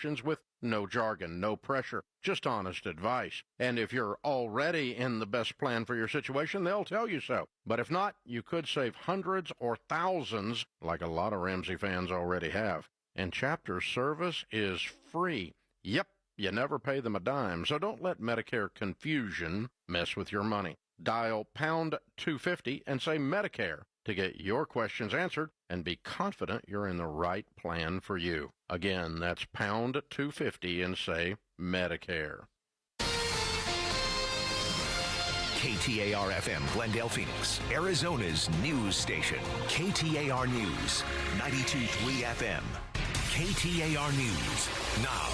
questions with no jargon, no pressure, just honest advice. And if you're already in the best plan for your situation, they'll tell you so. But if not, you could save hundreds or thousands, like a lot of Ramsey fans already have. And chapter service is free. Yep, you never pay them a dime, so don't let Medicare confusion mess with your money. Dial pound 250 and say Medicare to get your questions answered and be confident you're in the right plan for you. Again, that's pound 250 and say Medicare. KTAR-FM, Glendale, Phoenix, Arizona's news station. KTAR News, 92.3 FM. KTAR News, now.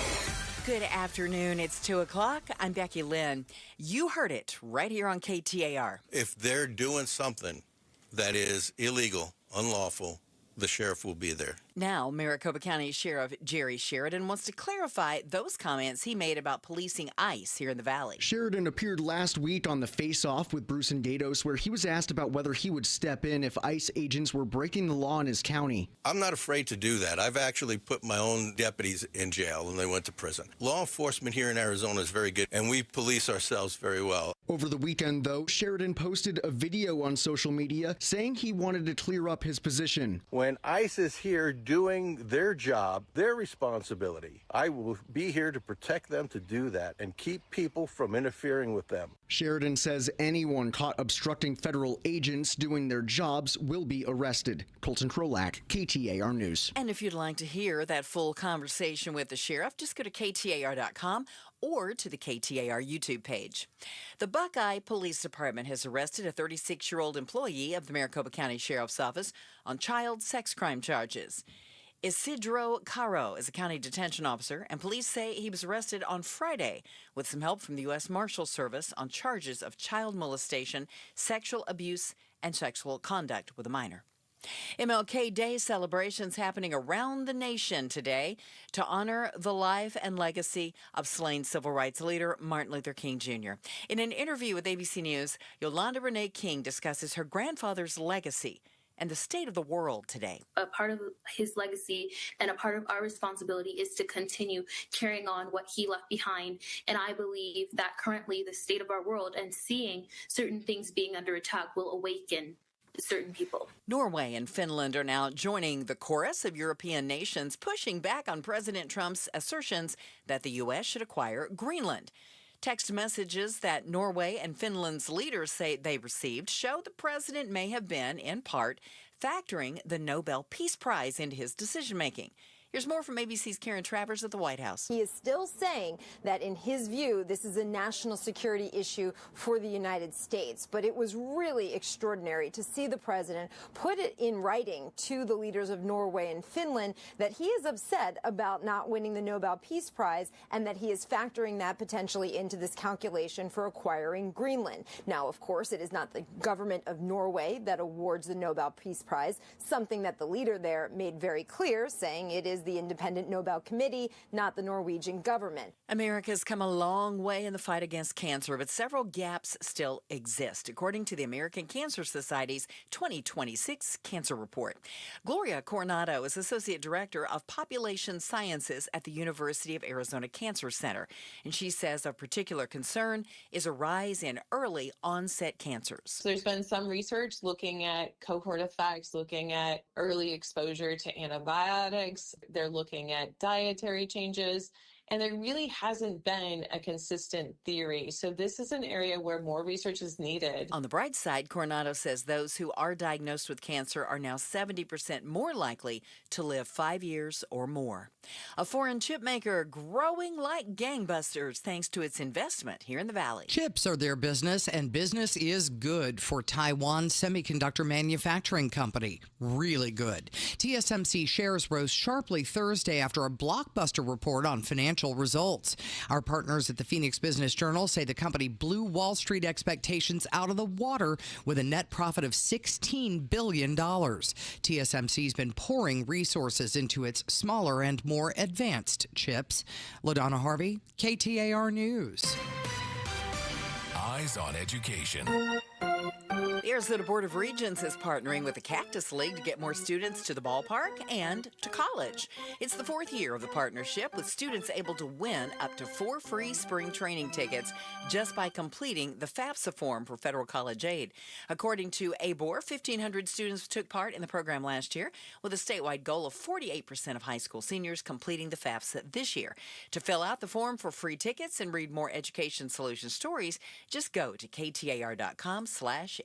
Good afternoon. It's 2 o'clock. I'm Becky Lynn. You heard it right here on KTAR. If they're doing something that is illegal, unlawful, the sheriff will be there. Now, Maricopa County Sheriff Jerry Sheridan wants to clarify those comments he made about policing ICE here in the Valley. Sheridan appeared last week on the Face Off with Bruce and Gatos, where he was asked about whether he would step in if ICE agents were breaking the law in his county. I'm not afraid to do that. I've actually put my own deputies in jail and they went to prison. Law enforcement here in Arizona is very good, and we police ourselves very well. Over the weekend, though, Sheridan posted a video on social media saying he wanted to clear up his position. When ICE is here doing their job, their responsibility, I will be here to protect them to do that and keep people from interfering with them. Sheridan says anyone caught obstructing federal agents doing their jobs will be arrested. Colton Krolak, KTAR News. And if you'd like to hear that full conversation with the sheriff, just go to KTAR.com or to the KTAR YouTube page. The Buckeye Police Department has arrested a 36-year-old employee of the Maricopa County Sheriff's Office on child sex crime charges. Isidro Caro is a county detention officer, and police say he was arrested on Friday with some help from the U.S. Marshal Service on charges of child molestation, sexual abuse, and sexual conduct with a minor. MLK Day celebrations happening around the nation today to honor the life and legacy of slain civil rights leader Martin Luther King Jr. In an interview with ABC News, Yolanda Renee King discusses her grandfather's legacy and the state of the world today. A part of his legacy and a part of our responsibility is to continue carrying on what he left behind. And I believe that currently the state of our world and seeing certain things being under attack will awaken certain people. Norway and Finland are now joining the chorus of European nations pushing back on President Trump's assertions that the U.S. should acquire Greenland. Text messages that Norway and Finland's leaders say they received show the president may have been, in part, factoring the Nobel Peace Prize into his decision-making. Here's more from ABC's Karen Travers at the White House. He is still saying that, in his view, this is a national security issue for the United States. But it was really extraordinary to see the president put it in writing to the leaders of Norway and Finland that he is upset about not winning the Nobel Peace Prize and that he is factoring that potentially into this calculation for acquiring Greenland. Now, of course, it is not the government of Norway that awards the Nobel Peace Prize, something that the leader there made very clear, saying it is the Independent Nobel Committee, not the Norwegian government. America's come a long way in the fight against cancer, but several gaps still exist, according to the American Cancer Society's 2026 Cancer Report. Gloria Coronado is Associate Director of Population Sciences at the University of Arizona Cancer Center, and she says of particular concern is a rise in early onset cancers. There's been some research looking at cohort effects, looking at early exposure to antibiotics. They're looking at dietary changes, and there really hasn't been a consistent theory. So this is an area where more research is needed. On the bright side, Coronado says those who are diagnosed with cancer are now 70% more likely to live 5 years or more. A foreign chip maker growing like gangbusters thanks to its investment here in the Valley. Chips are their business, and business is good for Taiwan Semiconductor Manufacturing Company. Really good. TSMC shares rose sharply Thursday after a blockbuster report on financial results. Our partners at the Phoenix Business Journal say the company blew Wall Street expectations out of the water with a net profit of $16 billion. TSMC's been pouring resources into its smaller and more advanced chips. LaDonna Harvey, KTAR News. Eyes on Education. The Arizona Board of Regents is partnering with the Cactus League to get more students to the ballpark and to college. It's the 4th year of the partnership, with students able to win up to 4 free spring training tickets just by completing the FAFSA form for federal college aid. According to ABOR, 1,500 students took part in the program last year, with a statewide goal of 48% of high school seniors completing the FAFSA this year. To fill out the form for free tickets and read more Education Solution stories, just go to KTAR.com/education.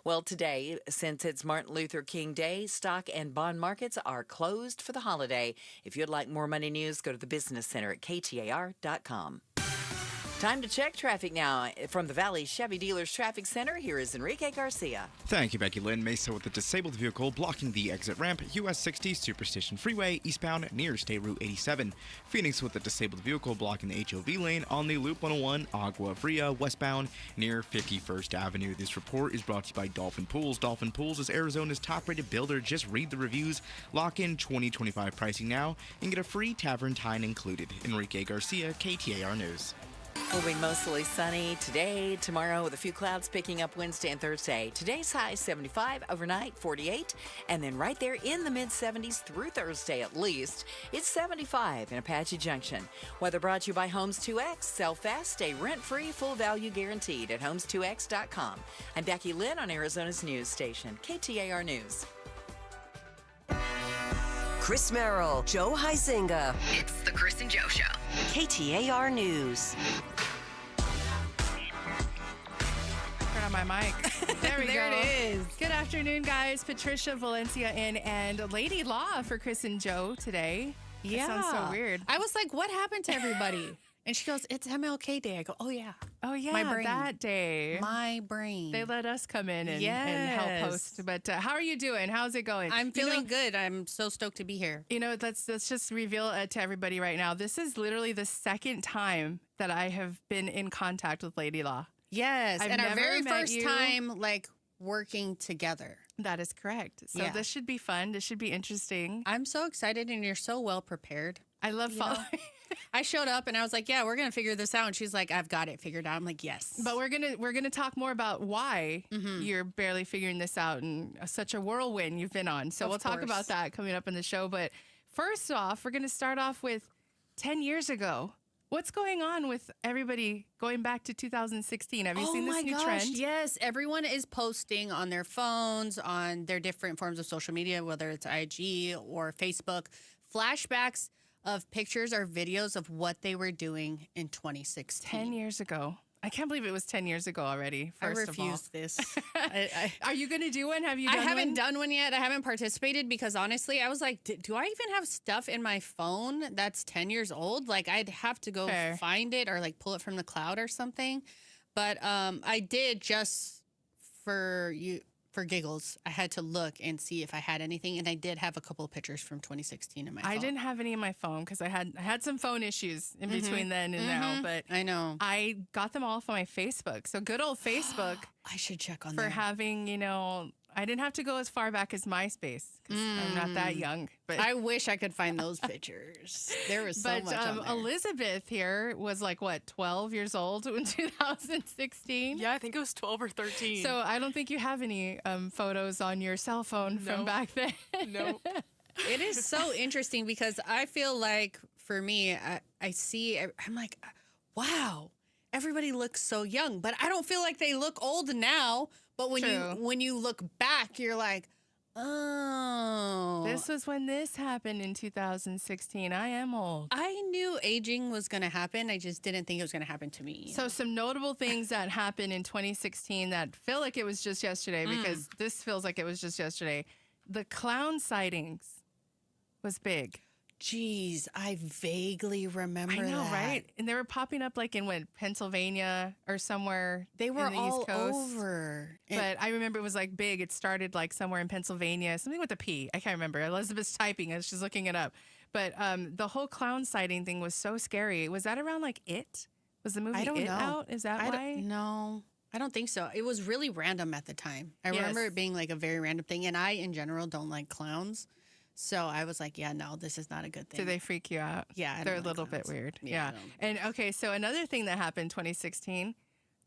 Well, today, since it's Martin Luther King Day, stock and bond markets are closed for the holiday. If you'd like more money news, go to the Business Center at KTAR.com. Time to check traffic now. From the Valley Chevy Dealers Traffic Center, here is Enrique Garcia. Thank you, Becky Lynn. Mesa with a disabled vehicle blocking the exit ramp, US 60 Superstition Freeway, eastbound near State Route 87. Phoenix with a disabled vehicle blocking the HOV lane on the Loop 101, Agua Fria, westbound near 51st Avenue. This report is brought to you by Dolphin Pools. Dolphin Pools is Arizona's top-rated builder. Just read the reviews, lock in 2025 pricing now, and get a free tavern time included. Enrique Garcia, KTAR News. Will be mostly sunny today, tomorrow with a few clouds picking up Wednesday and Thursday. Today's high 75, overnight 48, and then right there in the mid-70s through Thursday at least. It's 75 in Apache Junction. Weather brought to you by Homes 2X. Sell fast, stay rent-free, full value guaranteed at homes2x.com. I'm Becky Lynn on Arizona's news station, KTAR News. Chris Merrill, Joe Huizinga. It's the Chris and Joe Show. KTAR News. Turn on my mic. There we go. There it is. Good afternoon, guys. Patricia Valencia in and Lady Law for Chris and Joe today. Yeah. That sounds so weird. I was like, what happened to everybody? And she goes, it's MLK Day. I go, oh, yeah. Oh, yeah, my brain. that day. My brain. They let us come in and help host. But how are you doing? How's it going? I'm feeling good. I'm so stoked to be here. You know, let's just reveal it to everybody right now. This is literally the second time that I have been in contact with Lady Law. Yes. And our very first time, like, working together. That is correct. So this should be fun. This should be interesting. I'm so excited, and you're so well prepared. I love following. I showed up and I was like, yeah, we're going to figure this out. And she's like, I've got it figured out. I'm like, yes. But we're going to talk more about why you're barely figuring this out and such a whirlwind you've been on. So we'll talk about that coming up in the show. But first off, we're going to start off with 10 years ago. What's going on with everybody going back to 2016? Have you seen this new trend? Yes. Everyone is posting on their phones, on their different forms of social media, whether it's IG or Facebook, flashbacks of pictures or videos of what they were doing in 2016. 10 years ago. I can't believe it was 10 years ago already, first of all. I refuse this. Are you going to do one? Have you done one? I haven't done one yet. I haven't participated because honestly, I was like, do I even have stuff in my phone that's 10 years old? Like, I'd have to go find it or like pull it from the cloud or something. But I did just for giggles. I had to look and see if I had anything, and I did have a couple of pictures from 2016 in my phone. I didn't have any in my phone because I had some phone issues in between then and now, but I know. I got them all off on my Facebook. So good old Facebook. I should check on for having, I didn't have to go as far back as MySpace because I'm not that young. But I wish I could find those pictures. There was so much on there. Elizabeth here was like, 12 years old in 2016? Yeah, I think it was 12 or 13. So I don't think you have any photos on your cell phone from back then. Nope. It is so interesting because I feel like, for me, I see, I'm like, wow, everybody looks so young. But I don't feel like they look old now. But when you look back, you're like, oh. This was when this happened in 2016. I am old. I knew aging was going to happen. I just didn't think it was going to happen to me. So some notable things that happened in 2016 that feel like it was just yesterday, because this feels like it was just yesterday. The clown sightings was big. Jeez, I vaguely remember that. I know, right? And they were popping up like in Pennsylvania or somewhere. They were in the all East Coast. over. But I remember it was like big. It started like somewhere in Pennsylvania, something with a P. I can't remember. Elizabeth's typing as she's looking it up. But the whole clown sighting thing was so scary. Was that around like It? Was the movie It out? Is that why? No. I don't think so. It was really random at the time. I remember it being like a very random thing. And I, in general, don't like clowns. So I was like, yeah, no, this is not a good thing. Do they freak you out? Yeah. They're a little bit weird. Yeah. And okay, so another thing that happened in 2016,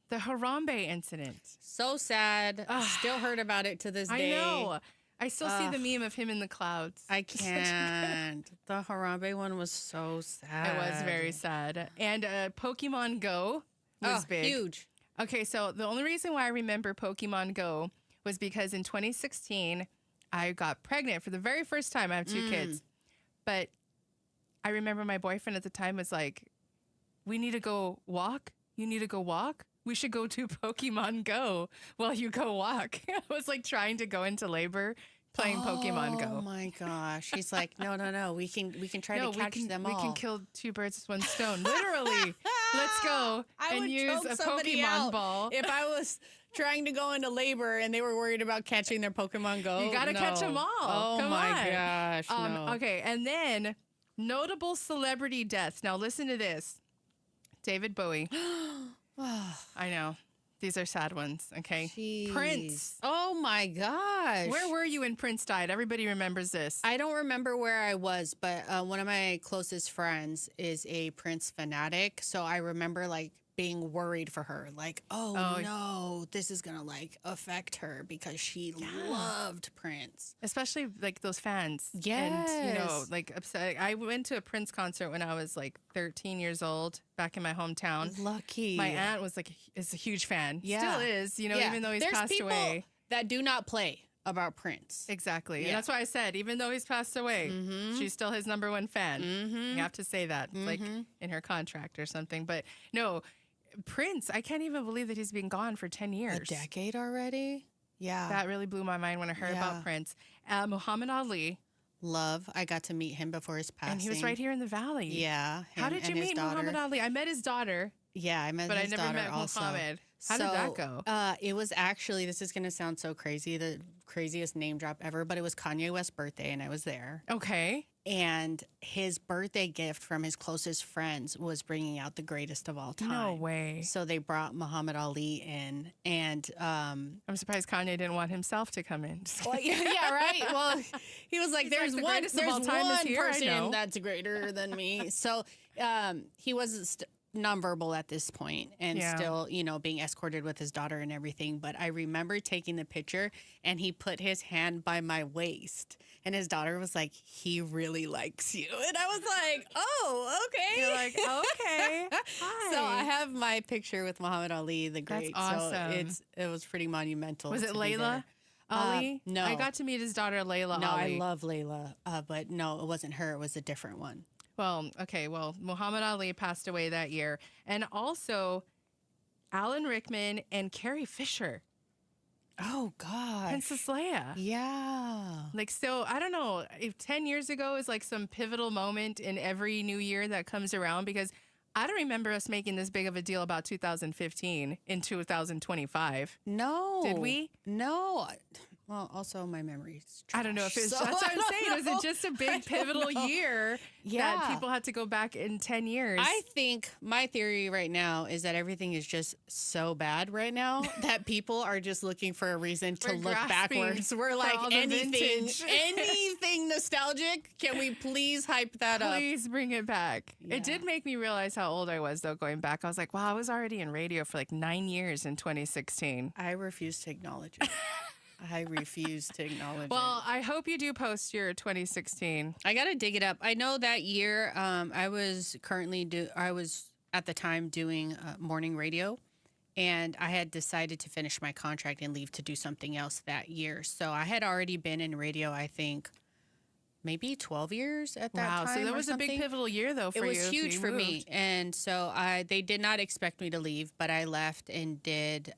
The Harambe incident. So sad. Still heard about it to this day. I know. I still see the meme of him in the clouds. I can't. The Harambe one was so sad. It was very sad. And Pokemon Go was big. Huge. Okay, so the only reason why I remember Pokemon Go was because in 2016, I got pregnant for the very first time. I have 2 kids. But I remember my boyfriend at the time was like, we need to go walk. You need to go walk. We should go to Pokemon Go while you go walk. I was like trying to go into labor playing Pokemon Go. Oh my gosh. He's like, no. We can try to catch them all. We can kill 2 birds with 1 stone. Literally. Let's go and use a Pokemon ball. If I was trying to go into labor and they were worried about catching their Pokemon Go. You got to catch them all. Oh Come my on. gosh. No. Okay. And then notable celebrity deaths. Now listen to this. David Bowie. I know. These are sad ones, okay? Jeez. Prince. Oh, my gosh. Where were you when Prince died? Everybody remembers this. I don't remember where I was, but one of my closest friends is a Prince fanatic. So I remember, like, being worried for her. Like, oh no, this is going to, like, affect her because she loved Prince. Especially, like, those fans. Yes. And, you know, like, upset. I went to a Prince concert when I was, like, 13 years old back in my hometown. Lucky. My aunt is a huge fan. Yeah. Still is, you know, even though he's passed away. There's people that do not play about Prince. Exactly. Yeah. And that's why I said, even though he's passed away, she's still his number 1 fan. You have to say that, like, in her contract or something. But, no, Prince, I can't even believe that he's been gone for 10 years. A decade already? Yeah. That really blew my mind when I heard about Prince. Muhammad Ali. Love. I got to meet him before his passing. And he was right here in the Valley. Yeah. How did you meet Muhammad Ali? I met his daughter. Yeah, I met his daughter also. But I never met Muhammad. How did that go? It was actually, this is going to sound so crazy, the craziest name drop ever, but it was Kanye West's birthday and I was there. Okay. And his birthday gift from his closest friends was bringing out the greatest of all time. No way. So they brought Muhammad Ali in, and I'm surprised Kanye didn't want himself to come in. Well, yeah, right. Well, he was like, "There's one person that's greater than me." So he was nonverbal at this point and still, you know, being escorted with his daughter and everything. But I remember taking the picture and he put his hand by my waist and his daughter was like, he really likes you. And I was like, oh, okay. You're like, okay. Hi. So I have my picture with Muhammad Ali, the great. That's awesome. So it was pretty monumental. Was it Layla Ali? No. I got to meet his daughter, Layla Ali. No, I love Layla. But no, it wasn't her. It was a different one. Well, okay. Well, Muhammad Ali passed away that year. And also, Alan Rickman and Carrie Fisher. Oh, gosh. Princess Leia. Yeah. Like, so, I don't know if 10 years ago is like some pivotal moment in every new year that comes around, because I don't remember us making this big of a deal about 2015 in 2025. No. Did we? No. Well, also my memory's trash. I don't know if it's, that's what I'm saying. Was it just a big pivotal year that people had to go back in 10 years? I think my theory right now is that everything is just so bad right now that people are just looking for a reason to look backwards. We're like, anything nostalgic, can we please hype that up? Please bring it back. Yeah. It did make me realize how old I was, though, going back. I was like, wow, I was already in radio for like 9 years in 2016. I refuse to acknowledge it. I refuse to acknowledge Well, I hope you do post your 2016. I got to dig it up. I know that year I was at the time doing morning radio, and I had decided to finish my contract and leave to do something else that year. So I had already been in radio, I think, maybe 12 years at that time. Wow, so that was a big pivotal year, though, for you. It was huge for me. And so they did not expect me to leave, but I left and did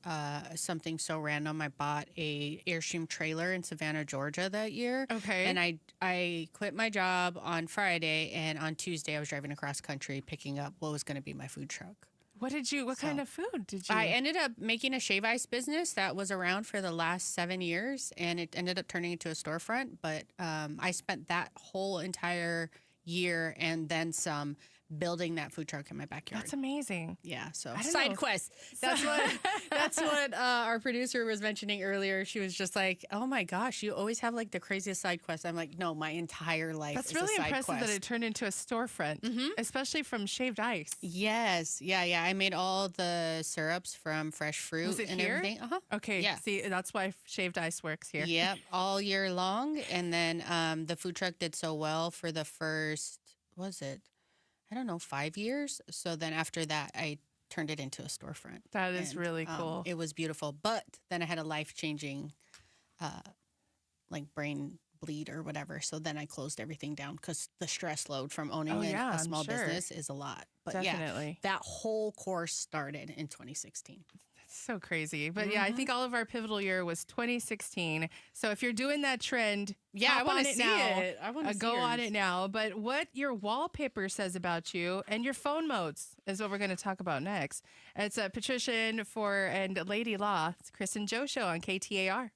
something so random. I bought a Airstream trailer in Savannah, Georgia that year. Okay. And I quit my job on Friday, and on Tuesday I was driving across country picking up what was going to be my food truck. What kind of food did you? I ended up making a shave ice business that was around for the last 7 years, and it ended up turning into a storefront. But I spent that whole entire year and then some building that food truck in my backyard. That's amazing. Yeah. So I don't side know. quest. That's what our producer was mentioning earlier. She was just like, "Oh my gosh, you always have like the craziest side quest." I'm like, "No, my entire life That's is really a side impressive quest." that it turned into a storefront, especially from shaved ice. Yes. Yeah. I made all the syrups from fresh fruit Was it and here? everything. Okay. Yeah. See, that's why shaved ice works here. Yep, all year long. And then the food truck did so well for the first, 5 years. So then after that, I turned it into a storefront. That is really cool. It was beautiful. But then I had a life-changing, brain bleed or whatever. So then I closed everything down because the stress load from owning a small business is a lot. But definitely. that whole course started in 2016. So crazy. But yeah, I think all of our pivotal year was 2016. So if you're doing that trend, I want to see it. it. I want to go on it now. But what your wallpaper says about you and your phone modes is what we're going to talk about next. It's Patricia and Lady Law. It's Chris and Joe Show on KTAR.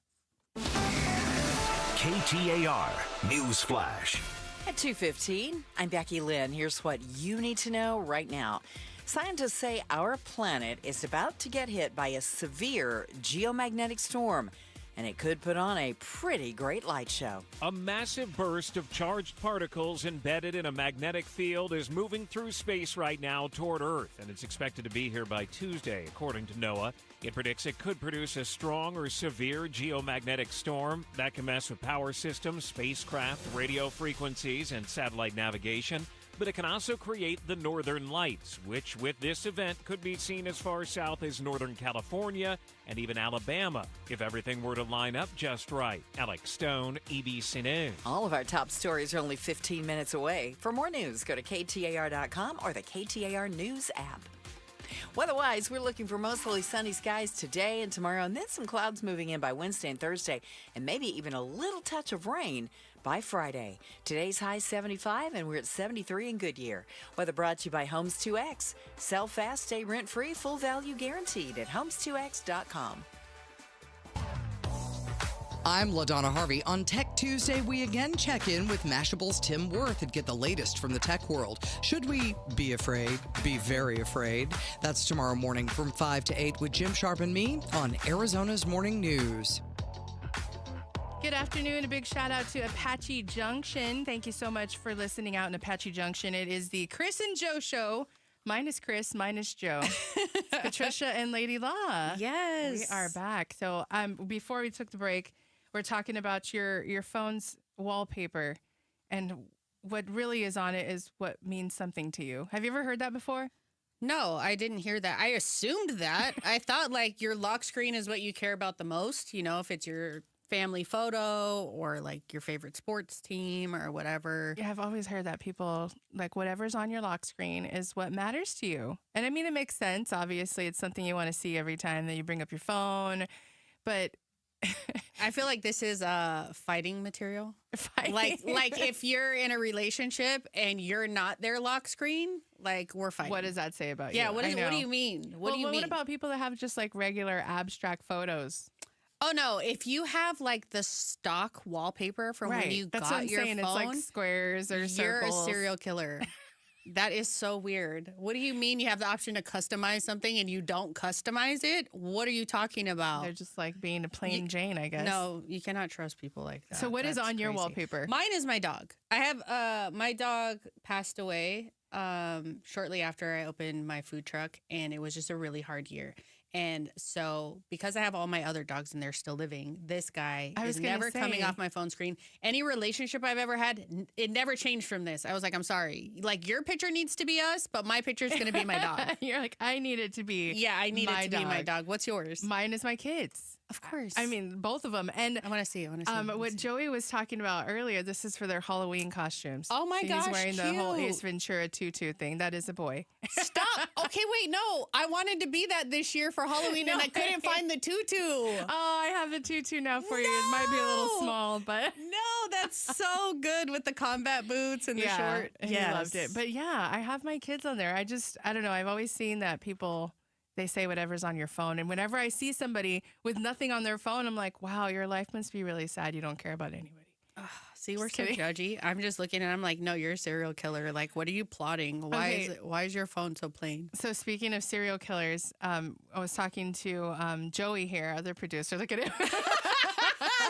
KTAR News Flash. At 2:15, I'm Becky Lynn. Here's what you need to know right now. Scientists say our planet is about to get hit by a severe geomagnetic storm, and it could put on a pretty great light show. A massive burst of charged particles embedded in a magnetic field is moving through space right now toward Earth, and it's expected to be here by Tuesday, according to NOAA. It predicts it could produce a strong or severe geomagnetic storm that can mess with power systems, spacecraft, radio frequencies, and satellite navigation. But it can also create the northern lights, which with this event could be seen as far south as Northern California and even Alabama, if everything were to line up just right. Alex Stone, ABC News. All of our top stories are only 15 minutes away. For more news, go to KTAR.com or the KTAR News app. Weather-wise, we're looking for mostly sunny skies today and tomorrow, and then some clouds moving in by Wednesday and Thursday, and maybe even a little touch of rain by Friday. Today's high 75, and we're at 73 in Goodyear. Weather brought to you by Homes 2X. Sell fast, stay rent-free, full value guaranteed at homes2x.com. I'm LaDonna Harvey. On Tech Tuesday, we again check in with Mashable's Tim Worth and get the latest from the tech world. Should we be afraid? Be very afraid. That's tomorrow morning from 5 to 8 with Jim Sharp and me on Arizona's Morning News. Good afternoon. A big shout out to Apache Junction. Thank you so much for listening out in Apache Junction. It is the Chris and Joe Show. Minus Chris, minus Joe. Patricia and Lady Law. Yes. We are back. So before we took the break, we're talking about your phone's wallpaper, and what really is on it is what means something to you. Have you ever heard that before? No, I didn't hear that. I assumed that. I thought like your lock screen is what you care about the most. You know, if it's your family photo or like your favorite sports team or whatever. Yeah, I've always heard that people like whatever's on your lock screen is what matters to you. And I mean, it makes sense. Obviously, it's something you want to see every time that you bring up your phone. But I feel like this is fighting material. Like if you're in a relationship and you're not their lock screen, like we're fighting. What does that say about you? Yeah, what do you mean? What do you mean? What about people that have just like regular abstract photos? Oh no, if you have like the stock wallpaper from when you That's got what I'm your saying. phone, It's like squares or circles. You're a serial killer. That is so weird. What do you mean you have the option to customize something and you don't customize it? What are you talking about? They're just like being a plain Jane, I guess. No, you cannot trust people like that. So what is on your wallpaper? Mine is my dog. I have my dog passed away shortly after I opened my food truck, and it was just a really hard year. And so because I have all my other dogs and they're still living, this guy is never coming off my phone screen. Any relationship I've ever had, it never changed from this. I was like, I'm sorry. Like, your picture needs to be us, but my picture is going to be my dog. You're like, I need it to be Yeah, I need it to be my dog. What's yours? Mine is my kids. Of course. I mean, both of them. And I want to see. What Joey was talking about earlier, this is for their Halloween costumes. Oh my gosh, he's wearing the whole cute. Ace Ventura tutu thing. That is a boy. Stop. Okay, wait, no. I wanted to be that this year for Halloween, and I couldn't find the tutu. Oh, I have the tutu now for you. It might be a little small, but no, that's so good with the combat boots and the short. He loved it. But yeah, I have my kids on there. I don't know. I've always seen that people, they say whatever's on your phone. And whenever I see somebody with nothing on their phone, I'm like, wow, your life must be really sad. You don't care about anybody. See, we're so judgy. I'm just looking and I'm like, no, you're a serial killer. Like, what are you plotting? Why is your phone so plain? So speaking of serial killers, I was talking to Joey here, other producer. Look at him.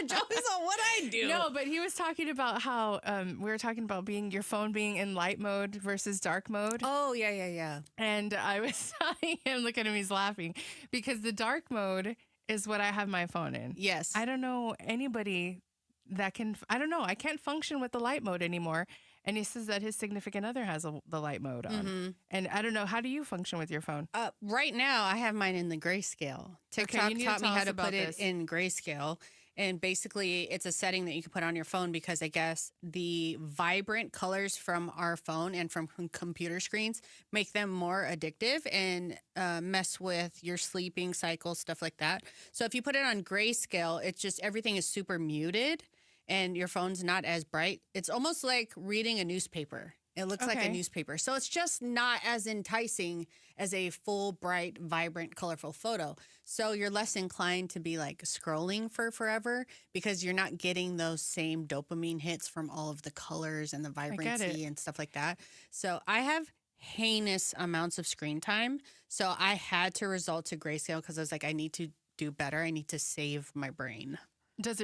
Joey's on what I do. No, but he was talking about how we were talking about your phone being in light mode versus dark mode. Oh, yeah. And I was telling him, look at him, he's laughing, because the dark mode is what I have my phone in. Yes. I don't know anybody that can, I don't know, I can't function with the light mode anymore. And he says that his significant other has the light mode on. Mm-hmm. And I don't know, how do you function with your phone? Right now, I have mine in the grayscale. TikTok taught me how to put it in grayscale. And basically, it's a setting that you can put on your phone because I guess the vibrant colors from our phone and from computer screens make them more addictive and mess with your sleeping cycle, stuff like that. So if you put it on grayscale, it's just everything is super muted and your phone's not as bright. It's almost like reading a newspaper. It looks like a newspaper. So it's just not as enticing as a full, bright, vibrant, colorful photo. So you're less inclined to be like scrolling for forever because you're not getting those same dopamine hits from all of the colors and the vibrancy and stuff like that. So I have heinous amounts of screen time. So I had to resort to grayscale because I was like, I need to do better. I need to save my brain. Did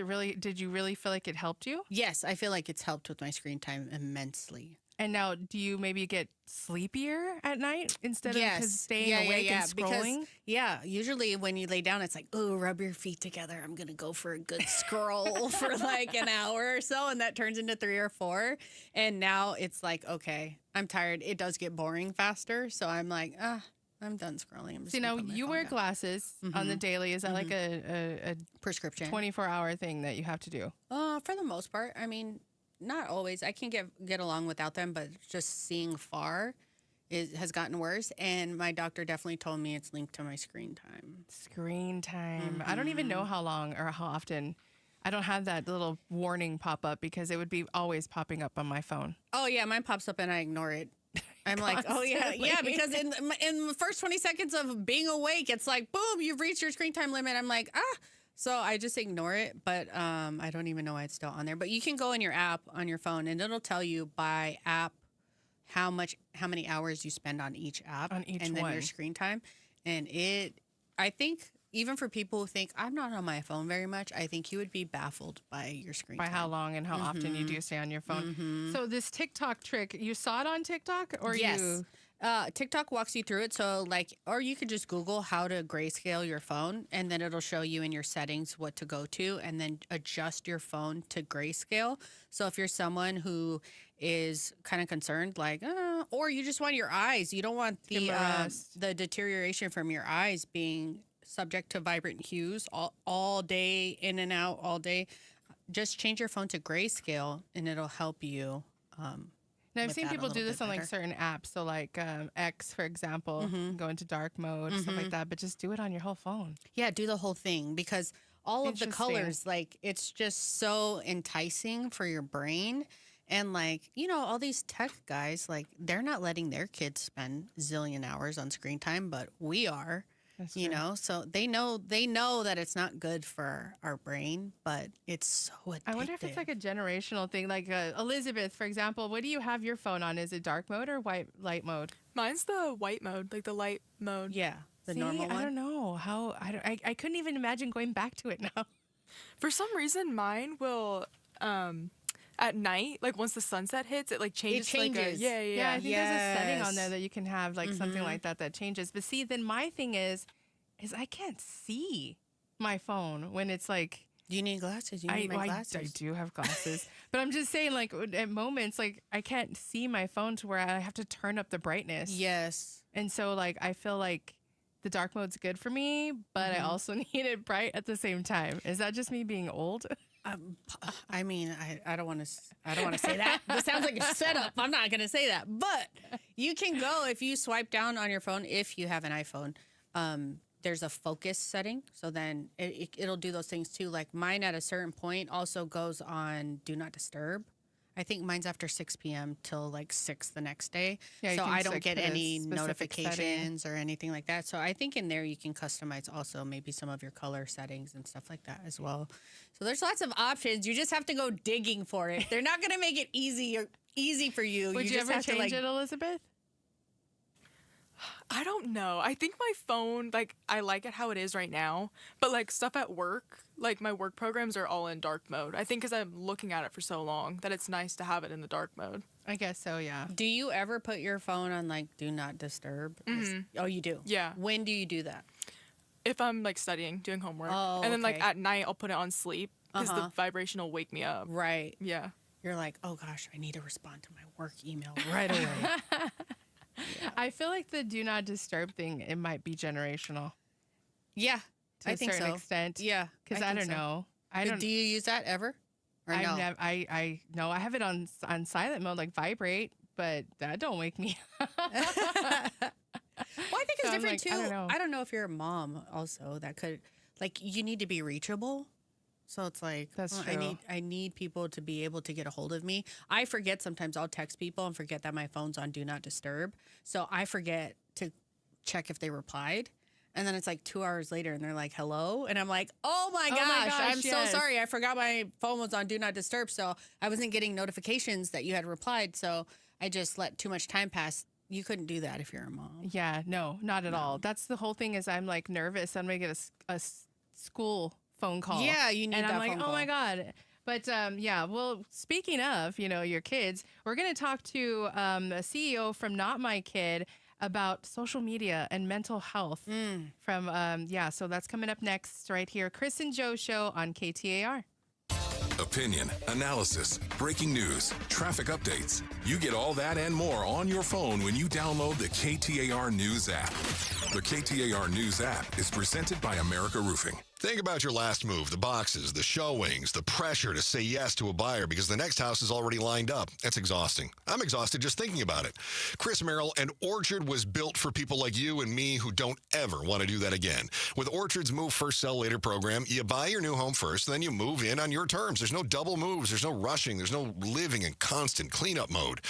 you really feel like it helped you? Yes, I feel like it's helped with my screen time immensely. And now, do you maybe get sleepier at night instead of staying awake and scrolling? Because, usually when you lay down, it's like, oh, rub your feet together. I'm going to go for a good scroll for like an hour or so. And that turns into 3 or 4. And now it's like, okay, I'm tired. It does get boring faster. So I'm like, I'm done scrolling. I'm just See, now you wear glasses on the daily. Is that like a prescription 24-hour thing that you have to do? For the most part. I mean, not always. I can get along without them, but just seeing far has gotten worse. And my doctor definitely told me it's linked to my screen time. Screen time. I don't even know how long or how often. I don't have that little warning pop up because it would be always popping up on my phone. Oh, yeah. Mine pops up and I ignore it. I'm like, oh, yeah, because in the first 20 seconds of being awake, it's like, boom, you've reached your screen time limit. I'm like, So I just ignore it, but I don't even know why it's still on there. But you can go in your app on your phone, and it'll tell you by app how many hours you spend on each app. On each and then one. your screen time. And I think even for people who think, I'm not on my phone very much, I think you would be baffled by your screen time. By how long and how often you do stay on your phone. So this TikTok trick, you saw it on TikTok? Or yes. TikTok walks you through it. So or you could just Google how to grayscale your phone and then it'll show you in your settings what to go to and then adjust your phone to grayscale. So if you're someone who is kind of concerned, or you just want your eyes, you don't want the deterioration from your eyes being subject to vibrant hues all day, in and out all day, just change your phone to grayscale and it'll help you. Now, I've seen people do this on certain apps. So X, for example, go into dark mode, stuff like that. But just do it on your whole phone. Yeah, do the whole thing because all of the colors, it's just so enticing for your brain. And all these tech guys, they're not letting their kids spend zillion hours on screen time, but we are. So they know that it's not good for our brain, but it's so addictive. I wonder if it's a generational thing. Elizabeth, for example, what do you have your phone on? Is it dark mode or light mode? Mine's the white mode, the light mode. Yeah, the normal one. I don't know how. I couldn't even imagine going back to it now. For some reason, mine will. At night, once the sunset hits, it changes. It changes. Yeah. I think there's a setting on there that you can have something like that changes. But see, then my thing is I can't see my phone when it's You need glasses. You need my glasses. I do have glasses, but I'm just saying, at moments, I can't see my phone to where I have to turn up the brightness. Yes. And so, I feel like the dark mode's good for me, but I also need it bright at the same time. Is that just me being old? I mean, I don't want to say that. This sounds like a setup. I'm not going to say that. But you can go if you swipe down on your phone, if you have an iPhone, there's a focus setting. So then it'll do those things too. Mine at a certain point also goes on Do Not Disturb. I think mine's after 6 p.m. till like 6 the next day. Yeah, so I don't like, get put a any specific notifications or anything like that. So I think in there you can customize also maybe some of your color settings and stuff like that as well. So there's lots of options. You just have to go digging for it. They're not going to make it easy for you. Would you just ever have change to, it, Elizabeth? I don't know. I think my phone, like, I like it how it is right now. But, like, stuff at work, like, my work programs are all in dark mode. I think because I'm looking at it for so long that it's nice to have it in the dark mode. I guess so, yeah. Do you ever put your phone on, like, do not disturb? Oh, you do? Yeah. When do you do that? If I'm, like, studying, doing homework. Oh, and then, like, okay. at night, I'll put it on sleep because the vibration will wake me up. Right. Yeah. You're like, oh, gosh, I need to respond to my work email right away. Yeah. I feel like the do not disturb thing, it might be generational. Yeah, to I a think certain so. extent. Yeah, because I don't know. Do you use that ever? Or no? No, I have it on silent mode, like vibrate, but that don't wake me up. Well, I think it's So I'm different like, too. I don't know. If you're a mom also that could, like, you need to be reachable. So it's like, That's true. I need people to be able to get a hold of me. I forget sometimes. I'll text people and forget that my phone's on do not disturb. So I forget to check if they replied. And then it's like 2 hours later and they're like, hello. And I'm like, oh my gosh, I'm so sorry. I forgot my phone was on do not disturb. So I wasn't getting notifications that you had replied. So I just let too much time pass. You couldn't do that if you're a mom. Yeah, no, not at all. That's the whole thing is I'm like nervous. I'm going to get a school phone call. Yeah, you need and that I'm like, phone oh call. my God. But yeah, well, speaking of, your kids, we're going to talk to a CEO from Not My Kid about social media and mental health so that's coming up next right here. Chris and Joe Show on KTAR. Opinion, analysis, breaking news, traffic updates. You get all that and more on your phone when you download the KTAR News app. The KTAR News app is presented by America Roofing. Think about your last move, the boxes, the showings, the pressure to say yes to a buyer because the next house is already lined up. That's exhausting. I'm exhausted just thinking about it. Chris Merrill, and Orchard was built for people like you and me who don't ever want to do that again. With Orchard's Move First, Sell Later program, you buy your new home first, then you move in on your terms. There's no double moves. There's no rushing. There's no living in constant cleanup mode.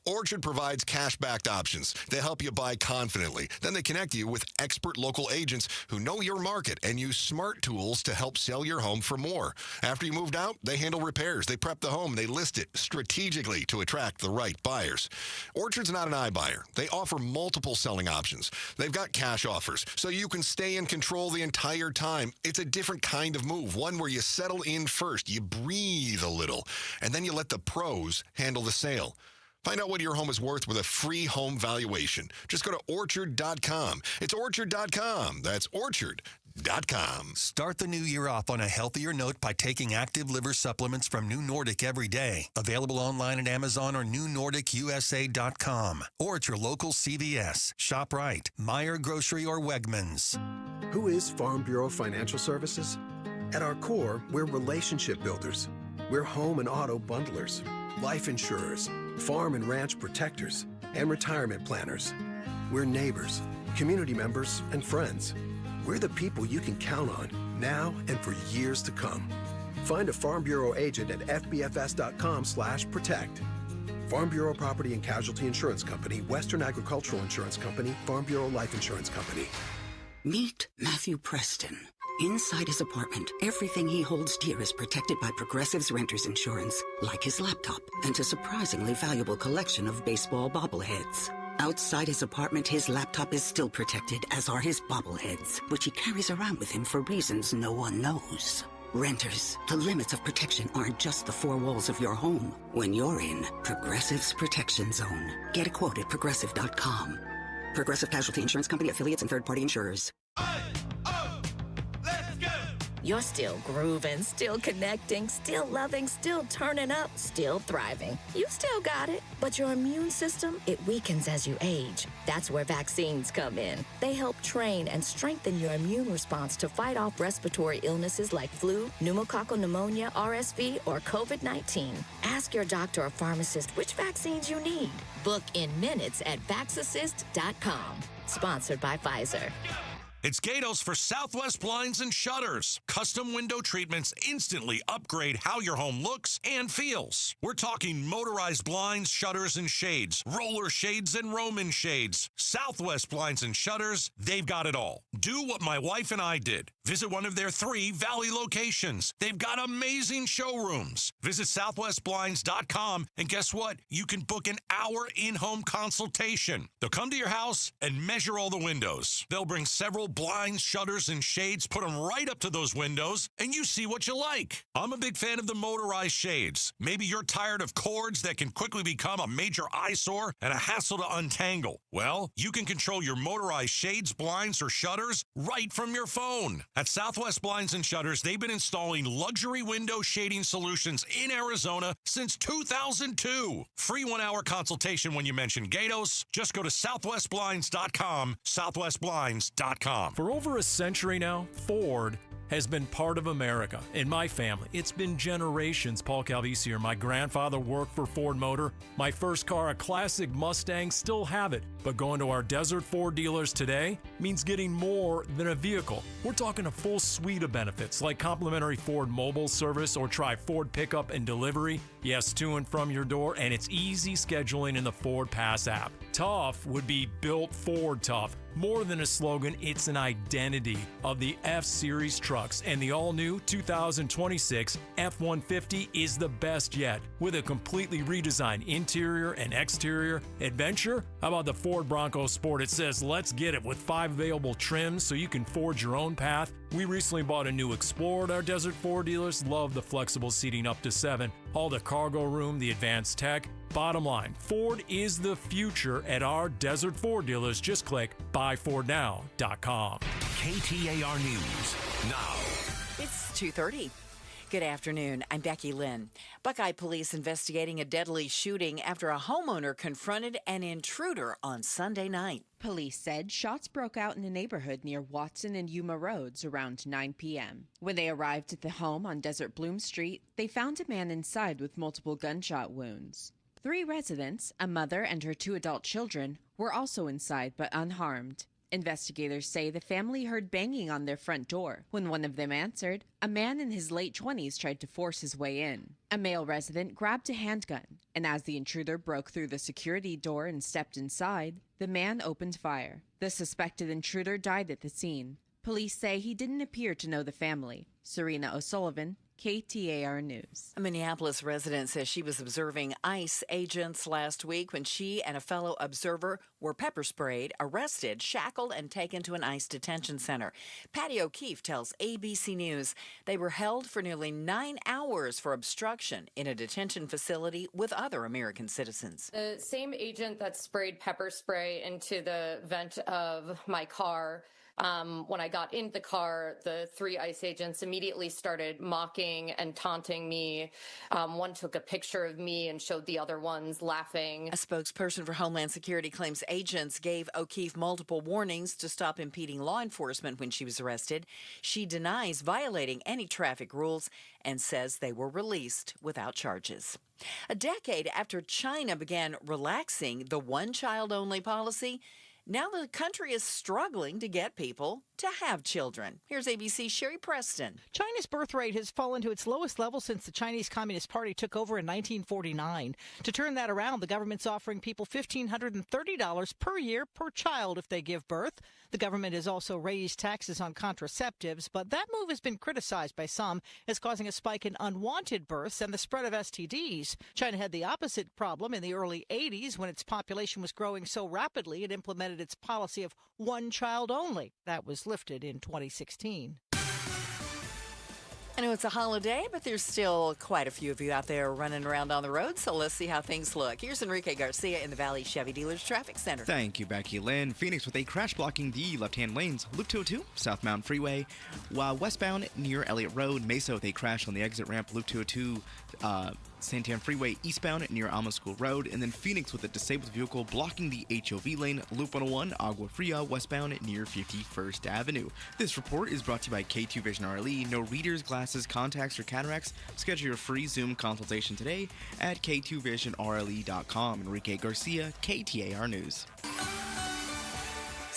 Orchard provides cash-backed options. They help you buy confidently. Then they connect you with expert local agents who know your market and use smart tools to help sell your home for more. After you moved out, they handle repairs. They prep the home. They list it strategically to attract the right buyers. Orchard's not an iBuyer. They offer multiple selling options. They've got cash offers, so you can stay in control the entire time. It's a different kind of move, one where you settle in first, you breathe a little, and then you let the pros handle the sale. Find out what your home is worth with a free home valuation. Just go to Orchard.com. It's Orchard.com. That's Orchard.com. Start the new year off on a healthier note by taking active liver supplements from New Nordic every day. Available online at Amazon or NewNordicUSA.com. Or at your local CVS, ShopRite, Meijer Grocery, or Wegmans. Who is Farm Bureau Financial Services? At our core, we're relationship builders. We're home and auto bundlers, life insurers, farm and ranch protectors, and retirement planners. We're neighbors, community members, and friends. We're the people you can count on now and for years to come. Find a Farm Bureau agent at fbfs.com/protect. Farm Bureau Property and Casualty Insurance Company, Western Agricultural Insurance Company, Farm Bureau Life Insurance Company. Meet Matthew Preston. Inside his apartment, everything he holds dear is protected by Progressive's Renter's Insurance, like his laptop and a surprisingly valuable collection of baseball bobbleheads. Outside his apartment, his laptop is still protected, as are his bobbleheads, which he carries around with him for reasons no one knows. Renters, the limits of protection aren't just the four walls of your home. When you're in Progressive's Protection Zone, get a quote at Progressive.com. Progressive Casualty Insurance Company, affiliates, and third-party insurers. You're still grooving, still connecting, still loving, still turning up, still thriving. You still got it, but your immune system, it weakens as you age. That's where vaccines come in. They help train and strengthen your immune response to fight off respiratory illnesses like flu, pneumococcal pneumonia, RSV, or COVID-19. Ask your doctor or pharmacist which vaccines you need. Book in minutes at VaxAssist.com. Sponsored by Pfizer. It's Gatos for Southwest Blinds and Shutters. Custom window treatments instantly upgrade how your home looks and feels. We're talking motorized blinds, shutters, and shades, roller shades, and Roman shades. Southwest Blinds and Shutters, they've got it all. Do what my wife and I did. Visit one of their 3 Valley locations. They've got amazing showrooms. Visit southwestblinds.com, and guess what? You can book an hour in-home consultation. They'll come to your house and measure all the windows. They'll bring several blinds, shutters, and shades, put them right up to those windows, and you see what you like. I'm a big fan of the motorized shades. Maybe you're tired of cords that can quickly become a major eyesore and a hassle to untangle. Well, you can control your motorized shades, blinds, or shutters right from your phone. At Southwest Blinds and Shutters, they've been installing luxury window shading solutions in Arizona since 2002. Free 1-hour consultation when you mention Gatos. Just go to southwestblinds.com, southwestblinds.com. For over a century now, Ford has been part of America. In my family, it's been generations. Paul Calvisi here. My grandfather worked for Ford Motor. My first car, a classic Mustang, still have it. But going to our Desert Ford dealers today means getting more than a vehicle. We're talking a full suite of benefits like complimentary Ford mobile service, or try Ford pickup and delivery. Yes, to and from your door, and it's easy scheduling in the Ford Pass app. Tough would be built Ford tough. More than a slogan, it's an identity of the F-Series trucks, and the all-new 2026 F-150 is the best yet. With a completely redesigned interior and exterior. Adventure? How about the Ford Bronco Sport? It says, let's get it, with 5 available trims so you can forge your own path. We recently bought a new Explorer at our Desert Ford dealers. Love the flexible seating up to 7. All the cargo room, the advanced tech. Bottom line, Ford is the future at our Desert Ford dealers. Just click buyfordnow.com. KTAR News now. It's 2:30. Good afternoon. I'm Becky Lynn. Buckeye police investigating a deadly shooting after a homeowner confronted an intruder on Sunday night. Police said shots broke out in a neighborhood near Watson and Yuma Roads around 9 p.m. When they arrived at the home on Desert Bloom Street, they found a man inside with multiple gunshot wounds. 3 residents, a mother and her 2 adult children, were also inside but unharmed. Investigators say the family heard banging on their front door. When one of them answered, a man in his late 20s tried to force his way in. A male resident grabbed a handgun, and as the intruder broke through the security door and stepped inside, the man opened fire. The suspected intruder died at the scene. Police say he didn't appear to know the family. Serena O'Sullivan, KTAR News. A Minneapolis resident says she was observing ICE agents last week when she and a fellow observer were pepper sprayed, arrested, shackled, and taken to an ICE detention center. Patty O'Keefe tells ABC News they were held for nearly 9 hours for obstruction in a detention facility with other American citizens. The same agent that sprayed pepper spray into the vent of my car, when I got into the car, the 3 ICE agents immediately started mocking and taunting me. One took a picture of me and showed the other ones laughing. A spokesperson for Homeland Security claims agents gave O'Keefe multiple warnings to stop impeding law enforcement when she was arrested. She denies violating any traffic rules and says they were released without charges. A decade after China began relaxing the one-child-only policy, now the country is struggling to get people to have children. Here's ABC's Sherry Preston. China's birth rate has fallen to its lowest level since the Chinese Communist Party took over in 1949. To turn that around, the government's offering people $1,530 per year per child if they give birth. The government has also raised taxes on contraceptives, but that move has been criticized by some as causing a spike in unwanted births and the spread of STDs. China had the opposite problem in the early 80s when its population was growing so rapidly it implemented its policy of one child only. That was lifted in 2016. I know it's a holiday, but there's still quite a few of you out there running around on the road, so let's see how things look. Here's Enrique Garcia in the Valley Chevy Dealers Traffic Center. Thank you, Becky Lynn. Phoenix with a crash blocking the left-hand lanes. Loop 202, South Mountain Freeway. While westbound near Elliott Road. Mesa with a crash on the exit ramp. Loop 202, Santiago Freeway eastbound near Alma School Road. And then Phoenix with a disabled vehicle blocking the HOV lane. Loop 101, Agua Fria westbound near 51st Avenue. This report is brought to you by K2 Vision RLE. No readers, glasses, contacts, or cataracts. Schedule your free Zoom consultation today at k2visionrle.com. Enrique Garcia, KTAR News.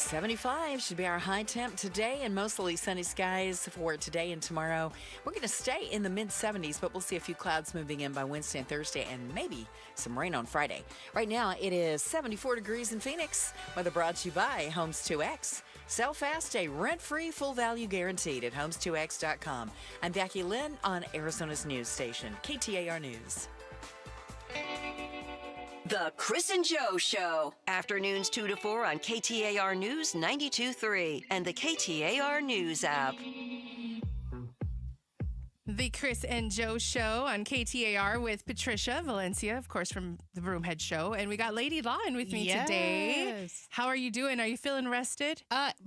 75 should be our high temp today, and mostly sunny skies for today and tomorrow. We're going to stay in the mid-70s, but we'll see a few clouds moving in by Wednesday and Thursday, and maybe some rain on Friday. Right now, it is 74 degrees in Phoenix. Weather brought to you by Homes 2X. Sell fast, stay rent-free, full value guaranteed at homes2x.com. I'm Becky Lynn on Arizona's news station, KTAR News. The Chris and Joe Show. Afternoons 2 to 4 on KTAR News 92.3 and the KTAR News app. The Chris and Joe Show on KTAR with Patricia Valencia, of course, from the Broomhead Show. And we got Lady Lon with me today. How are you doing? Are you feeling rested?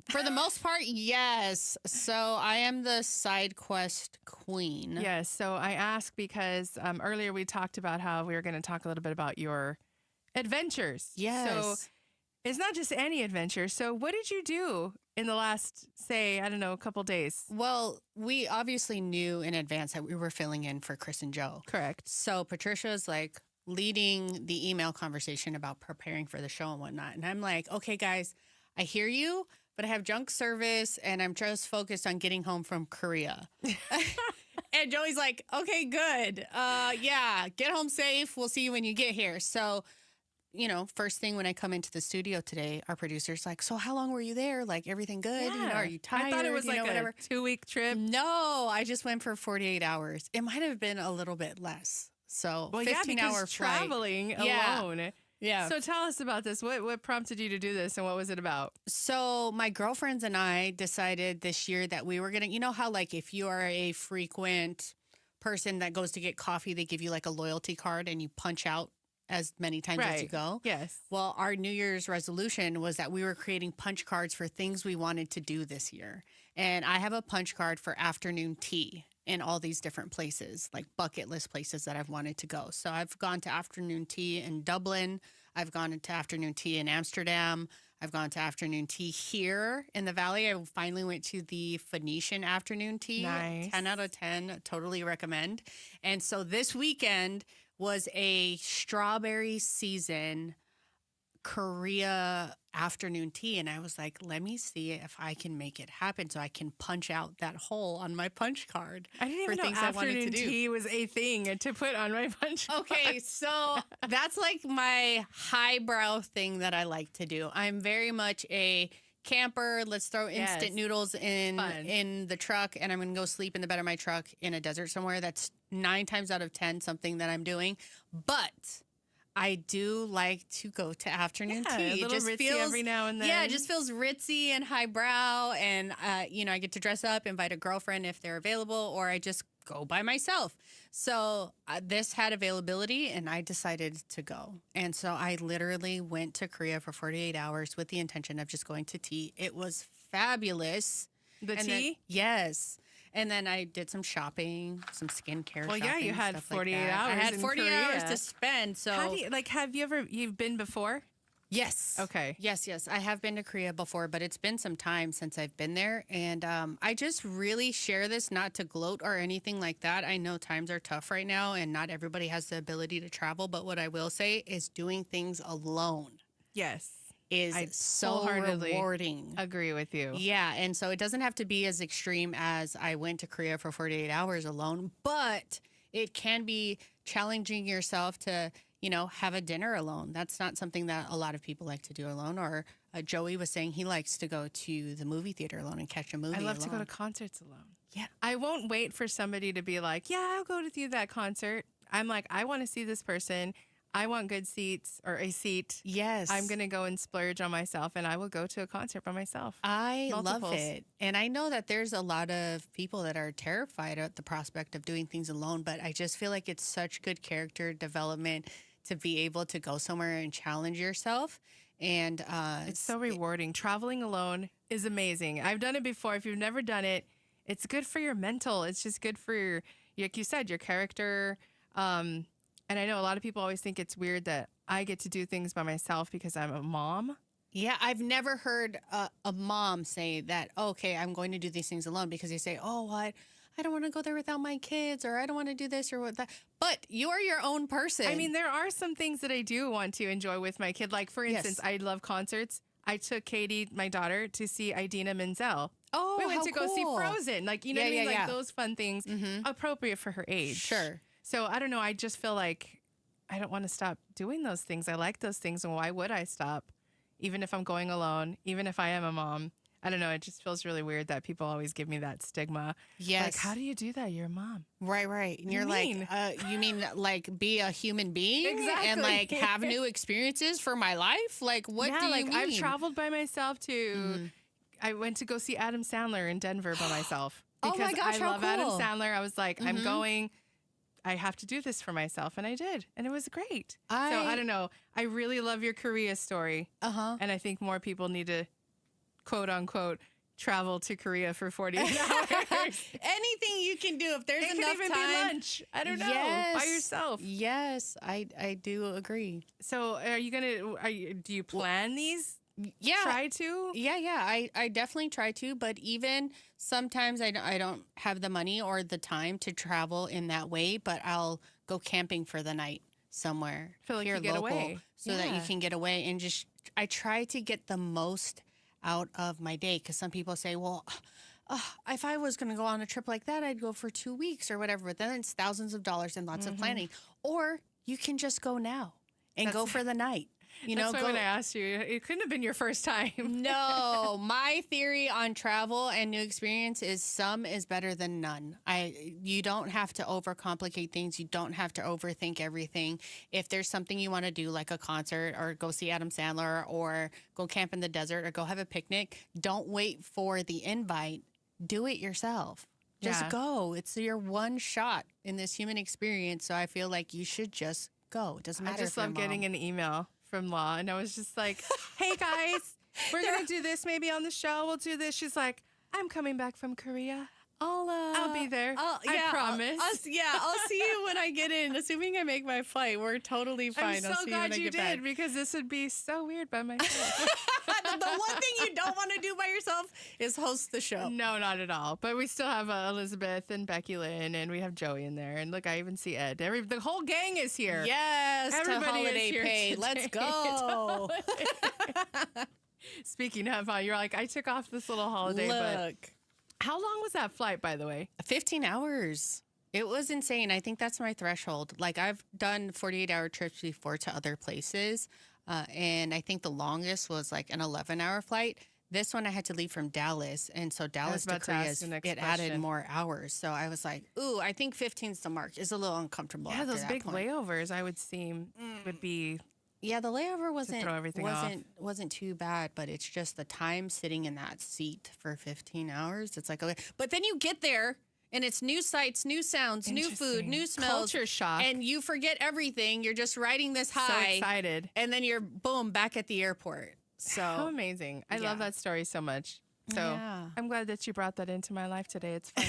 For the most part, yes. So I am the side quest queen. Yes. So I ask because earlier we talked about how we were going to talk a little bit about your adventures. Yes. So it's not just any adventure. So what did you do in the last, say, I don't know, a couple days? Well, we obviously knew in advance that we were filling in for Chris and Joe. Correct. So Patricia's like leading the email conversation about preparing for the show and whatnot. And I'm like, okay, guys, I hear you, but I have junk service and I'm just focused on getting home from Korea. And Joey's like, okay, good. Yeah, get home safe. We'll see you when you get here. So, you know, first thing when I come into the studio today, our producer's like, so how long were you there? Like, everything good? Yeah. You know, are you tired? I thought it was you like know, whatever. a 2-week trip. No, I just went for 48 hours. It might have been a little bit less. So, Well, 15-hour because traveling alone. Yeah. So tell us about this. What prompted you to do this, and what was it about? So my girlfriends and I decided this year that we were going to, you know how like if you are a frequent person that goes to get coffee, they give you like a loyalty card and you punch out as many times as you go. Yes. Well, our New Year's resolution was that we were creating punch cards for things we wanted to do this year. And I have a punch card for afternoon tea in all these different places, like bucket list places that I've wanted to go. So I've gone to afternoon tea in Dublin. I've gone to afternoon tea in Amsterdam. I've gone to afternoon tea here in the Valley. I finally went to the Phoenician afternoon tea. Nice. 10 out of 10. Totally recommend. And so this weekend was a strawberry season Korea afternoon tea. And I was like, let me see if I can make it happen so I can punch out that hole on my punch card. I didn't even for know things I wanted to afternoon do. tea was a thing to put on my punch card. Okay, so that's like my highbrow thing that I like to do. I'm very much a camper. Let's throw instant noodles in the truck, and I'm going to go sleep in the bed of my truck in a desert somewhere. That's 9 times out of 10 something that I'm doing. But I do like to go to afternoon tea. A little ritzy every now and then. Yeah, it just feels ritzy and highbrow. And, you know, I get to dress up, invite a girlfriend if they're available, or I just go by myself. So this had availability, and I decided to go. And so I literally went to Korea for 48 hours with the intention of just going to tea. It was fabulous. The And tea? then- yes. And then I did some shopping, some skincare Well, shopping. yeah, you had stuff 48 like that. hours I had in 48 hours Korea. to spend. So How do you, have you've been before? Yes. Okay. Yes. I have been to Korea before, but it's been some time since I've been there. And I just really share this not to gloat or anything like that. I know times are tough right now and not everybody has the ability to travel. But what I will say is doing things alone. Yes. Is I so wholeheartedly rewarding. Agree with you. Yeah. And so it doesn't have to be as extreme as I went to Korea for 48 hours alone, but it can be challenging yourself to, you know, have a dinner alone. That's not something that a lot of people like to do alone. Or Joey was saying he likes to go to the movie theater alone and catch a movie I love alone. to go to concerts alone. Yeah. I won't wait for somebody to be like, yeah, I'll go with you to that concert. I'm like, I want to see this person. I want good seats or a seat. Yes. I'm going to go and splurge on myself, and I will go to a concert by myself. I love Multiples. it. And I know that there's a lot of people that are terrified at the prospect of doing things alone, but I just feel like it's such good character development to be able to go somewhere and challenge yourself. And it's so rewarding. Traveling alone is amazing. I've done it before. If you've never done it, it's good for your mental. It's just good for your, like you said, your character. And I know a lot of people always think it's weird that I get to do things by myself because I'm a mom. Yeah, I've never heard a mom say that, okay, I'm going to do these things alone, because they say, oh, what? I don't want to go there without my kids, or I don't want to do this or what that. But you are your own person. I mean, there are some things that I do want to enjoy with my kid. Like, for instance, I love concerts. I took Katie, my daughter, to see Idina Menzel. Oh, we went how to go see cool. Frozen. Like, you know what I mean? Like those fun things, appropriate for her age. Sure. So I don't know. I just feel like I don't want to stop doing those things. I like those things. And why would I stop? Even if I'm going alone, even if I am a mom. I don't know. It just feels really weird that people always give me that stigma. Yes. Like, how do you do that? You're a mom. Right. And you're like, you mean like be a human being? Exactly. And like have new experiences for my life? Like, what do you mean? I've traveled by myself to, I went to go see Adam Sandler in Denver by myself. Oh my gosh, I how love Adam cool. Sandler. I was like, I'm going, I have to do this for myself. And I did. And it was great. So I don't know. I really love your Korea story. And I think more people need to, quote unquote, travel to Korea for 48 hours. Anything you can do if there's it enough could even time. be lunch. I don't know. By yourself. Yes, I do agree. So are you do you plan these? Yeah. Try to? Yeah. I definitely try to, but even sometimes I don't have the money or the time to travel in that way, but I'll go camping for the night somewhere. Feel like here you get local, away. so that you can get away and just I try to get the most out of my day, because some people say, well, if I was going to go on a trip like that, I'd go for 2 weeks or whatever, but then it's thousands of dollars and lots of planning. Or you can just go now and go for the night. That's why when I asked you, it couldn't have been your first time. No, my theory on travel and new experience is some is better than none. You don't have to overcomplicate things. You don't have to overthink everything. If there's something you want to do, like a concert or go see Adam Sandler or go camp in the desert or go have a picnic, don't wait for the invite. Do it yourself. Just go. It's your one shot in this human experience. So I feel like you should just go. It doesn't matter. I just love getting an email from Law, and I was just like, hey guys, we're gonna do this maybe on the show. We'll do this. She's like, I'm coming back from Korea. I'll be there. I promise. I'll see you when I get in. Assuming I make my flight, we're totally fine. I'm so glad you did, because this would be so weird by myself. The one thing you don't want to do by yourself is host the show. No, not at all. But we still have Elizabeth and Becky Lynn, and we have Joey in there. And look, I even see Ed. The whole gang is here. Yes, everybody to holiday is here pay. today. Let's go. Speaking of, you're like, I took off this little holiday. Look. But how long was that flight, by the way? 15 hours. It was insane. I think that's my threshold. Like, I've done 48-hour trips before to other places, and I think the longest was like an 11-hour flight. This one I had to leave from Dallas, and so Dallas to Korea, it added more hours. So I was like, ooh, I think 15's the mark. It's a little uncomfortable. Yeah, after those that big point. layovers, I would seem, would be... Yeah, the layover wasn't too bad, but it's just the time sitting in that seat for 15 hours. It's like, okay. But then you get there and it's new sights, new sounds, new food, new smells. Culture shock. And you forget everything. You're just riding this high. So excited. And then you're, boom, back at the airport. So how amazing. I love that story so much. So I'm glad that you brought that into my life today. It's fun.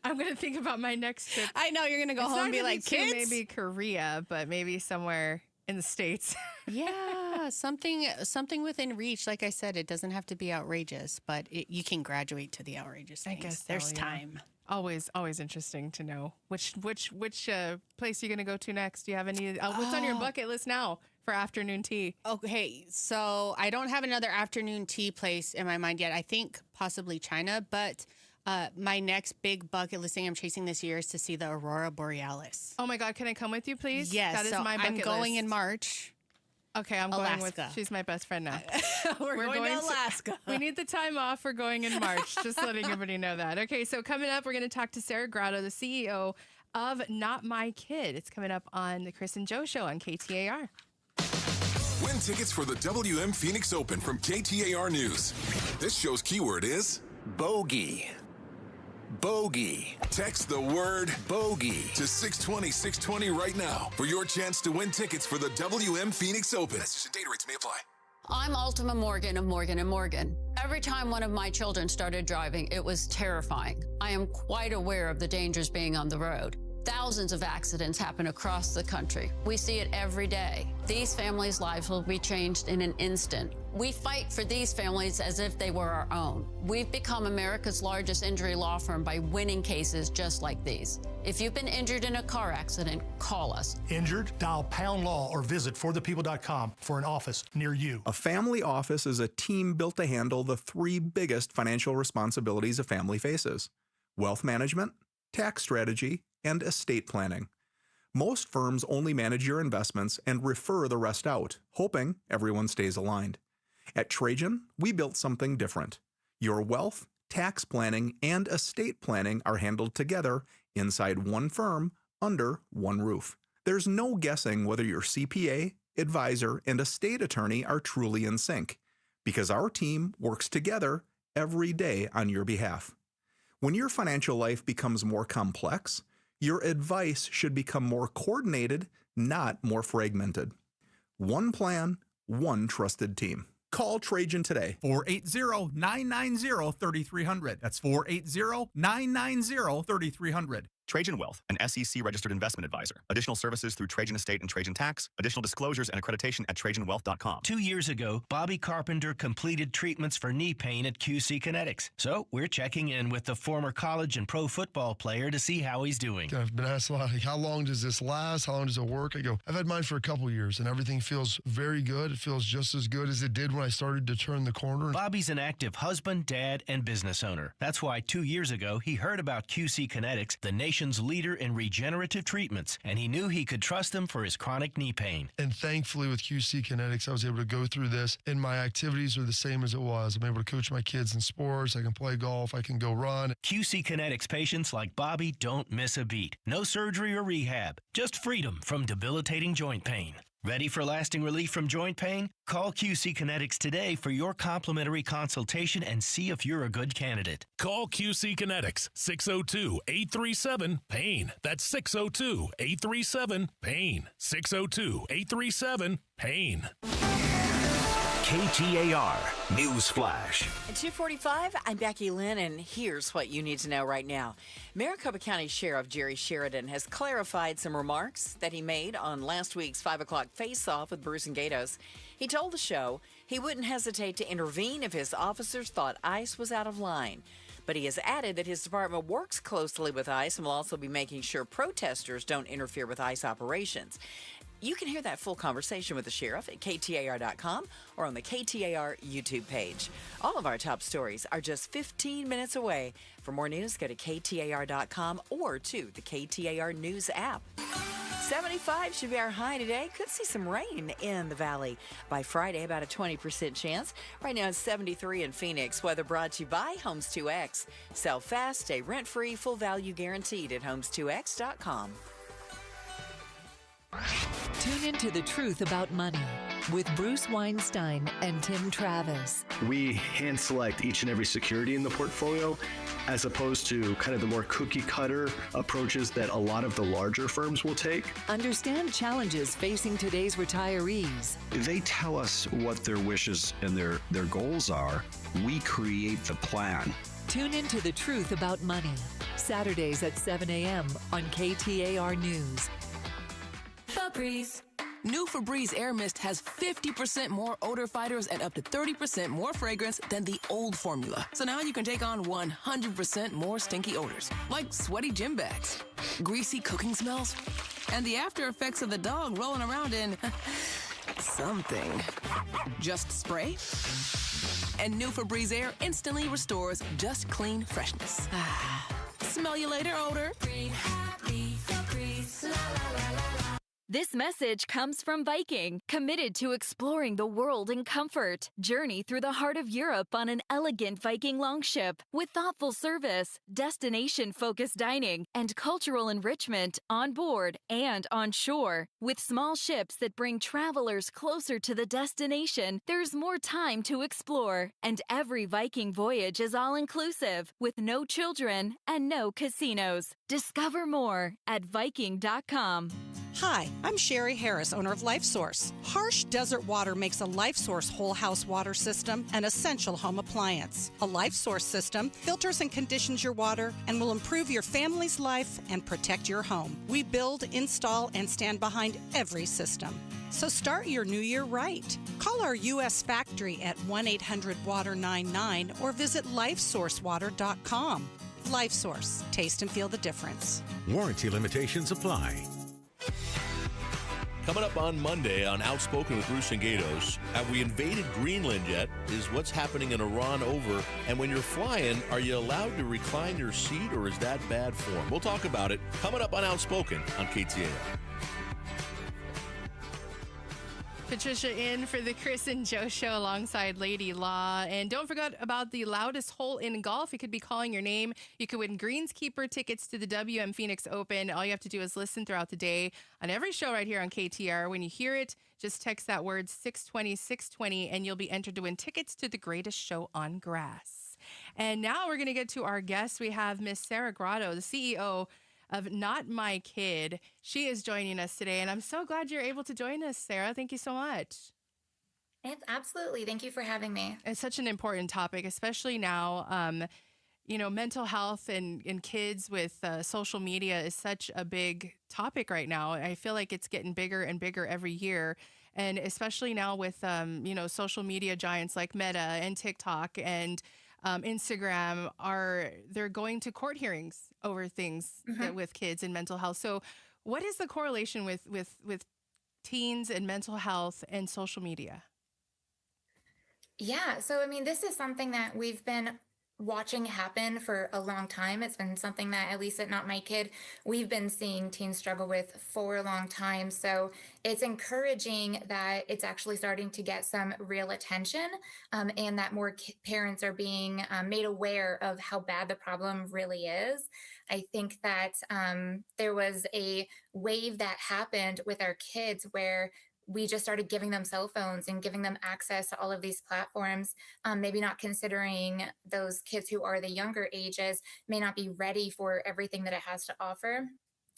I'm going to think about my next trip. I know you're going to go home and be like, kids? Maybe Korea, but maybe somewhere in the States. Yeah, something within reach. Like I said, it doesn't have to be outrageous, but you can graduate to the outrageous things. I guess there's time. Always interesting to know which place you're going to go to next. Do you have any? What's on your bucket list now for afternoon tea? Okay, so I don't have another afternoon tea place in my mind yet. I think possibly China, but my next big bucket list thing I'm chasing this year is to see the Aurora Borealis. Oh my God, can I come with you, please? Yes, that is my bucket list. I'm going in March. Okay, I'm going with. She's my best friend now. We're going to Alaska. We need the time off. We're going in March. Just letting everybody know that. Okay, so coming up, we're going to talk to Sarah Grotto, the CEO of Not My Kid. It's coming up on the Chris and Joe Show on KTAR. Win tickets for the WM Phoenix Open from KTAR News. This show's keyword is bogey. Bogey. Text the word bogey to 620-620 right now for your chance to win tickets for the WM Phoenix Open. Data rates may apply. I'm Ultima Morgan of Morgan & Morgan. Every time one of my children started driving, it was terrifying. I am quite aware of the dangers being on the road. Thousands of accidents happen across the country. We see it every day. These families' lives will be changed in an instant. We fight for these families as if they were our own. We've become America's largest injury law firm by winning cases just like these. If you've been injured in a car accident, call us. Injured? Dial Pound Law or visit forthepeople.com for an office near you. A family office is a team built to handle the three biggest financial responsibilities a family faces: wealth management, tax strategy, and estate planning. Most firms only manage your investments and refer the rest out, hoping everyone stays aligned. At Trajan, we built something different. Your wealth, tax planning, and estate planning are handled together inside one firm under one roof. There's no guessing whether your CPA, advisor, and estate attorney are truly in sync, because our team works together every day on your behalf. When your financial life becomes more complex, your advice should become more coordinated, not more fragmented. One plan, one trusted team. Call Trajan today. 480-990-3300. That's 480-990-3300. Trajan Wealth, an SEC-registered investment advisor. Additional services through Trajan Estate and Trajan Tax. Additional disclosures and accreditation at TrajanWealth.com. 2 years ago, Bobby Carpenter completed treatments for knee pain at QC Kinetics. So we're checking in with the former college and pro football player to see how he's doing. I've been asked a lot, like, how long does this last? How long does it work? I go, I've had mine for a couple years, and everything feels very good. It feels just as good as it did when I started to turn the corner. Bobby's an active husband, dad, and business owner. That's why 2 years ago, he heard about QC Kinetics, the nation's leader in regenerative treatments, and he knew he could trust them for his chronic knee pain. And thankfully with QC Kinetics, I was able to go through this, and my activities are the same as it was. I'm able to coach my kids in sports. I can play golf. I can go run. QC Kinetics patients like Bobby don't miss a beat. No surgery or rehab, just freedom from debilitating joint pain. Ready for lasting relief from joint pain? Call QC Kinetics today for your complimentary consultation and see if you're a good candidate. Call QC Kinetics, 602-837-PAIN. That's 602-837-PAIN. 602-837-PAIN. KTAR News Flash. At 2:45, I'm Becky Lynn, and here's what you need to know right now. Maricopa County Sheriff Jerry Sheridan has clarified some remarks that he made on last week's 5 o'clock face-off with Bruce and Gatos. He told the show he wouldn't hesitate to intervene if his officers thought ICE was out of line. But he has added that his department works closely with ICE and will also be making sure protesters don't interfere with ICE operations. You can hear that full conversation with the sheriff at KTAR.com or on the KTAR YouTube page. All of our top stories are just 15 minutes away. For more news, go to KTAR.com or to the KTAR News app. 75 should be our high today. Could see some rain in the valley by Friday, about a 20% chance. Right now it's 73 in Phoenix. Weather brought to you by Homes 2X. Sell fast, stay rent-free, full value guaranteed at Homes2X.com. Tune into The Truth About Money with Bruce Weinstein and Tim Travis. We hand select each and every security in the portfolio as opposed to kind of the more cookie cutter approaches that a lot of the larger firms will take. Understand challenges facing today's retirees. They tell us what their wishes and their goals are. We create the plan. Tune into The Truth About Money, Saturdays at 7 a.m. on KTAR News. Febreze. New Febreze Air Mist has 50% more odor fighters and up to 30% more fragrance than the old formula. So now you can take on 100% more stinky odors, like sweaty gym bags, greasy cooking smells, and the after effects of the dog rolling around in something. Just spray, and new Febreze Air instantly restores just clean freshness. Smell you later, odor. Breathe happy, Febreze, la la la la. This message comes from Viking, committed to exploring the world in comfort. Journey through the heart of Europe on an elegant Viking longship with thoughtful service, destination-focused dining, and cultural enrichment on board and on shore. With small ships that bring travelers closer to the destination, there's more time to explore. And every Viking voyage is all-inclusive, with no children and no casinos. Discover more at Viking.com. Hi, I'm Sherry Harris, owner of LifeSource. Harsh desert water makes a LifeSource whole house water system an essential home appliance. A LifeSource system filters and conditions your water and will improve your family's life and protect your home. We build, install, and stand behind every system. So start your new year right. Call our U.S. factory at 1-800-WATER-99 or visit lifesourcewater.com. LifeSource. Taste and feel the difference. Warranty limitations apply. Coming up on Monday on Outspoken with Bruce and Gatos, have we invaded Greenland yet? Is what's happening in Iran over? And when you're flying, are you allowed to recline your seat, or is that bad form? We'll talk about it coming up on Outspoken on KTAR. Patricia in for the Chris and Joe Show alongside Lady Law. And don't forget about the loudest hole in golf. It could be calling your name. You could win Greenskeeper tickets to the WM Phoenix Open. All you have to do is listen throughout the day on every show right here on KTR. When you hear it, just text that word 620 620 and you'll be entered to win tickets to the greatest show on grass. And now we're going to get to our guest. We have Miss Sarah Grotto, the CEO of Not My Kid. She is joining us today, and I'm so glad you're able to join us, Sarah. Thank you so much. Absolutely. Thank you for having me. It's such an important topic, especially now. Mental health and kids with social media is such a big topic right now. I feel like it's getting bigger and bigger every year. And especially now with, social media giants like Meta and TikTok and Instagram they're going to court hearings over things with kids and mental health. So what is the correlation with teens and mental health and social media? Yeah. So, this is something that we've been watching happen for a long time. It's been something that, at least at Not My Kid, we've been seeing teens struggle with for a long time. So it's encouraging that it's actually starting to get some real attention, and that more parents are being made aware of how bad the problem really is. I think that there was a wave that happened with our kids where we just started giving them cell phones and giving them access to all of these platforms, maybe not considering those kids who are the younger ages may not be ready for everything that it has to offer.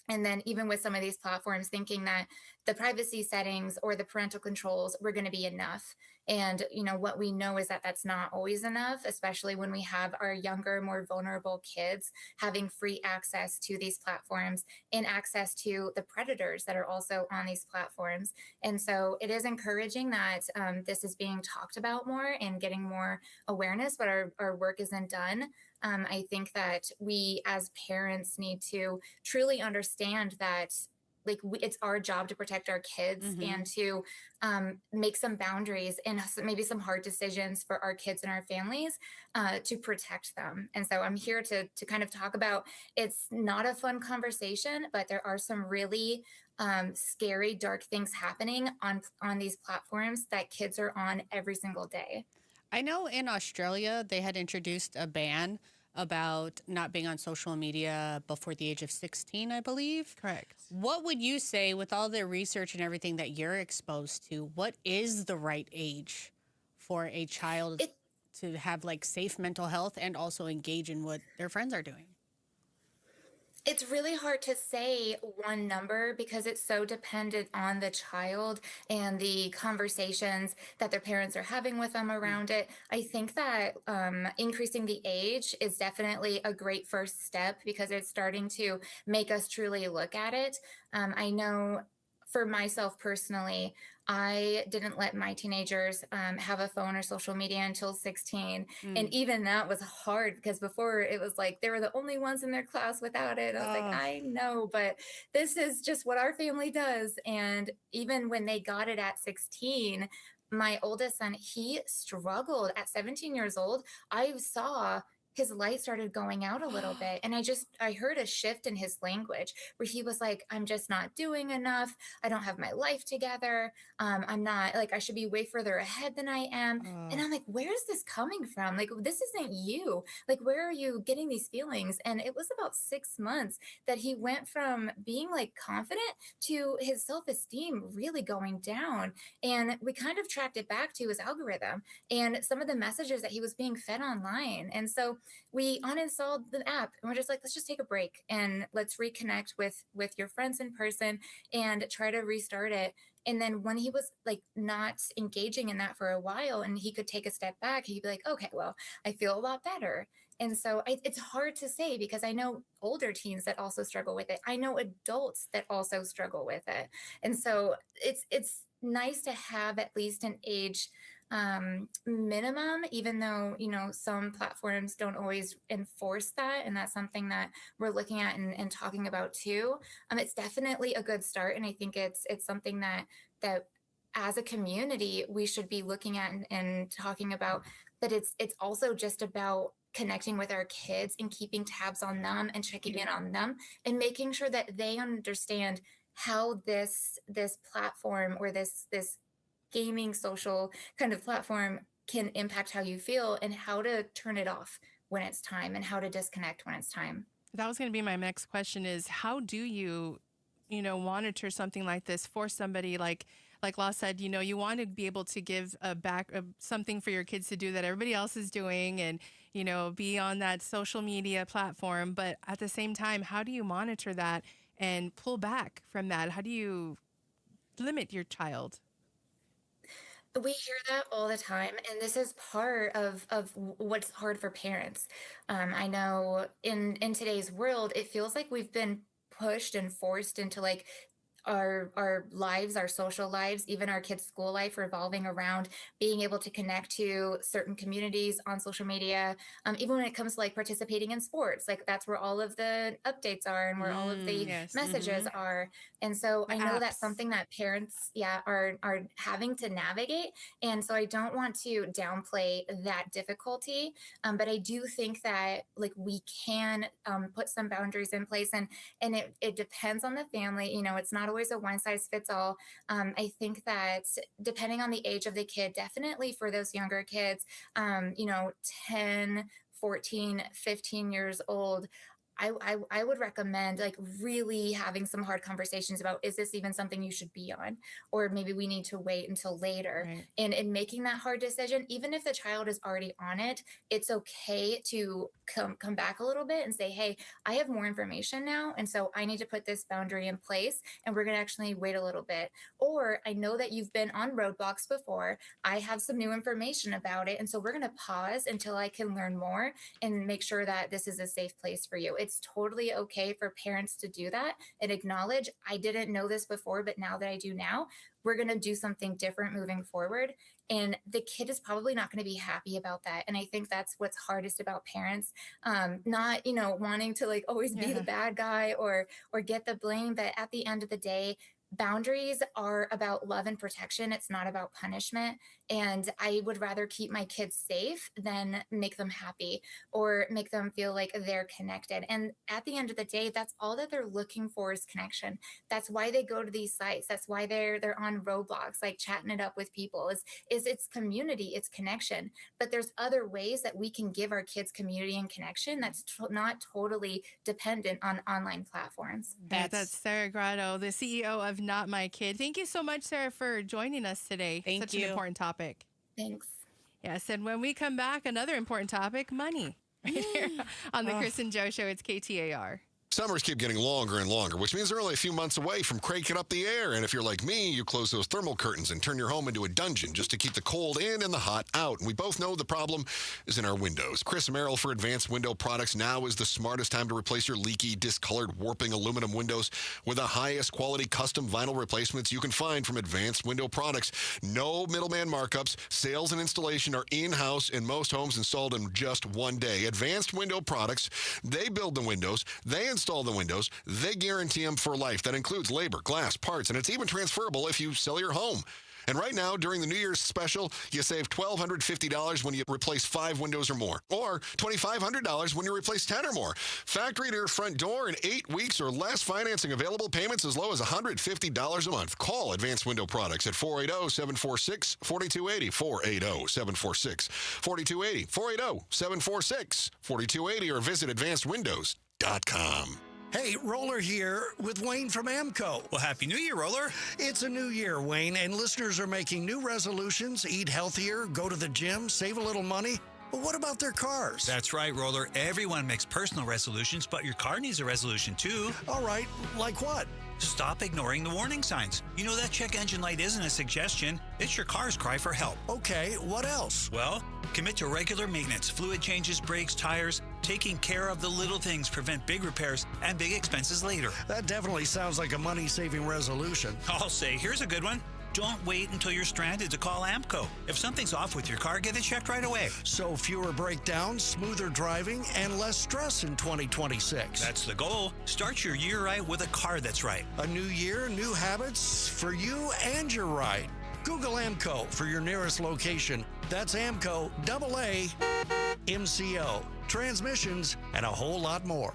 And then even with some of these platforms, thinking that the privacy settings or the parental controls were going to be enough. And, what we know is that that's not always enough, especially when we have our younger, more vulnerable kids having free access to these platforms and access to the predators that are also on these platforms. And so it is encouraging that this is being talked about more and getting more awareness, but our work isn't done. I think that we as parents need to truly understand that it's our job to protect our kids and to make some boundaries and maybe some hard decisions for our kids and our families to protect them. And so I'm here to kind of talk about, it's not a fun conversation, but there are some really scary, dark things happening on these platforms that kids are on every single day. I know in Australia, they had introduced a ban about not being on social media before the age of 16, I believe. Correct. What would you say, with all the research and everything that you're exposed to, what is the right age for a child to have safe mental health and also engage in what their friends are doing? It's really hard to say one number because it's so dependent on the child and the conversations that their parents are having with them around it. I think that increasing the age is definitely a great first step because it's starting to make us truly look at it. I know for myself personally, I didn't let my teenagers have a phone or social media until 16. And even that was hard because before it was like they were the only ones in their class without it. I was like, I know, but this is just what our family does. And even when they got it at 16, my oldest son, he struggled at 17 years old. I saw his light started going out a little bit. And I heard a shift in his language where he was like, I'm just not doing enough. I don't have my life together. I'm not I should be way further ahead than I am. And I'm like, where is this coming from? This isn't you. Where are you getting these feelings? And it was about 6 months that he went from being confident to his self-esteem really going down. And we kind of tracked it back to his algorithm and some of the messages that he was being fed online. And so we uninstalled the app and we're just like, let's just take a break and let's reconnect with your friends in person and try to restart it. And then when he was not engaging in that for a while and he could take a step back, he'd be like, okay, well, I feel a lot better. And so it's hard to say because I know older teens that also struggle with it. I know adults that also struggle with it. And so it's nice to have at least an age minimum, even though, some platforms don't always enforce that. And that's something that we're looking at and talking about too. It's definitely a good start. And I think it's something that as a community, we should be looking at and talking about, that it's also just about connecting with our kids and keeping tabs on them and checking in on them and making sure that they understand how this platform or this gaming social kind of platform can impact how you feel and how to turn it off when it's time and how to disconnect when it's time. That was going to be my next question is, how do you monitor something like this for somebody like Law said, you want to be able to give something for your kids to do that everybody else is doing and, be on that social media platform. But at the same time, how do you monitor that and pull back from that? How do you limit your child? We hear that all the time, and this is part of what's hard for parents. I know in today's world, it feels like we've been pushed and forced into like our lives, our social lives, even our kids' school life revolving around being able to connect to certain communities on social media. Even when it comes to like participating in sports, like that's where all of the updates are and where all of the messages are. And so I know that's something that parents, are having to navigate. And so I don't want to downplay that difficulty. But I do think that like we can put some boundaries in place, and it depends on the family. It's not always a one size fits all. I think that depending on the age of the kid, definitely for those younger kids, 10, 14, 15 years old, I would recommend like really having some hard conversations about, is this even something you should be on? Or maybe we need to wait until later. Right. And in making that hard decision, even if the child is already on it, it's okay to come back a little bit and say, hey, I have more information now. And so I need to put this boundary in place, and we're going to actually wait a little bit. Or I know that you've been on roadblocks before. I have some new information about it. And so we're going to pause until I can learn more and make sure that this is a safe place for you. It's totally okay for parents to do that and acknowledge, I didn't know this before, but now that I do now, we're going to do something different moving forward. And the kid is probably not going to be happy about that. And I think that's what's hardest about parents, not, wanting to like always be the bad guy or get the blame. But at the end of the day, boundaries are about love and protection. It's not about punishment. And I would rather keep my kids safe than make them happy or make them feel like they're connected. And at the end of the day, that's all that they're looking for is connection. That's why they go to these sites. That's why they're on Roblox, like chatting it up with people is it's community, it's connection. But there's other ways that we can give our kids community and connection that's not totally dependent on online platforms. That's Sarah Grotto, the CEO of Not My Kid. Thank you so much, Sarah, for joining us today. Such an important topic. Thanks. Yes, and when we come back, another important topic, money. Right here on the Chris and Joe Show. It's KTAR. Summers keep getting longer and longer, which means they're only a few months away from cranking up the air. And if you're like me, you close those thermal curtains and turn your home into a dungeon just to keep the cold in and the hot out. And we both know the problem is in our windows. Chris Merrill for Advanced Window Products. Now is the smartest time to replace your leaky, discolored, warping aluminum windows with the highest quality custom vinyl replacements you can find from Advanced Window Products. No middleman markups. Sales and installation are in-house, and most homes installed in just one day. Advanced Window Products, they build the windows, they install the windows, they guarantee them for life. That includes labor, glass, parts, and it's even transferable if you sell your home. And right now, during the New Year's special, you save $1,250 when you replace 5 windows or more, or $2,500 when you replace 10 or more. Factory to your front door in 8 weeks or less. Financing available. Payments as low as $150 a month. Call Advanced Window Products at 480-746-4280, 480-746-4280, 480-746-4280, or visit advancedwindows.com. Hey, Roller here with Wayne from AMCO. Well, Happy New Year, Roller. It's a new year, Wayne, and listeners are making new resolutions, eat healthier, go to the gym, save a little money. But what about their cars? That's right, Roller. Everyone makes personal resolutions, but your car needs a resolution, too. All right, like what? Stop ignoring the warning signs. You know that check engine light isn't a suggestion. It's your car's cry for help. Okay, what else? Well, commit to regular maintenance, fluid changes, brakes, tires. Taking care of the little things prevent big repairs and big expenses later. That definitely sounds like a money-saving resolution. I'll say, here's a good one. Don't wait until you're stranded to call AMCO. If something's off with your car, get it checked right away. So fewer breakdowns, smoother driving, and less stress in 2026. That's the goal. Start your year right with a car that's right. A new year, new habits for you and your ride. Google AMCO for your nearest location. That's AMCO, AA, MCO, transmissions, and a whole lot more.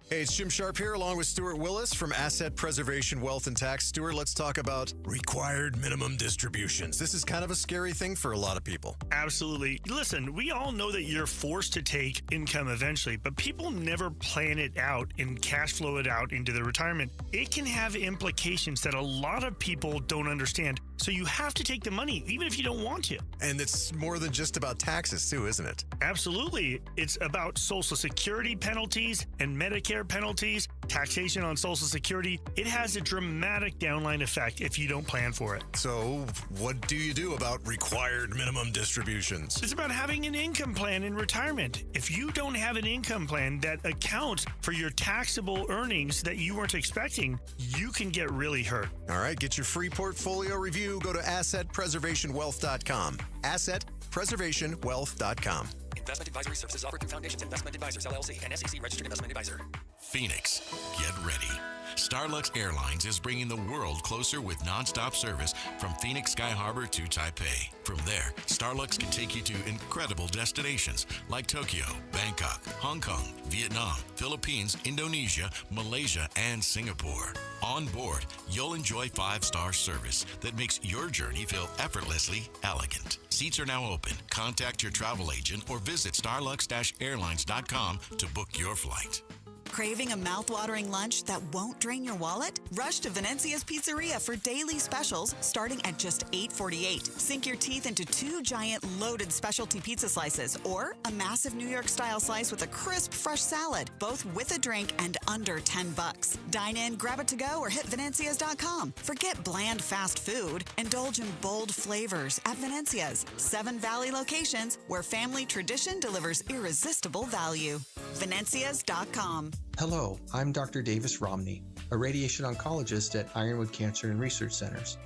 Hey, it's Jim Sharp here, along with Stuart Willis from Asset Preservation Wealth and Tax. Stuart, let's talk about required minimum distributions. This is kind of a scary thing for a lot of people. Absolutely. Listen, we all know that you're forced to take income eventually, but people never plan it out and cash flow it out into their retirement. It can have implications that a lot of people don't understand. So you have to take the money, even if you don't want to. And it's more than just about taxes, too, isn't it? Absolutely. It's about Social Security penalties and Medicare penalties, taxation on Social Security. It has a dramatic downline effect if you don't plan for it. So what do you do about required minimum distributions? It's about having an income plan in retirement. If you don't have an income plan that accounts for your taxable earnings that you weren't expecting, you can get really hurt. All right, get your free portfolio review. Go to assetpreservationwealth.com. Assetpreservationwealth.com. Investment advisory services offered through Foundations Investment Advisors, LLC, and SEC Registered Investment Advisor. Phoenix, get ready. Starlux Airlines is bringing the world closer with nonstop service from Phoenix Sky Harbor to Taipei. From there, Starlux can take you to incredible destinations like Tokyo, Bangkok, Hong Kong, Vietnam, Philippines, Indonesia, Malaysia, and Singapore. On board, you'll enjoy 5-star service that makes your journey feel effortlessly elegant. Seats are now open. Contact your travel agent or visit starlux-airlines.com to book your flight. Craving a mouth-watering lunch that won't drain your wallet? Rush to Venezia's Pizzeria for daily specials starting at just $8.48. Sink your teeth into 2 giant loaded specialty pizza slices or a massive New York-style slice with a crisp, fresh salad, both with a drink and under $10. Dine in, grab it to go, or hit Venezia's.com. Forget bland fast food. Indulge in bold flavors at Venezia's. 7 Valley locations where family tradition delivers irresistible value. Venezia's.com. Hello, I'm Dr. Davis Romney, a radiation oncologist at Ironwood Cancer and Research Centers.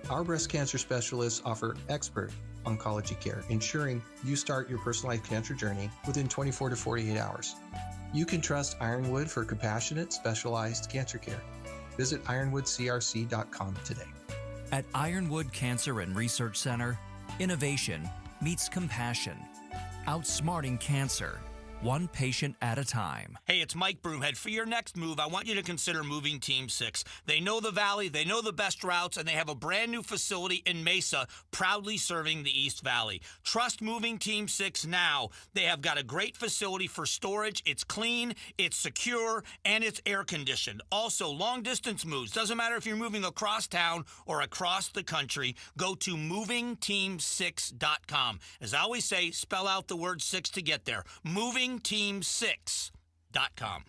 Our breast cancer specialists offer expert oncology care, ensuring you start your personalized cancer journey within 24 to 48 hours. You can trust Ironwood for compassionate, specialized cancer care. Visit ironwoodcrc.com today. At Ironwood Cancer and Research Center, innovation meets compassion, outsmarting cancer, one patient at a time. Hey, it's Mike Broomhead. For your next move, I want you to consider moving Team 6. They know the Valley, they know the best routes, and they have a brand new facility in Mesa proudly serving the East Valley. Trust moving Team 6 now. They have got a great facility for storage. It's clean, it's secure, and it's air-conditioned. Also, long-distance moves. Doesn't matter if you're moving across town or across the country. Go to movingteam6.com. As I always say, spell out the word 6 to get there. movingteam6.com.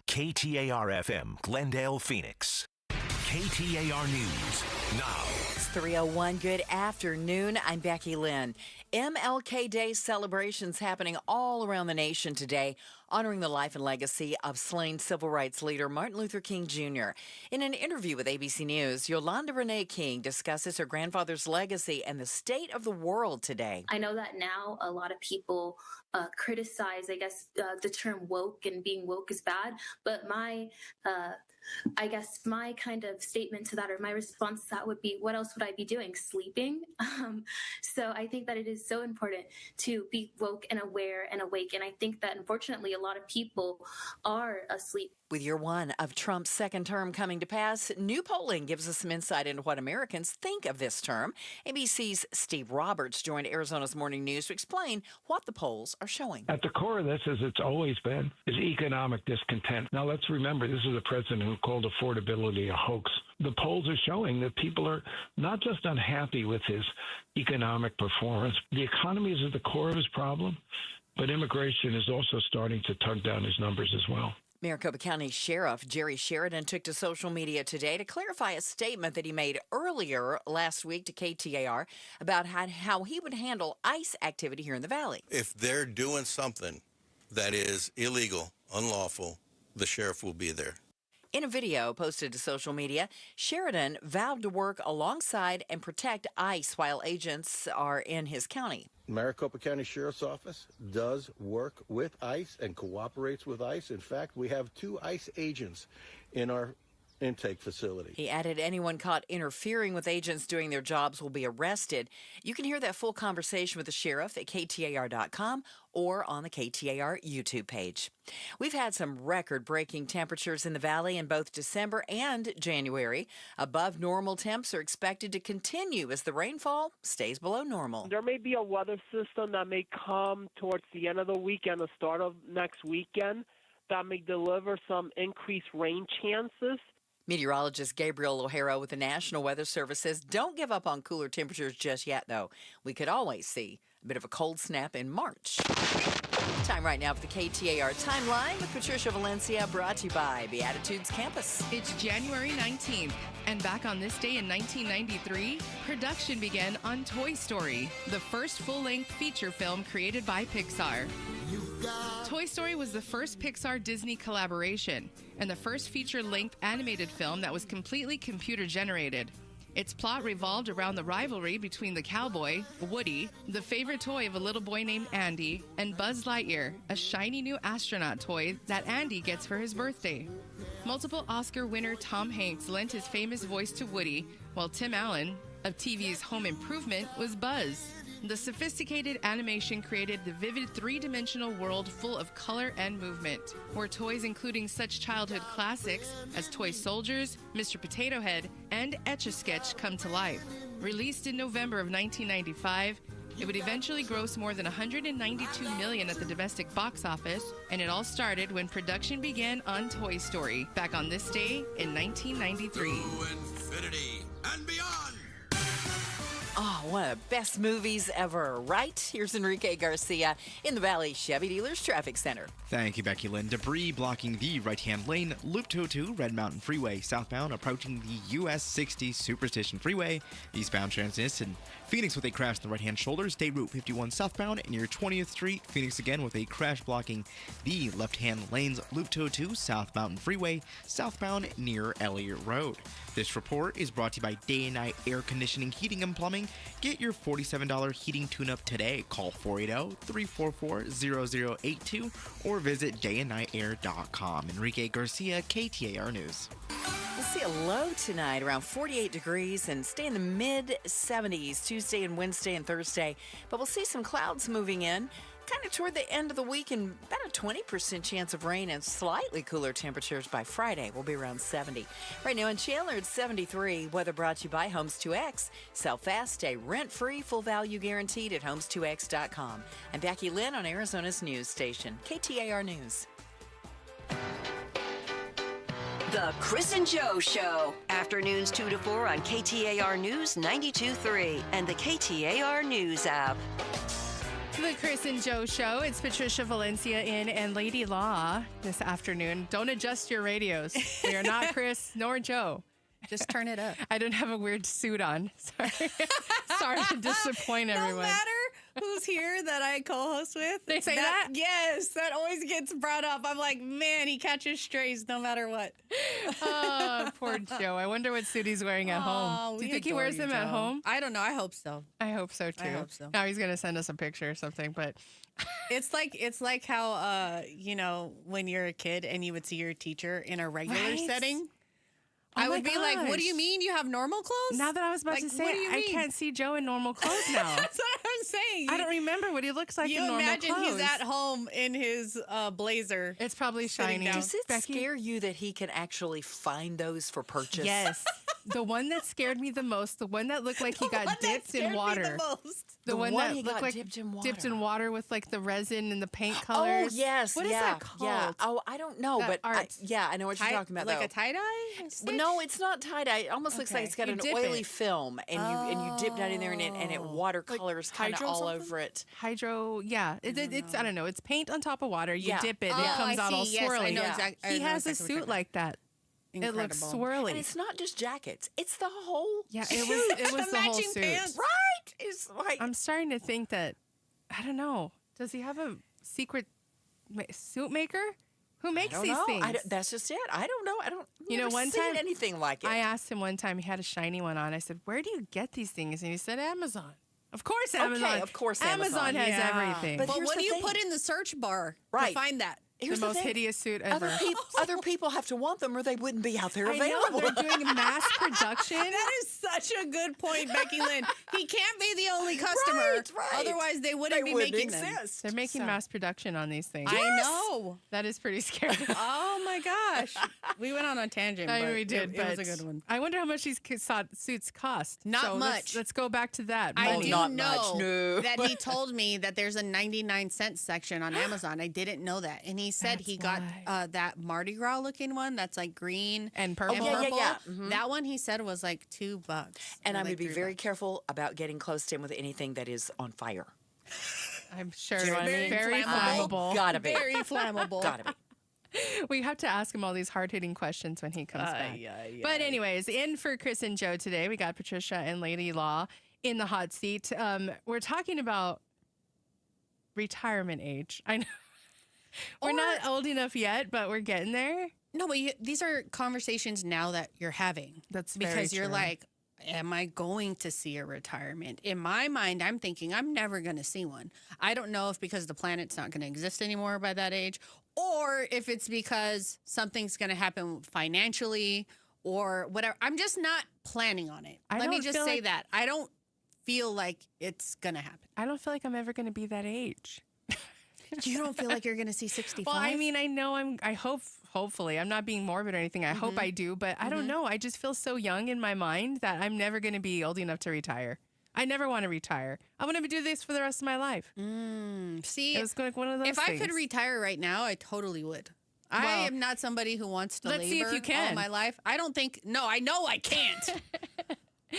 KTAR-FM, Glendale, Phoenix. KTAR News now. It's 3:01. Good afternoon. I'm Becky Lynn. MLK Day celebrations happening all around the nation today, honoring the life and legacy of slain civil rights leader Martin Luther King Jr. In an interview with ABC News, Yolanda Renee King discusses her grandfather's legacy and the state of the world today. I know that now a lot of people criticize, I guess, the term woke and being woke is bad, but my kind of statement to that, or my response to that, would be, what else would I be doing? Sleeping? So I think that it is so important to be woke and aware and awake. And I think that, unfortunately, a lot of people are asleep. With year one of Trump's second term coming to pass, new polling gives us some insight into what Americans think of this term. ABC's Steve Roberts joined Arizona's Morning News to explain what the polls are showing. At the core of this, as it's always been, is economic discontent. Now, let's remember, this is a president who called affordability a hoax. The polls are showing that people are not just unhappy with his economic performance. The economy is at the core of his problem, but immigration is also starting to tug down his numbers as well. Maricopa County Sheriff Jerry Sheridan took to social media today to clarify a statement that he made earlier last week to KTAR about how he would handle ICE activity here in the Valley. If they're doing something that is illegal, unlawful, the sheriff will be there. In a video posted to social media, Sheridan vowed to work alongside and protect ICE while agents are in his county. Maricopa County Sheriff's Office does work with ICE and cooperates with ICE. In fact, we have 2 ICE agents in our intake facility. He added anyone caught interfering with agents doing their jobs will be arrested. You can hear that full conversation with the sheriff at KTAR.com or on the KTAR YouTube page. We've had some record-breaking temperatures in the valley in both December and January. Above normal temps are expected to continue as the rainfall stays below normal. There may be a weather system that may come towards the end of the weekend, the start of next weekend, that may deliver some increased rain chances. Meteorologist Gabriel O'Hara with the National Weather Service says don't give up on cooler temperatures just yet, though. We could always see a bit of a cold snap in March. Time right now for the KTAR Timeline with Patricia Valencia, brought to you by Beatitudes Campus. It's January 19th, and back on this day in 1993, production began on Toy Story, the first full-length feature film created by Pixar. Toy Story was the first Pixar-Disney collaboration and the first feature-length animated film that was completely computer-generated. Its plot revolved around the rivalry between the cowboy, Woody, the favorite toy of a little boy named Andy, and Buzz Lightyear, a shiny new astronaut toy that Andy gets for his birthday. Multiple Oscar winner Tom Hanks lent his famous voice to Woody, while Tim Allen, of TV's Home Improvement, was Buzz. The sophisticated animation created the vivid three-dimensional world full of color and movement, where toys including such childhood classics as Toy Soldiers, Mr. Potato Head, and Etch-a-Sketch come to life. Released in November of 1995, it would eventually gross more than $192 million at the domestic box office, and it all started when production began on Toy Story, back on this day in 1993. To infinity and beyond! Oh, one of the best movies ever, right? Here's Enrique Garcia in the Valley Chevy Dealers Traffic Center. Thank you, Becky Lynn. Debris blocking the right-hand lane, Loop 202, Red Mountain Freeway, southbound, approaching the US 60 Superstition Freeway, eastbound transition. Phoenix with a crash in the right-hand shoulder, State Route 51 southbound near 20th Street. Phoenix again with a crash blocking the left-hand lanes, Loop 202, South Mountain Freeway, southbound near Elliott Road. This report is brought to you by Day and Night Air Conditioning, Heating, and Plumbing. Get your $47 heating tune-up today. Call 480-344-0082 or visit dayandnightair.com. Enrique Garcia, KTAR News. We'll see a low tonight around 48 degrees and stay in the mid-70s Tuesday and Wednesday and Thursday. But we'll see some clouds moving in kind of toward the end of the week, and about a 20% chance of rain and slightly cooler temperatures by Friday. We'll be around 70. Right now in Chandler, it's 73. Weather brought to you by Homes 2X. Sell fast, stay rent-free, full value guaranteed at homes2x.com. I'm Becky Lynn on Arizona's news station, KTAR News. The Chris and Joe Show. Afternoons 2 to 4 on KTAR News 92.3 and the KTAR News app. The Chris and Joe Show. It's Patricia Valencia in and Lady Law this afternoon. Don't adjust your radios. We are not Chris nor Joe. Just turn it up. I don't have a weird suit on. Sorry. Sorry to disappoint everyone. No matter who's here that I co-host with. They say that? Yes, that always gets brought up. I'm like, man, he catches strays no matter what. Oh, poor Joe. I wonder what suit he's wearing at home. Do you think he wears them at home? I don't know. I hope so. I hope so, too. I hope so. Now he's going to send us a picture or something, but... It's like how, when you're a kid and you would see your teacher in a regular setting. I would be like, what do you mean you have normal clothes? Now that I was about to say, I can't see Joe in normal clothes now. That's what I'm saying. I don't remember what he looks like in normal clothes. You imagine he's at home in his blazer. It's probably shiny. Does it scare you that he can actually find those for purchase? Yes. The one that scared me the most, the one that looked like he got dipped in water. The one that looked like dipped in water with like the resin and the paint colors. Oh, yes. What is that called? Yeah. Oh, I don't know, but I know what you're talking about. Like a tie-dye? No, it's not tie-dye. It almost looks like it's got an oily film, and you dip down in there, and it watercolors kind of all over it. Hydro, yeah. It's I don't know. It's paint on top of water. You dip it, and it comes out all swirly. Yes, I know exactly. He has a suit like that. Incredible. It looks swirly. And it's not just jackets. It's the whole it suit. was the whole suit. Pants. Right? It's like I'm starting to think that, I don't know. Does he have a secret suit maker Who makes these know. things? That's just it. I don't know. I don't. You know, one seen time anything like it. I asked him one time. He had a shiny one on. I said, "Where do you get these things?" And he said, "Amazon." Of course, Amazon. Okay, of course, Amazon has everything. But what do you put in the search bar to find that? Here's the most thing. hideous suit ever. Other people have to want them, or they wouldn't be out there I available. know, they're doing mass production. That is such a good point, Becky Lynn. He can't be the only customer. Right. Otherwise, they wouldn't be making them. They're making mass production on these things. I know. That is pretty scary. Oh my gosh. We went on a tangent. I but know we did, It but was a good one. I wonder how much these suits cost. Not So much. Let's go back to that. I Money. do not know much, no. that he told me that there's a 99-cent section on Amazon. I didn't know that. And he said he got that Mardi Gras looking one that's like green and purple. Yeah. Mm-hmm. That one he said was like $2. And or I like would be $3. very careful about getting close to him with anything that is on fire. I'm sure. Very flammable. Gotta be. Very flammable. Gotta be. We have to ask him all these hard-hitting questions when he comes back. But anyways, in for Chris and Joe today, we got Patricia and Lady Law in the hot seat. We're talking about retirement age. I know we're not old enough yet, but we're getting there. No, but these are conversations now that you're having. That's because very you're true. like, am I going to see a retirement? In my mind, I'm thinking I'm never going to see one. I don't know if because the planet's not going to exist anymore by that age, or if it's because something's going to happen financially or whatever. I'm just not planning on it. Let me just say that. I don't feel like it's going to happen. I don't feel like I'm ever going to be that age. You don't feel like you're going to see 65? Well, I mean, I know hopefully, I'm not being morbid or anything. I hope I do, but I don't know. I just feel so young in my mind that I'm never going to be old enough to retire. I never want to retire. I want to do this for the rest of my life. See, it was like one of those if things. I could retire right now, I totally would. I am not somebody who wants to let's labor see if you can. all my life. I don't think, no, I know I can't.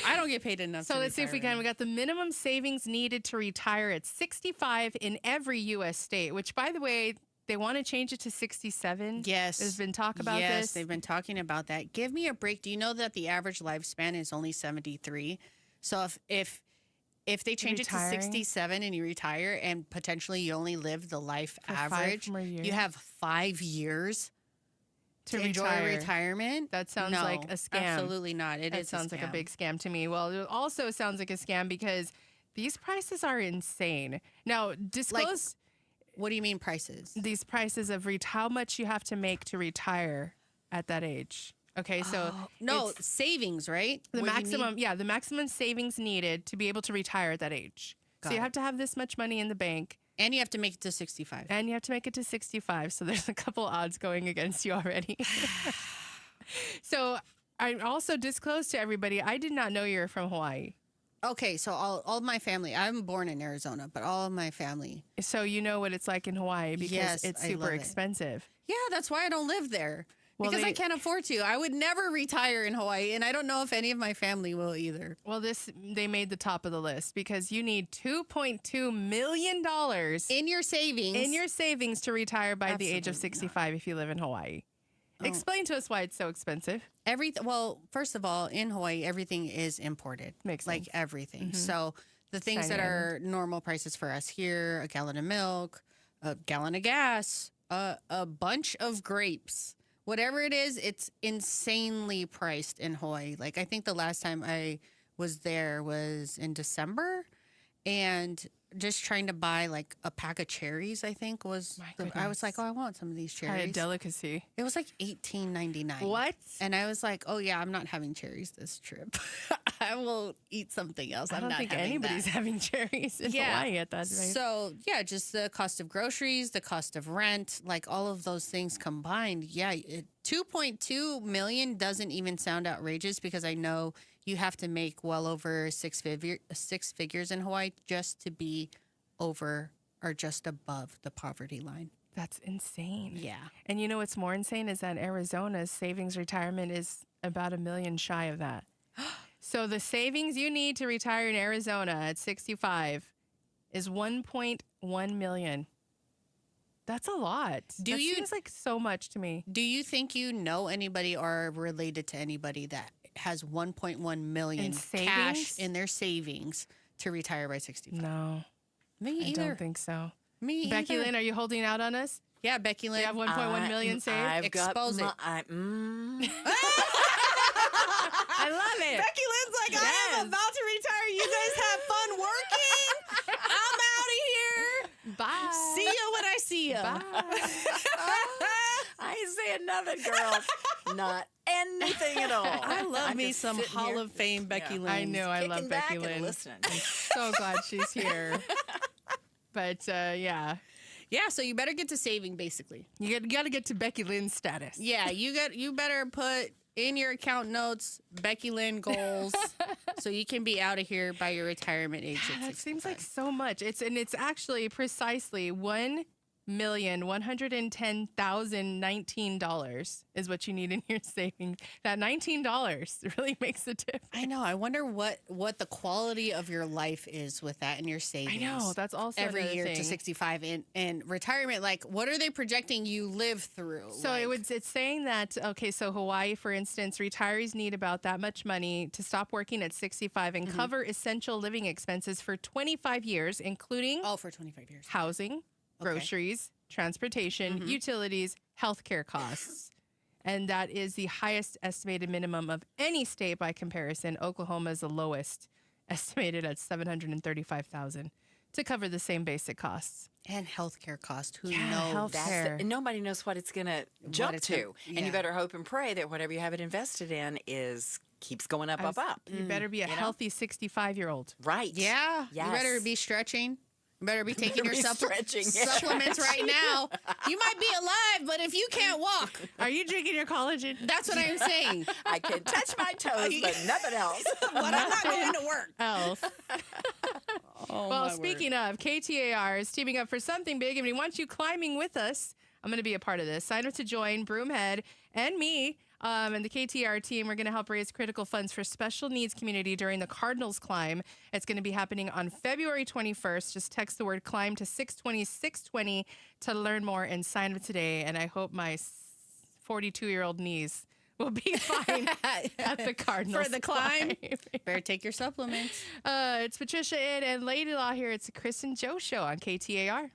I don't get paid enough So to let's see if we retire can. We got the minimum savings needed to retire at 65 in every U.S. state, which, by the way, they want to change it to 67. Yes. There's been talk about yes, this. they've been talking about that. Give me a break. Do you know that the average lifespan is only 73? So if they change it to 67 and you retire and potentially you only live the life For average, 5 more years. you have 5 years to enjoy retire. retirement. That sounds No, like a scam. Absolutely not. It sounds like a scam. big scam to me. Well, it also sounds like a scam because these prices are insane. Now, disclose. What do you mean prices? These prices of how much you have to make to retire at that age. Okay, so no it's savings, right? the What do you maximum, need? the maximum savings needed to be able to retire at that age. Got so you it. have to have this much money in the bank. And you have to make it to 65. And you have to make it to 65. So there's a couple odds going against you already. So I also disclosed to everybody, I did not know you were from Hawaii. Okay, so all of my family, I'm born in Arizona, but all of my family. So you know what it's like in Hawaii because Yes, it's I super love it. expensive. Yeah, that's why I don't live there. Well, because they- I can't afford to. I would never retire in Hawaii, and I don't know if any of my family will either. Well, they made the top of the list because you need $2.2 million in your savings to retire by the age of Absolutely 65 if you live in Hawaii. Explain to us why it's so expensive. Well, first of all, in Hawaii, everything is imported. Makes like sense. everything. Mhm. So the things that Sign are normal prices for us here, a gallon of milk, a gallon of gas, a bunch of grapes, whatever it is, it's insanely priced in Hawaii. Like I think the last time I was there was in December, and just trying to buy like a pack of cherries, I think was. I was like, oh, I want some of these cherries. Kind of delicacy. It was like $18.99. What? And I was like, oh yeah, I'm not having cherries this trip. I will eat something else. I don't not think having anybody's that. having cherries in Hawaii at that rate. So yeah, just the cost of groceries, the cost of rent, like all of those things combined. Yeah, 2.2 million doesn't even sound outrageous because I know you have to make well over six figures in Hawaii just to be over or just above the poverty line. That's insane. Yeah. And you know what's more insane is that Arizona's savings retirement is about $1 million shy of that. So the savings you need to retire in Arizona at 65 is $1.1 million. That's a lot. That seems like so much to me. Do you think you know anybody or are related to anybody that has 1.1 million In cash savings? in their savings to retire by 65? No. Me I either. don't think so. Me Becky either. Lynn, are you holding out on us? Yeah, Becky Lynn. You have 1.1 million saved? I've Expose it. I love it. Becky Lynn's like, I am about to retire. You guys have fun working. I'm out of here. Bye. See you when I see you. Bye. I ain't saying nothing, girl. Not anything at all. I love I'm me just some sitting Hall here. of Fame Becky Lynn. I know. I love Becky Lynn. Listening. I'm so glad she's here. But yeah. Yeah, so you better get to saving, basically. You got to get to Becky Lynn status. Yeah, you better put in your account notes Becky Lynn goals so you can be out of here by your retirement age. God, that seems like so much. It's actually precisely $1,110,019 is what you need in your savings. That $19 really makes a difference. I know. I wonder what the quality of your life is with that in your savings. I know. That's also every another year thing. to 65 and retirement. Like, what are they projecting you live through? So it's saying that, okay, so Hawaii, for instance, retirees need about that much money to stop working at 65 and cover essential living expenses for 25 years, including for 25 years, housing, groceries, transportation, utilities, healthcare costs. And that is the highest estimated minimum of any state by comparison. Oklahoma is the lowest, estimated at $735,000 to cover the same basic costs. And healthcare costs. Who knows? Healthcare. Nobody knows what it's going to jump to. And you better hope and pray that whatever you have it invested in keeps going up. You better be a healthy 65-year-old. Right. Yeah. Yes. You better be stretching. You better be taking your stretching. supplements right now. You might be alive, but if you can't walk. Are you drinking your collagen? That's what I'm saying. I can touch my toes, but nothing else. But I'm not going to work. Else. Well, speaking of, KTAR is teaming up for something big, and we want you climbing with us. I'm going to be a part of this. Sign up to join Broomhead and me and the KTAR team. We're going to help raise critical funds for special needs community during the Cardinals climb. It's going to be happening on February 21st. Just text the word climb to 620-620 to learn more and sign up today. And I hope my 42-year-old knees will be fine at the Cardinals For the climb. Better take your supplements. It's Patricia Ed and Lady Law here. It's the Chris and Joe Show on KTAR.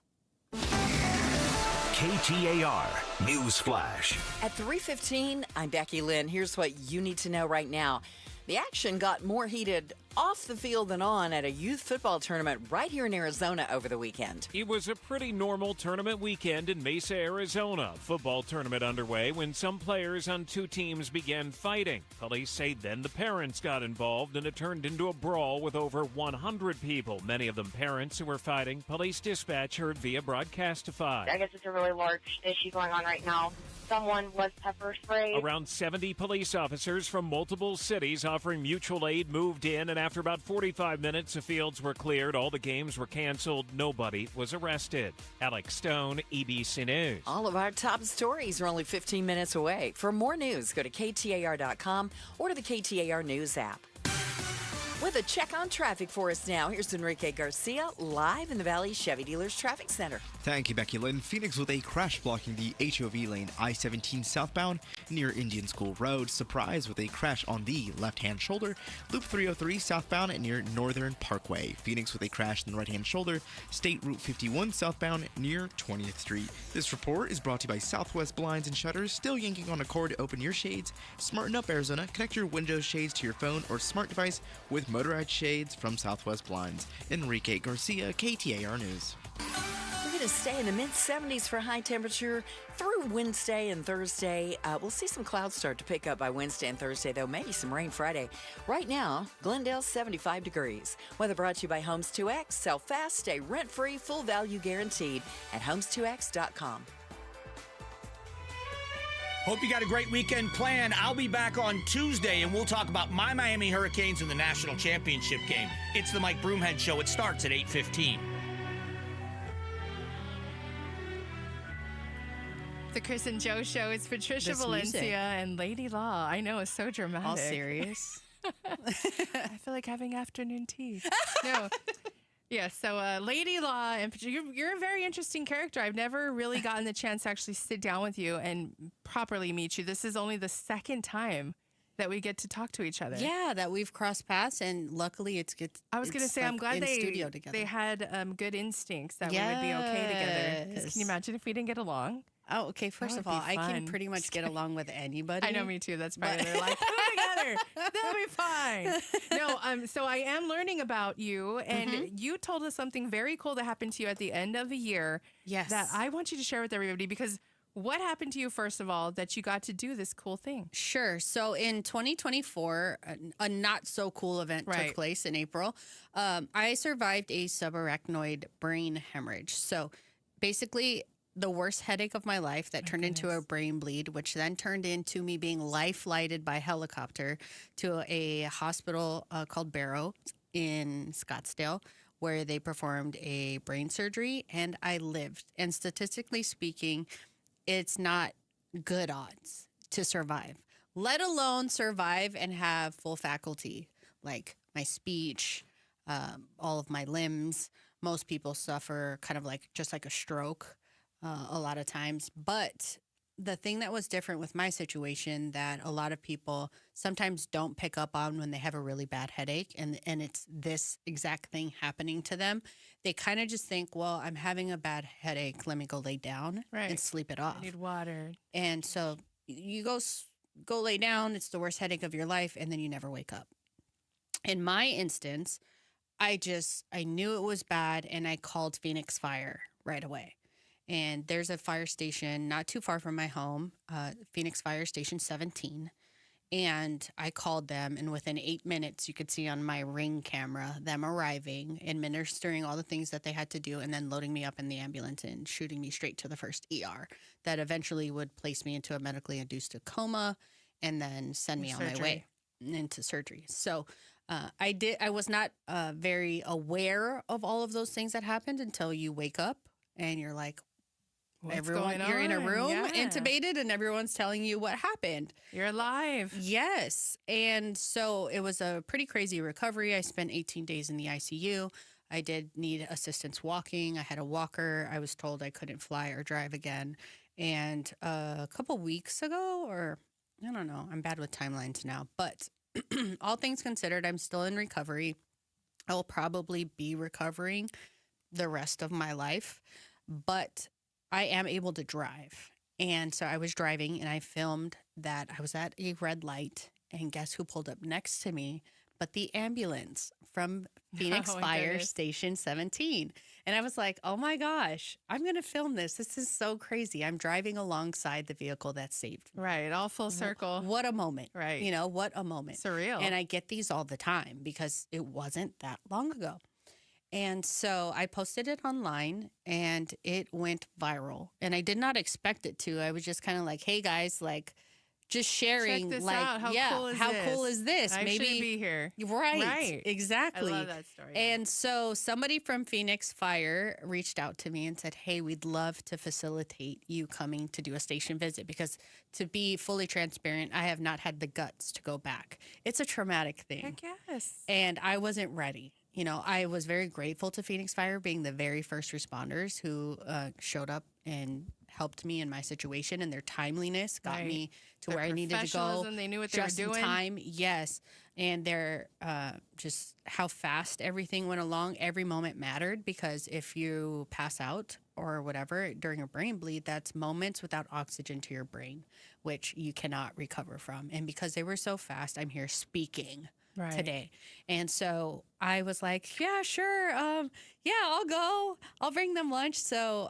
KTAR News Flash. At 3:15, I'm Becky Lynn. Here's what you need to know right now. The action got more heated off the field than on at a youth football tournament right here in Arizona over the weekend. It was a pretty normal tournament weekend in Mesa, Arizona. Football tournament underway when some players on two teams began fighting. Police say then the parents got involved and it turned into a brawl with over 100 people, many of them parents who were fighting. Police dispatch heard via Broadcastify. I guess it's a really large issue going on right now. Someone was pepper sprayed. Around 70 police officers from multiple cities offering mutual aid moved in, and after about 45 minutes, the fields were cleared. All the games were canceled. Nobody was arrested. Alex Stone, EBC News. All of our top stories are only 15 minutes away. For more news, go to KTAR.com or to the KTAR News app. With a check on traffic for us now, here's Enrique Garcia live in the Valley Chevy Dealers Traffic Center. Thank you, Becky Lynn. Phoenix with a crash blocking the HOV lane I-17 southbound near Indian School Road. Surprise with a crash on the left-hand shoulder. Loop 303 southbound near Northern Parkway. Phoenix with a crash in the right-hand shoulder. State Route 51 southbound near 20th Street. This report is brought to you by Southwest Blinds and Shutters. Still yanking on a cord to open your shades? Smarten up, Arizona. Connect your window shades to your phone or smart device with motorized shades from Southwest Blinds. Enrique Garcia, KTAR News. We're going to stay in the mid-70s for high temperature through Wednesday and Thursday. We'll see some clouds start to pick up by Wednesday and Thursday, though maybe some rain Friday. Right now, Glendale 75 degrees. Weather brought to you by Homes 2X. Sell fast, stay rent-free, full value guaranteed at homes2x.com. Hope you got a great weekend planned. I'll be back on Tuesday, and we'll talk about my Miami Hurricanes in the national championship game. It's the Mike Broomhead Show. It starts at 8:15. The Chris and Joe Show. It's Patricia This Valencia music. and Lady Law. I know, it's so dramatic. All serious. I feel like having afternoon tea. No. Yeah, so Lady Law, and you're a very interesting character. I've never really gotten the chance to actually sit down with you and properly meet you. This is only the second time that we get to talk to each other. Yeah, that we've crossed paths, and luckily it's good. I was going to say, I'm glad studio together. they had good instincts that we would be okay together. 'Cause can you imagine if we didn't get along? Oh, okay. First of all, I can pretty much get along with anybody. I know, me too. That's why they're like, put it together. They'll be fine. No, so I am learning about you, and you told us something very cool that happened to you at the end of a year. Yes. That I want you to share with everybody, because what happened to you, first of all, that you got to do this cool thing? Sure. So in 2024, a not so cool event took place in April. I survived a subarachnoid brain hemorrhage. So basically, the worst headache of my life that turned into a brain bleed, which then turned into me being life-flighted by helicopter to a hospital called Barrow in Scottsdale, where they performed a brain surgery, and I lived. And statistically speaking, it's not good odds to survive, let alone survive and have full faculty, like my speech, all of my limbs. Most people suffer kind of like just like a stroke a lot of times. But the thing that was different with my situation that a lot of people sometimes don't pick up on when they have a really bad headache and it's this exact thing happening to them, they kind of just think, well, I'm having a bad headache. Let me go lay down and sleep it off. I need water. And so you go lay down. It's the worst headache of your life. And then you never wake up. In my instance, I knew it was bad, and I called Phoenix Fire right away. And there's a fire station not too far from my home, Phoenix Fire Station 17. And I called them, and within 8 minutes, you could see on my Ring camera them arriving, administering all the things that they had to do, and then loading me up in the ambulance and shooting me straight to the first ER that eventually would place me into a medically induced coma and then send me on my way into surgery. So I was not very aware of all of those things that happened until you wake up and you're like, you're in a room intubated, and everyone's telling you what happened. You're alive. Yes. And so it was a pretty crazy recovery. I spent 18 days in the ICU. I did need assistance walking. I had a walker. I was told I couldn't fly or drive again. And a couple weeks ago, or I don't know, I'm bad with timelines now, but all things considered, I'm still in recovery. I will probably be recovering the rest of my life, but I am able to drive. And so I was driving, and I filmed that I was at a red light, and guess who pulled up next to me but the ambulance from Phoenix Fire Station 17. And I was like, oh my gosh, I'm going to film this. This is so crazy. I'm driving alongside the vehicle that saved me. Right, all full circle. What a moment. Right. You know, what a moment. Surreal. And I get these all the time because it wasn't that long ago. And so I posted it online, and it went viral. And I did not expect it to. I was just kind of like, hey guys, like, just sharing, check this like, out. How cool is this? Maybe should be here. Right. Exactly. I love that story. And so somebody from Phoenix Fire reached out to me and said, hey, we'd love to facilitate you coming to do a station visit, because to be fully transparent, I have not had the guts to go back. It's a traumatic thing. Heck yes. And I wasn't ready. You know, I was very grateful to Phoenix Fire being the very first responders who showed up and helped me in my situation, and their timeliness got me to where I needed to go. They knew what they were doing. Just in time, yes. And their just how fast everything went along. Every moment mattered, because if you pass out or whatever during a brain bleed, that's moments without oxygen to your brain, which you cannot recover from. And because they were so fast, I'm here speaking today. And so I was like, yeah, sure. Yeah, I'll go. I'll bring them lunch. So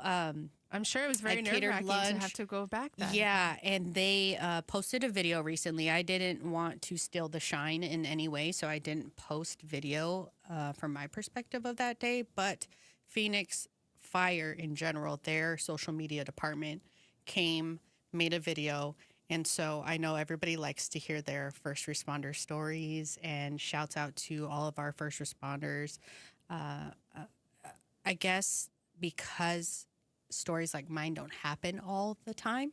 I'm sure it was very nerve-wracking to have to go back then. Yeah, and they posted a video recently. I didn't want to steal the shine in any way, so I didn't post video from my perspective of that day. But Phoenix Fire in general, their social media department came, made a video. And so I know everybody likes to hear their first responder stories, and shouts out to all of our first responders. I guess because stories like mine don't happen all the time,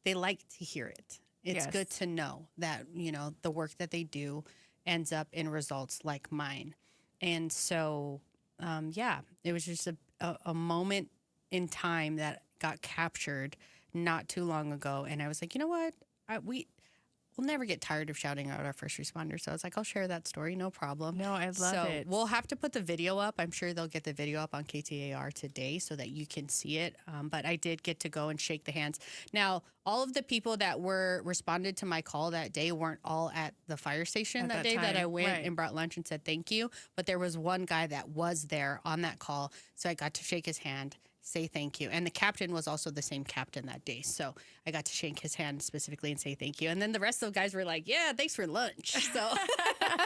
they like to hear it. It's good to know that, you know, the work that they do ends up in results like mine. And so, it was just a moment in time that got captured not too long ago. And I was like, you know what? we'll never get tired of shouting out our first responders. So I was like, I'll share that story, no problem. No, I love it. We'll have to put the video up. I'm sure they'll get the video up on KTAR today so that you can see it. But I did get to go and shake the hands. Now, all of the people that responded to my call that day weren't all at the fire station that day that I went and brought lunch and said thank you. But there was one guy that was there on that call. So I got to shake his hand, say thank you. And the captain was also the same captain that day. So I got to shake his hand specifically and say thank you. And then the rest of the guys were like, yeah, thanks for lunch. So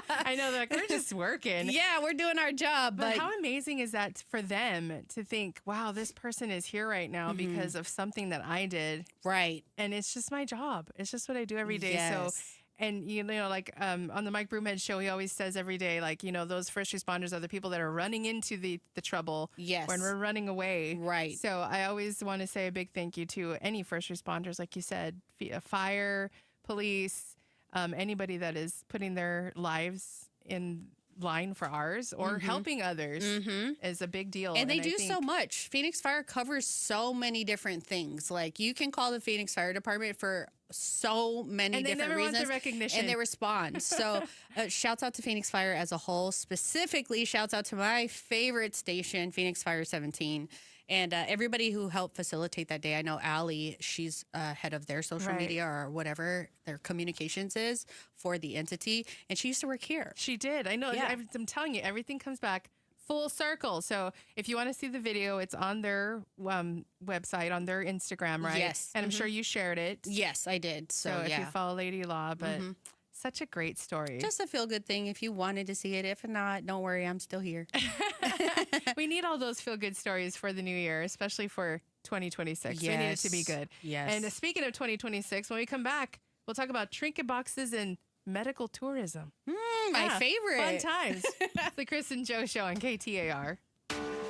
I know, like, we're just working. Yeah, we're doing our job. But how amazing is that for them to think, wow, this person is here right now because of something that I did. Right. And it's just my job. It's just what I do every day. Yes. So, and, you know, like on the Mike Broomhead show, he always says every day, like, you know, those first responders are the people that are running into the trouble when we're running away. Right. So I always want to say a big thank you to any first responders, like you said, fire, police, anybody that is putting their lives in line for ours or helping others is a big deal. And they do so much. Phoenix Fire covers so many different things. Like, you can call the Phoenix Fire Department for so many different reasons. Want the recognition. And they respond. So shouts out to Phoenix Fire as a whole. Specifically, shouts out to my favorite station, Phoenix Fire 17. And everybody who helped facilitate that day. I know Allie, she's head of their social media or whatever their communications is for the entity. And she used to work here. She did. I know. Yeah. I'm telling you, everything comes back full circle. So if you want to see the video, it's on their website, on their Instagram, right? Yes. And I'm sure you shared it. Yes, I did. So if you follow Lady Law, but such a great story. Just a feel-good thing if you wanted to see it. If not, don't worry, I'm still here. We need all those feel-good stories for the new year, especially for 2026. Yes. We need it to be good. Yes. And speaking of 2026, when we come back, we'll talk about trinket boxes and medical tourism. My favorite. Fun times. It's the Chris and Joe Show on KTAR.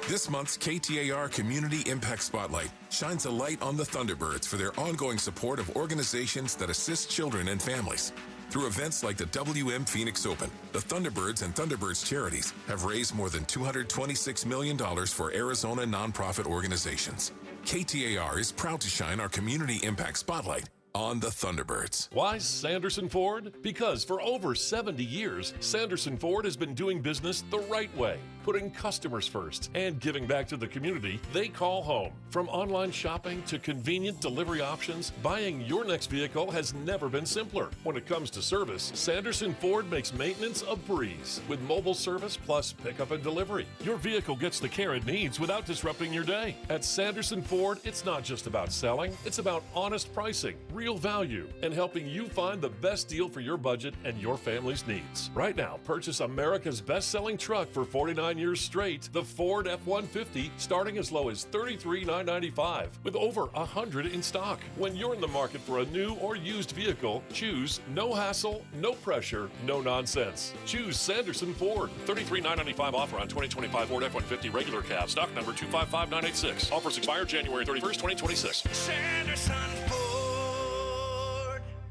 This month's KTAR Community Impact Spotlight shines a light on the Thunderbirds for their ongoing support of organizations that assist children and families. Through events like the WM Phoenix Open, the Thunderbirds and Thunderbirds Charities have raised more than $226 million for Arizona nonprofit organizations. KTAR is proud to shine our Community Impact Spotlight on the Thunderbirds. Why Sanderson Ford? Because for over 70 years, Sanderson Ford has been doing business the right way, putting customers first and giving back to the community they call home. From online shopping to convenient delivery options, buying your next vehicle has never been simpler. When it comes to service, Sanderson Ford makes maintenance a breeze with mobile service plus pickup and delivery. Your vehicle gets the care it needs without disrupting your day. At Sanderson Ford, it's not just about selling, it's about honest pricing, real value, and helping you find the best deal for your budget and your family's needs. Right now, purchase America's best-selling truck for 49 years straight, the Ford F-150, starting as low as $33,995, with over 100 in stock. When you're in the market for a new or used vehicle, choose no hassle, no pressure, no nonsense. Choose Sanderson Ford. $33,995 offer on 2025 Ford F-150 regular cab, stock number 255986. Offers expire January 31st, 2026. Sanderson Ford.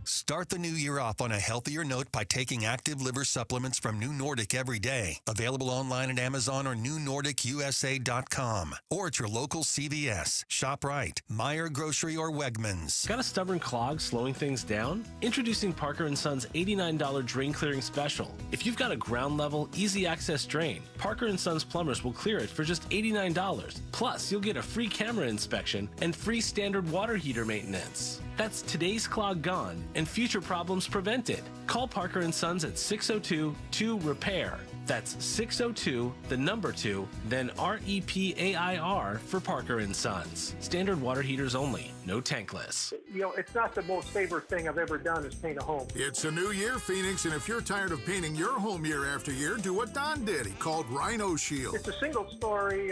Start the new year off on a healthier note by taking active liver supplements from New Nordic every day. Available online at Amazon or newnordicusa.com or at your local CVS, ShopRite, Meijer Grocery, or Wegmans. Got a stubborn clog slowing things down? Introducing Parker & Son's $89 drain clearing special. If you've got a ground level, easy access drain, Parker & Son's plumbers will clear it for just $89. Plus, you'll get a free camera inspection and free standard water heater maintenance. That's today's clog gone and future problems prevented. Call Parker & Sons at 602-2-REPAIR. That's 602, the number 2, then REPAIR for Parker & Sons. Standard water heaters only, no tankless. You know, it's not the most favorite thing I've ever done is paint a home. It's a new year, Phoenix, and if you're tired of painting your home year after year, do what Don did. He called Rhino Shield. It's a single story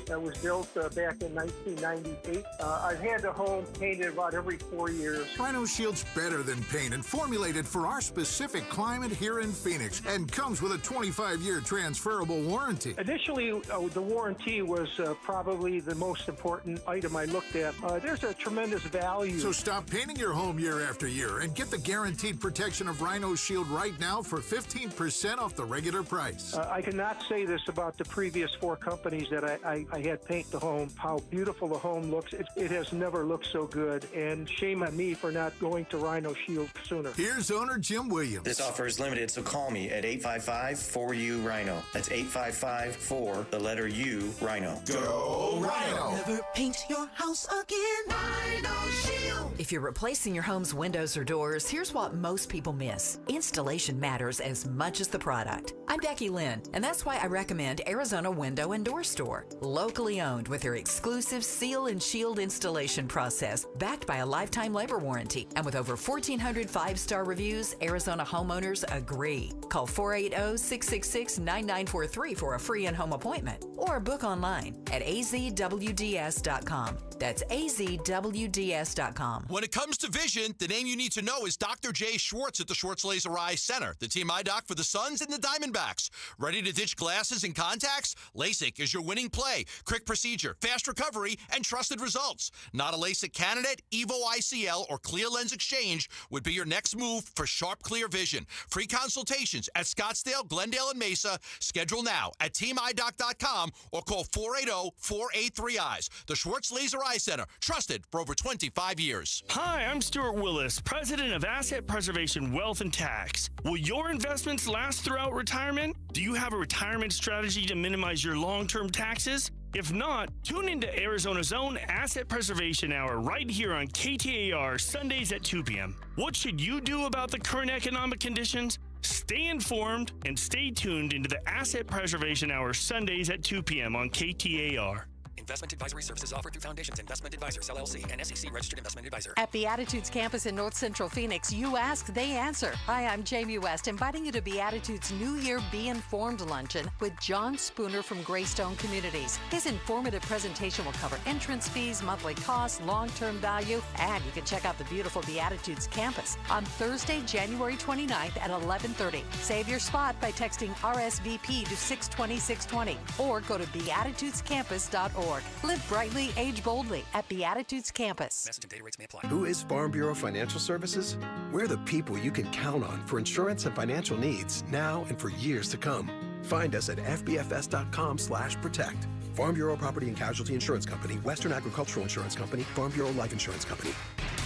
that was built back in 1998. I've had the home painted about every 4 years. Rhino Shield's better than paint and formulated for our specific climate here in Phoenix and comes with a 25 25-year transferable warranty. Initially, the warranty was probably the most important item I looked at. There's a tremendous value. So stop painting your home year after year and get the guaranteed protection of Rhino Shield right now for 15% off the regular price. I cannot say this about the previous 4 companies that I had paint the home, how beautiful the home looks. It has never looked so good, and shame on me for not going to Rhino Shield sooner. Here's owner Jim Williams. This offer is limited, so call me at 855-4U-RHINO. That's 855-4, the letter U, Rhino. Go Rhino! Never paint your house again. Rhino Shield. If you're replacing your home's windows or doors, here's what most people miss. Installation matters as much as the product. I'm Becky Lynn, and that's why I recommend Arizona Window and Door Store. Locally owned with their exclusive seal and shield installation process, backed by a lifetime labor warranty. And with over 1,400 five-star reviews, Arizona homeowners agree. Call 480-666-9943 for a free in-home appointment or book online at azwds.com. That's azwds.com. When it comes to vision, the name you need to know is Dr. Jay Schwartz at the Schwartz Laser Eye Center, the team eye doc for the Suns and the Diamondbacks. Ready to ditch glasses and contacts? LASIK is your winning play. Quick procedure, fast recovery, and trusted results. Not a LASIK candidate? Evo ICL or Clear Lens Exchange would be your next move for sharp, clear vision. Free consultations at Scottsdale, Glendale, and Mesa. Schedule now at teamidoc.com or call 480-483-EYES. The Schwartz Laser Eye Center, trusted for over 25 years. Hi, I'm Stuart Willis, president of Asset Preservation Wealth and Tax. Will your investments last throughout retirement? Do you have a retirement strategy to minimize your long-term taxes? If not, tune into Arizona's own Asset Preservation Hour right here on KTAR Sundays at 2 p.m. What should you do about the current economic conditions? Stay informed and stay tuned into the Asset Preservation Hour Sundays at 2 p.m. on KTAR. Investment advisory services offered through Foundations Investment Advisors, LLC, and SEC Registered Investment Advisor. At Beatitudes campus in North Central Phoenix, you ask, they answer. Hi, I'm Jamie West, inviting you to Beatitudes New Year Be Informed luncheon with John Spooner from Greystone Communities. His informative presentation will cover entrance fees, monthly costs, long-term value, and you can check out the beautiful Beatitudes campus on Thursday, January 29th at 11:30. Save your spot by texting RSVP to 620-620 or go to beatitudescampus.org. Live brightly, age boldly at Beatitudes Campus. Message and data rates may apply. Who is Farm Bureau Financial Services? We're the people you can count on for insurance and financial needs now and for years to come. Find us at fbfs.com/protect. Farm Bureau Property and Casualty Insurance Company, Western Agricultural Insurance Company, Farm Bureau Life Insurance Company.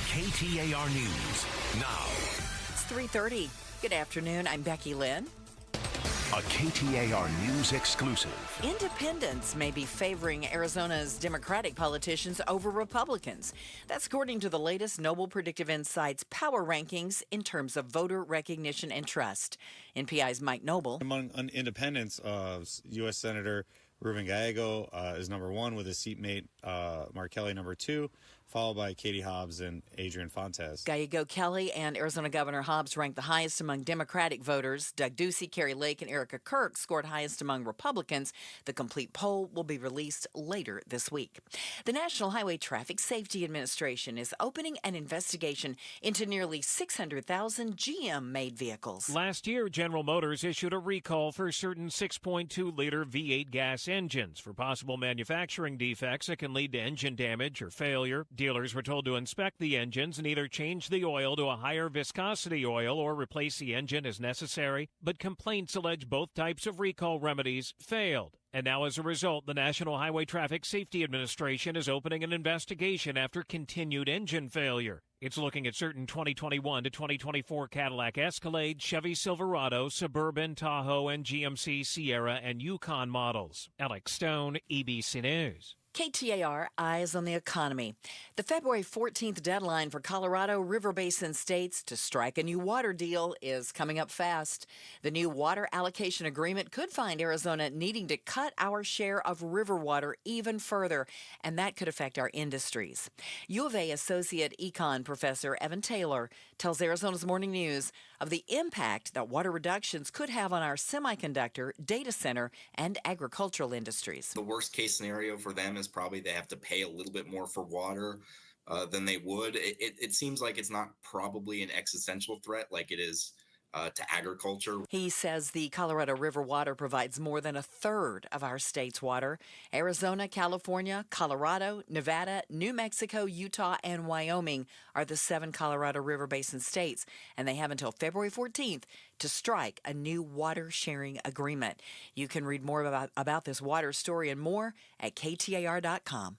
KTAR News now. It's 3:30. Good afternoon. I'm Becky Lynn. A KTAR News exclusive. Independents may be favoring Arizona's Democratic politicians over Republicans. That's according to the latest Noble Predictive Insights power rankings in terms of voter recognition and trust. NPI's Mike Noble. Among independents, U.S. Senator Ruben Gallego is number one with his seatmate Mark Kelly number two, followed by Katie Hobbs and Adrian Fontes. Gallego Kelly and Arizona Governor Hobbs ranked the highest among Democratic voters. Doug Ducey, Carrie Lake, and Erica Kirk scored highest among Republicans. The complete poll will be released later this week. The National Highway Traffic Safety Administration is opening an investigation into nearly 600,000 GM-made vehicles. Last year, General Motors issued a recall for certain 6.2-liter V8 gas engines for possible manufacturing defects that can lead to engine damage or failure. Dealers were told to inspect the engines and either change the oil to a higher viscosity oil or replace the engine as necessary, but complaints allege both types of recall remedies failed. And now, as a result, the National Highway Traffic Safety Administration is opening an investigation after continued engine failure. It's looking at certain 2021 to 2024 Cadillac Escalade, Chevy Silverado, Suburban, Tahoe, and GMC Sierra and Yukon models. Alex Stone, ABC News. KTAR Eyes on the Economy. The February 14th deadline for Colorado River Basin states to strike a new water deal is coming up fast. The new water allocation agreement could find Arizona needing to cut our share of river water even further, and that could affect our industries. U of A Associate Econ Professor Evan Taylor tells Arizona's Morning News of the impact that water reductions could have on our semiconductor, data center, and agricultural industries. The worst case scenario for them is probably they have to pay a little bit more for water than they would. It seems like it's not probably an existential threat like it is to agriculture. He says the Colorado River water provides more than a third of our state's water. Arizona, California, Colorado, Nevada, New Mexico, Utah, and Wyoming are the 7 Colorado River Basin states, and they have until February 14th to strike a new water sharing agreement. You can read more about this water story and more at KTAR.com.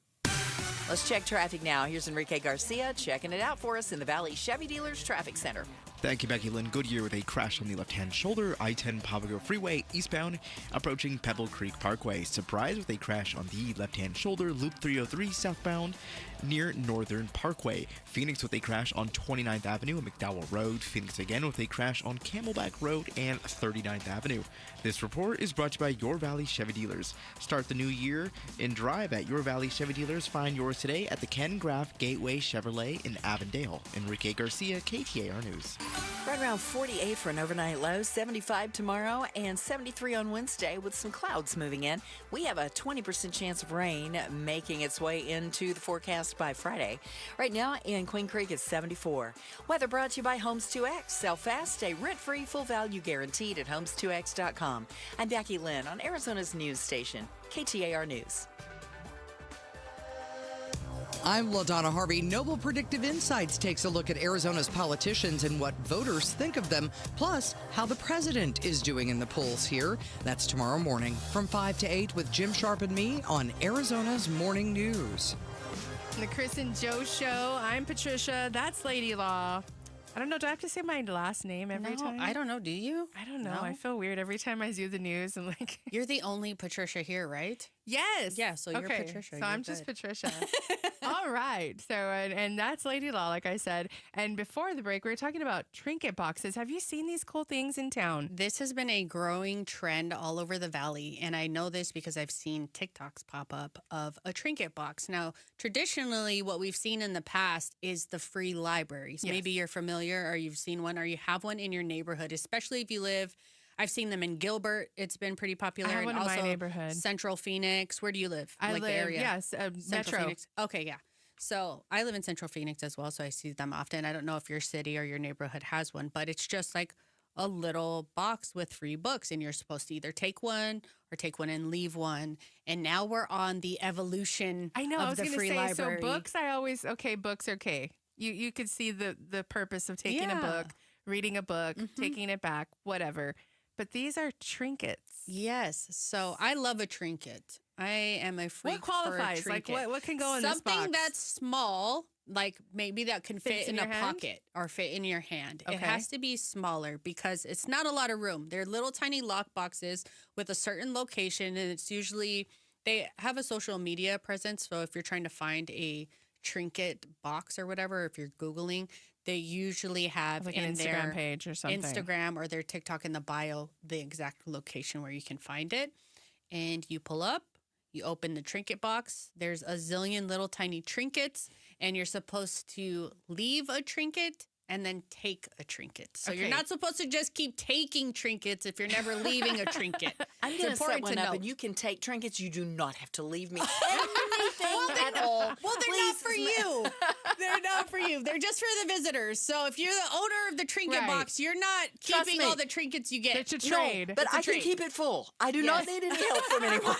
Let's check traffic now. Here's Enrique Garcia checking it out for us in the Valley Chevy Dealers Traffic Center. Thank you, Becky Lynn. Goodyear with a crash on the left-hand shoulder, I-10 Pavago Freeway eastbound, approaching Pebble Creek Parkway. Surprise with a crash on the left-hand shoulder, Loop 303 southbound, near Northern Parkway. Phoenix with a crash on 29th Avenue and McDowell Road. Phoenix again with a crash on Camelback Road and 39th Avenue. This report is brought to you by Your Valley Chevy Dealers. Start the new year and drive at Your Valley Chevy Dealers. Find yours today at the Ken Graff Gateway Chevrolet in Avondale. Enrique Garcia, KTAR News. Right around 48 for an overnight low, 75 tomorrow, and 73 on Wednesday with some clouds moving in. We have a 20% chance of rain making its way into the forecast by Friday. Right now in Queen Creek, it's 74. Weather brought to you by Homes 2X. Sell fast, stay rent-free, full value guaranteed at homes2x.com. I'm Becky Lynn on Arizona's news station, KTAR News. I'm LaDonna Harvey. Noble Predictive Insights takes a look at Arizona's politicians and what voters think of them, plus how the president is doing in the polls here. That's tomorrow morning from 5 to 8 with Jim Sharp and me on Arizona's Morning News. The Chris and Joe Show. I'm Patricia. That's Lady Law. I don't know. Do I have to say my last name every time? I don't know. Do you? I don't know. No? I feel weird every time I do the news. I'm like, you're the only Patricia here, right? Yes. Yeah, so you're okay. Patricia. So I'm just Patricia. All right. So, and that's Lady Law, like I said. And before the break, we were talking about trinket boxes. Have you seen these cool things in town? This has been a growing trend all over the valley. And I know this because I've seen TikToks pop up of a trinket box. Now, traditionally, what we've seen in the past is the free libraries. Yes. Maybe you're familiar or you've seen one or you have one in your neighborhood, especially if you live. I've seen them in Gilbert. It's been pretty popular. I have and one also in my neighborhood. Central Phoenix. Where do you live? I like live, the area? yes, Metro. Phoenix. Okay, yeah. So I live in Central Phoenix as well, so I see them often. I don't know if your city or your neighborhood has one, but it's just like a little box with free books, and you're supposed to either take one or take one and leave one. And now we're on the evolution I know. I of was the going to free say, library. so books, books are okay. You could see the purpose of taking a book, reading a book, taking it back, whatever. But these are trinkets. Yes. So I love a trinket. I am a freak What qualifies? for a trinket. Like what can go in this box? Something that's small, like maybe that can fit in a pocket or fit in your hand. Okay. It has to be smaller because it's not a lot of room. They're little tiny lock boxes with a certain location, and it's usually they have a social media presence. So if you're trying to find a trinket box or whatever, if you're Googling, they usually have like in an Instagram their page or something. Instagram or their TikTok in the bio the exact location where you can find it. And you pull up, you open the trinket box. There's a zillion little tiny trinkets, and you're supposed to leave a trinket and then take a trinket. So you're not supposed to just keep taking trinkets if you're never leaving a trinket. I'm going to set one up, and you can take trinkets. You do not have to leave me anything at all. Well, they're not for you. They're not for you. They're just for the visitors. So if you're the owner of the trinket box, you're not keeping all the trinkets you get. It's a trade. No, but I can keep it full. I do not need any help from anyone.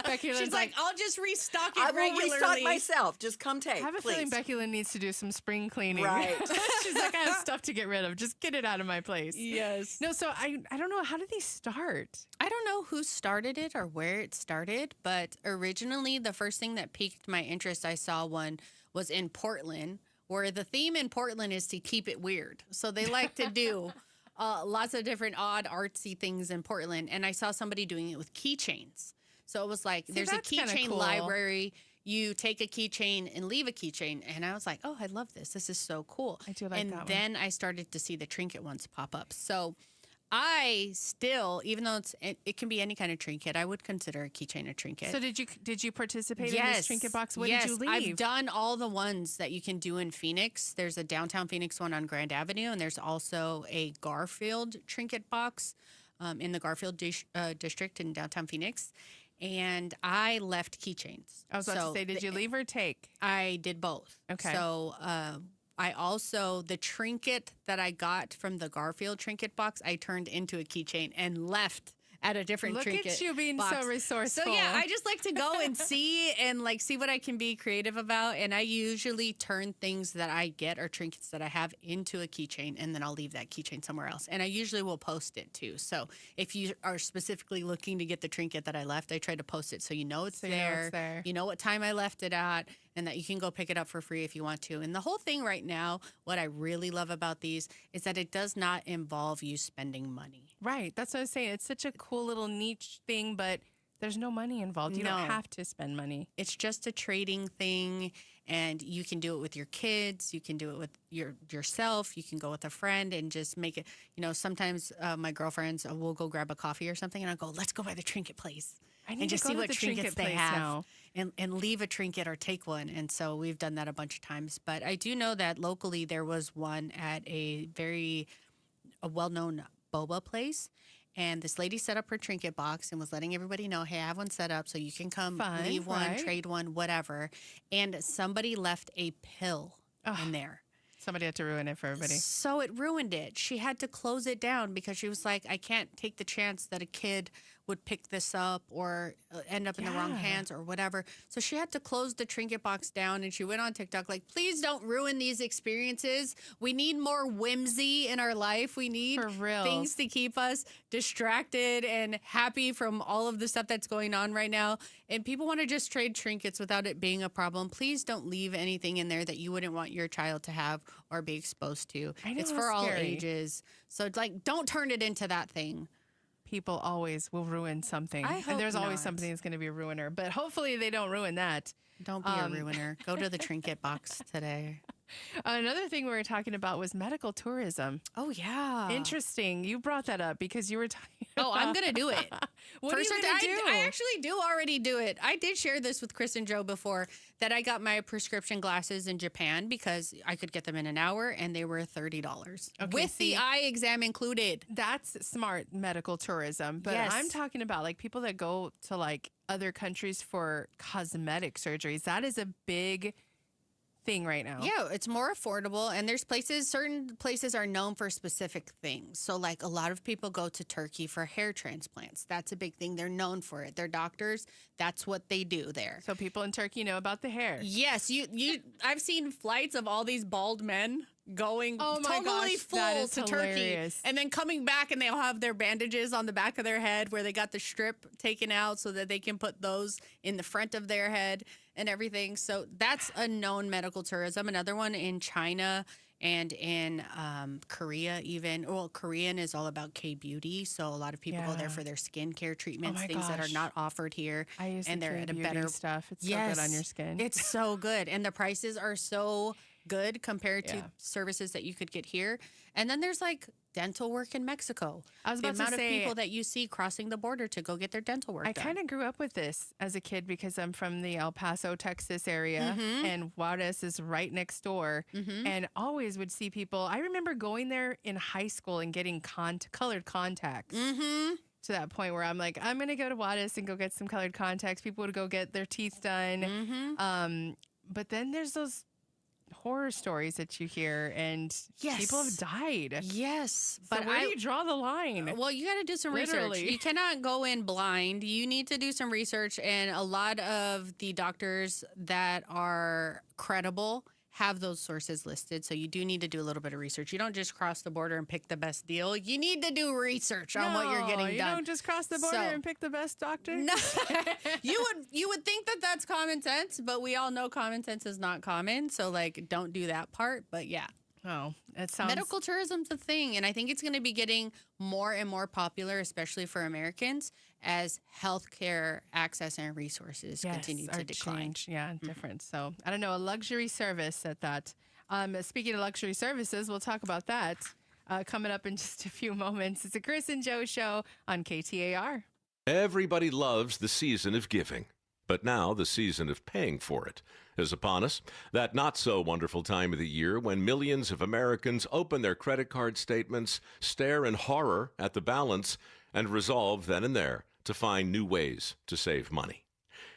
Becky She's like, I'll just restock it I will regularly. restock myself. Just come take, I have a please. feeling Becky Lynn needs to do some spring cleaning. Right. She's like, I have stuff to get rid of. Just get it out of my place. Yes. No, so I don't know. How did these start? I don't know who started it or where it started, but originally the first thing that piqued my interest, I saw one was in Portland, where the theme in Portland is to keep it weird. So they like to do lots of different odd artsy things in Portland. And I saw somebody doing it with keychains. So it was like, there's a keychain library. You take a keychain and leave a keychain. And I was like, oh, I love this. This is so cool. I do like that one. And then I started to see the trinket ones pop up. So I still, even though it can be any kind of trinket, I would consider a keychain a trinket. So did you participate in this trinket box? What did you leave? I've done all the ones that you can do in Phoenix. There's a downtown Phoenix one on Grand Avenue, and there's also a Garfield trinket box in the Garfield district in downtown Phoenix. And I left keychains. I was about to say, did you leave or take? I did both. Okay. So I also, the trinket that I got from the Garfield trinket box, I turned into a keychain and left at a different trinket Look at you being box. so resourceful. So yeah, I just like to go and see what I can be creative about. And I usually turn things that I get or trinkets that I have into a keychain, and then I'll leave that keychain somewhere else. And I usually will post it too. So if you are specifically looking to get the trinket that I left, I try to post it so you know it's there. You know what time I left it at, and that you can go pick it up for free if you want to. And the whole thing right now, what I really love about these is that it does not involve you spending money. Right. That's what I was saying. It's such a cool little niche thing, but there's no money involved. You don't have to spend money. It's just a trading thing, and you can do it with your kids. You can do it with yourself. You can go with a friend and just make it. Sometimes my girlfriends will go grab a coffee or something, and I'll go, let's go by the trinket place. I need and just to go see to what the trinkets trinket they place have now. and leave a trinket or take one. And so we've done that a bunch of times. But I do know that locally there was one at a well-known boba place. And this lady set up her trinket box and was letting everybody know, hey, I have one set up so you can come leave one, trade one, whatever. And somebody left a pill in there. Somebody had to ruin it for everybody. So it ruined it. She had to close it down because she was like, I can't take the chance that a kid would pick this up or end up in the wrong hands or whatever. So she had to close the trinket box down, and she went on TikTok like, please don't ruin these experiences. We need more whimsy in our life. We need things to keep us distracted and happy from all of the stuff that's going on right now. And people want to just trade trinkets without it being a problem. Please don't leave anything in there that you wouldn't want your child to have or be exposed to. I know, it's for all ages. So it's like, don't turn it into that thing. People always will ruin something. And there's always something that's going to be a ruiner. But hopefully they don't ruin that. Don't be a ruiner. Go to the trinket box today. Another thing we were talking about was medical tourism. Oh, yeah. Interesting. You brought that up because you were talking about... I'm going to do it. What are you going to do? I actually do already do it. I did share this with Chris and Joe before, that I got my prescription glasses in Japan because I could get them in an hour, and they were $30 with the eye exam included. That's smart medical tourism. But I'm talking about like people that go to like other countries for cosmetic surgeries. That is a big thing right now. Yeah, it's more affordable, and there's certain places are known for specific things. So like a lot of people go to Turkey for hair transplants. That's a big thing. They're known for it. They're doctors. That's what they do there. So people in Turkey know about the hair. Yes, I've seen flights of all these bald men going totally full to Turkey and then coming back, and they'll have their bandages on the back of their head where they got the strip taken out so that they can put those in the front of their head and everything. So that's a known medical tourism. Another one in China and in Korea even. Well, Korean is all about K-beauty. So a lot of people go there for their skincare treatments, things that are not offered here. I use and they're at a better stuff. It's so good on your skin. It's so good. And the prices are so good compared to services that you could get here. And then there's like dental work in Mexico. I was about the amount to say, of people that you see crossing the border to go get their dental work I done. kind of grew up with this as a kid because I'm from the El Paso, Texas area, and Juarez is right next door, and always would see people. I remember going there in high school and getting colored contacts. To that point where I'm like, I'm going to go to Juarez and go get some colored contacts. People would go get their teeth done. But then there's those horror stories that you hear, and people have died. Yes. But so where do you draw the line? Well, you got to do some research. You cannot go in blind. You need to do some research, and a lot of the doctors that are credible have those sources listed. So you do need to do a little bit of research. You don't just cross the border and pick the best deal. You need to do research on what you're getting done. You don't just cross the border and pick the best doctor. No. You would think that that's common sense, but we all know common sense is not common. So like, don't do that part. But yeah. Oh, it sounds... Medical tourism's a thing, and I think it's going to be getting more and more popular, especially for Americans, as healthcare access and resources continue to decline. Different. So, I don't know, a luxury service at that. Speaking of luxury services, we'll talk about that coming up in just a few moments. It's a Chris and Joe show on KTAR. Everybody loves the season of giving, but now the season of paying for it is upon us. That not-so-wonderful time of the year when millions of Americans open their credit card statements, stare in horror at the balance, and resolve then and there to find new ways to save money.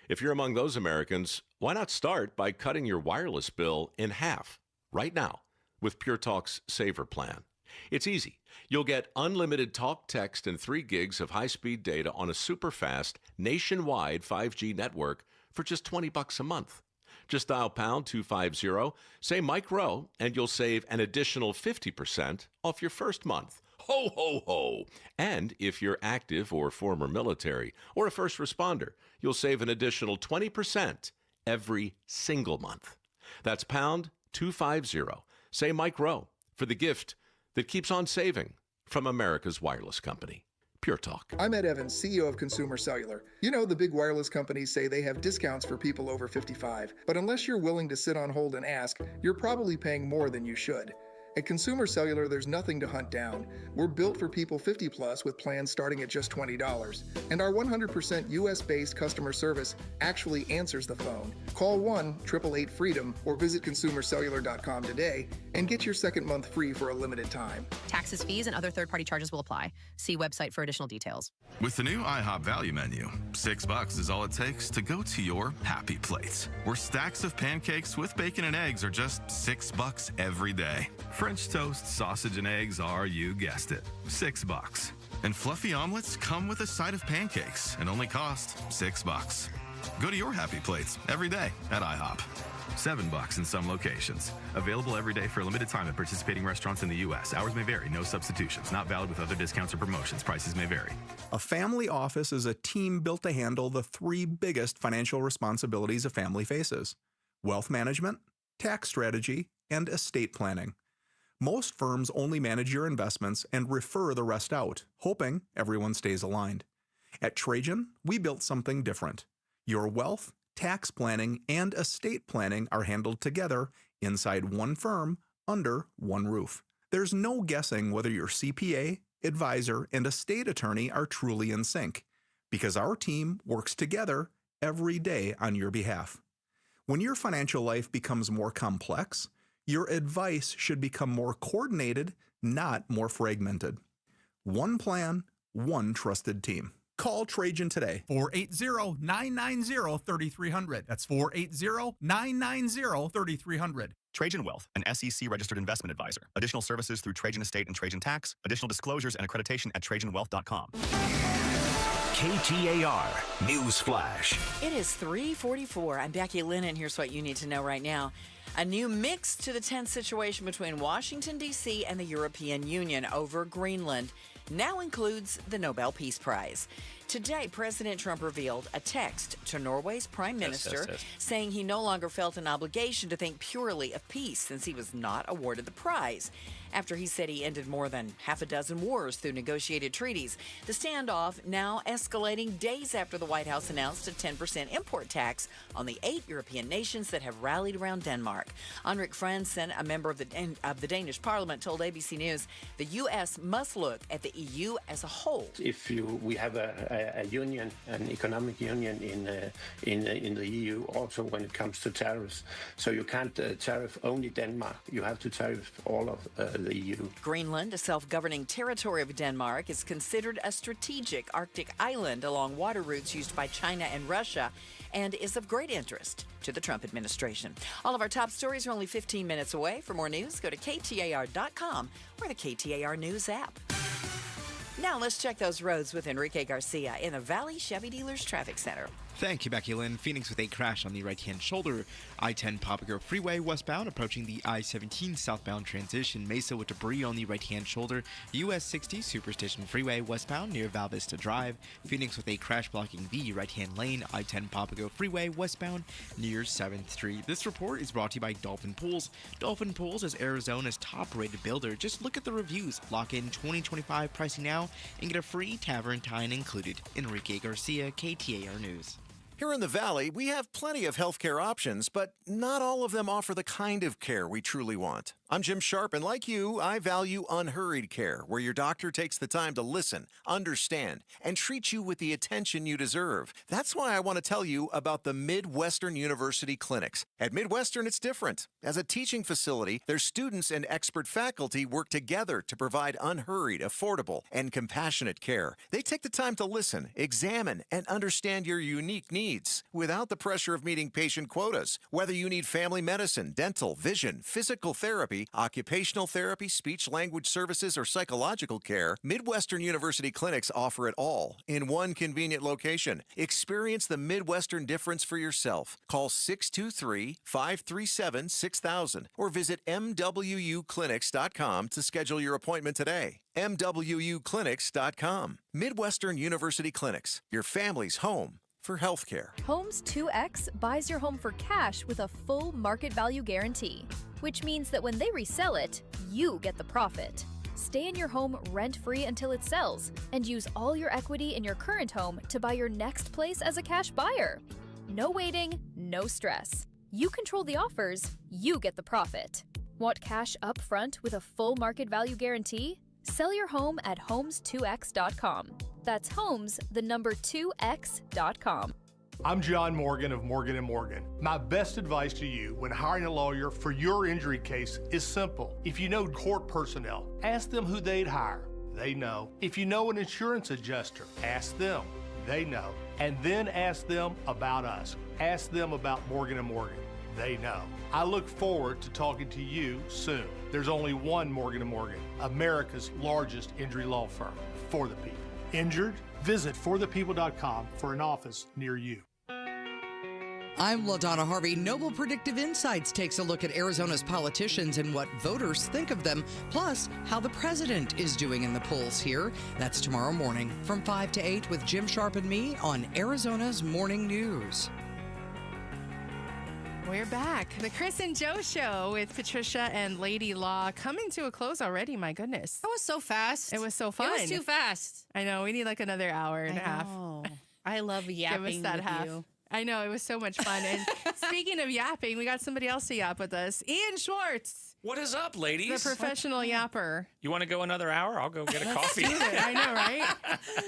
If you're among those Americans, why not start by cutting your wireless bill in half right now with Pure Talk's Saver plan. It's easy. You'll get unlimited talk, text, and 3 gigs of high-speed data on a super-fast, nationwide 5G network for just $20 a month. Just dial pound 250, say Mike Rowe, and you'll save an additional 50% off your first month. Ho, ho, ho! And if you're active or former military or a first responder, you'll save an additional 20% every single month. That's pound 250. Say Mike Rowe for the gift that keeps on saving from America's wireless company. Pure Talk. I'm Ed Evans, CEO of Consumer Cellular. You know, the big wireless companies say they have discounts for people over 55, but unless you're willing to sit on hold and ask, you're probably paying more than you should. At Consumer Cellular, there's nothing to hunt down. We're built for people 50 plus with plans starting at just $20. And our 100% US-based customer service actually answers the phone. Call 1-888-FREEDOM or visit consumercellular.com today and get your second month free for a limited time. Taxes, fees, and other third-party charges will apply. See website for additional details. With the new IHOP value menu, $6 is all it takes to go to your happy place, where stacks of pancakes with bacon and eggs are just $6 every day. French toast, sausage, and eggs are, you guessed it, $6. And fluffy omelets come with a side of pancakes and only cost $6. Go to your happy plates every day at IHOP. $7 in some locations. Available every day for a limited time at participating restaurants in the U.S. Hours may vary. No substitutions. Not valid with other discounts or promotions. Prices may vary. A family office is a team built to handle the 3 biggest financial responsibilities a family faces: wealth management, tax strategy, and estate planning. Most firms only manage your investments and refer the rest out, hoping everyone stays aligned. At Trajan, we built something different. Your wealth, tax planning, and estate planning are handled together inside one firm under one roof. There's no guessing whether your CPA, advisor, and estate attorney are truly in sync, because our team works together every day on your behalf. When your financial life becomes more complex, your advice should become more coordinated, not more fragmented. One plan, one trusted team. Call Trajan today. 480-990-3300. That's 480-990-3300. Trajan Wealth, an SEC-registered investment advisor. Additional services through Trajan Estate and Trajan Tax. Additional disclosures and accreditation at TrajanWealth.com. KTAR News Flash. It is 3:44. I'm Becky Lynn, and here's what you need to know right now. A new mix to the tense situation between Washington, D.C. and the European Union over Greenland now includes the Nobel Peace Prize. Today, President Trump revealed a text to Norway's prime minister saying he no longer felt an obligation to think purely of peace since he was not awarded the prize. After he said he ended more than half a dozen wars through negotiated treaties, the standoff now escalating days after the White House announced a 10% import tax on the 8 European nations that have rallied around Denmark. Henrik Fransen, a member of the Danish parliament, told ABC News the U.S. must look at the EU as a whole. If we have a union, an economic union in the EU, also when it comes to tariffs, so you can't tariff only Denmark. You have to tariff all of the EU. Greenland, a self-governing territory of Denmark, is considered a strategic Arctic island along water routes used by China and Russia, and is of great interest to the Trump administration. All of our top stories are only 15 minutes away. For more news, go to KTAR.com or the KTAR News app. Now let's check those roads with Enrique Garcia in the Valley Chevy Dealers Traffic Center. Thank you, Becky Lynn. Phoenix with a crash on the right-hand shoulder. I-10 Papago Freeway westbound approaching the I-17 southbound transition. Mesa with debris on the right-hand shoulder. US 60 Superstation Freeway westbound near Val Vista Drive. Phoenix with a crash blocking the right-hand lane. I-10 Papago Freeway westbound near 7th Street. This report is brought to you by Dolphin Pools. Dolphin Pools is Arizona's top-rated builder. Just look at the reviews. Lock in 2025 pricing now and get a free tavern tie-in included. Enrique Garcia, KTAR News. Here in the Valley, we have plenty of healthcare options, but not all of them offer the kind of care we truly want. I'm Jim Sharp, and like you, I value unhurried care, where your doctor takes the time to listen, understand, and treat you with the attention you deserve. That's why I want to tell you about the Midwestern University Clinics. At Midwestern, it's different. As a teaching facility, their students and expert faculty work together to provide unhurried, affordable, and compassionate care. They take the time to listen, examine, and understand your unique needs without the pressure of meeting patient quotas. Whether you need family medicine, dental, vision, physical therapy, therapy, occupational therapy, speech-language services, or psychological care, Midwestern University clinics offer it all in one convenient location. Experience the Midwestern difference for yourself. Call 623-537-6000 or visit MWUclinics.com to schedule your appointment today. MWUclinics.com. Midwestern University Clinics, your family's home for healthcare. Homes 2X buys your home for cash with a full market value guarantee, which means that when they resell it, you get the profit. Stay in your home rent-free until it sells and use all your equity in your current home to buy your next place as a cash buyer. No waiting, no stress. You control the offers, you get the profit. Want cash up front with a full market value guarantee? Sell your home at homes2x.com. That's homes, the number 2x.com. I'm John Morgan of Morgan & Morgan. My best advice to you when hiring a lawyer for your injury case is simple. If you know court personnel, ask them who they'd hire. They know. If you know an insurance adjuster, ask them. They know. And then ask them about us. Ask them about Morgan & Morgan. They know. I look forward to talking to you soon. There's only one Morgan & Morgan, America's largest injury law firm, for the people. Injured? Visit forthepeople.com for an office near you. I'm LaDonna Harvey. Noble Predictive Insights takes a look at Arizona's politicians and what voters think of them, plus how the president is doing in the polls here. That's tomorrow morning from 5 to 8 with Jim Sharp and me on Arizona's Morning News. We're back. The Chris and Joe Show with Patricia and Lady Law coming to a close already. My goodness. That was so fast. It was so fun. It was too fast. I know. We need like another hour and a half. I love yapping Give us that with half. you. I know. It was so much fun. And speaking of yapping, we got somebody else to yap with us. Ian Schwartz. What is up, ladies? The professional yapper. You want to go another hour? I'll go get a Let's coffee. do it. I know, right?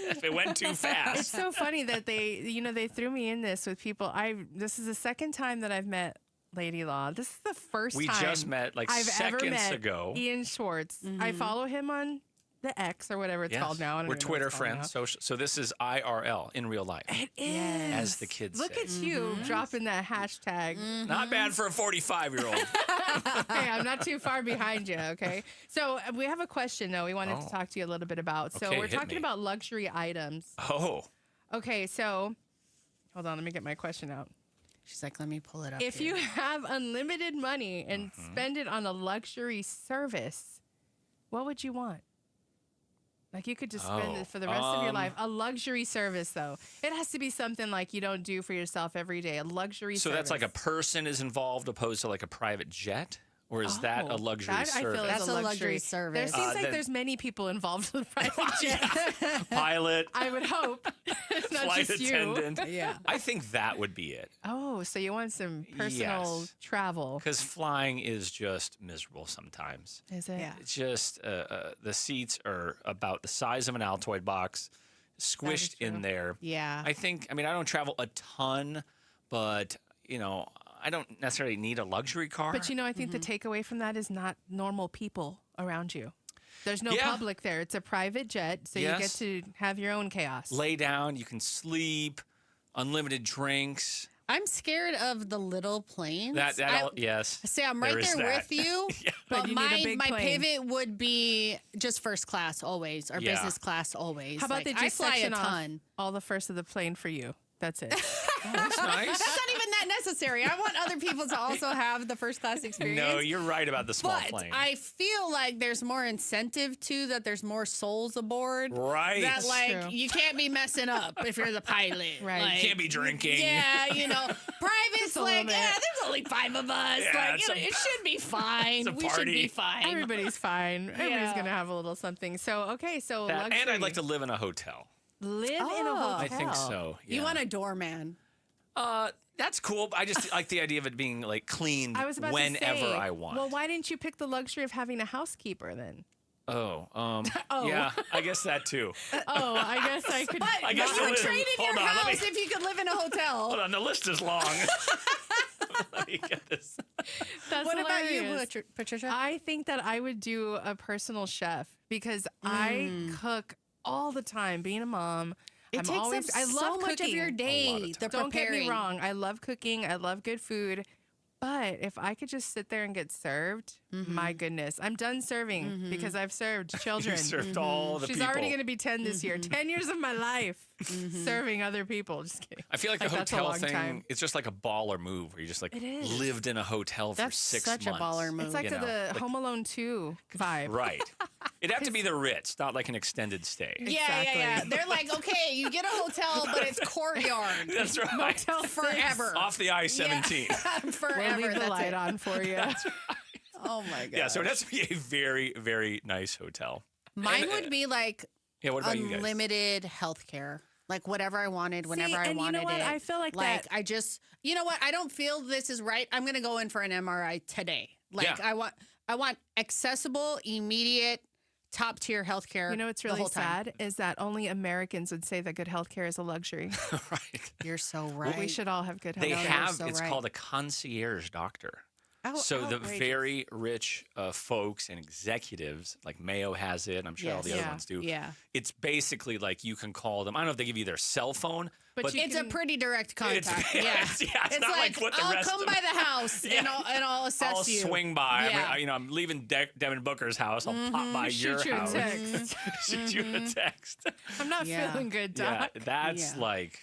If it went too fast. It's so funny that they threw me in this with people. This is the second time that I've met Lady Law. This is the first time we just met like I've seconds ever met ago. Ian Schwartz. I follow him on the X or whatever it's called now. I don't We're even know what Twitter it's called friends. now. So this is IRL in real life. It is. As the kids Look say. at you dropping that hashtag. Not bad for a 45-year-old. Hey, I'm not too far behind you, okay? So we have a question, though, we wanted to talk to you a little bit about. So Okay, we're hit talking me. about luxury items. Oh. Okay, so hold on, let me get my question out. She's like, let me pull it up. If you have unlimited money and spend it on a luxury service, what would you want? Like you could just spend it for the rest of your life. A luxury service, though. It has to be something like you don't do for yourself every day. A luxury So service. that's like a person is involved opposed to like a private jet? Or is that a luxury that service? I feel That's is a a luxury service. There seems like then- there's many people involved with private jet. Pilot, I would hope. Not flight just attendant. you. Yeah. I think that would be it. Oh, so you want some personal Yes. travel. Because flying is just miserable sometimes. Is it? Yeah. It's just the seats are about the size of an Altoid box, squished in there. Yeah. I don't travel a ton, but, I don't necessarily need a luxury car. But I think the takeaway from that is not normal people around you. There's no public there. It's a private jet, so you get Yes. to have your own chaos. Lay down, you can sleep, unlimited drinks. I'm scared of the little planes. Yes. See, I'm right there is there that. with you. But But you need a my big plane. pivot would be just first class always, or Yeah. business class always. How about they I just fly a section off ton. all the first of the plane for you? That's it. That's nice. That's not even that necessary. I want other people to also have the first class experience. No, you're right about the small But plane. I feel like there's more incentive too, that there's more souls aboard. Right. That That's like true. you can't be messing up if you're the pilot. Right. Like, Can't be drinking. Yeah, private's a like, limit. there's only 5 of us. Yeah, Like, it should be fine. it's a We should party. be fine. Everybody's fine. Everybody's Yeah. going to have a little something. So, okay, so That- luxury. and I'd like to live in a hotel. live in a Oh. hotel. I think so. Yeah. You want a doorman. That's cool. But I just like the idea of it being like cleaned I was about whenever to say, I want. Well, why didn't you pick the luxury of having a housekeeper then? Oh, Oh. yeah, I guess that too. Oh, I guess I could. But I guess you the would list- trade in hold your on, let me- house if you could live in a Hold hotel. on, the list is long. Let me get this. That's What about you, hilarious. Patricia? I think that I would do a personal chef because I cook all the time. Being a mom, It I'm takes always. up I love so much of cooking. your day. The Don't get me preparing. wrong. I love cooking. I love good food. But if I could just sit there and get served, my goodness. I'm done serving because I've served children. You served all the She's people. already going to be 10 this year. 10 years of my life serving other people. Just kidding. I feel like the that's a hotel long thing, time. it's just like a baller move where you just like It is. lived in a hotel for 6 months. such a baller move. It's like the Home Alone 2 vibe. Right. It'd have to be the Ritz, not like an extended stay. Yeah. They're like, okay, you get a hotel, but it's courtyard. That's right. Motel Forever. Off the I-17. Forever. We'll leave the That's light it. on for you. Oh my god. Yeah, so it has to be a very, very nice hotel. Mine would be like Yeah, what about you guys? unlimited health care. Like whatever I wanted, whenever I and wanted you know what? it. I feel like that- I just, you know what? I don't feel this is right. I'm gonna go in for an MRI today. Like Yeah. I want accessible, immediate, top tier health care. You know what's the really whole time. sad is that only Americans would say that good health care is a luxury. Right. You're so right. We should all have good health They care. have, so it's right. called a concierge doctor. Oh, So the outrageous. very rich folks and executives, like Mayo has it, I'm sure all the Yes. other Yeah. ones do. Yeah. It's basically like you can call them. I don't know if they give you their cell phone, but It's a pretty direct contact. It's It's not like, like what the I'll rest come of by them- the house and I'll assess I'll you. swing by. Yeah. I'm leaving Devin Booker's house. I'll pop by your Shoot you a house. text. Shoot you a text. I'm not Yeah. feeling good, Yeah, Doc. that's like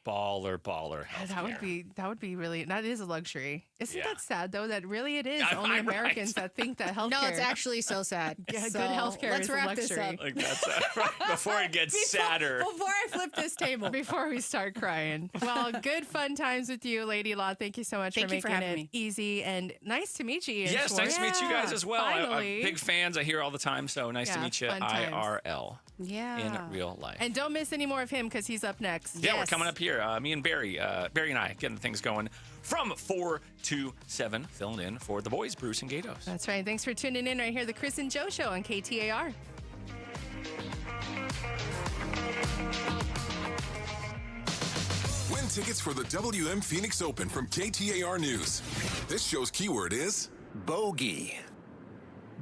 baller Yeah, that would be really, that is a luxury. Isn't Yeah. that sad though? That really it is I'm only right. Americans that think that healthcare. No, it's actually so sad. Yeah, So good healthcare let's is a wrap this luxury. up. Like that's right before it gets sadder. Before I flip this table. Before we start crying. Well, good fun times with you, Lady Law. Thank you so much Thank for you for making having it me. easy and nice to meet you. Ian Yes, Schwartz. nice to meet you guys as well. I'm Finally. big fans. I hear all the time, so nice to Yeah, meet you. fun times. IRL Yeah. in real life. And don't miss any more of him because he's up next. Yeah, we're coming up here. Me and Barry and I getting things going from 4 to 7, filling in for the boys, Bruce and Gatos. That's right. Thanks for tuning in right here, the Chris and Joe Show on KTAR. Win tickets for the WM Phoenix Open from KTAR News. This show's keyword is bogey.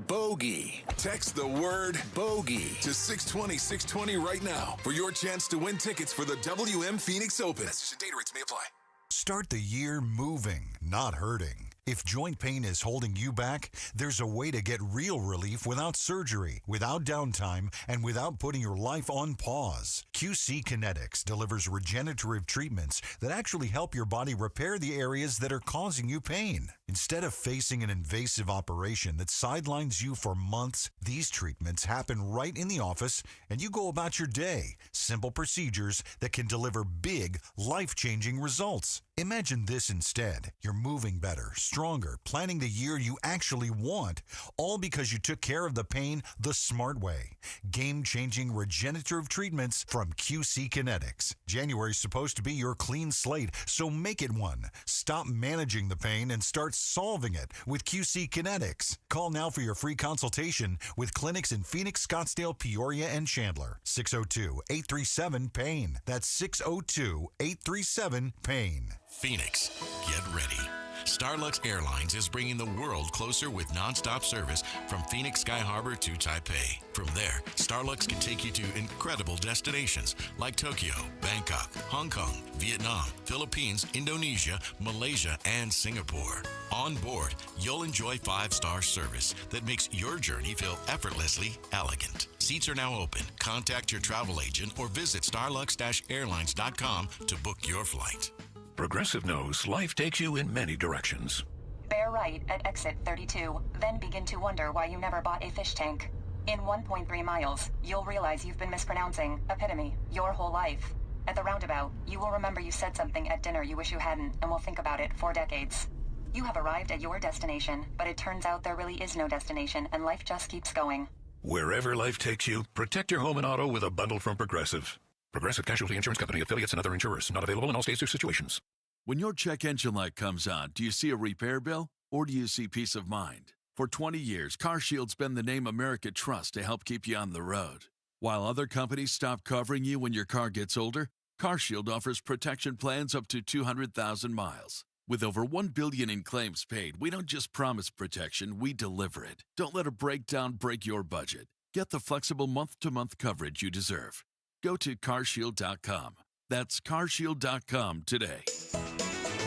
Bogey. Text the word bogey to 620-620 right now for your chance to win tickets for the WM Phoenix Open. Message and data rates may apply. Start the year moving, not hurting. If joint pain is holding you back, there's a way to get real relief without surgery, without downtime, and without putting your life on pause. QC Kinetics delivers regenerative treatments that actually help your body repair the areas that are causing you pain. Instead of facing an invasive operation that sidelines you for months, these treatments happen right in the office and you go about your day. Simple procedures that can deliver big, life-changing results. Imagine this instead. You're moving better, stronger, planning the year you actually want, all because you took care of the pain the smart way. Game-changing regenerative treatments from QC Kinetics. January's supposed to be your clean slate, so make it one. Stop managing the pain and start solving it with QC Kinetics. Call now for your free consultation with clinics in Phoenix, Scottsdale, Peoria, and Chandler. 602-837-PAIN. That's 602-837-PAIN. Phoenix, get ready. Starlux Airlines is bringing the world closer with nonstop service from Phoenix Sky Harbor to Taipei. From there, Starlux can take you to incredible destinations like Tokyo, Bangkok, Hong Kong, Vietnam, Philippines, Indonesia, Malaysia, and Singapore. On board, you'll enjoy 5-star service that makes your journey feel effortlessly elegant. Seats are now open. Contact your travel agent or visit starlux-airlines.com to book your flight. Progressive knows life takes you in many directions. Bear right at exit 32, then begin to wonder why you never bought a fish tank. In 1.3 miles, you'll realize you've been mispronouncing epitome your whole life. At the roundabout, you will remember you said something at dinner you wish you hadn't and will think about it for decades. You have arrived at your destination, but it turns out there really is no destination and life just keeps going. Wherever life takes you, protect your home and auto with a bundle from Progressive. Progressive Casualty Insurance Company, affiliates, and other insurers. Not available in all states or situations. When your check engine light comes on, do you see a repair bill or do you see peace of mind? For 20 years, CarShield's been the name America trusts to help keep you on the road. While other companies stop covering you when your car gets older, CarShield offers protection plans up to 200,000 miles. With over $1 billion in claims paid, we don't just promise protection, we deliver it. Don't let a breakdown break your budget. Get the flexible month-to-month coverage you deserve. Go to carshield.com. That's carshield.com today.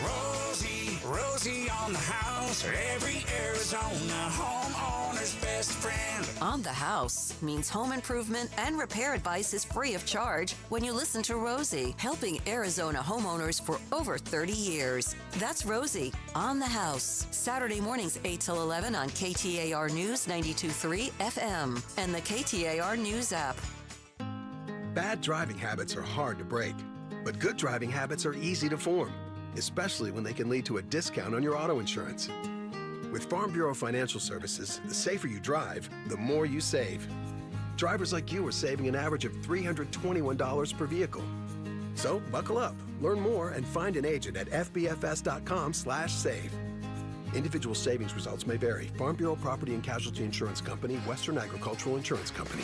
Rosie Rosie on the house, every Arizona homeowner's best friend. On the House means home improvement and repair advice is free of charge when you listen to Rosie, helping Arizona homeowners for over 30 years. That's Rosie on the House. Saturday mornings 8 till 11 on KTAR News 92.3 FM and the KTAR News app. Bad driving habits are hard to break, but good driving habits are easy to form, especially when they can lead to a discount on your auto insurance. With Farm Bureau Financial Services, the safer you drive, the more you save. Drivers like you are saving an average of $321 per vehicle. So buckle up, learn more, and find an agent at fbfs.com/save. Individual savings results may vary. Farm Bureau Property and Casualty Insurance Company, Western Agricultural Insurance Company.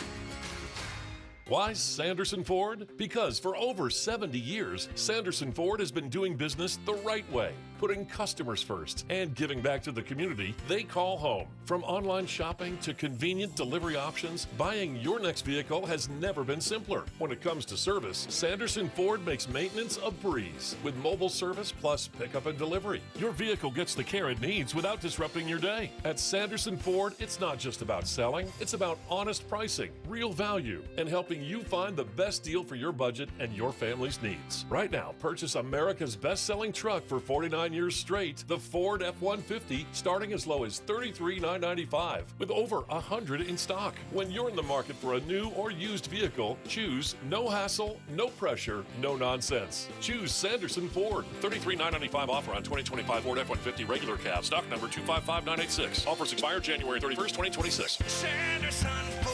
Why Sanderson Ford? Because for over 70 years, Sanderson Ford has been doing business the right way, putting customers first and giving back to the community they call home. From online shopping to convenient delivery options, buying your next vehicle has never been simpler. When it comes to service, Sanderson Ford makes maintenance a breeze with mobile service plus pickup and delivery. Your vehicle gets the care it needs without disrupting your day. At Sanderson Ford, it's not just about selling, it's about honest pricing, real value, and helping you find the best deal for your budget and your family's needs. Right now, purchase America's best-selling truck for 49 years straight, the Ford F-150, starting as low as $33,995, with over 100 in stock. When you're in the market for a new or used vehicle, choose no hassle, no pressure, no nonsense. Choose Sanderson Ford. $33,995 offer on 2025 Ford F-150 regular cab, stock number 255986. Offers expire January 31st, 2026. Sanderson Ford.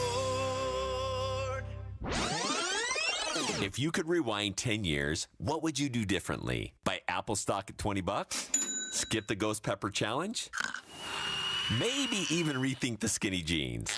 If you could rewind 10 years, what would you do differently? Buy Apple stock at $20? Skip the ghost pepper challenge? Maybe even rethink the skinny jeans.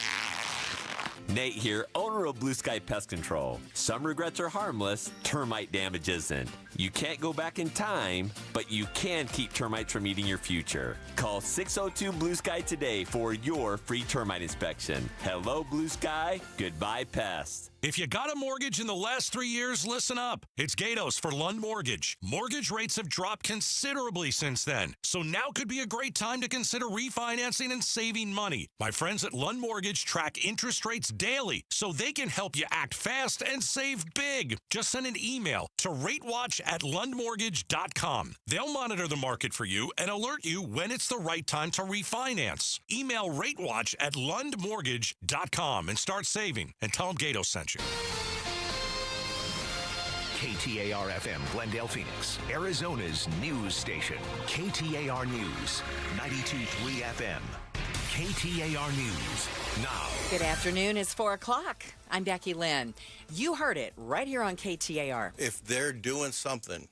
Nate here, owner of Blue Sky Pest Control. Some regrets are harmless, termite damage isn't. You can't go back in time, but you can keep termites from eating your future. Call 602-BLUE-SKY today for your free termite inspection. Hello, Blue Sky. Goodbye, pests. If you got a mortgage in the last 3 years, listen up. It's Gatos for Lund Mortgage. Mortgage rates have dropped considerably since then, so now could be a great time to consider refinancing and saving money. My friends at Lund Mortgage track interest rates daily, so they can help you act fast and save big. Just send an email to ratewatch@lundmortgage.com. They'll monitor the market for you and alert you when it's the right time to refinance. Email ratewatch@lundmortgage.com and start saving, and tell them Gatos sent you. KTAR-FM Glendale, Phoenix, Arizona's news station. KTAR News, 92.3 FM. KTAR News, now. Good afternoon. It's 4 o'clock. I'm Becky Lynn. You heard it right here on KTAR. If they're doing something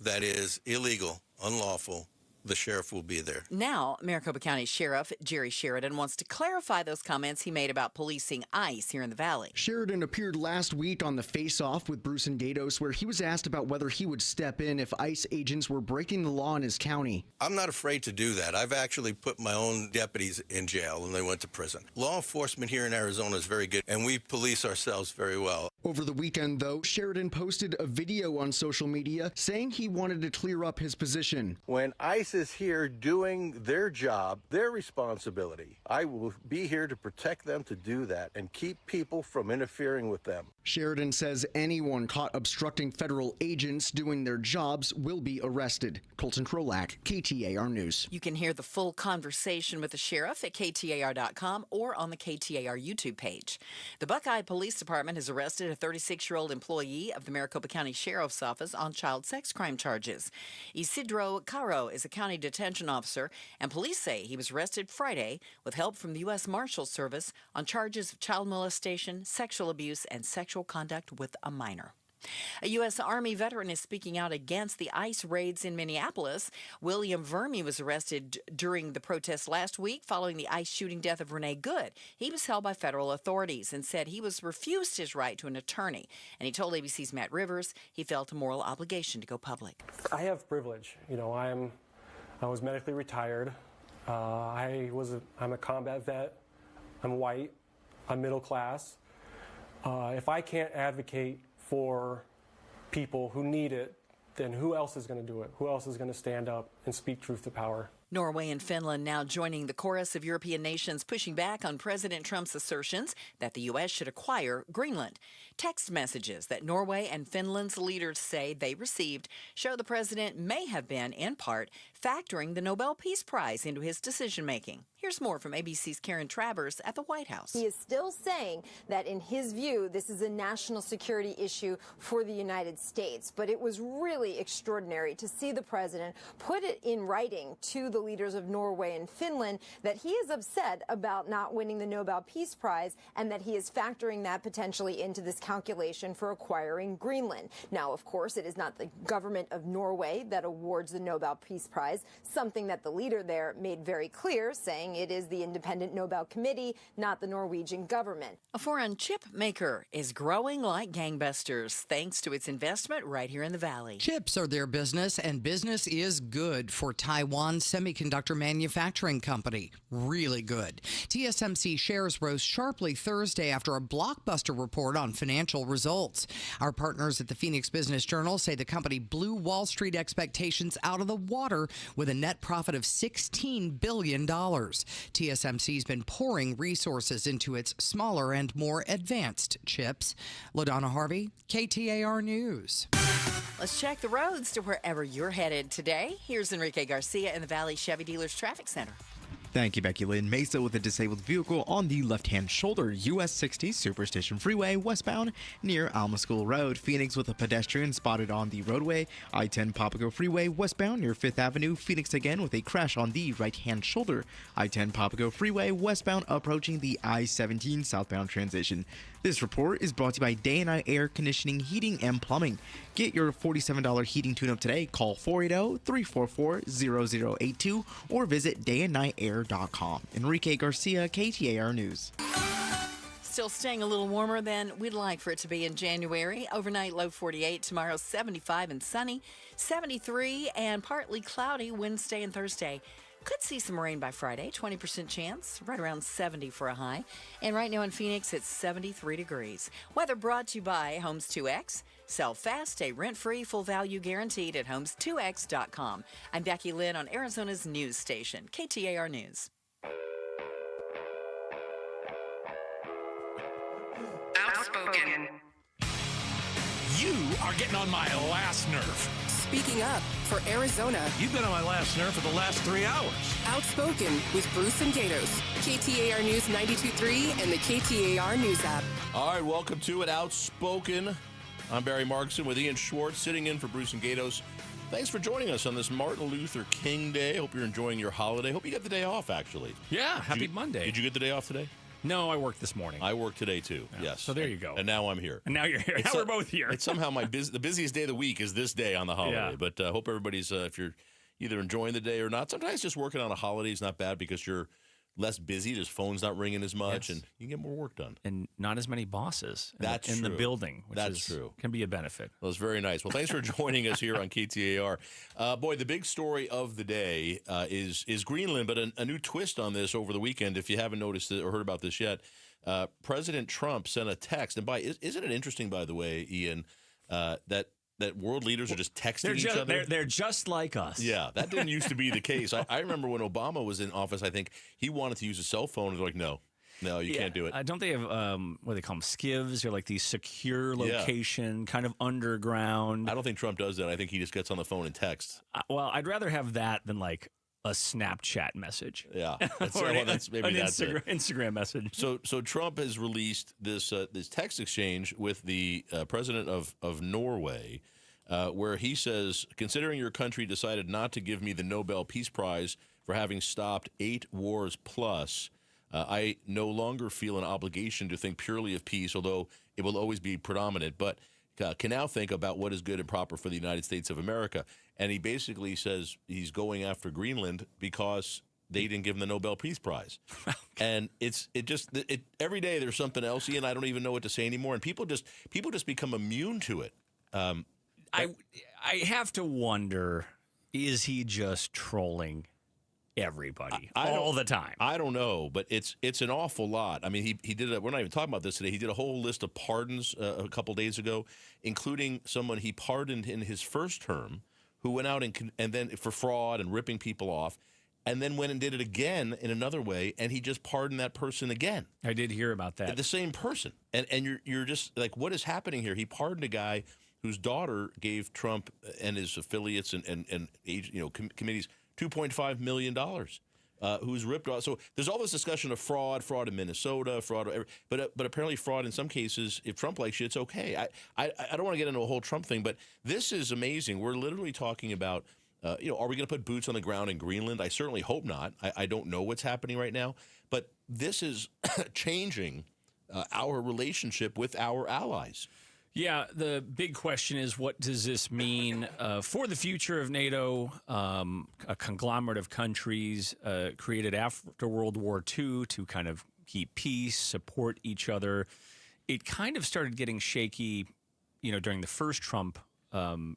that is illegal, unlawful, the sheriff will be there. Now, Maricopa County Sheriff Jerry Sheridan wants to clarify those comments he made about policing ICE here in the Valley. Sheridan appeared last week on the Face Off with Bruce and Gatos, where he was asked about whether he would step in if ICE agents were breaking the law in his county. I'm not afraid to do that. I've actually put my own deputies in jail and they went to prison. Law enforcement here in Arizona is very good, and we police ourselves very well. Over the weekend, though, Sheridan posted a video on social media saying he wanted to clear up his position. When ICE is here doing their job, their responsibility, I will be here to protect them to do that and keep people from interfering with them. Sheridan says anyone caught obstructing federal agents doing their jobs will be arrested. Colton Krolak, KTAR News. You can hear the full conversation with the sheriff at KTAR.com or on the KTAR YouTube page. The Buckeye Police Department has arrested a 36-year-old employee of the Maricopa County Sheriff's Office on child sex crime charges. Isidro Caro is a county detention officer, and police say he was arrested Friday with help from the U.S. Marshals Service on charges of child molestation, sexual abuse, and sexual conduct with a minor. A U.S. Army veteran is speaking out against the ICE raids in Minneapolis. William Vermey was arrested during the protests last week following the ICE shooting death of Renee Good. He was held by federal authorities and said he was refused his right to an attorney. And he told ABC's Matt Rivers he felt a moral obligation to go public. I have privilege. You know, I was medically retired. I'm a combat vet. I'm white. I'm middle class. If I can't advocate for people who need it, then who else is going to do it? Who else is going to stand up and speak truth to power? Norway and Finland now joining the chorus of European nations pushing back on President Trump's assertions that the U.S. should acquire Greenland. Text messages that Norway and Finland's leaders say they received show the president may have been, in part, factoring the Nobel Peace Prize into his decision-making. Here's more from ABC's Karen Travers at the White House. He is still saying that, in his view, this is a national security issue for the United States. But it was really extraordinary to see the president put it in writing to the leaders of Norway and Finland that he is upset about not winning the Nobel Peace Prize and that he is factoring that potentially into this calculation for acquiring Greenland. Now, of course, it is not the government of Norway that awards the Nobel Peace Prize, something that the leader there made very clear, saying it is the Independent Nobel Committee, not the Norwegian government. A foreign chip maker is growing like gangbusters thanks to its investment right here in the Valley. Chips are their business, and business is good for Taiwan Semiconductor Manufacturing Company. Really good. TSMC shares rose sharply Thursday after a blockbuster report on financial results. Our partners at the Phoenix Business Journal say the company blew Wall Street expectations out of the water with a net profit of $16 billion. TSMC's been pouring resources into its smaller and more advanced chips. LaDonna Harvey, KTAR News. Let's check the roads to wherever you're headed today. Here's Enrique Garcia in the Valley Chevy Dealers Traffic Center. Thank you, Becky Lynn. Mesa with a disabled vehicle on the left-hand shoulder, US 60 Superstition Freeway westbound near Alma School Road. Phoenix with a pedestrian spotted on the roadway. I-10 Papago Freeway westbound near 5th Avenue. Phoenix again with a crash on the right-hand shoulder. I-10 Papago Freeway westbound approaching the I-17 southbound transition. This report is brought to you by Day and Night Air Conditioning, Heating, and Plumbing. Get your $47 heating tune-up today. Call 480-344-0082 or visit dayandnightair.com. Enrique Garcia, KTAR News. Still staying a little warmer than we'd like for it to be in January. Overnight low 48, tomorrow 75 and sunny, 73 and partly cloudy Wednesday and Thursday. Could see some rain by Friday, 20% chance, right around 70 for a high. And right now in Phoenix, it's 73 degrees. Weather brought to you by Homes 2X. Sell fast, stay rent-free, full value guaranteed at homes2x.com. I'm Becky Lynn on Arizona's news station, KTAR News. Outspoken. You are getting on my last nerve. Speaking up for Arizona. You've been on my last nerve for the last 3 hours. Outspoken with Bruce and Gatos. KTAR News 92.3 and the KTAR News app. All right, welcome to it, Outspoken. I'm Barry Markson with Ian Schwartz, sitting in for Bruce and Gatos. Thanks for joining us on this Martin Luther King Day. Hope you're enjoying your holiday. Hope you got the day off, actually. Yeah, happy Monday. Did you get the day off today? No, I worked this morning. I worked today, too, yes. So there you go. And now I'm here. And now you're here. Now we're both here. It's somehow the busiest day of the week is this day on the holiday. Yeah. But hope everybody's, if you're either enjoying the day or not, sometimes just working on a holiday is not bad because you're less busy. There's phones not ringing as much, and you get more work done. And not as many bosses in the true. building, which That's true. Can be a benefit. Well, it's very nice. Well, thanks for joining us here on KTAR. Boy, the big story of the day is Greenland, but a new twist on this over the weekend, if you haven't noticed it or heard about this yet. President Trump sent a text, and isn't it interesting, by the way, Ian, that world leaders are just texting each other? They're just like us. Yeah, that didn't used to be the case. I remember when Obama was in office, I think he wanted to use a cell phone, and they're like, no, you can't do it. Don't they have, what do they call them, skivs? Or like these secure location, kind of underground. I don't think Trump does that. I think he just gets on the phone and texts. Well, I'd rather have that than like a Snapchat message. Yeah, that's maybe that's Instagram message. So Trump has released this text exchange with the president of Norway, where he says, "Considering your country decided not to give me the Nobel Peace Prize for having stopped 8 wars plus, I no longer feel an obligation to think purely of peace, although it will always be predominant, but can now think about what is good and proper for the United States of America." And he basically says he's going after Greenland because they didn't give him the Nobel Peace Prize. And it every day there's something else, Ian, I don't even know what to say anymore. And people just become immune to it. I have to wonder, is he just trolling everybody all the time. I don't know, but it's an awful lot. I mean, he did. We're not even talking about this today. He did a whole list of pardons a couple days ago, including someone he pardoned in his first term, who went out and then for fraud and ripping people off, and then went and did it again in another way, and he just pardoned that person again. I did hear about that. The same person, and you're just like, what is happening here? He pardoned a guy whose daughter gave Trump and his affiliates and committees $2.5 million, who's ripped off. So there's all this discussion of fraud in Minnesota, but apparently fraud in some cases, if Trump likes you, it's okay. I don't want to get into a whole Trump thing, but this is amazing. We're literally talking about, are we going to put boots on the ground in Greenland? I certainly hope not. I don't know what's happening right now, but this is changing our relationship with our allies. Yeah, the big question is, what does this mean for the future of NATO, a conglomerate of countries created after World War II to kind of keep peace, support each other. It kind of started getting shaky, during the first Trump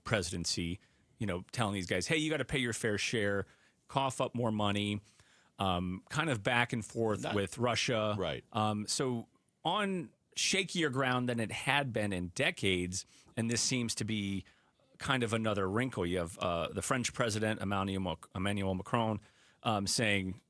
presidency, telling these guys, hey, you got to pay your fair share, cough up more money, kind of back and forth with Russia. Right. So on shakier ground than it had been in decades, and this seems to be kind of another wrinkle. You have the French president, Emmanuel Macron, saying,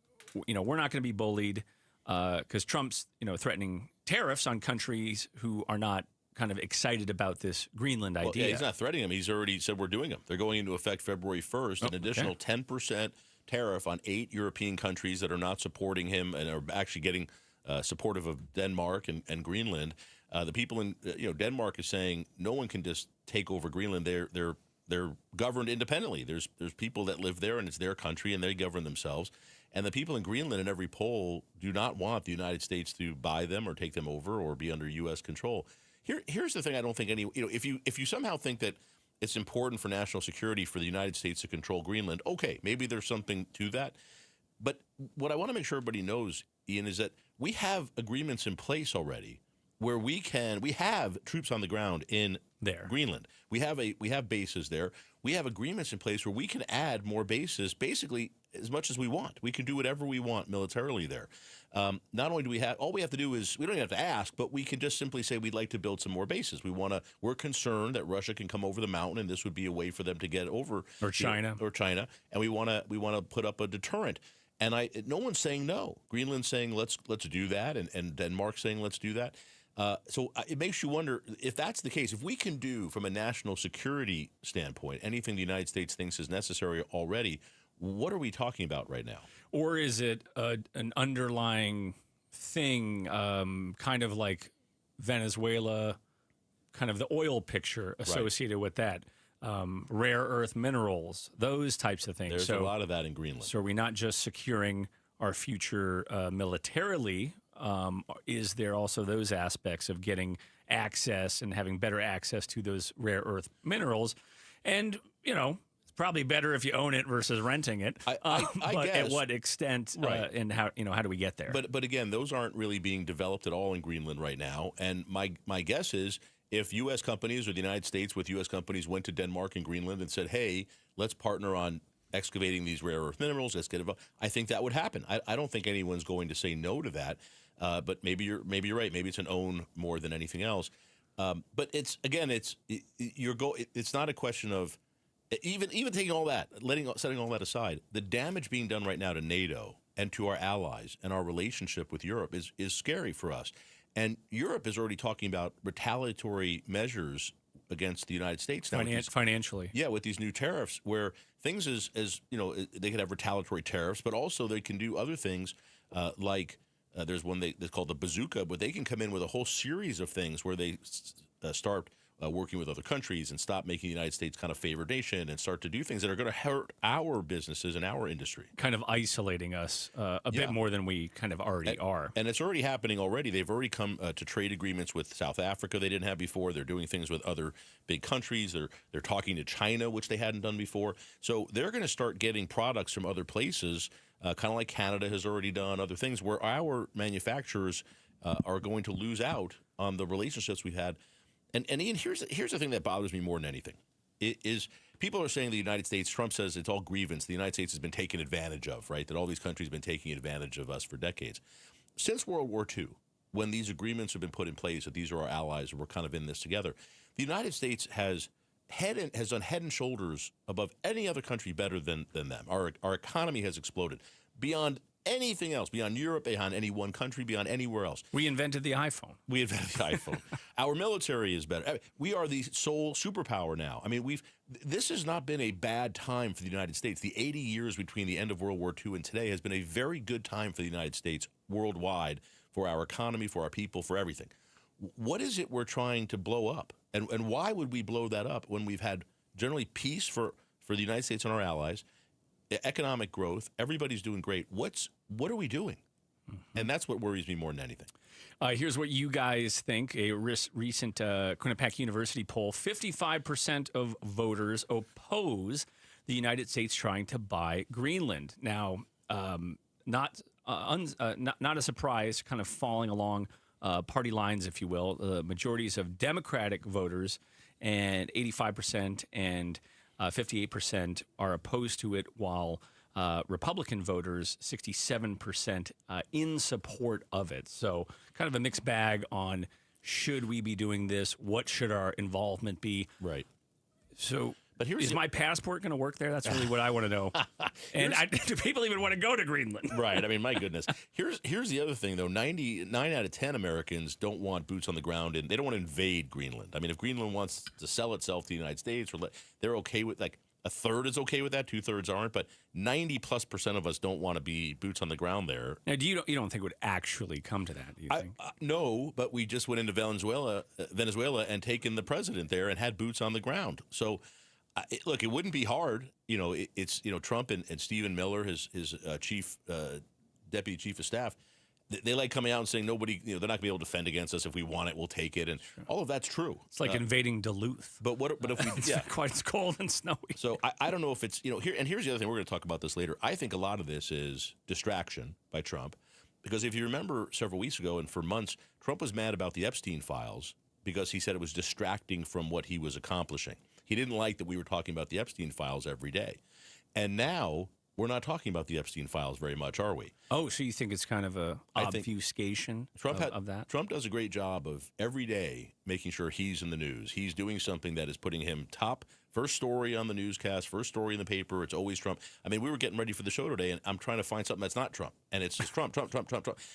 we're not going to be bullied because Trump's, threatening tariffs on countries who are not kind of excited about this Greenland idea. Yeah, he's not threatening them. He's already said we're doing them. They're going into effect February 1st, an additional 10% tariff on 8 European countries that are not supporting him and are actually getting supportive of Denmark and Greenland. The people in Denmark is saying no one can just take over Greenland. They're governed independently. There's people that live there, and it's their country, and they govern themselves. And the people in Greenland, in every poll, do not want the United States to buy them or take them over or be under U.S. control. Here's the thing: I don't think if you somehow think that it's important for national security for the United States to control Greenland, okay, maybe there's something to that. But what I want to make sure everybody knows, Ian, is that we have agreements in place already where we have troops on the ground in Greenland. We have bases there. We have agreements in place where we can add more bases, basically as much as we want. We can do whatever we want militarily there. Not only do we have, all we have to do is, we don't even have to ask, but we can just simply say we'd like to build some more bases. We're concerned that Russia can come over the mountain, and this would be a way for them to get over. Or China. And we want to put up a deterrent. And no one's saying no. Greenland's saying let's do that, and Denmark's saying let's do that. So it makes you wonder, if that's the case, if we can do from a national security standpoint anything the United States thinks is necessary already, what are we talking about right now? Or is it an underlying thing, kind of like Venezuela, kind of the oil picture associated with that? Rare earth minerals, those types of things. There's a lot of that in Greenland. So are we not just securing our future militarily? Is there also those aspects of getting access and having better access to those rare earth minerals? And, it's probably better if you own it versus renting it. I but guess. At what extent and how do we get there? But again, those aren't really being developed at all in Greenland right now. And my guess is, if U.S. companies or the United States with U.S. companies went to Denmark and Greenland and said, hey, let's partner on excavating these rare earth minerals, let's get involved, I think that would happen. I don't think anyone's going to say no to that. But maybe you're right. Maybe it's an own more than anything else. But it's not a question of even taking all that, setting all that aside. The damage being done right now to NATO and to our allies and our relationship with Europe is scary for us. And Europe is already talking about retaliatory measures against the United States now. Financially. Yeah, with these new tariffs, where things they could have retaliatory tariffs, but also they can do other things like there's one that's called the bazooka, but they can come in with a whole series of things where they start working with other countries and stop making the United States kind of favored nation and start to do things that are going to hurt our businesses and our industry. Kind of isolating us a bit more than we kind of already are. And it's already happening already. They've already come to trade agreements with South Africa they didn't have before. They're doing things with other big countries. They're talking to China, which they hadn't done before. So they're going to start getting products from other places, kind of like Canada has already done, other things, where our manufacturers are going to lose out on the relationships we've had. And Ian, here's the thing that bothers me more than anything. is people are saying the United States, Trump says it's all grievance. The United States has been taken advantage of, right? That all these countries have been taking advantage of us for decades. Since World War II, when these agreements have been put in place, that these are our allies and we're kind of in this together, the United States has done head and shoulders above any other country better than them. Our economy has exploded beyond anything else, beyond Europe, beyond any one country, beyond anywhere else. We invented the iPhone. Our military is better. I mean, we are the sole superpower now. I mean, this has not been a bad time for the United States. The 80 years between the end of World War II and today has been a very good time for the United States worldwide, for our economy, for our people, for everything. What is it we're trying to blow up? And why would we blow that up when we've had generally peace for the United States and our allies, economic growth, everybody's doing great. What are we doing? Mm-hmm. And that's what worries me more than anything. Here's what you guys think. A recent Quinnipiac University poll, 55% of voters oppose the United States trying to buy Greenland. Now, not a surprise, kind of falling along party lines, if you will. The majorities of Democratic voters, and 85% and 58% are opposed to it, while Republican voters, 67% in support of it. So kind of a mixed bag on should we be doing this? What should our involvement be? Right. So is my passport going to work there? That's really what I want to know. And do people even want to go to Greenland? Right. I mean, my goodness. Here's the other thing, though. 9 out of 10 Americans don't want boots on the ground, and they don't want to invade Greenland. I mean, if Greenland wants to sell itself to the United States, they're okay with, like, a third is okay with that, 2/3 aren't, but 90+% of us don't want to be boots on the ground there. Now, you don't think it would actually come to that? Do you think? No, but we just went into Venezuela and taken the president there and had boots on the ground. So. Look, it wouldn't be hard. It's Trump and Stephen Miller, his deputy chief of staff. They like coming out and saying nobody, they're not going to be able to defend against us. If we want it, we'll take it, and all of that's true. It's like invading Duluth. But if we, it's quite as cold and snowy. So I don't know if it's here. And here's the other thing. We're going to talk about this later. I think a lot of this is distraction by Trump, because if you remember several weeks ago and for months, Trump was mad about the Epstein files because he said it was distracting from what he was accomplishing. He didn't like that we were talking about the Epstein files every day. And now we're not talking about the Epstein files very much, are we? Oh, so you think it's kind of a obfuscation of that? Trump does a great job of every day making sure he's in the news. He's doing something that is putting him first story on the newscast, first story in the paper. It's always Trump. I mean, we were getting ready for the show today, and I'm trying to find something that's not Trump. And it's just Trump,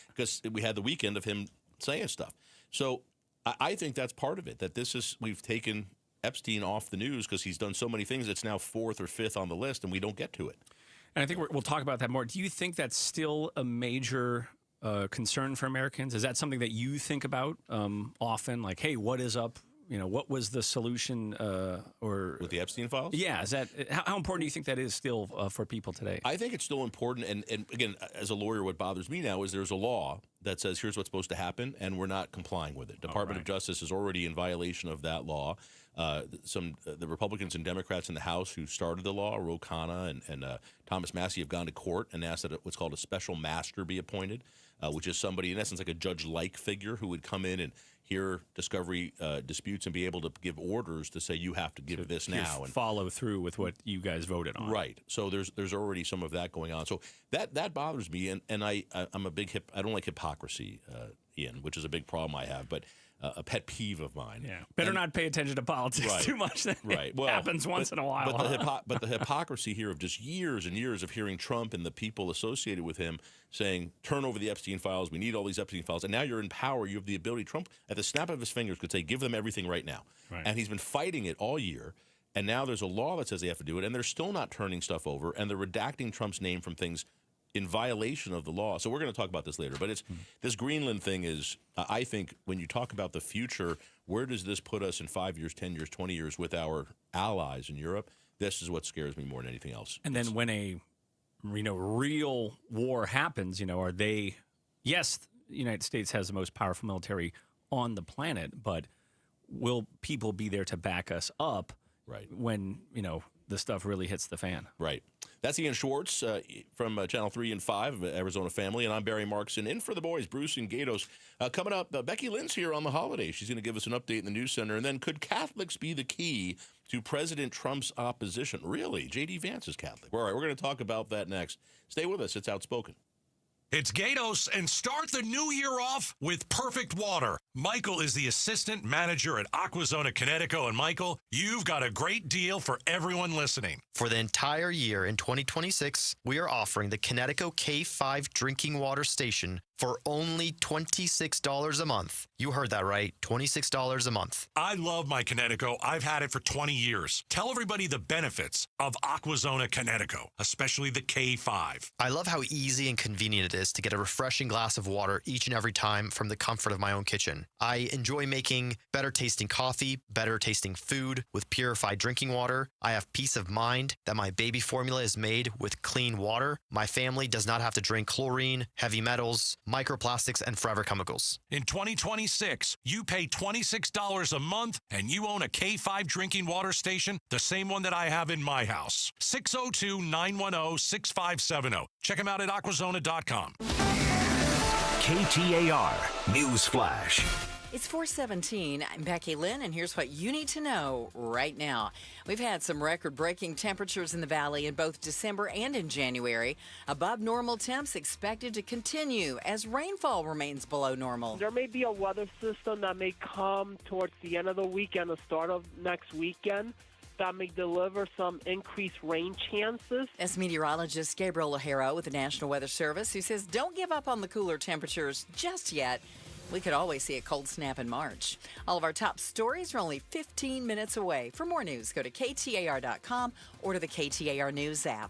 because we had the weekend of him saying stuff. So I think that's part of it, that we've taken Epstein off the news because he's done so many things. It's now 4th or 5th on the list, and we don't get to it. And I think we'll talk about that more. Do you think that's still a major concern for Americans? Is that something that you think about often? Like, hey, what is up? What was the solution? Or with the Epstein files? Yeah. How important do you think that is still for people today? I think it's still important. And again, as a lawyer, what bothers me now is there's a law that says here's what's supposed to happen, and we're not complying with it. Department of Justice is already in violation of that law. The Republicans and Democrats in the House who started the law, Ro Khanna and Thomas Massie, have gone to court and asked that what's called a special master be appointed, which is somebody, in essence, like a judge-like figure who would come in and hear discovery disputes and be able to give orders to say you have to give this now and follow through with what you guys voted on. Right. So there's already some of that going on. So that bothers me, and I'm a big I don't like hypocrisy, Ian, which is a big problem I have, but a pet peeve of mine. Yeah. Better not pay attention to politics too much. It happens once in a while. But the hypocrisy here of just years and years of hearing Trump and the people associated with him saying, turn over the Epstein files, we need all these Epstein files, and now you're in power, you have the ability. Trump, at the snap of his fingers, could say, give them everything right now. Right. And he's been fighting it all year, and now there's a law that says they have to do it, and they're still not turning stuff over, and they're redacting Trump's name from things in violation of the law. So we're going to talk about this later. But this Greenland thing is, I think, when you talk about the future, where does this put us in 5 years, 10 years, 20 years with our allies in Europe? This is what scares me more than anything else. And then when a real war happens, are they, yes, the United States has the most powerful military on the planet, but will people be there to back us up when, the stuff really hits the fan? Right. That's Ian Schwartz from Channel 3 and 5 of Arizona Family, and I'm Barry Markson. In for the boys, Bruce and Gatos. Coming up, Becky Lynn's here on the holiday. She's going to give us an update in the news center. And then, could Catholics be the key to President Trump's opposition? Really? J.D. Vance is Catholic. All right, we're going to talk about that next. Stay with us. It's Outspoken. It's Gatos, and start the new year off with perfect water. Michael is the assistant manager at Aquazona Connecticut, and Michael, you've got a great deal for everyone listening. For the entire year in 2026, we are offering the Connecticut K5 drinking water station for only $26 a month. You heard that right, $26 a month. I love my Connecticut. I've had it for 20 years. Tell everybody the benefits of Aquazona Connecticut, especially the K5. I love how easy and convenient it is to get a refreshing glass of water each and every time from the comfort of my own kitchen. I enjoy making better tasting coffee, better tasting food with purified drinking water. I have peace of mind that my baby formula is made with clean water. My family does not have to drink chlorine, heavy metals, microplastics, and forever chemicals. In 2026, you pay $26 a month and you own a K5 drinking water station, the same one that I have in my house. 602-910-6570. Check them out at aquazona.com. KTAR News Flash. It's 4:17. I'm Becky Lynn, and here's what you need to know right now. We've had some record-breaking temperatures in the valley in both December and in January. Above normal temps expected to continue as rainfall remains below normal. There may be a weather system that may come towards the end of the weekend, the start of next weekend, that may deliver some increased rain chances. That's meteorologist Gabriel O'Hara with the National Weather Service, who says don't give up on the cooler temperatures just yet. We could always see a cold snap in March. All of our top stories are only 15 minutes away. For more news, go to KTAR.com or to the KTAR News app.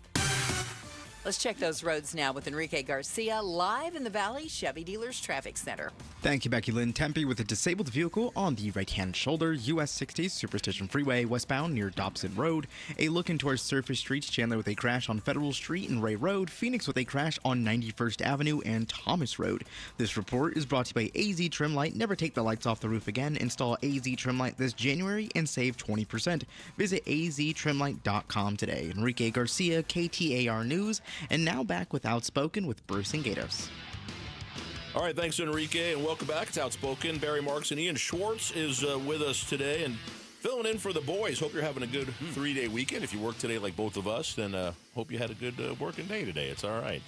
Let's check those roads now with Enrique Garcia live in the Valley Chevy Dealers Traffic Center. Thank you, Becky Lynn. Tempe with a disabled vehicle on the right-hand shoulder, US 60 Superstition Freeway westbound near Dobson Road. A look into our surface streets, Chandler with a crash on Federal Street and Ray Road, Phoenix with a crash on 91st Avenue and Thomas Road. This report is brought to you by AZ Trim Light. Never take the lights off the roof again. Install AZ Trim Light this January and save 20%. Visit aztrimlight.com today. Enrique Garcia, KTAR News. And now back with Outspoken with Bruce and Gatos. All right, thanks, Enrique, and welcome back. It's Outspoken. Barry Marks and Ian Schwartz is with us today and filling in for the boys. Hope you're having a good 3-day weekend. If you work today like both of us, then hope you had a good working day today. It's all right.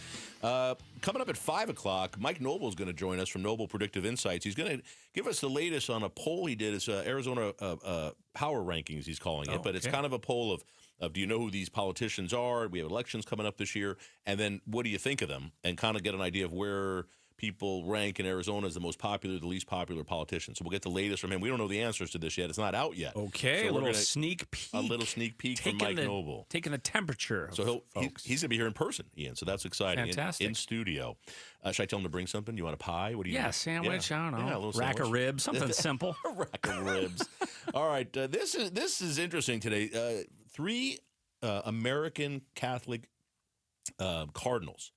Coming up at 5 o'clock, Mike Noble is going to join us from Noble Predictive Insights. He's going to give us the latest on a poll he did. It's Arizona Power Rankings, he's calling it, but it's kind of a poll of do you know who these politicians are? We have elections coming up this year. And then what do you think of them? And kind of get an idea of where people rank in Arizona as the most popular, the least popular politicians. So we'll get the latest from him. We don't know the answers to this yet. It's not out yet. Okay, so a little sneak peek. A little sneak peek from Mike Noble. Taking the temperature. So he's going to be here in person, Ian. So that's exciting. Fantastic. In studio. Should I tell him to bring something? You want a pie? What do you? Yeah, sandwich. Yeah. I don't know. Yeah, a little rack sandwich. of ribs. Something simple. A rack of ribs. All right. This is interesting today. 3 American Catholic cardinals,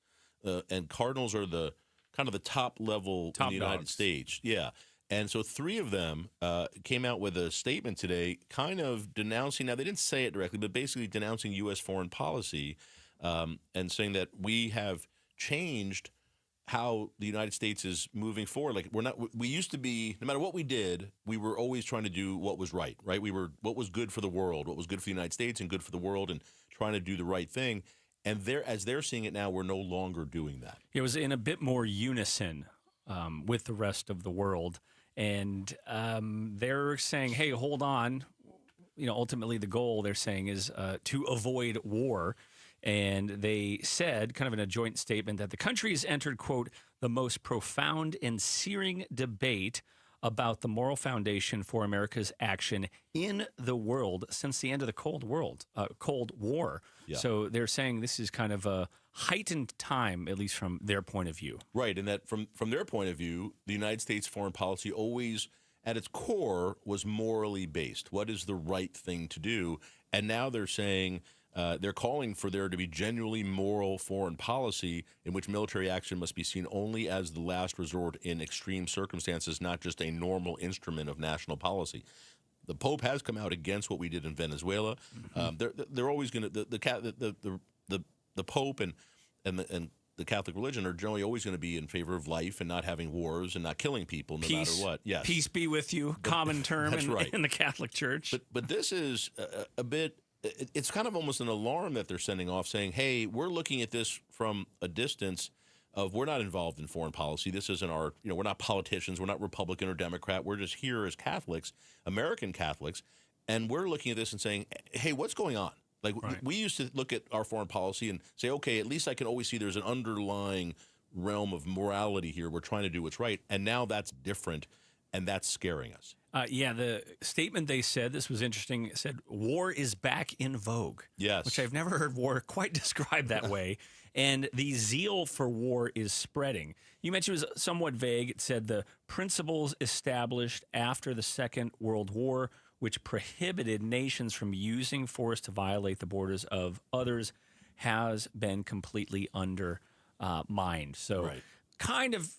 and cardinals are the kind of the top level in the United States. Yeah. And so 3 of them came out with a statement today kind of denouncing, now they didn't say it directly, but basically denouncing U.S. foreign policy and saying that we have changed how the United States is moving forward. Like we used to be, no matter what we did, we were always trying to do what was right? We were, what was good for the world, what was good for the United States and good for the world, and trying to do the right thing. And as they're seeing it now, we're no longer doing that. It was in a bit more unison with the rest of the world. And they're saying, hey, hold on. Ultimately the goal, they're saying, is to avoid war. And they said, kind of in a joint statement, that the country has entered, quote, the most profound and searing debate about the moral foundation for America's action in the world since the end of the Cold War. Yeah. So they're saying this is kind of a heightened time, at least from their point of view. Right, and that from their point of view, the United States foreign policy always, at its core, was morally based. What is the right thing to do? And now they're saying... they're calling for there to be genuinely moral foreign policy in which military action must be seen only as the last resort in extreme circumstances, not just a normal instrument of national policy. The Pope has come out against what we did in Venezuela. They're always going to the the Pope and the Catholic religion are generally always going to be in favor of life and not having wars and not killing people no matter what. Yes. Peace be with you, common term in the Catholic Church. But this is a bit, it's kind of almost an alarm that they're sending off saying, hey, we're looking at this from a distance of we're not involved in foreign policy. This isn't our, we're not politicians. We're not Republican or Democrat. We're just here as Catholics, American Catholics. And we're looking at this and saying, hey, what's going on? Like, we used to look at our foreign policy and say, okay, at least I can always see there's an underlying realm of morality here. We're trying to do what's right. And now that's different, and that's scaring us. The statement they said, this was interesting, it said, war is back in vogue. Yes. Which I've never heard war quite described that way. And the zeal for war is spreading. You mentioned it was somewhat vague. It said the principles established after the Second World War, which prohibited nations from using force to violate the borders of others, has been completely undermined. So kind of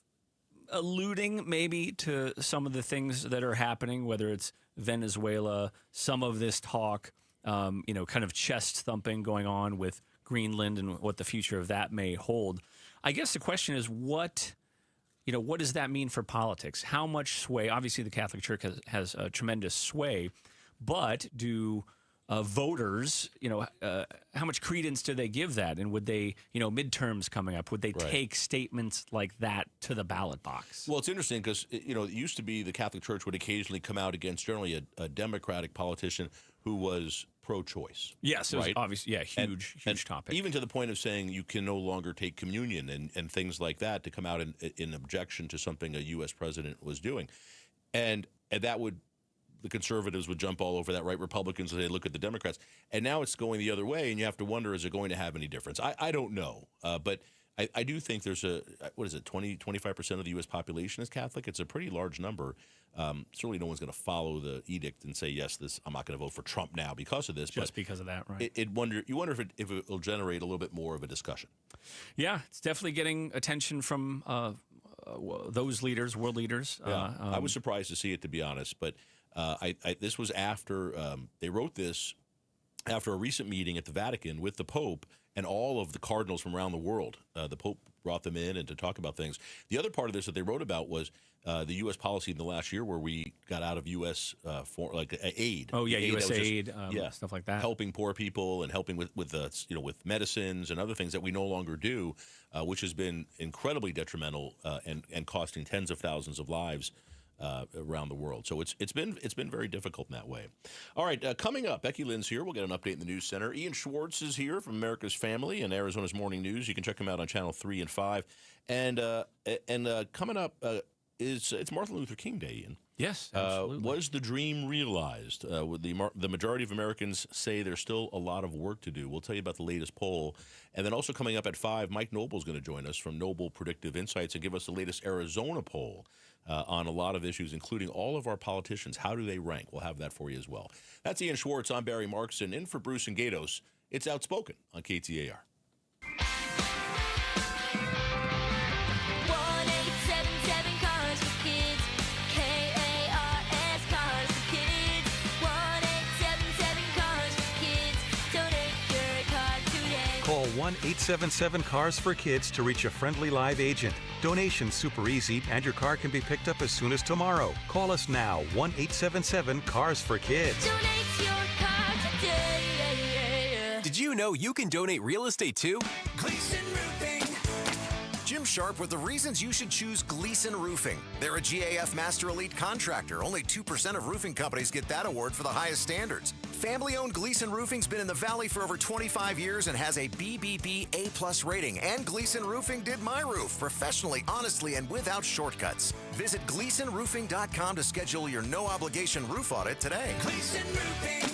alluding maybe to some of the things that are happening, whether it's Venezuela, some of this talk, kind of chest thumping going on with Greenland and what the future of that may hold. I guess the question is what does that mean for politics? How much sway? Obviously, the Catholic Church has a tremendous sway, but do voters, how much credence do they give that? And would they, midterms coming up, would they take statements like that to the ballot box? Well, it's interesting because, it used to be the Catholic Church would occasionally come out against generally a Democratic politician who was pro-choice. Yes, it was obviously, huge topic. Even to the point of saying you can no longer take communion and things like that to come out in objection to something a U.S. president was doing. And that would, the conservatives would jump all over that, right? Republicans would say, look at the Democrats. And now it's going the other way, and you have to wonder, is it going to have any difference? I don't know. But I do think there's 25% of the U.S. population is Catholic. It's a pretty large number. Certainly no one's going to follow the edict and say, yes, I'm not going to vote for Trump now because of this. Just because of that, right? You wonder if it will generate a little bit more of a discussion. Yeah, it's definitely getting attention from those leaders, world leaders. Yeah. I was surprised to see it, to be honest. But this was after they wrote this after a recent meeting at the Vatican with the Pope and all of the cardinals from around the world. The Pope brought them in and to talk about things. The other part of this that they wrote about was the U.S. policy in the last year where we got out of U.S. aid. Oh, yeah, U.S. aid, stuff like that. Helping poor people and helping with medicines and other things that we no longer do, which has been incredibly detrimental and costing tens of thousands of lives around the world. So it's been very difficult in that way. All right, coming up, Becky Lynn's here. We'll get an update in the news center. Ian Schwartz is here from America's Family and Arizona's Morning News. You can check him out on Channel 3 and 5. And coming up it's Martin Luther King Day, Ian. Yes, absolutely. Was the dream realized? The majority of Americans say there's still a lot of work to do. We'll tell you about the latest poll. And then also coming up at 5, Mike Noble's going to join us from Noble Predictive Insights and give us the latest Arizona poll on a lot of issues, including all of our politicians. How do they rank? We'll have that for you as well. That's Ian Schwartz. I'm Barry Markson. In for Bruce and Gatos, it's Outspoken on KTAR. Call 1-877-CARS-FOR-KIDS to reach a friendly live agent. Donation's super easy, and your car can be picked up as soon as tomorrow. Call us now, 1-877-CARS-FOR-KIDS. Donate your car today. Did you know you can donate real estate too? Gleason Roofing. Jim Sharp with the reasons you should choose Gleason Roofing. They're a GAF Master Elite contractor. Only 2% of roofing companies get that award for the highest standards. Family-owned Gleason Roofing's been in the Valley for over 25 years and has a BBB A+ rating. And Gleason Roofing did my roof professionally, honestly, and without shortcuts. Visit GleasonRoofing.com to schedule your no-obligation roof audit today. Gleason Roofing.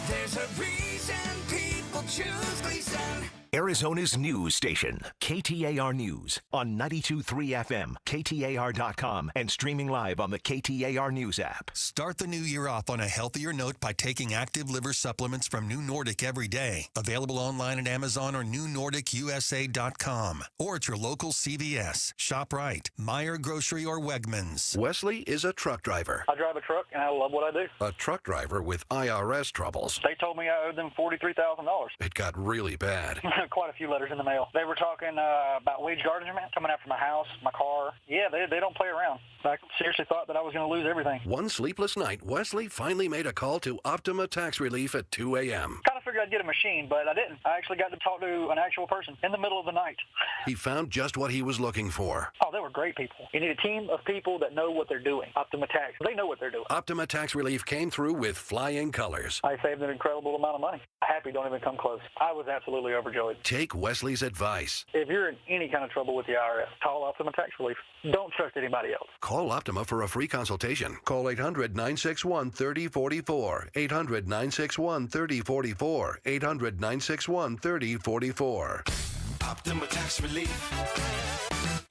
There's a reason people choose Gleason. Arizona's news station, KTAR News, on 92.3 FM, KTAR.com, and streaming live on the KTAR News app. Start the new year off on a healthier note by taking active liver supplements from New Nordic every day. Available online at Amazon or newnordicusa.com. Or at your local CVS, ShopRite, Meijer Grocery, or Wegmans. Wesley is a truck driver. I drive a truck, and I love what I do. A truck driver with IRS troubles. They told me I owed them $43,000. It got really bad. quite a few letters in the mail. They were talking about wage garnishment coming after my house, my car. Yeah, they don't play around. I seriously thought that I was going to lose everything. One sleepless night, Wesley finally made a call to Optima Tax Relief at 2 a.m. Kind of figured I'd get a machine, but I didn't. I actually got to talk to an actual person in the middle of the night. He found just what he was looking for. Oh, they were great people. You need a team of people that know what they're doing. Optima Tax, they know what they're doing. Optima Tax Relief came through with flying colors. I saved an incredible amount of money. Happy don't even come close. I was absolutely overjoyed. Take Wesley's advice. If you're in any kind of trouble with the IRS, call Optima Tax Relief. Don't trust anybody else. Call Optima for a free consultation. Call 800-961-3044. 800-961-3044. 800-961-3044. Optima Tax Relief.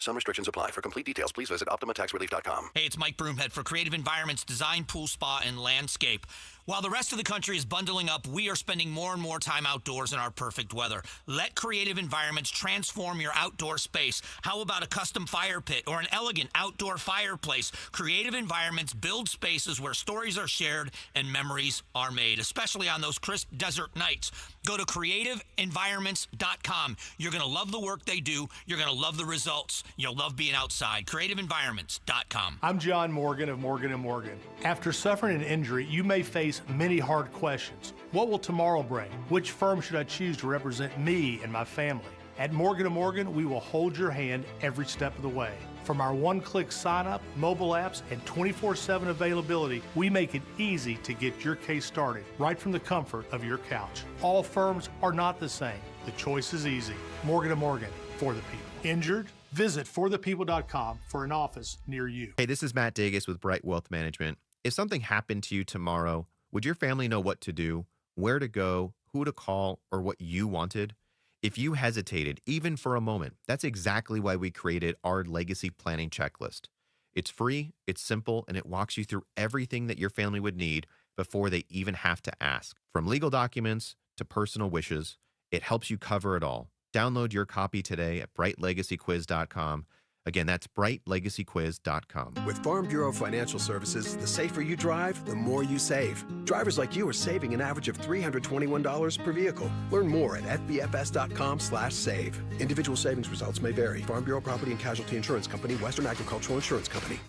Some restrictions apply. For complete details, please visit OptimaTaxRelief.com. Hey, it's Mike Broomhead for Creative Environments Design, Pool, Spa, and Landscape. While the rest of the country is bundling up, we are spending more and more time outdoors in our perfect weather. Let Creative Environments transform your outdoor space. How about a custom fire pit or an elegant outdoor fireplace? Creative Environments build spaces where stories are shared and memories are made, especially on those crisp desert nights. Go to creativeenvironments.com. You're going to love the work they do. You're going to love the results. You'll love being outside. creativeenvironments.com. I'm John Morgan of Morgan & Morgan. After suffering an injury, you may face many hard questions. What will tomorrow bring? Which firm should I choose to represent me and my family? At Morgan & Morgan, we will hold your hand every step of the way. From our one-click sign-up, mobile apps, and 24/7 availability, we make it easy to get your case started right from the comfort of your couch. All firms are not the same. The choice is easy. Morgan & Morgan, for the people. Injured? Visit forthepeople.com for an office near you. Hey, this is Matt Dagus with Bright Wealth Management. If something happened to you tomorrow, would your family know what to do, where to go, who to call, or what you wanted? If you hesitated, even for a moment, that's exactly why we created our legacy planning checklist. It's free, it's simple, and it walks you through everything that your family would need before they even have to ask. From legal documents to personal wishes, it helps you cover it all. Download your copy today at brightlegacyquiz.com. Again, that's brightlegacyquiz.com. With Farm Bureau Financial Services, the safer you drive, the more you save. Drivers like you are saving an average of $321 per vehicle. Learn more at fbfs.com/save. Individual savings results may vary. Farm Bureau Property and Casualty Insurance Company, Western Agricultural Insurance Company.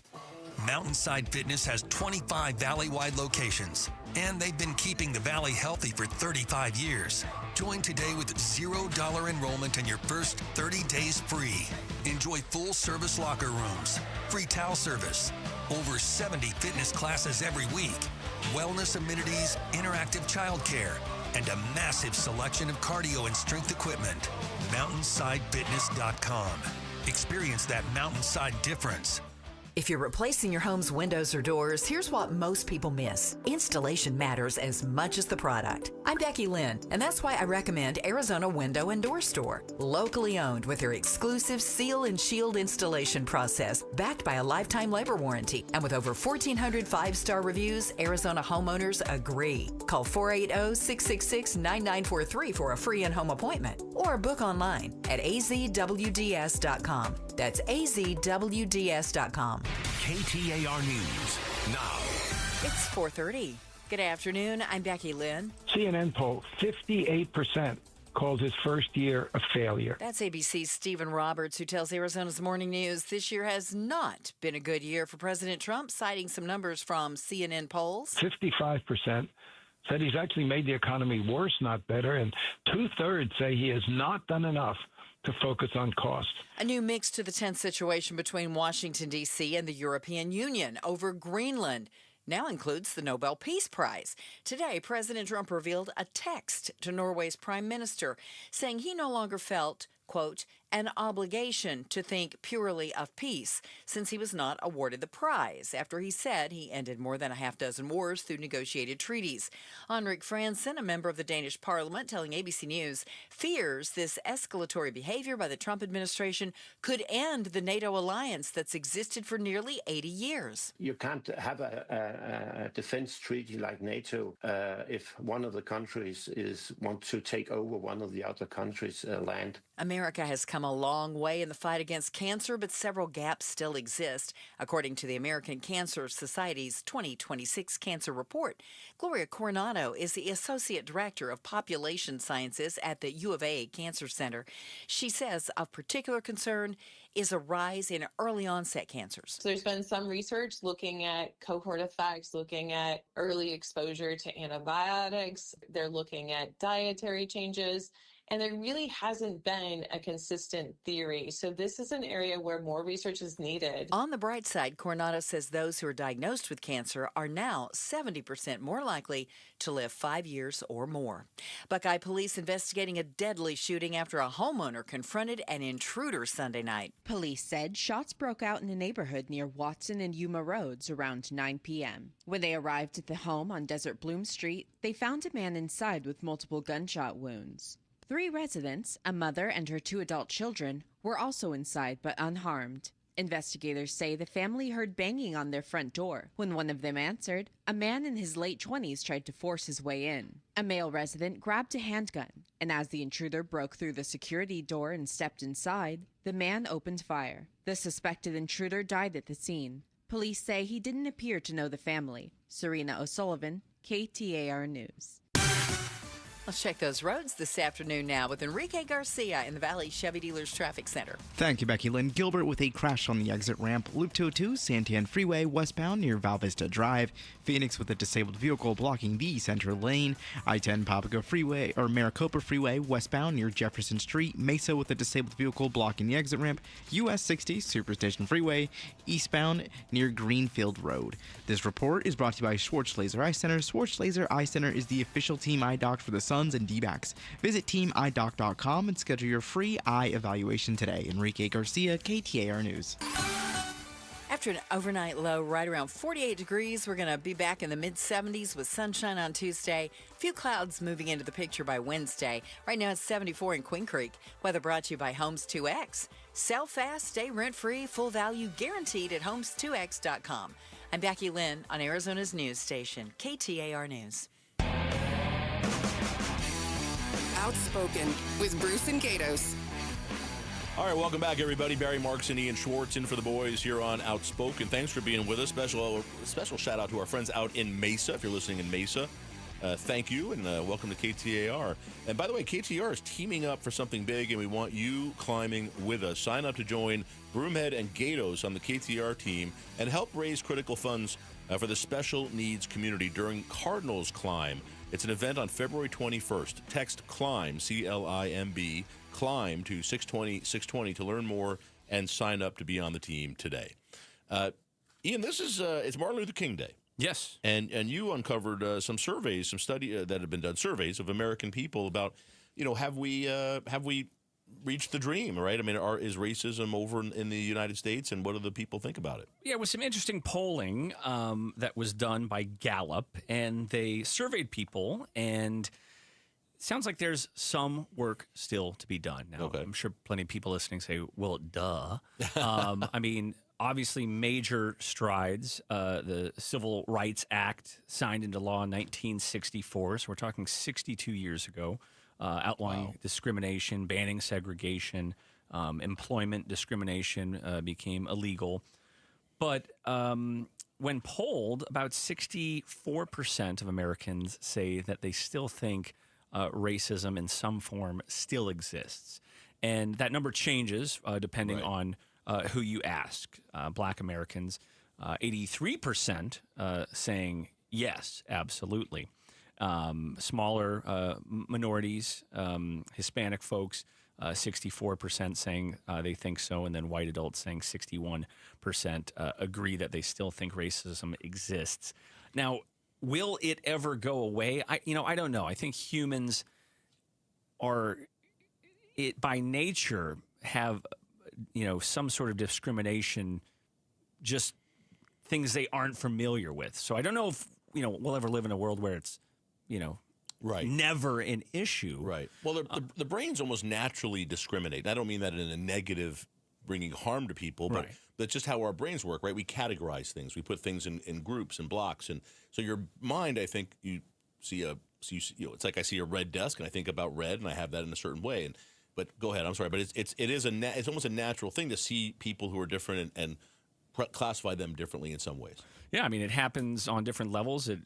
Mountainside Fitness has 25 valley-wide locations, and they've been keeping the valley healthy for 35 years. Join today with $0 enrollment and your first 30 days free. Enjoy full-service locker rooms, free towel service, over 70 fitness classes every week, wellness amenities, interactive childcare, and a massive selection of cardio and strength equipment. MountainsideFitness.com. Experience that mountainside difference. If you're replacing your home's windows or doors, here's what most people miss. Installation matters as much as the product. I'm Becky Lynn, and that's why I recommend Arizona Window and Door Store. Locally owned with their exclusive seal and shield installation process, backed by a lifetime labor warranty. And with over 1,400 five-star reviews, Arizona homeowners agree. Call 480-666-9943 for a free in-home appointment or book online at azwds.com. That's azwds.com. KTAR News now. It's 4:30. Good afternoon. I'm Becky Lynn. CNN poll, 58% called his first year a failure. That's ABC's Stephen Roberts, who tells Arizona's Morning News this year has not been a good year for President Trump, citing some numbers from CNN polls. 55% said he's actually made the economy worse, not better, and 2/3 say he has not done enough to focus on cost. A new mix to the tense situation between Washington, D.C. and the European Union over Greenland now includes the Nobel Peace Prize. Today, President Trump revealed a text to Norway's prime minister saying he no longer felt, quote, an obligation to think purely of peace since he was not awarded the prize after he said he ended more than a half dozen wars through negotiated treaties. Henrik Fransen, a member of the Danish parliament, telling ABC News, fears this escalatory behavior by the Trump administration could end the NATO alliance that's existed for nearly 80 years. You can't have a defense treaty like NATO if one of the countries wants to take over one of the other countries' land. American America has come a long way in the fight against cancer, but several gaps still exist, according to the American Cancer Society's 2026 Cancer Report. Gloria Coronado is the Associate Director of Population Sciences at the U of A Cancer Center. She says of particular concern is a rise in early onset cancers. So there's been some research looking at cohort effects, looking at early exposure to antibiotics. They're looking at dietary changes. And there really hasn't been a consistent theory. So this is an area where more research is needed. On the bright side, Coronado says those who are diagnosed with cancer are now 70% more likely to live 5 years or more. Buckeye police investigating a deadly shooting after a homeowner confronted an intruder Sunday night. Police said shots broke out in a neighborhood near Watson and Yuma Roads around 9 p.m. When they arrived at the home on Desert Bloom Street, they found a man inside with multiple gunshot wounds. 3 residents, a mother and her 2 adult children, were also inside but unharmed. Investigators say the family heard banging on their front door. When one of them answered, a man in his late 20s tried to force his way in. A male resident grabbed a handgun, and as the intruder broke through the security door and stepped inside, the man opened fire. The suspected intruder died at the scene. Police say he didn't appear to know the family. Serena O'Sullivan, KTAR News. Let's check those roads this afternoon now with Enrique Garcia in the Valley Chevy Dealers Traffic Center. Thank you, Becky Lynn. Gilbert with a crash on the exit ramp. Loop 202, Santan Freeway, westbound near Val Vista Drive. Phoenix with a disabled vehicle blocking the center lane. I-10 Papago Freeway, or Maricopa Freeway, westbound near Jefferson Street. Mesa with a disabled vehicle blocking the exit ramp. US 60 Superstation Freeway, eastbound near Greenfield Road. This report is brought to you by Schwartz Laser Eye Center. Schwartz Laser Eye Center is the official team eye doc for the Suns and D-backs. Visit teamidoc.com and schedule your free eye evaluation today. Enrique Garcia, KTAR News. After an overnight low right around 48 degrees, we're going to be back in the mid-70s with sunshine on Tuesday. A few clouds moving into the picture by Wednesday. Right now it's 74 in Queen Creek. Weather brought to you by Homes 2X. Sell fast, stay rent-free, full value guaranteed at homes2x.com. I'm Becky Lynn on Arizona's news station, KTAR News. Outspoken with Bruce and Gatos. All right, welcome back, everybody. Barry Marks and Ian Schwartz in for the boys here on Outspoken. Thanks for being with us. Special shout out to our friends out in Mesa. If you're listening in Mesa, thank you and welcome to KTAR. And by the way, KTAR is teaming up for something big, and we want you climbing with us. Sign up to join Broomhead and Gatos on the KTAR team and help raise critical funds for the special needs community during Cardinals Climb. It's an event on February 21st. Text CLIMB, C-L-I-M-B, CLIMB to 620-620 to learn more and sign up to be on the team today. Ian, this is it's Martin Luther King Day. Yes. And you uncovered some surveys, some study that have been done, surveys of American people about, have we reached the dream, right? I mean, is racism over in the United States, and what do the people think about it? Yeah, it was some interesting polling that was done by Gallup, and they surveyed people, and it sounds like there's some work still to be done. Now, okay. I'm sure plenty of people listening say, well, duh. I mean, obviously major strides. The Civil Rights Act signed into law in 1964, so we're talking 62 years ago. Outlawing discrimination, banning segregation, employment discrimination became illegal. But when polled, about 64% of Americans say that they still think racism in some form still exists. And that number changes depending on who you ask. Black Americans, 83% saying yes, absolutely. Smaller minorities, Hispanic folks, 64% saying they think so, and then white adults saying 61% agree that they still think racism exists. Now, will it ever go away? I don't know. I think humans by nature have, some sort of discrimination, just things they aren't familiar with. So I don't know if, we'll ever live in a world where it's, right, never an issue. Right. Well, the brains almost naturally discriminate. I don't mean that in a negative, bringing harm to people, but that's just how our brains work, right? We categorize things. We put things in groups and blocks. And so your mind, I think, you see it's like I see a red desk and I think about red and I have that in a certain way. but go ahead. I'm sorry, but it's almost a natural thing to see people who are different and classify them differently in some ways. Yeah, I mean, it happens on different levels. It,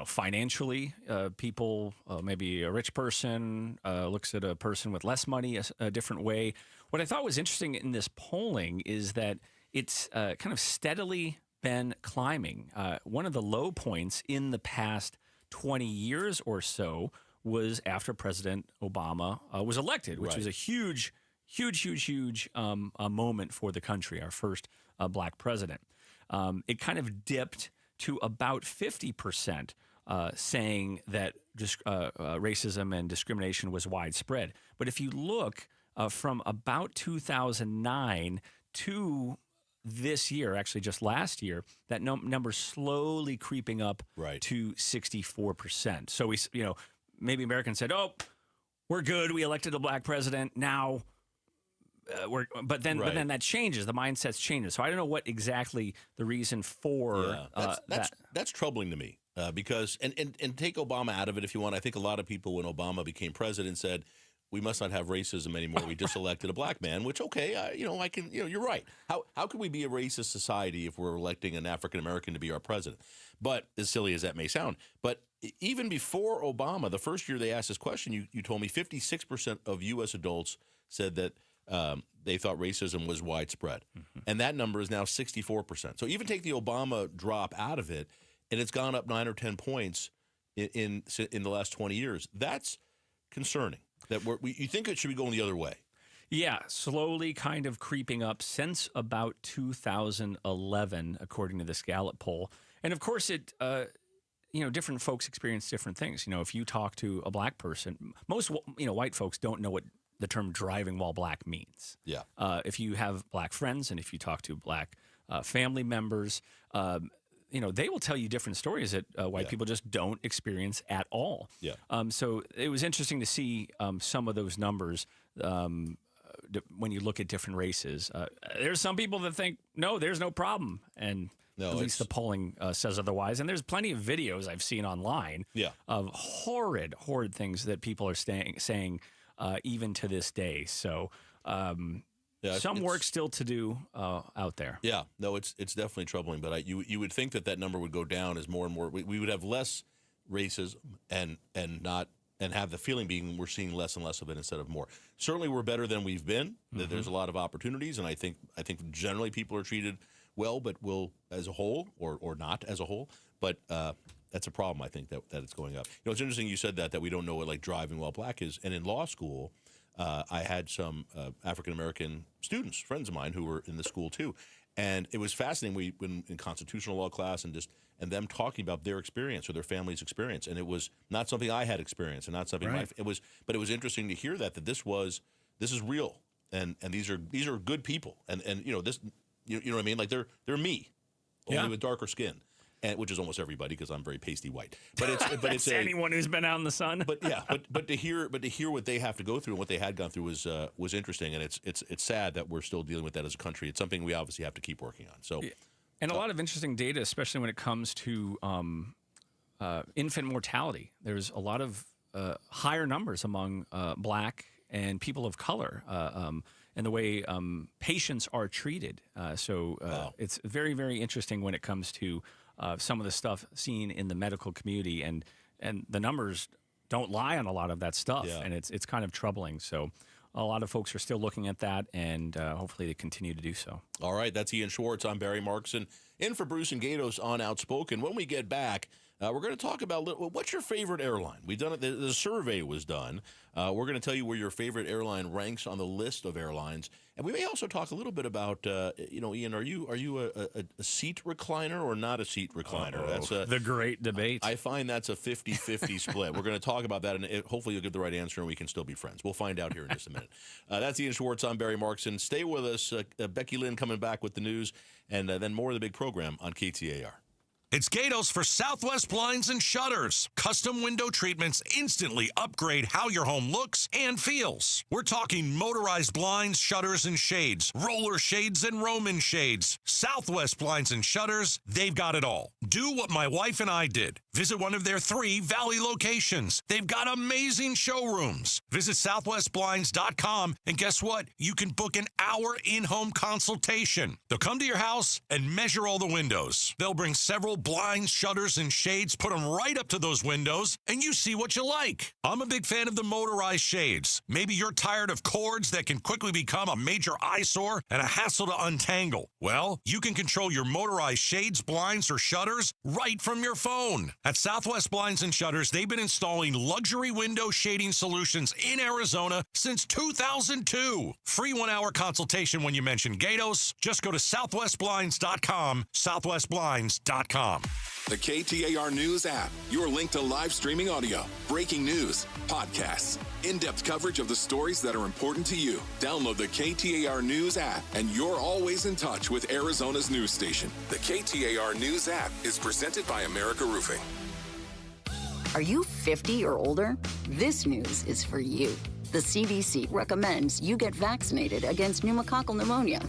financially, people, maybe a rich person looks at a person with less money a different way. What I thought was interesting in this polling is that it's kind of steadily been climbing. One of the low points in the past 20 years or so was after President Obama was elected, which was a huge moment for the country, our first black president. It kind of dipped to about 50%, saying that racism and discrimination was widespread. But if you look from about 2009 to this year, actually just last year, that number slowly creeping up to 64%. So maybe Americans said, "Oh, we're good. We elected a black president. Now." But then that changes. The mindset's changes. So I don't know what exactly the reason for that. That's troubling to me because and take Obama out of it if you want. I think a lot of people when Obama became president said we must not have racism anymore. We just elected a black man, which you're right. How could we be a racist society if we're electing an African American to be our president? But as silly as that may sound, but even before Obama, the first year they asked this question, you told me 56% of U.S. adults said that. They thought racism was widespread. Mm-hmm. And that number is now 64%. So even take the Obama drop out of it, and it's gone up 9 or 10 points in the last 20 years. That's concerning. That you think it should be going the other way. Yeah, slowly kind of creeping up since about 2011, according to this Gallup poll. And of course, different folks experience different things. If you talk to a black person, most white folks don't know what the term driving while black means. Yeah. If you have black friends and if you talk to black family members, they will tell you different stories that white people just don't experience at all. Yeah. So it was interesting to see some of those numbers when you look at different races. There's some people that think, no, there's no problem. And at least the polling says otherwise. And there's plenty of videos I've seen online of horrid things that people are saying even to this day. So some work still to do out there. Yeah, no, it's definitely troubling. But you would think that number would go down as more and more. We would have less racism and have the feeling being we're seeing less and less of it instead of more. Certainly, we're better than we've been. Mm-hmm. There's a lot of opportunities, and I think generally people are treated well, but will as a whole or not as a whole. But that's a problem, I think, that it's going up. It's interesting you said that we don't know what driving while black is. And in law school, I had some African-American students, friends of mine, who were in the school too. And it was fascinating. We went in constitutional law class and them talking about their experience or their family's experience. And it was not something I had experienced and not something but it was interesting to hear that this is real. And these are good people. And this, you know what I mean? Like they're me, only with darker skin. Which is almost everybody because I'm very pasty white. But it's anyone who's been out in the sun. But to hear what they have to go through and what they had gone through was interesting, and it's sad that we're still dealing with that as a country. It's something we obviously have to keep working on. So, and a lot of interesting data, especially when it comes to infant mortality. There's a lot of higher numbers among black and people of color. And the way patients are treated. It's very, very interesting when it comes to some of the stuff seen in the medical community, and the numbers don't lie on a lot of that stuff, and it's kind of troubling. So a lot of folks are still looking at that, and hopefully they continue to do so. All right, that's Ian Schwartz. I'm Barry Markson, in for Bruce and Gatos on Outspoken. When we get back, we're going to talk about what's your favorite airline. We've done it. The survey was done. We're going to tell you where your favorite airline ranks on the list of airlines, and we may also talk a little bit about, Ian, are you a seat recliner or not a seat recliner? That's the great debate. I find that's a 50-50 split. We're going to talk about that, and hopefully you'll give the right answer, and we can still be friends. We'll find out here in just a minute. That's Ian Schwartz. I'm Barry Markson. Stay with us. Becky Lynn coming back with the news, and then more of the big program on KTAR. It's Gatos for Southwest Blinds and Shutters. Custom window treatments instantly upgrade how your home looks and feels. We're talking motorized blinds, shutters, and shades, roller shades, and Roman shades. Southwest Blinds and Shutters, they've got it all. Do what my wife and I did. Visit one of their 3 Valley locations. They've got amazing showrooms. Visit southwestblinds.com, and guess what? You can book an hour in-home consultation. They'll come to your house and measure all the windows. They'll bring several blinds, shutters, and shades, put them right up to those windows, and you see what you like. I'm a big fan of the motorized shades. Maybe you're tired of cords that can quickly become a major eyesore and a hassle to untangle. Well, you can control your motorized shades, blinds, or shutters right from your phone. At Southwest Blinds and Shutters, they've been installing luxury window shading solutions in Arizona since 2002. Free 1-hour consultation when you mention Gatos. Just go to southwestblinds.com, southwestblinds.com. The KTAR News app, your link to live streaming audio, breaking news, podcasts, in-depth coverage of the stories that are important to you. Download the KTAR News app, and you're always in touch with Arizona's news station. The KTAR News app is presented by America Roofing. Are you 50 or older? This news is for you. The CDC recommends you get vaccinated against pneumococcal pneumonia.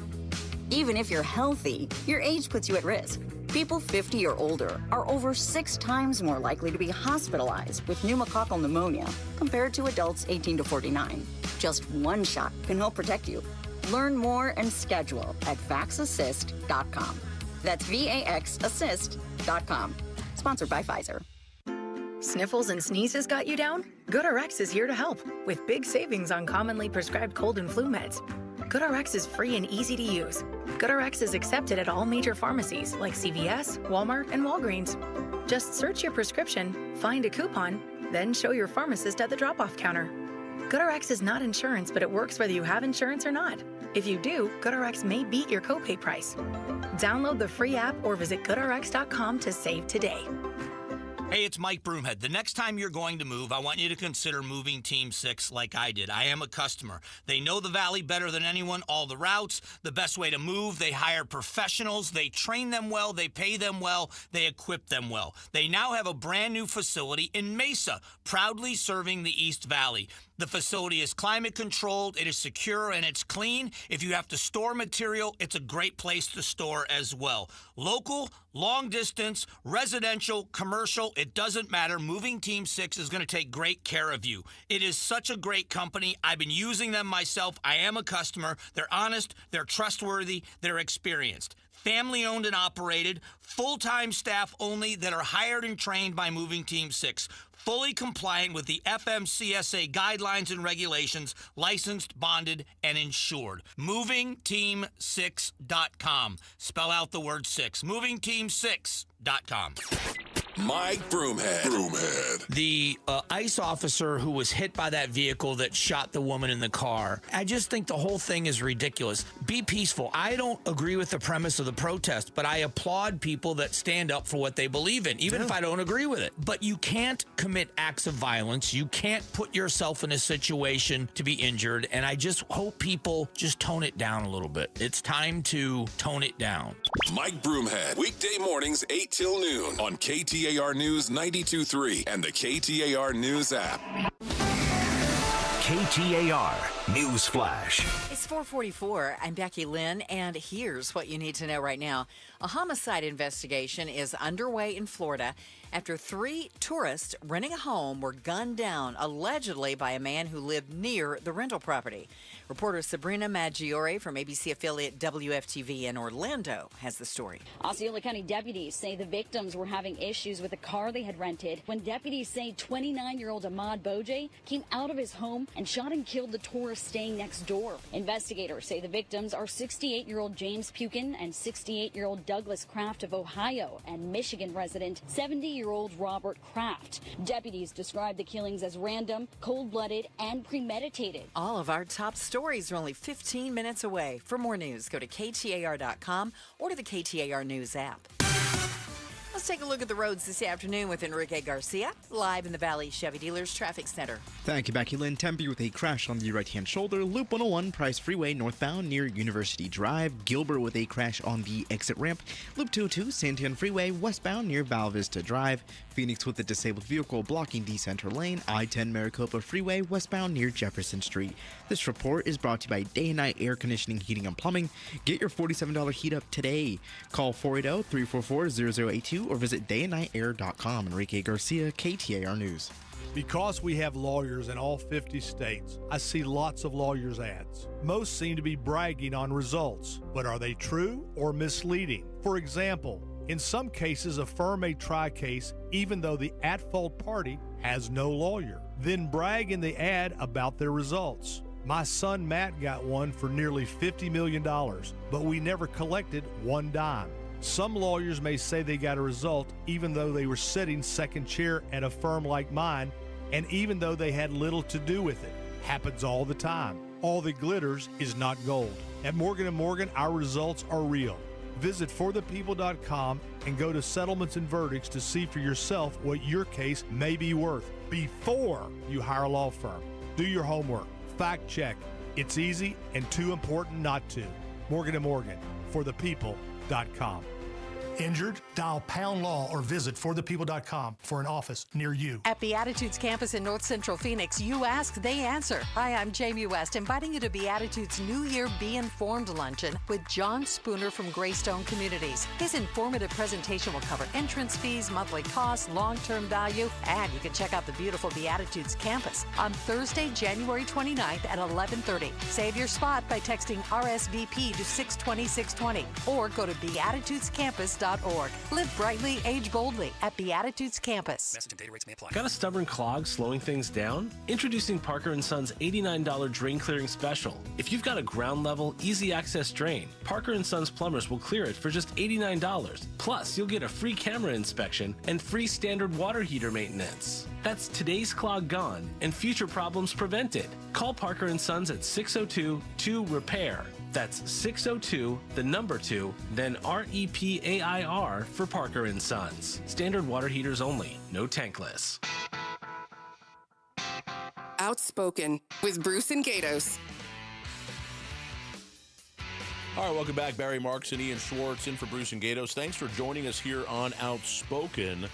Even if you're healthy, your age puts you at risk. People 50 or older are over 6 times more likely to be hospitalized with pneumococcal pneumonia compared to adults 18 to 49. Just one shot can help protect you. Learn more and schedule at vaxassist.com. That's VAXassist.com. Sponsored by Pfizer. Sniffles and sneezes got you down? GoodRx is here to help with big savings on commonly prescribed cold and flu meds. GoodRx is free and easy to use. GoodRx is accepted at all major pharmacies like CVS, Walmart, and Walgreens. Just search your prescription, find a coupon, then show your pharmacist at the drop-off counter. GoodRx is not insurance, but it works whether you have insurance or not. If you do, GoodRx may beat your copay price. Download the free app or visit GoodRx.com to save today. Hey, it's Mike Broomhead. The next time you're going to move, I want you to consider moving Team 6 like I did. I am a customer. They know the Valley better than anyone, all the routes, the best way to move. They hire professionals. They train them well. They pay them well. They equip them well. They now have a brand new facility in Mesa, proudly serving the East Valley. The facility is climate controlled, it is secure, and it's clean. If you have to store material, it's a great place to store as well. Local, long distance, residential, commercial, it doesn't matter. Moving Team 6 is going to take great care of you. It is such a great company. I've been using them myself. I am a customer. They're honest, they're trustworthy, they're experienced. Family owned and operated, full-time staff only that are hired and trained by Moving Team 6. Fully compliant with the FMCSA guidelines and regulations, licensed, bonded, and insured. MovingTeam6.com. Spell out the word 6. MovingTeam6.com. Mike Broomhead. The ICE officer who was hit by that vehicle that shot the woman in the car, I just think the whole thing is ridiculous. Be peaceful. I don't agree with the premise of the protest, but I applaud people that stand up for what they believe in, even if I don't agree with it. But you can't commit acts of violence. You can't put yourself in a situation to be injured, and I just hope people just tone it down a little bit. It's time to tone it down. Mike Broomhead, weekday mornings 8 till noon on KTAR News 92.3 and the KTAR News app. KTAR News Flash. It's 4:44. I'm Becky Lynn, and here's what you need to know right now. A homicide investigation is underway in Florida after 3 tourists renting a home were gunned down, allegedly by a man who lived near the rental property. Reporter Sabrina Maggiore from ABC affiliate WFTV in Orlando has the story. Osceola County deputies say the victims were having issues with a car they had rented when deputies say 29-year-old Ahmad Bojay came out of his home and shot and killed the tourist staying next door. Investigators say the victims are 68-year-old James Pukin and 68-year-old Douglas Kraft of Ohio and Michigan resident 70-year-old Robert Kraft. Deputies describe the killings as random, cold-blooded, and premeditated. All of our top stories are only 15 minutes away. For more news, go to KTAR.com or to the KTAR News app. Let's take a look at the roads this afternoon with Enrique Garcia, live in the Valley Chevy Dealers Traffic Center. Thank you, Becky Lynn. Tempe with a crash on the right-hand shoulder. Loop 101, Price Freeway, northbound near University Drive. Gilbert with a crash on the exit ramp. Loop 202, Santiago Freeway, westbound near Val Vista Drive. Phoenix with a disabled vehicle blocking the center lane. I-10 Maricopa Freeway, westbound near Jefferson Street. This report is brought to you by Day and Night Air Conditioning, Heating, and Plumbing. Get your $47 heat up today. Call 480-344-0082 or visit dayandnightair.com. Enrique Garcia, KTAR News. Because we have lawyers in all 50 states, I see lots of lawyers' ads. Most seem to be bragging on results, but are they true or misleading? For example, in some cases, a firm may try a case even though the at-fault party has no lawyer, then brag in the ad about their results. My son Matt got one for nearly $50 million, but we never collected one dime. Some lawyers may say they got a result even though they were sitting second chair at a firm like mine, and even though they had little to do with it. Happens all the time. All that glitters is not gold. At Morgan & Morgan, our results are real. Visit forthepeople.com and go to settlements and verdicts to see for yourself what your case may be worth before you hire a law firm. Do your homework. Fact check. It's easy and too important not to. Morgan & Morgan, forthepeople.com. Injured? Dial Pound Law or visit forthepeople.com for an office near you. At Beatitudes campus in North Central Phoenix, you ask, they answer. Hi, I'm Jamie West, inviting you to Beatitudes New Year Be Informed luncheon with John Spooner from Greystone Communities. His informative presentation will cover entrance fees, monthly costs, long-term value, and you can check out the beautiful Beatitudes campus on Thursday, January 29th at 11:30. Save your spot by texting RSVP to 620-620 or go to beatitudescampus.org. Live brightly, age boldly at Beatitudes Campus. Message and data rates may apply. Got a stubborn clog slowing things down? Introducing Parker & Son's $89 drain clearing special. If you've got a ground level, easy access drain, Parker & Son's plumbers will clear it for just $89. Plus, you'll get a free camera inspection and free standard water heater maintenance. That's today's clog gone and future problems prevented. Call Parker & Sons at 602-2-REPAIR. That's 602, the number 2, then REPAIR for Parker & Sons. Standard water heaters only, no tankless. Outspoken with Bruce and Gatos. All right, welcome back. Barry Marks and Ian Schwartz in for Bruce and Gatos. Thanks for joining us here on Outspoken.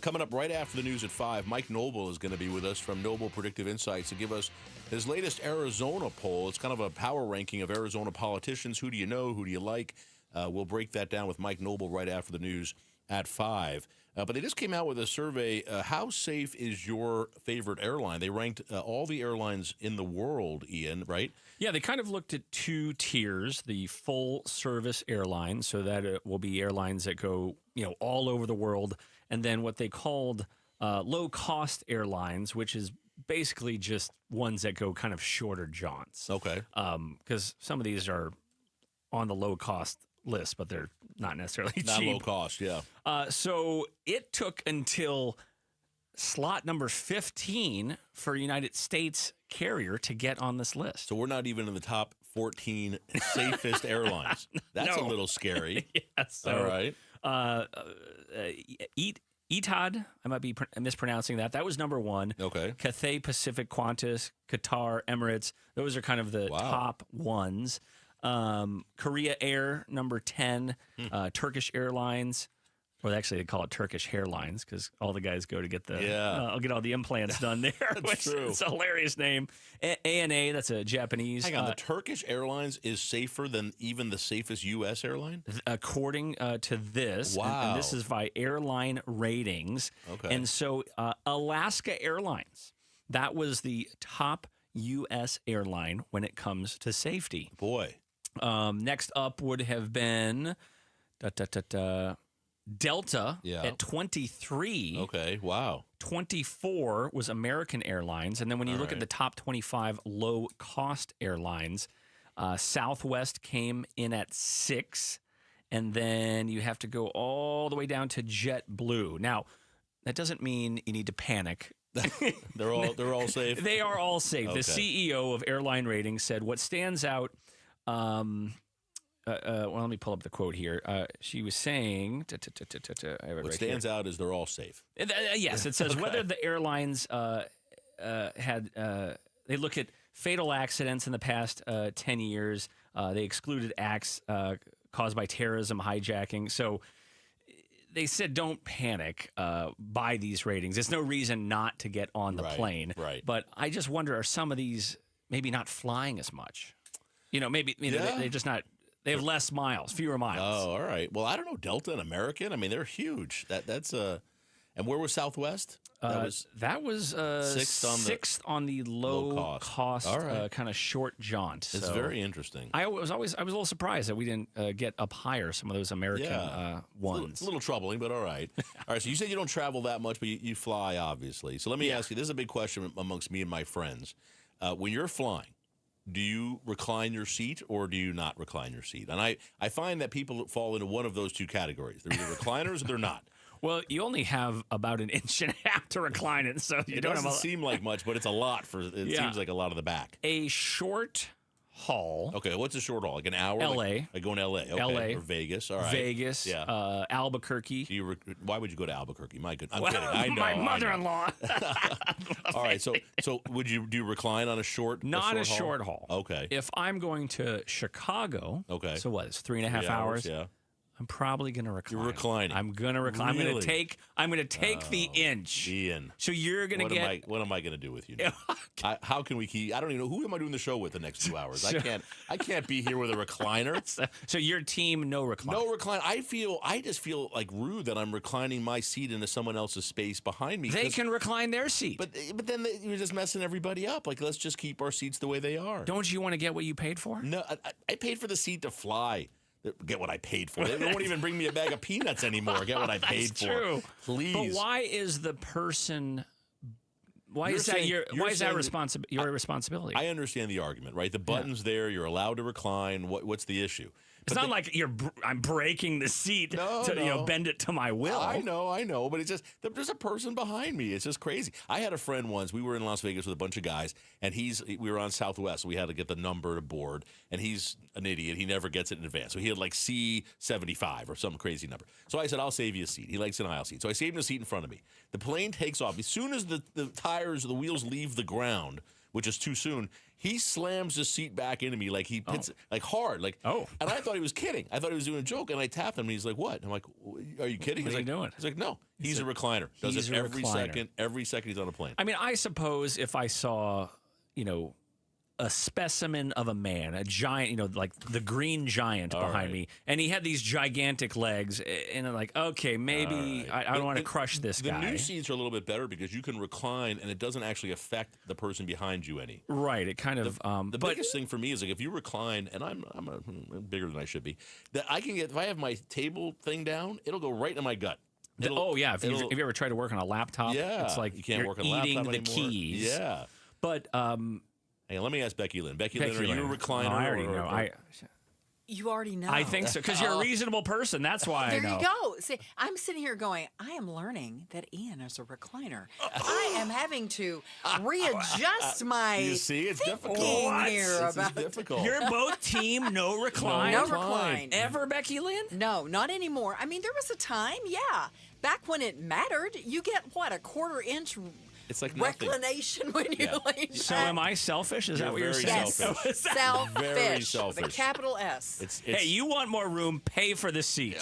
Coming up right after the news at 5, Mike Noble is going to be with us from Noble Predictive Insights to give us his latest Arizona poll. It's kind of a power ranking of Arizona politicians. Who do you know? Who do you like? We'll break that down with Mike Noble right after the news at 5. But they just came out with a survey. How safe is your favorite airline? They ranked all the airlines in the world, Ian, right? Yeah, they kind of looked at 2 tiers, the full-service airlines, so that it will be airlines that go, all over the world, and then what they called low-cost airlines, which is basically just ones that go kind of shorter jaunts. Okay. Because some of these are on the low-cost list, but they're not necessarily cheap. Not low cost, yeah. So it took until slot number 15 for United States carrier to get on this list. So we're not even in the top 14 safest airlines. That's a little scary. Yes. So, all right. Etihad, I might be mispronouncing that. That was number 1. Okay. Cathay Pacific, Qantas, Qatar, Emirates. Those are kind of the top ones. Korea Air, number 10. Turkish Airlines. Well, actually, they call it Turkish Hairlines because all the guys go to get I'll get all the implants done there. That's true. It's a hilarious name. ANA, that's a Japanese. Hang on, the Turkish Airlines is safer than even the safest U.S. airline? According to this. Wow. And this is by airline ratings. Okay. And so Alaska Airlines, that was the top U.S. airline when it comes to safety. Boy. Next up would have been Delta at 23. Okay, wow. 24 was American Airlines. And then when you look at the top 25 low-cost airlines, Southwest came in at 6. And then you have to go all the way down to JetBlue. Now, that doesn't mean you need to panic. They're all safe? They are all safe. Okay. The CEO of Airline Ratings said what stands out well, let me pull up the quote here. She was saying, what stands out is they're all safe. Yes, it says whether the airlines had, they look at fatal accidents in the past 10 years. They excluded acts caused by terrorism, hijacking. So they said don't panic by these ratings. There's no reason not to get on the plane. Right. But I just wonder, are some of these maybe not flying as much? Maybe they're just not. They have less miles, fewer miles. Oh, all right. Well, I don't know. Delta and American. I mean, they're huge. That's And where was Southwest? That was sixth on the low cost right. kind of short jaunt. It's so very interesting. I was a little surprised that we didn't get up higher some of those American ones. It's a little troubling, but all right. All right. So you said you don't travel that much, but you fly, obviously. So let me ask you. This is a big question amongst me and my friends. When you're flying, do you recline your seat or do you not recline your seat? And I find that people fall into one of those two categories. They're either recliners or they're not. Well, you only have about an inch and a half to recline it, so you don't doesn't seem like much, but it's a lot it seems like a lot of the back. A short haul. Okay, what's a short haul? Like an hour? L.A. Like going to L.A. Okay. L.A. Or Vegas. All right. Vegas. Yeah. Albuquerque. Why would you go to Albuquerque? My good. I'm kidding. I know. My mother-in-law. All right. So do you recline on a short? Not a short haul. Okay. If I'm going to Chicago. Okay. So what? It's 3.5 hours. Yeah. I'm probably going to recline. You're reclining. I'm going to recline. Really? I'm going to take the inch. Ian. So you're going to get. What am I going to do with you? How can we keep? I don't even know who am I doing the show with the next 2 hours. I can't be here with a recliner. So your team, no recliner. No recliner. I just feel like rude that I'm reclining my seat into someone else's space behind me. They can recline their seat. But then you're just messing everybody up. Like, let's just keep our seats the way they are. Don't you want to get what you paid for? No, I paid for the seat to fly. Get what I paid for. They won't even bring me a bag of peanuts anymore. Get what I paid That's for. True. Please. But why is the person? Why is that your responsibility? I understand the argument, right? The button's there. You're allowed to recline. What's the issue? It's not like I'm breaking the seat to bend it to my will. I know, but it's just there's a person behind me. It's just crazy. I had a friend once. We were in Las Vegas with a bunch of guys, and we were on Southwest. So we had to get the number to board, and he's an idiot. He never gets it in advance. So he had like C75 or some crazy number. So I said, I'll save you a seat. He likes an aisle seat. So I saved him a seat in front of me. The plane takes off. As soon as the wheels leave the ground, which is too soon, he slams his seat back into me like he pits like hard. Like, and I thought he was kidding. I thought he was doing a joke, and I tapped him, and he's like, what? I'm like, are you kidding? What are you doing? He's like, no. He's a recliner. Does it every second he's on a plane. I mean, I suppose if I saw, a specimen of a man, a giant, like the green giant behind me, and he had these gigantic legs, and I'm like, okay, maybe I don't want to crush this guy. The new seats are a little bit better because you can recline, and it doesn't actually affect the person behind you any. Right. It kind of. The biggest thing for me is like if you recline, and I'm bigger than I should be, that I can get if I have my table thing down, it'll go right in my gut. If you ever tried to work on a laptop, it's like you can't work on a eating laptop the anymore. keys. Yeah. But hey, let me ask Becky Lynn. Becky Lynn, are you a recliner? No, I already know. You already know. I think so, because you're a reasonable person. That's why I know. There you go. See, I'm sitting here going, I am learning that Ian is a recliner. I am having to readjust my You see, it's difficult. Here This is difficult. You're both team no recline. No recline. Ever, Becky Lynn? No, not anymore. I mean, there was a time, back when it mattered. You get, what, a quarter-inch it's like nothing. Reclination when you lay back. So am I selfish? Is that what you're saying? Yes. Selfish. Very selfish. With a capital S. Hey, you want more room, pay for the seat.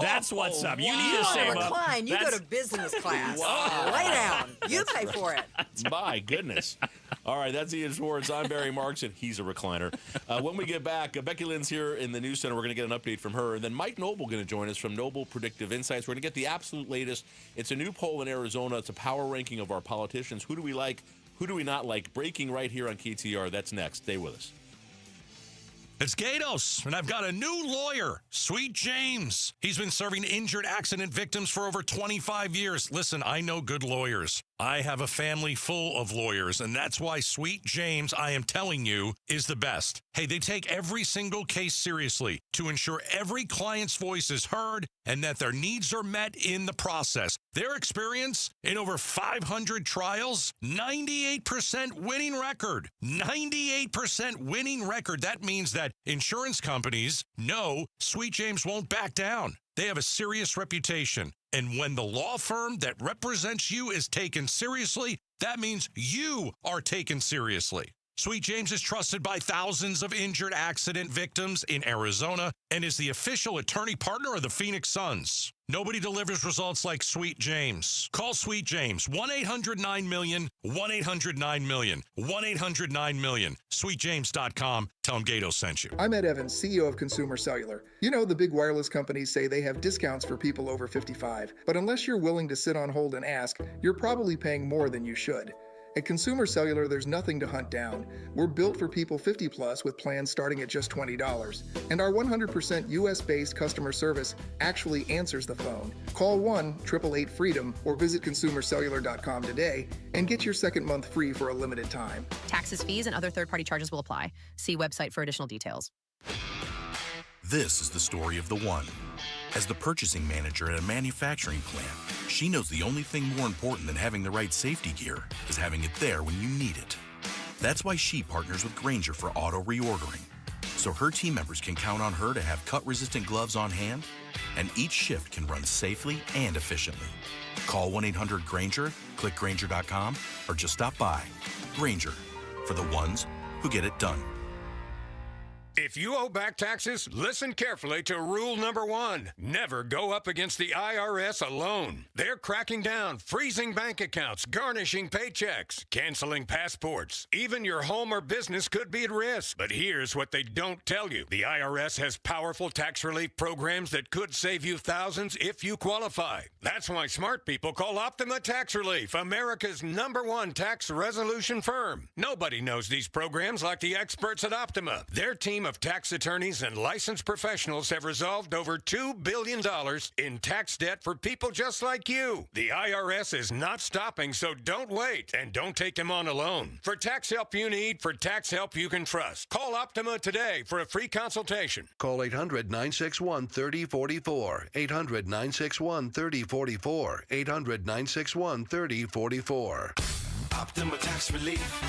That's what's up. You need to You save want to up. recline, you go to business class. Lay down. You pay for it. My goodness. All right, that's Ian Schwartz. I'm Barry Markson. He's a recliner. When we get back, Becky Lynn's here in the news center. We're going to get an update from her. And then Mike Noble going to join us from Noble Predictive Insights. We're going to get the absolute latest. It's a new poll in Arizona. It's a power ranking of our politicians. Who do we like? Who do we not like? Breaking right here on KTAR. That's next. Stay with us. It's Gatos, and I've got a new lawyer, Sweet James. He's been serving injured accident victims for over 25 years. Listen, I know good lawyers. I have a family full of lawyers, and that's why Sweet James, I am telling you, is the best. Hey, they take every single case seriously to ensure every client's voice is heard and that their needs are met in the process. Their experience in over 500 trials, 98% winning record. 98% winning record. That means that insurance companies know Sweet James won't back down. They have a serious reputation. And when the law firm that represents you is taken seriously, that means you are taken seriously. Sweet James is trusted by thousands of injured accident victims in Arizona and is the official attorney partner of the Phoenix Suns. Nobody delivers results like Sweet James. Call Sweet James, 1-800-9-MILLION, 1-800-9-MILLION, 1-800-9-MILLION, sweetjames.com. Tell him Gato sent you. I'm Ed Evans, CEO of Consumer Cellular. You know, the big wireless companies say they have discounts for people over 55, but unless you're willing to sit on hold and ask, you're probably paying more than you should. At Consumer Cellular, there's nothing to hunt down. We're built for people 50 plus with plans starting at just $20. And our 100% US-based customer service actually answers the phone. Call 1-888-FREEDOM or visit consumercellular.com today and get your second month free for a limited time. Taxes, fees, and other third-party charges will apply. See website for additional details. This is the story of the one. As the purchasing manager at a manufacturing plant, she knows the only thing more important than having the right safety gear is having it there when you need it. That's why she partners with Grainger for auto reordering, so her team members can count on her to have cut-resistant gloves on hand, and each shift can run safely and efficiently. Call 1-800-GRAINGER, click Grainger.com, or just stop by. Grainger, for the ones who get it done. If you owe back taxes, listen carefully to rule number 1. Never go up against the IRS alone. They're cracking down, freezing bank accounts, garnishing paychecks, canceling passports. Even your home or business could be at risk. But here's what they don't tell you. The IRS has powerful tax relief programs that could save you thousands if you qualify. That's why smart people call Optima Tax Relief, America's #1 tax resolution firm. Nobody knows these programs like the experts at Optima. Their team of tax attorneys and licensed professionals have resolved over $2 billion in tax debt for people just like you. The IRS is not stopping, so don't wait, and don't take them on alone. For tax help you need, for tax help you can trust, call Optima today for a free consultation. Call 800-961-3044, 800-961-3044, 800-961-3044. Optima Tax Relief.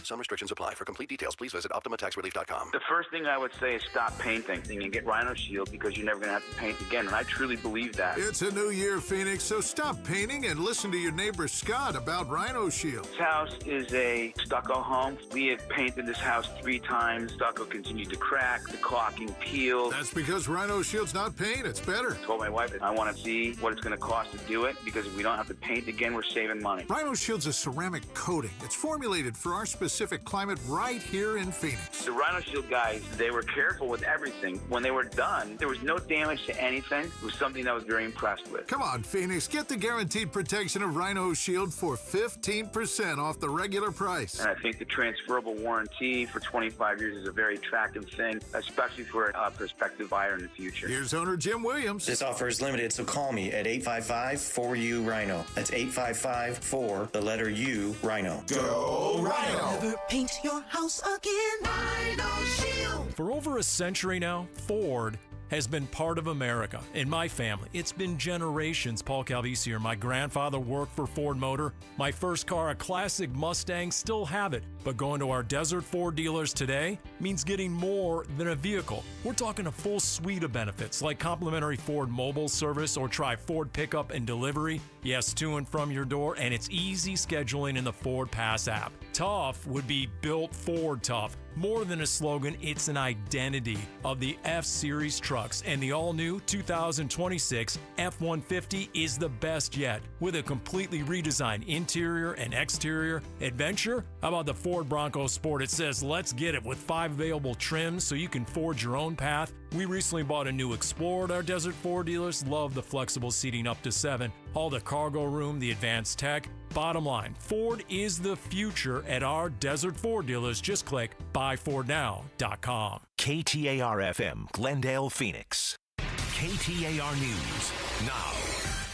Some restrictions apply. For complete details, please visit OptimaTaxRelief.com. The first thing I would say is stop painting and get Rhino Shield because you're never going to have to paint again, and I truly believe that. It's a new year, Phoenix, so stop painting and listen to your neighbor Scott about Rhino Shield. This house is a stucco home. We have painted this house 3 times. Stucco continued to crack, the caulking peeled. That's because Rhino Shield's not paint, it's better. I told my wife that I want to see what it's going to cost to do it because if we don't have to paint again, we're saving money. Rhino Shield's a ceramic coating. It's formulated for our specific climate right here in Phoenix. The Rhino Shield guys, they were careful with everything. When they were done, there was no damage to anything. It was something I was very impressed with. Come on, Phoenix, get the guaranteed protection of Rhino Shield for 15% off the regular price. And I think the transferable warranty for 25 years is a very attractive thing, especially for a prospective buyer in the future. Here's owner Jim Williams. This offer is limited, so call me at 855-4U-RHINO. That's 855-4, the letter U, Rhino. Go Rhino! Never paint your house again. Rhino Shield. For over a century now, Ford has been part of America. In my family, it's been generations. Paul Calvisi here. My grandfather worked for Ford Motor. My first car, a classic Mustang, still have it. But going to our Desert Ford dealers today means getting more than a vehicle. We're talking a full suite of benefits like complimentary Ford mobile service or try Ford pickup and delivery. Yes, to and from your door, and it's easy scheduling in the Ford Pass app. Tough would be built Ford tough. More than a slogan, it's an identity of the F-Series trucks, and the all-new 2026 F-150 is the best yet. With a completely redesigned interior and exterior adventure, how about the Ford Bronco Sport? It says, let's get it, with 5 available trims so you can forge your own path. We recently bought a new Explorer at our Desert Ford dealers. Love the flexible seating up to 7. All the cargo room, the advanced tech. Bottom line, Ford is the future at our Desert Ford dealers. Just click buyfordnow.com. KTAR-FM, Glendale, Phoenix. KTAR News now.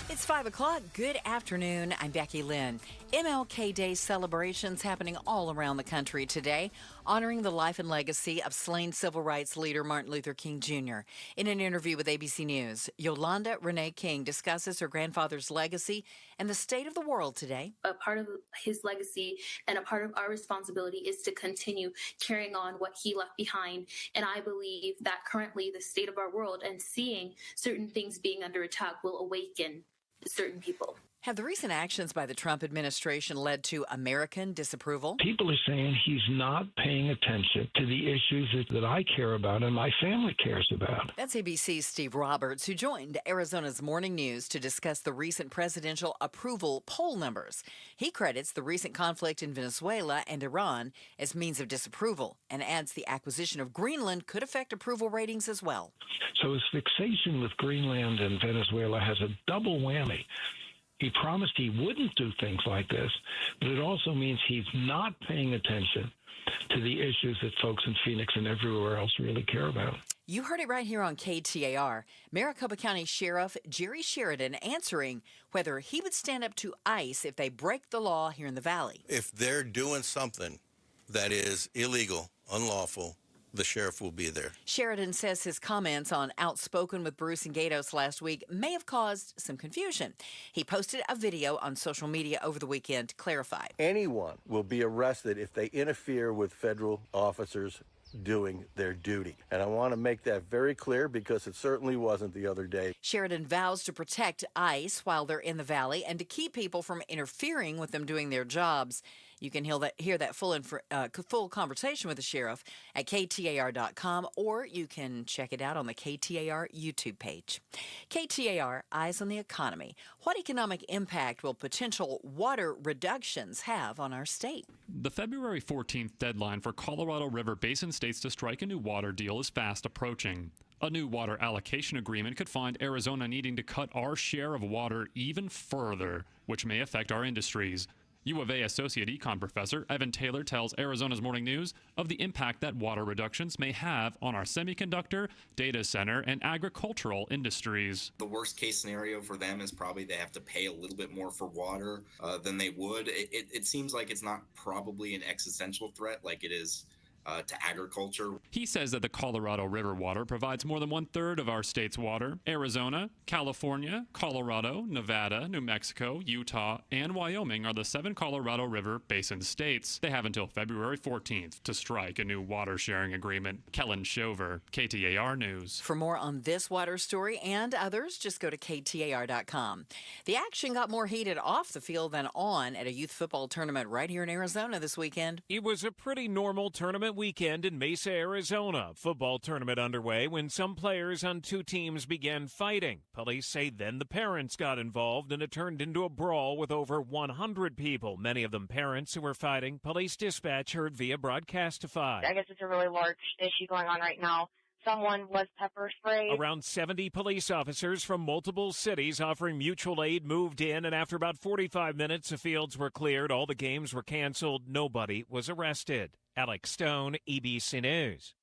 It's 5 o'clock. Good afternoon. I'm Becky Lynn. MLK Day celebrations happening all around the country today, honoring the life and legacy of slain civil rights leader Martin Luther King Jr. In an interview with ABC News, Yolanda Renee King discusses her grandfather's legacy and the state of the world today. A part of his legacy and a part of our responsibility is to continue carrying on what he left behind. And I believe that currently the state of our world and seeing certain things being under attack will awaken certain people. Have the recent actions by the Trump administration led to American disapproval? People are saying he's not paying attention to the issues that I care about and my family cares about. That's ABC's Steve Roberts, who joined Arizona's Morning News to discuss the recent presidential approval poll numbers. He credits the recent conflict in Venezuela and Iran as means of disapproval and adds the acquisition of Greenland could affect approval ratings as well. So his fixation with Greenland and Venezuela has a double whammy. He promised he wouldn't do things like this, but it also means he's not paying attention to the issues that folks in Phoenix and everywhere else really care about. You heard it right here on KTAR. Maricopa County Sheriff Jerry Sheridan answering whether he would stand up to ICE if they break the law here in the Valley. If they're doing something that is illegal, unlawful, the sheriff will be there. Sheridan says his comments on Outspoken with Bruce and Gatos last week may have caused some confusion. He posted a video on social media over the weekend to clarify. Anyone will be arrested if they interfere with federal officers doing their duty. And I want to make that very clear because it certainly wasn't the other day. Sheridan vows to protect ICE while they're in the Valley and to keep people from interfering with them doing their jobs. You can hear that full conversation with the sheriff at KTAR.com, or you can check it out on the KTAR YouTube page. KTAR, Eyes on the Economy. What economic impact will potential water reductions have on our state? The February 14th deadline for Colorado River Basin states to strike a new water deal is fast approaching. A new water allocation agreement could find Arizona needing to cut our share of water even further, which may affect our industries. U of A Associate Econ Professor Evan Taylor tells Arizona's Morning News of the impact that water reductions may have on our semiconductor, data center, and agricultural industries. The worst case scenario for them is probably they have to pay a little bit more for water than they would. It seems like it's not probably an existential threat like it is to agriculture. He says that the Colorado River water provides more than 1/3 of our state's water. Arizona, California, Colorado, Nevada, New Mexico, Utah, and Wyoming are the 7 Colorado River Basin states. They have until February 14th to strike a new water sharing agreement. Kellen Shover, KTAR News. For more on this water story and others, just go to KTAR.com. The action got more heated off the field than on at a youth football tournament right here in Arizona this weekend. It was a pretty normal tournament weekend in Mesa, Arizona. Football tournament underway when some players on 2 teams began fighting. Police say then the parents got involved and it turned into a brawl with over 100 people, many of them parents who were fighting. Police dispatch heard via Broadcastify. I guess it's a really large issue going on right now. Someone was pepper sprayed. Around 70 police officers from multiple cities offering mutual aid moved in, and after about 45 minutes, the fields were cleared. All the games were canceled. Nobody was arrested. Alex Stone, EBC News.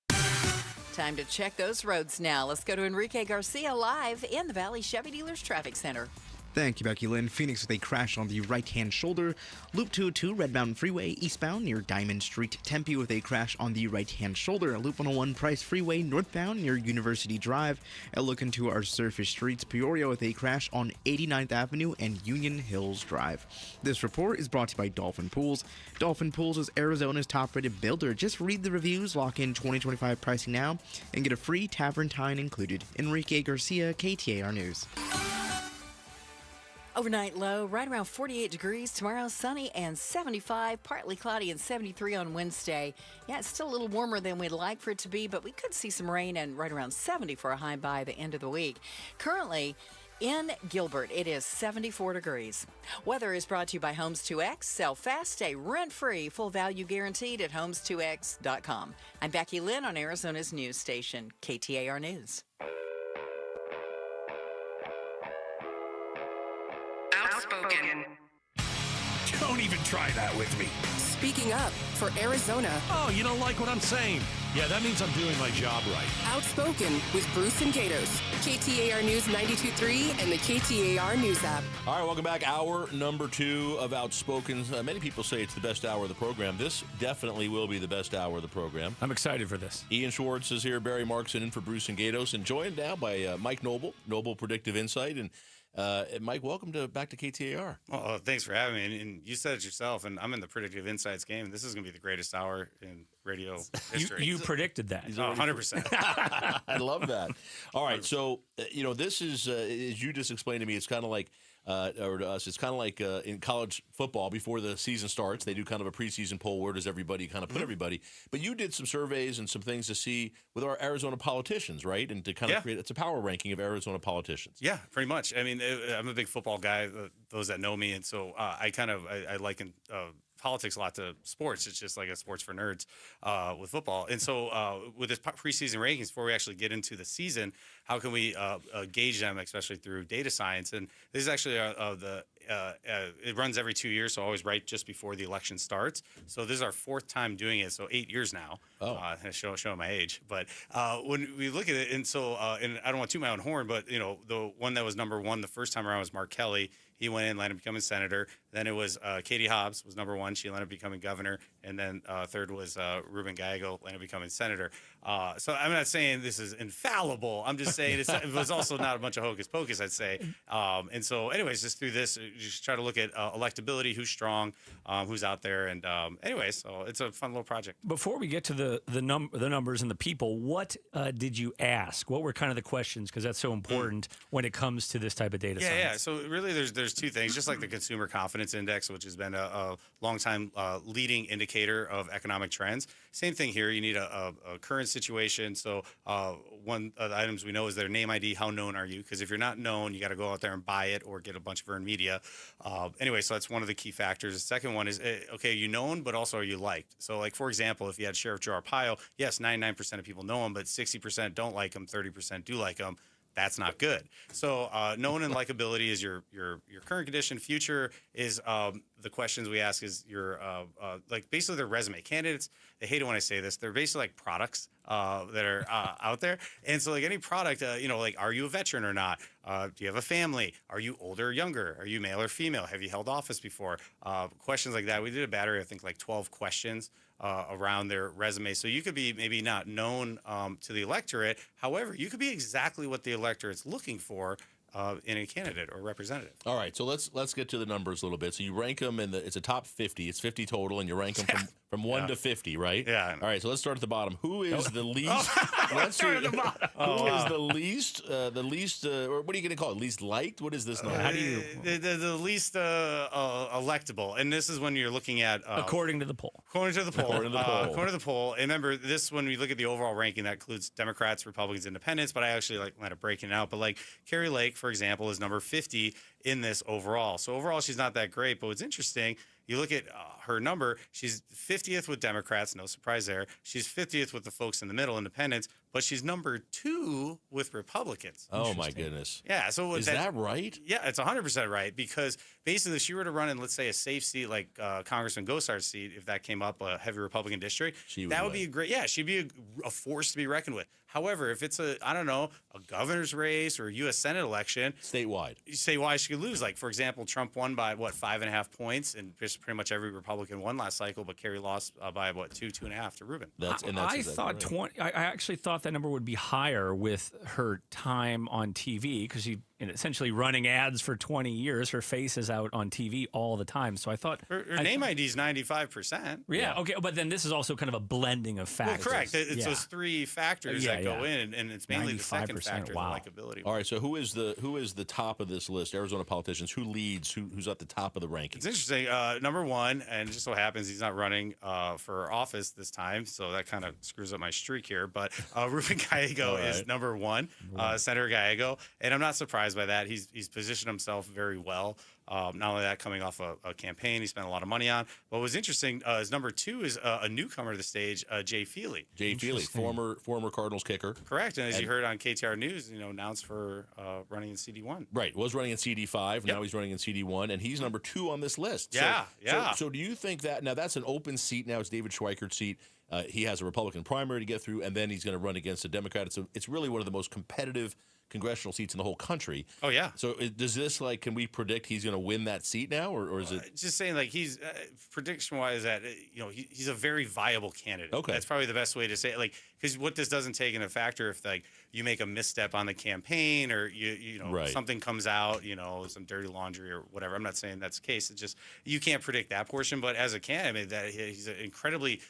Time to check those roads now. Let's go to Enrique Garcia live in the Valley Chevy Dealers Traffic Center. Thank you, Becky Lynn. Phoenix with a crash on the right-hand shoulder. Loop 202, Red Mountain Freeway, eastbound near Diamond Street. Tempe with a crash on the right-hand shoulder. Loop 101, Price Freeway, northbound near University Drive. And look into our surface streets. Peoria with a crash on 89th Avenue and Union Hills Drive. This report is brought to you by Dolphin Pools. Dolphin Pools is Arizona's top-rated builder. Just read the reviews, lock in 2025 pricing now, and get a free tavern time included. Enrique Garcia, KTAR News. Overnight low right around 48 degrees. Tomorrow sunny and 75, partly cloudy and 73 on Wednesday. Yeah, it's still a little warmer than we'd like for it to be, but we could see some rain and right around 70 for a high by the end of the week. Currently in Gilbert, it is 74 degrees. Weather is brought to you by Homes 2X. Sell fast, stay rent-free, full value guaranteed at homes2x.com. I'm Becky Lynn on Arizona's news station, KTAR News. Outspoken. Don't even try that with me. Speaking up for Arizona. Oh, you don't like what I'm saying? Yeah, that means I'm doing my job right. Outspoken with Bruce and Gatos. KTAR News 92.3 and the KTAR News app. All right, welcome back. Hour number 2 of Outspoken. Many people say it's the best hour of the program. This definitely will be the best hour of the program. I'm excited for this. Ian Schwartz is here, Barry Markson in for Bruce and Gatos, and joined now by Mike Noble, Noble Predictive Insight. And Mike, welcome back to KTAR. Oh, thanks for having me. And you said it yourself, and I'm in the Predictive Insights game. This is going to be the greatest hour in radio history. You predicted that. 100%. I love that. All right, so this is as you just explained to me. It's kind of like, or to us, it's kind of like in college football before the season starts. They do kind of a preseason poll. Where does everybody kind of put everybody? But you did some surveys and some things to see with our Arizona politicians, right? And to kind of create, it's a power ranking of Arizona politicians. Yeah, pretty much. I mean, I'm a big football guy. Those that know me, and so I liken politics a lot to sports. It's just like a sports for nerds with football. And so with this preseason rankings, before we actually get into the season, how can we gauge them, especially through data science? And this is actually it runs every 2 years, so always right just before the election starts. So this is our 4th time doing it, so 8 years now. Showing my age. But when we look at it, and so and I don't want to toot my own horn, but the one that was number 1 the first time around was Mark Kelly. He went in, landed up becoming senator. Then it was Katie Hobbs was number 1. She landed up becoming governor. And then third was Ruben Gallego, landed up becoming senator. So I'm not saying this is infallible. I'm just saying it was also not a bunch of hocus pocus, I'd say. And so anyways, just through this, you just try to look at electability, who's strong, who's out there. And anyways, so it's a fun little project. Before we get to the numbers and the people, what did you ask? What were kind of the questions? Because that's so important when it comes to this type of data science. Yeah. So really there's 2 things, just like the Consumer Confidence Index, which has been a long time leading indicator of economic trends. Same thing here. You need a current situation. So one of the items we know is their name ID. How known are you? Because if you're not known, you got to go out there and buy it or get a bunch of earned media. Anyway, so that's one of the key factors. The second one is, okay, you known, but also are you liked? So like, for example, if you had Sheriff Joe Arpaio, yes, 99% of people know him, but 60% don't like him, 30% do like him. That's not good. So known and likability is your current condition. Future is the questions we ask is your like basically their resume. Candidates, they hate it when I say this. They're basically like products that are out there. And so like any product, like are you a veteran or not? Do you have a family? Are you older or younger? Are you male or female? Have you held office before? Questions like that. We did a battery, I think like 12 questions around their resume. So you could be maybe not known to the electorate. However, you could be exactly what the electorate's looking for in a candidate or representative. All right, so let's get to the numbers a little bit. So you rank them it's a top 50. It's 50 total, and you rank them from 1 to 50, right? Yeah. All right, so let's start at the bottom. Who is the least? Let's start at the bottom. Who is the least? Or what are you going to call it? Least liked? What is this number? How do you the least electable? And this is when you're looking at according to the poll. According to the poll. And remember, this when we look at the overall ranking, that includes Democrats, Republicans, Independents. But I actually end up breaking it out. But like Carrie Lake, for example, is number 50 in this overall. So overall, she's not that great. But what's interesting, you look at her number, she's 50th with Democrats, no surprise there. She's 50th with the folks in the middle, Independents, but she's number 2 with Republicans. Oh, my goodness. Yeah. So is that right? Yeah, it's 100% right, because basically if she were to run in, let's say, a safe seat like Congressman Gosar's seat, if that came up, a heavy Republican district, that would be a great, she'd be a force to be reckoned with. However, if it's a governor's race or a U.S. Senate election. Statewide, she could lose. Like, for example, Trump won by, 5.5 points, and just pretty much every Republican won last cycle, but Kerry lost by, 2.5 to Rubin. I actually thought that number would be higher with her time on TV, because she essentially running ads for 20 years. Her face is out on TV all the time. So I thought her name ID is 95%. Yeah. Okay. But then this is also kind of a blending of factors. Well, correct. It's those 3 factors that go in, and it's mainly the second factor, wow. the likability. All right. So who is the top of this list? Arizona politicians. Who leads? Who's at the top of the rankings? It's interesting. Number 1, and it just so happens he's not running for office this time, so that kind of screws up my streak here. But Ruben Gallego is number 1, Senator Gallego, and I'm not surprised by that. He's positioned himself very well. Not only that, coming off a campaign he spent a lot of money on. What was interesting is number 2 is a newcomer to the stage, Jay Feely. Jay Feely, former Cardinals kicker. Correct, and as you heard on KTAR News, announced for running in CD1. Right, was running in CD5. Now he's running in CD1, and he's number 2 on this list. So do you think that now that's an open seat? Now it's David Schweikert's seat. He has a Republican primary to get through, and then he's going to run against a Democrat. It's really one of the most competitive congressional seats in the whole country. Oh, yeah. So does this, can we predict he's going to win that seat now, or is it? Just saying, he's, prediction-wise, that, he's a very viable candidate. Okay. That's probably the best way to say it. Because what this doesn't take into factor if, you make a misstep on the campaign or, something comes out, some dirty laundry or whatever. I'm not saying that's the case. It's just, you can't predict that portion. But as a candidate, that he's an incredibly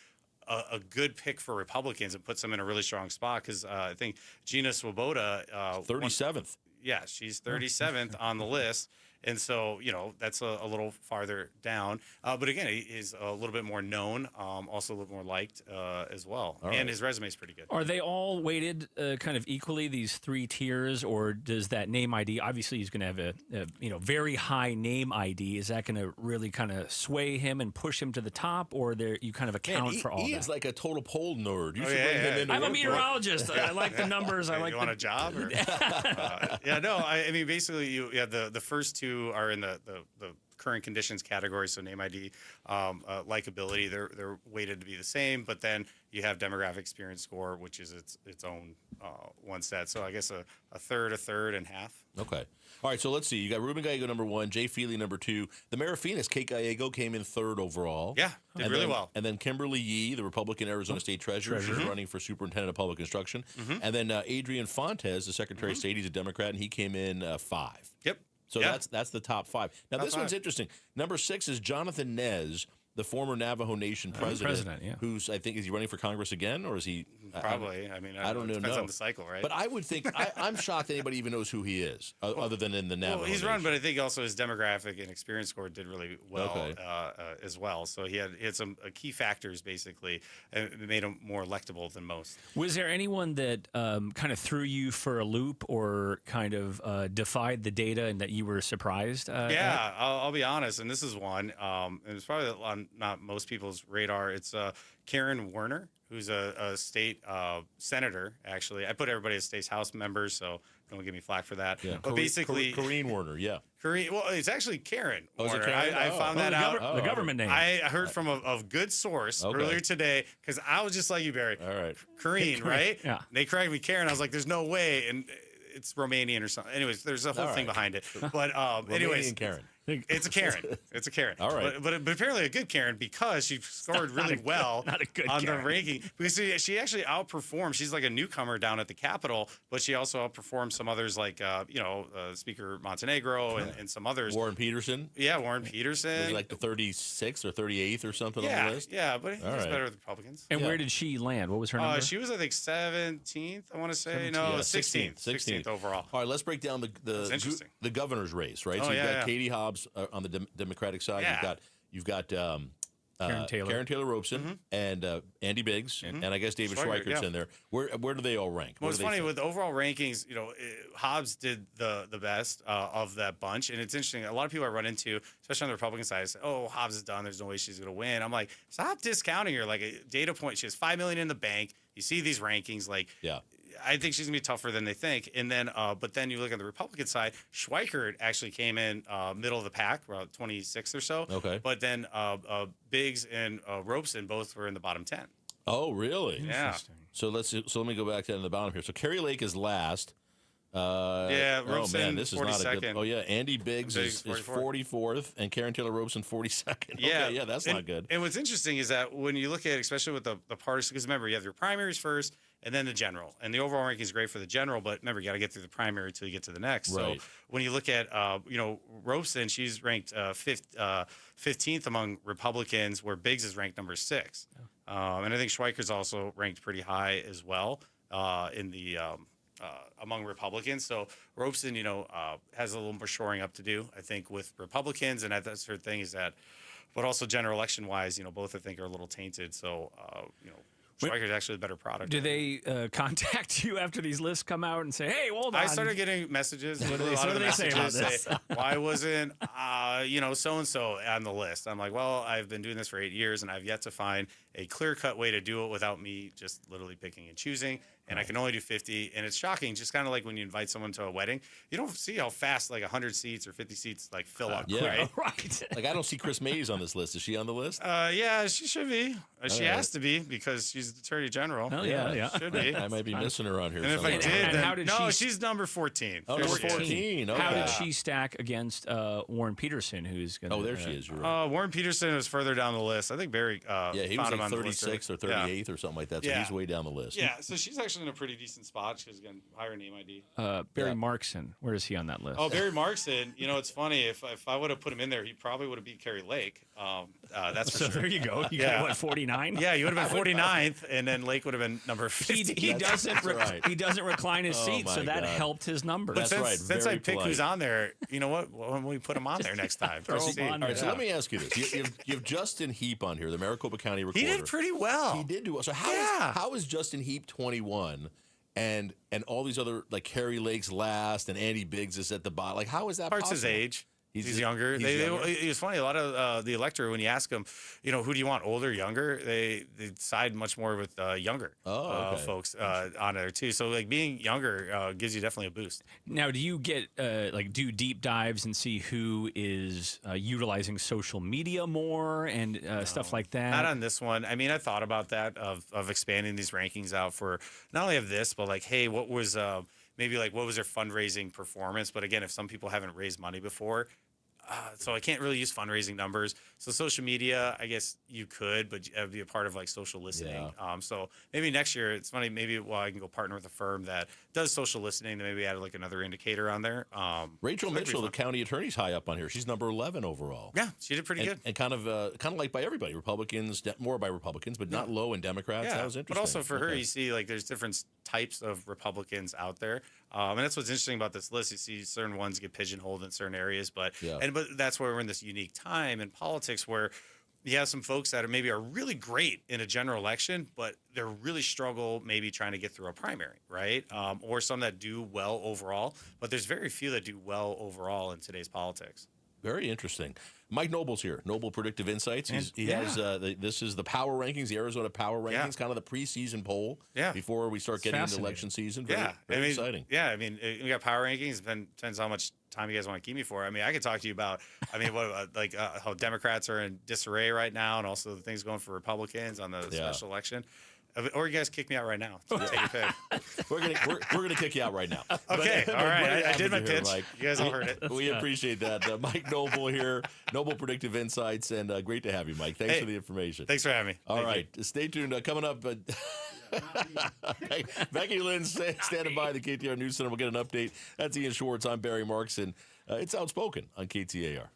a good pick for Republicans and puts them in a really strong spot because I think Gina Swoboda 37th. Yeah, she's 37th on the list. And so, that's a little farther down. But again, he's a little bit more known, also a little more liked as well. And his resume is pretty good. Are they all weighted kind of equally, these three tiers, or does that name ID, obviously he's going to have a very high name ID. Is that going to really kind of sway him and push him to the top, or you kind of account for all that? Ian's like a total poll nerd. You should bring him in. I'm a meteorologist. I like the numbers. You want a job? Or? I mean, basically, you have the first two are in the current conditions category, so name ID, likability, they're weighted to be the same, but then you have demographic experience score, which is its own one set. So I guess a third, and half. Okay. All right, so let's see. You got Ruben Gallego number 1, Jay Feely number 2. The mayor of Phoenix, Kate Gallego, came in 3rd overall. Yeah, did really well. And then Kimberly Yee, the Republican Arizona State Treasurer, she's running for Superintendent of Public Instruction. And then Adrian Fontes, the Secretary of State, he's a Democrat, and he came in 5. Yep. So that's the top 5. Now, this one's interesting. Number 6 is Jonathan Nez, the former Navajo Nation president, who's, I think, is he running for Congress again, or is he? Probably. I don't know. Depends on the cycle, right? But I would think, I'm shocked anybody even knows who he is, other than in the Navajo Well, he's Nation. run, but I think also his demographic and experience score did really well as well. So he had some key factors, basically, and it made him more electable than most. Was there anyone that kind of threw you for a loop or kind of defied the data and that you were surprised? I'll be honest, and this is one, and it's probably on not most people's radar. It's Karen Werner, who's a state senator, actually. I put everybody as state House members, so don't give me flack for that. Yeah. But basically... Corrine Werner, yeah. Well, it's actually Karen Werner. Is it Karen? I found that out. The government name. I heard from a good source earlier today, because I was just like you, Barry. All right. Corrine, right? Yeah. They corrected me Karen. I was like, there's no way. And it's Romanian or something. Anyways, there's a whole thing behind it. But anyways... Romanian Karen. It's a Karen. It's a Karen. All right. But apparently a good Karen because she scored really well on the ranking. Because she actually outperformed. She's like a newcomer down at the Capitol, but she also outperformed some others like, Speaker Montenegro and some others. Warren Peterson. Yeah, Warren Peterson. Was he like the 36th or 38th or something on the list? Yeah, but he was better with Republicans. And where did she land? What was her number? She was, I think, 17th, I want to say. 17th. No, Yeah, 16th overall. All right, let's break down the governor's race, right? So you've got Katie Hobbs on the Democratic side. You've got Karen Taylor Robeson and Andy Biggs, and I guess David Schweikert's in there. Where do they all rank? Well, it's funny with the overall rankings. Hobbs did the best of that bunch, and it's interesting. A lot of people I run into, especially on the Republican side, say, "Oh, Hobbs is done. There's no way she's going to win." I'm like, stop discounting her. Like a data point, she has $5 million in the bank. You see these rankings, I think she's gonna be tougher than they think. And then, but then you look on the Republican side, Schweikert actually came in middle of the pack, around 26th or so. Okay. But then Biggs and Robeson both were in the bottom 10. Oh, really? Yeah. So let me go back to the bottom here. So Kerry Lake is last. Robeson, oh man, this is 42nd. not a good. Oh yeah, Andy Biggs is 44th, and Karen Taylor Robeson 42nd. Okay, that's not good. And what's interesting is that when you look at, especially with the partisan, because remember you have your primaries first, and then the general, and the overall ranking is great for the general, but remember you got to get through the primary until you get to the next. Right. So when you look at Robeson, she's ranked 15th among Republicans, where Biggs is ranked number 6, and I think Schweiker's also ranked pretty high as well in the. Among Republicans. So Robeson, has a little more shoring up to do, I think, with Republicans. And that's her thing is that, but also general election wise, both I think are a little tainted. So, Schweiker's actually a better product. Do they contact you after these lists come out and say, hey, hold on? I started getting messages. What do they say about this? Why wasn't, so-and-so on the list? I'm like, well, I've been doing this for 8 years, and I've yet to find a clear-cut way to do it without me just literally picking and choosing. And I can only do 50. And it's shocking, just kind of like when you invite someone to a wedding, you don't see how fast 100 seats or 50 seats fill up. Yeah, right. I don't see Chris Mays on this list. Is she on the list? Yeah, she should be. She has to be because she's the Attorney General. Oh yeah. Should be. I might be missing her on here. And somewhere. if I did, how did she's number 14. Oh, number 14. Okay. How did she stack against Warren Peterson, who's going to... Oh, there she is. You're right. Warren Peterson was further down the list. I think Barry he was found him on 36th or 38th or something like that, so he's way down the list. Yeah, so she's actually actually in a pretty decent spot because, again, higher name ID. Barry Markson, where is he on that list? Oh, Barry Markson. It's funny. If I would have put him in there, he probably would have beat Kerry Lake. That's for so sure. There you go. You got what, 49? Yeah, you would have been 49th, and then Lake would have been number 50. He doesn't recline his seat, so that helped his numbers. But since I pick who's on there, you know what? When we put him on there next time. Throw him on All right, so let me ask you this. You have Justin Heap on here, the Maricopa County Recorder. He did pretty well. He did do well. So how is Justin Heap 21 and all these other, like Kerry Lake's last and Andy Biggs is at the bottom? Like, how is that Part's possible? his age. He's younger. It was funny. A lot of the electorate, when you ask them, who do you want, older, younger? They side much more with younger folks on there too. So like being younger gives you definitely a boost. Now, do you get do deep dives and see who is utilizing social media more and stuff like that? Not on this one. I mean, I thought about that of expanding these rankings out for not only of this, but like, hey, what was maybe like what was their fundraising performance? But again, if some people haven't raised money before. So I can't really use fundraising numbers. So social media, I guess you could, but it would be a part of like social listening. Yeah. So maybe next year, it's funny, maybe I can go partner with a firm that does social listening, then maybe add like another indicator on there. Rachel Mitchell, the county attorney's high up on here. She's number 11 overall. Yeah, she did pretty good. And kind of like by everybody. Republicans, more by Republicans, but not low in Democrats. Yeah, that was interesting. But also for her, you see like there's different types of Republicans out there. And that's what's interesting about this list. You see certain ones get pigeonholed in certain areas, but that's where we're in this unique time in politics where you have some folks that are really great in a general election, but they're really struggle maybe trying to get through a primary, right? Or some that do well overall, but there's very few that do well overall in today's politics. Very interesting. Mike Noble's here. Noble Predictive Insights. He has this is the power rankings, the Arizona power rankings, kind of the preseason poll. Before we start getting into election season. Very exciting. Yeah, I mean, we got power rankings. Depends how much time you guys want to keep me for. I mean, I could talk to you about, how Democrats are in disarray right now, and also the things going for Republicans on the special election. Or you guys kick me out right now. Take your pick. We're gonna kick you out right now. Okay, all right. I did my pitch. Mike. You guys all heard it. We appreciate that. Mike Noble here, Noble Predictive Insights, and great to have you, Mike. Thanks for the information. Thanks for having me. All right, stay tuned. Coming up, Becky Lynn standing by the KTAR News Center. We'll get an update. That's Ian Schwartz. I'm Barry Markson. It's Outspoken on KTAR.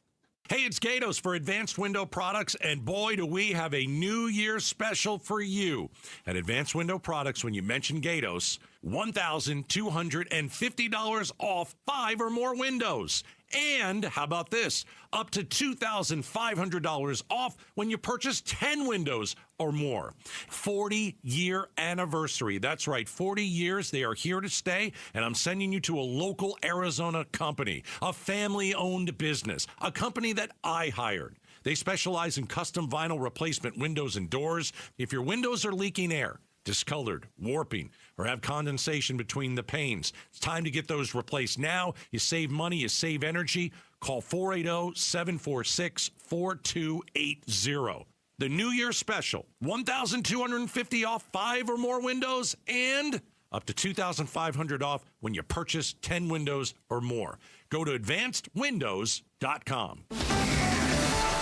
Hey, it's Gatos for Advanced Window Products, and boy, do we have a New Year special for you. At Advanced Window Products, when you mention Gatos, $1,250 off 5 or more windows. And how about this? Up to $2,500 off when you purchase 10 windows or more. 40-year anniversary. That's right, 40 years. They are here to stay, and I'm sending you to a local Arizona company, a family-owned business, a company that I hired. They specialize in custom vinyl replacement windows and doors. If your windows are leaking air, discolored, warping, or have condensation between the panes, it's time to get those replaced now. You save money, you save energy. Call 480-746-4280. The New Year special, $1,250 off 5 or more windows and up to $2,500 off when you purchase 10 windows or more. Go to advancedwindows.com.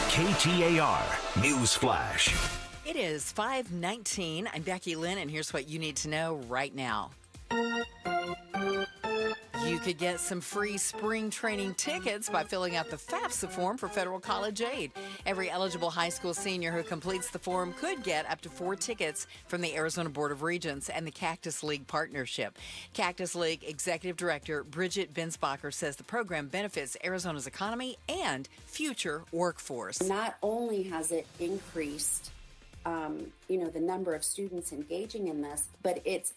KTAR News Flash. It is 5:19. I'm Becky Lynn, and here's what you need to know right now. You could get some free spring training tickets by filling out the FAFSA form for federal college aid. Every eligible high school senior who completes the form could get up to 4 tickets from the Arizona Board of Regents and the Cactus League Partnership. Cactus League Executive Director Bridget Bensbacher says the program benefits Arizona's economy and future workforce. Not only has it increased the number of students engaging in this, but it's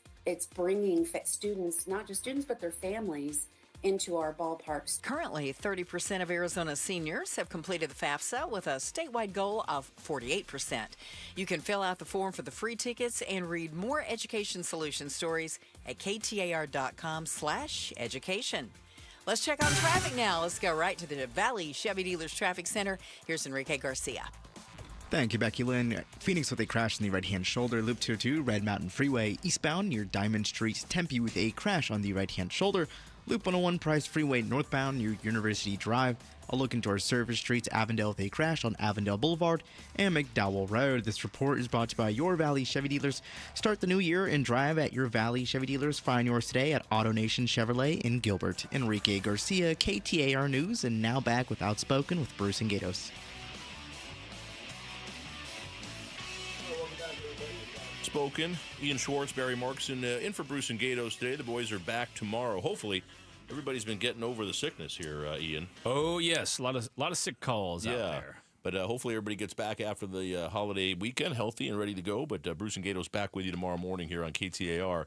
bringing students, not just students, but their families into our ballparks. Currently, 30% of Arizona's seniors have completed the FAFSA with a statewide goal of 48%. You can fill out the form for the free tickets and read more education solution stories at KTAR.com/education. Let's check on traffic now. Let's go right to the Valley Chevy Dealers Traffic Center. Here's Enrique Garcia. Thank you, Becky Lynn. Phoenix with a crash on the right-hand shoulder. Loop 202, Red Mountain Freeway, eastbound near Diamond Street. Tempe with a crash on the right-hand shoulder. Loop 101, Price Freeway, northbound near University Drive. A look into our service streets: Avondale with a crash on Avondale Boulevard and McDowell Road. This report is brought to you by your Valley Chevy dealers. Start the new year and drive at your Valley Chevy dealers. Find yours today at AutoNation Chevrolet in Gilbert. Enrique Garcia, KTAR News, and now back with Outspoken with Bruce and Gatos. Spoken. Ian Schwartz, Barry Markson, in for Bruce and Gatos today. The boys are back tomorrow. Hopefully, everybody's been getting over the sickness here, Ian. Oh yes, a lot of sick calls out there. But hopefully everybody gets back after the holiday weekend healthy and ready to go. But Bruce and Gatos back with you tomorrow morning here on KTAR.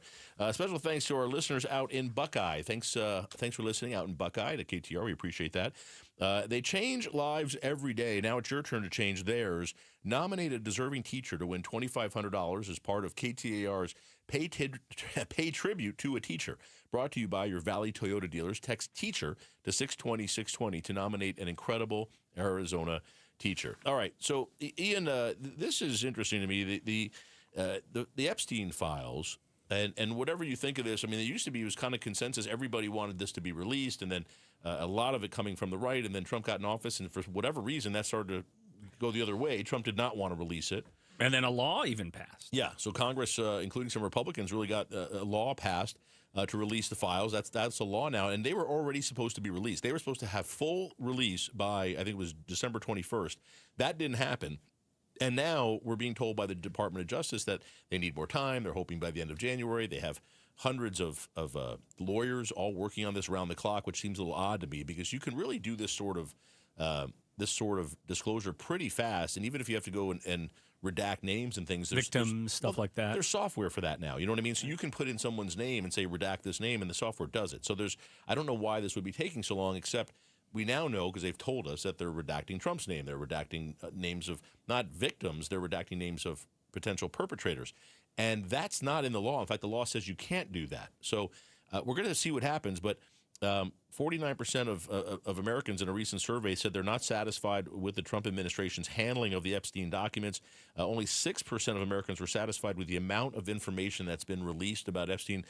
Special thanks to our listeners out in Buckeye. Thanks for listening out in Buckeye to KTAR. We appreciate that. They change lives every day. Now it's your turn to change theirs. Nominate a deserving teacher to win $2,500 as part of KTAR's Pay Tribute to a Teacher. Brought to you by your Valley Toyota dealers. Text TEACHER to 620-620 to nominate an incredible Arizona teacher. All right, so Ian, this is interesting to me. The Epstein files, and whatever you think of this, I mean, it used to be, it was kind of consensus. Everybody wanted this to be released, and then a lot of it coming from the right, and then Trump got in office, and for whatever reason, that started to go the other way. Trump did not want to release it. And then a law even passed. Yeah, so Congress, including some Republicans, really got a law passed to release the files. That's a law now, and they were already supposed to be released. They were supposed to have full release by, I think it was December 21st. That didn't happen. And now we're being told by the Department of Justice that they need more time. They're hoping by the end of January. They have hundreds of lawyers all working on this around the clock, which seems a little odd to me because you can really do this sort of disclosure pretty fast. And even if you have to go and redact names and things. Victims, stuff like that. There's software for that now. You know what I mean? So you can put in someone's name and say, redact this name, and the software does it. So I don't know why this would be taking so long, except we now know, because they've told us, that they're redacting Trump's name. They're redacting names of, not victims, they're redacting names of potential perpetrators. And that's not in the law. In fact, the law says you can't do that. So we're going to see what happens, but 49% of Americans in a recent survey said they're not satisfied with the Trump administration's handling of the Epstein documents. Only 6% of Americans were satisfied with the amount of information that's been released about Epstein.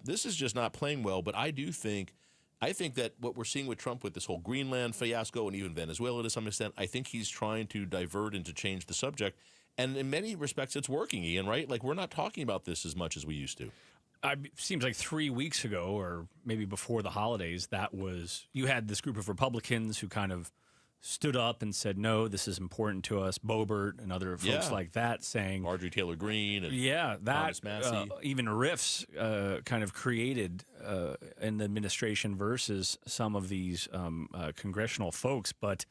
This is just not playing well, but I think that what we're seeing with Trump with this whole Greenland fiasco and even Venezuela to some extent, I think he's trying to divert and to change the subject. And in many respects, it's working, Ian, right? Like, we're not talking about this as much as we used to. Seems like 3 weeks ago, or maybe before the holidays, you had this group of Republicans who kind of stood up and said, no, this is important to us. Boebert and other folks like that saying... Marjorie Taylor Greene and that even rifts kind of created in the administration versus some of these congressional folks. But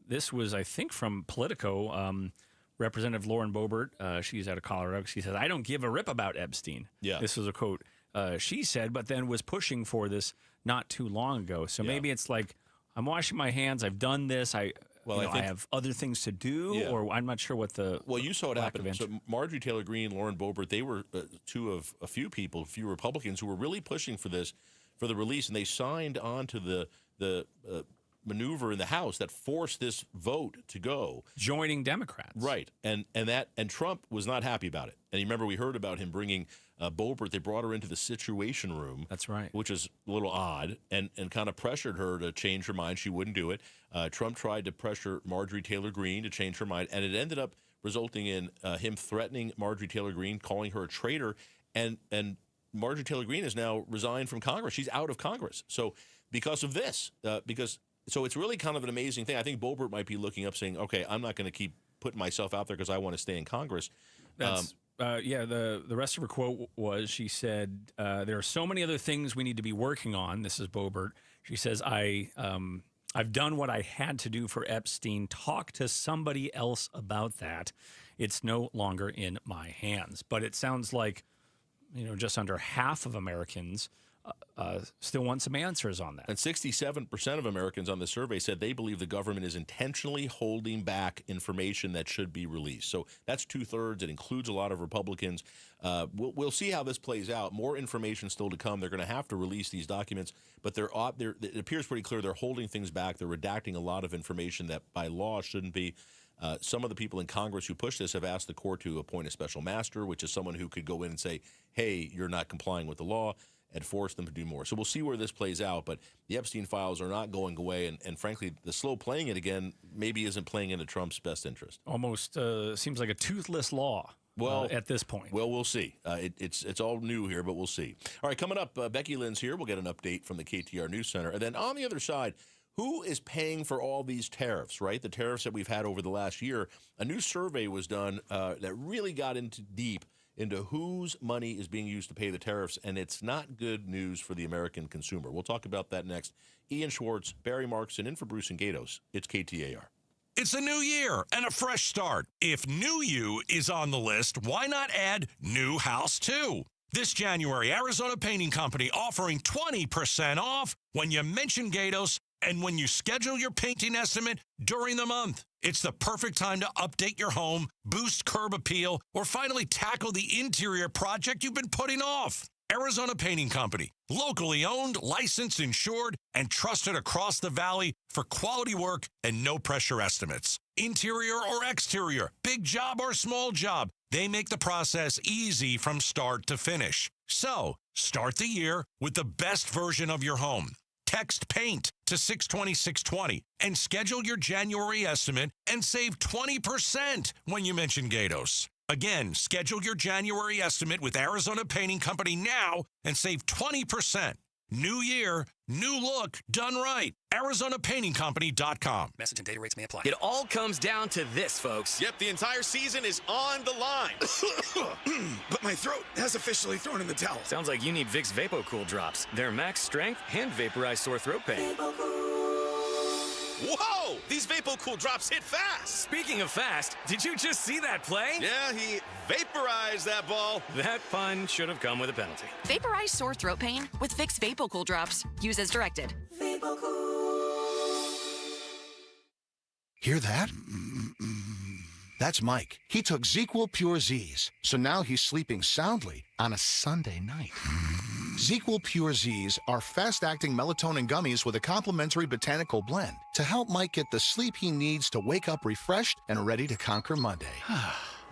this was, I think, from Politico... Representative Lauren Boebert, she's out of Colorado. She says, I don't give a rip about Epstein. Yeah. This was a quote she said, but then was pushing for this not too long ago. So maybe it's like, I'm washing my hands. I've done this. I have other things to do, or I'm not sure what the... Well, you saw it happen. So Marjorie Taylor Greene, Lauren Boebert, they were two of a few Republicans who were really pushing for this, for the release, and they signed on to the maneuver in the House that forced this vote to go, joining Democrats, right? And Trump was not happy about it. And you remember we heard about him bringing Boebert. They brought her into the Situation Room. That's right, which is a little odd, and kind of pressured her to change her mind. She wouldn't do it. Trump tried to pressure Marjorie Taylor Greene to change her mind, and it ended up resulting in him threatening Marjorie Taylor Greene, calling her a traitor, and Marjorie Taylor Greene is now resigned from Congress. She's out of Congress. So because of this, So it's really kind of an amazing thing. I think Boebert might be looking up saying, okay, I'm not going to keep putting myself out there because I want to stay in Congress. The rest of her quote was, she said, there are so many other things we need to be working on. This is Boebert. She says, I've done what I had to do for Epstein. Talk to somebody else about that. It's no longer in my hands. But it sounds like, just under half of Americans still want some answers on that. And 67% of Americans on the survey said they believe the government is intentionally holding back information that should be released. So that's 2/3. It includes a lot of Republicans. We'll see how this plays out. More information still to come. They're going to have to release these documents, but it appears pretty clear they're holding things back. They're redacting a lot of information that by law shouldn't be. Some of the people in Congress who push this have asked the court to appoint a special master, which is someone who could go in and say, hey, you're not complying with the law. and force them to do more. So we'll see where this plays out, but the Epstein files are not going away, and frankly, the slow playing it again maybe isn't playing into Trump's best interest. Almost seems like a toothless law. Well, at this point. Well, we'll see. It's all new here, but we'll see. All right, coming up, Becky Lynn's here. We'll get an update from the KTAR News Center. And then on the other side, who is paying for all these tariffs, right? The tariffs that we've had over the last year. A new survey was done that really got deep into whose money is being used to pay the tariffs, and it's not good news for the American consumer. We'll talk about that next. Ian Schwartz, Barry Marks, and in for Bruce and Gatos. It's KTAR. It's a new year and a fresh start. If New You is on the list, why not add New House too? This January, Arizona Painting Company offering 20% off when you mention Gatos and when you schedule your painting estimate during the month. It's the perfect time to update your home, boost curb appeal, or finally tackle the interior project you've been putting off. Arizona Painting Company, locally owned, licensed, insured, and trusted across the valley for quality work and no-pressure estimates. Interior or exterior, big job or small job, they make the process easy from start to finish. So, start the year with the best version of your home. Text PAINT to 620-620 and schedule your January estimate and save 20% when you mention Gatos. Again, schedule your January estimate with Arizona Painting Company now and save 20%. New year, new look, done right. ArizonaPaintingCompany.com. Message and data rates may apply. It all comes down to this, folks. Yep, the entire season is on the line. But my throat has officially thrown in the towel. Sounds like you need Vicks VapoCool drops. They're max strength and vaporize sore throat pain. Whoa! These VapoCool drops hit fast. Speaking of fast, did you just see that play? Yeah, he vaporized that ball. That pun should have come with a penalty. Vaporize sore throat pain with Vicks VapoCool drops. Use as directed. Hear that? That's Mike. He took ZzzQuil Pure Z's, so now he's sleeping soundly on a Sunday night. ZzzQuil Pure Z's are fast-acting melatonin gummies with a complementary botanical blend to help Mike get the sleep he needs to wake up refreshed and ready to conquer Monday.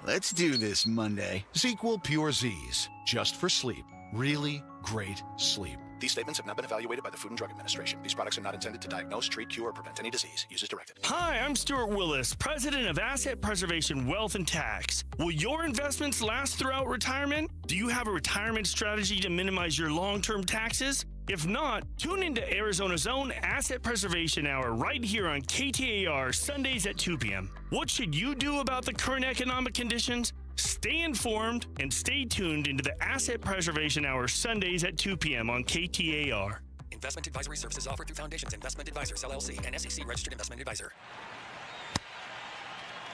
Let's do this Monday. ZzzQuil Pure Z's, just for sleep. Really great sleep. These statements have not been evaluated by the Food and Drug Administration. These products are not intended to diagnose, treat, cure, or prevent any disease. Use as directed. Hi, I'm Stuart Willis, president of Asset Preservation Wealth and Tax. Will your investments last throughout retirement? Do you have a retirement strategy to minimize your long-term taxes? If not, tune into Arizona's own Asset Preservation Hour right here on KTAR Sundays at 2 p.m. What should you do about the current economic conditions? Stay informed and stay tuned into the Asset Preservation Hour Sundays at 2 p.m. on KTAR. Investment advisory services offered through Foundations Investment Advisors, LLC, and SEC Registered Investment Advisor.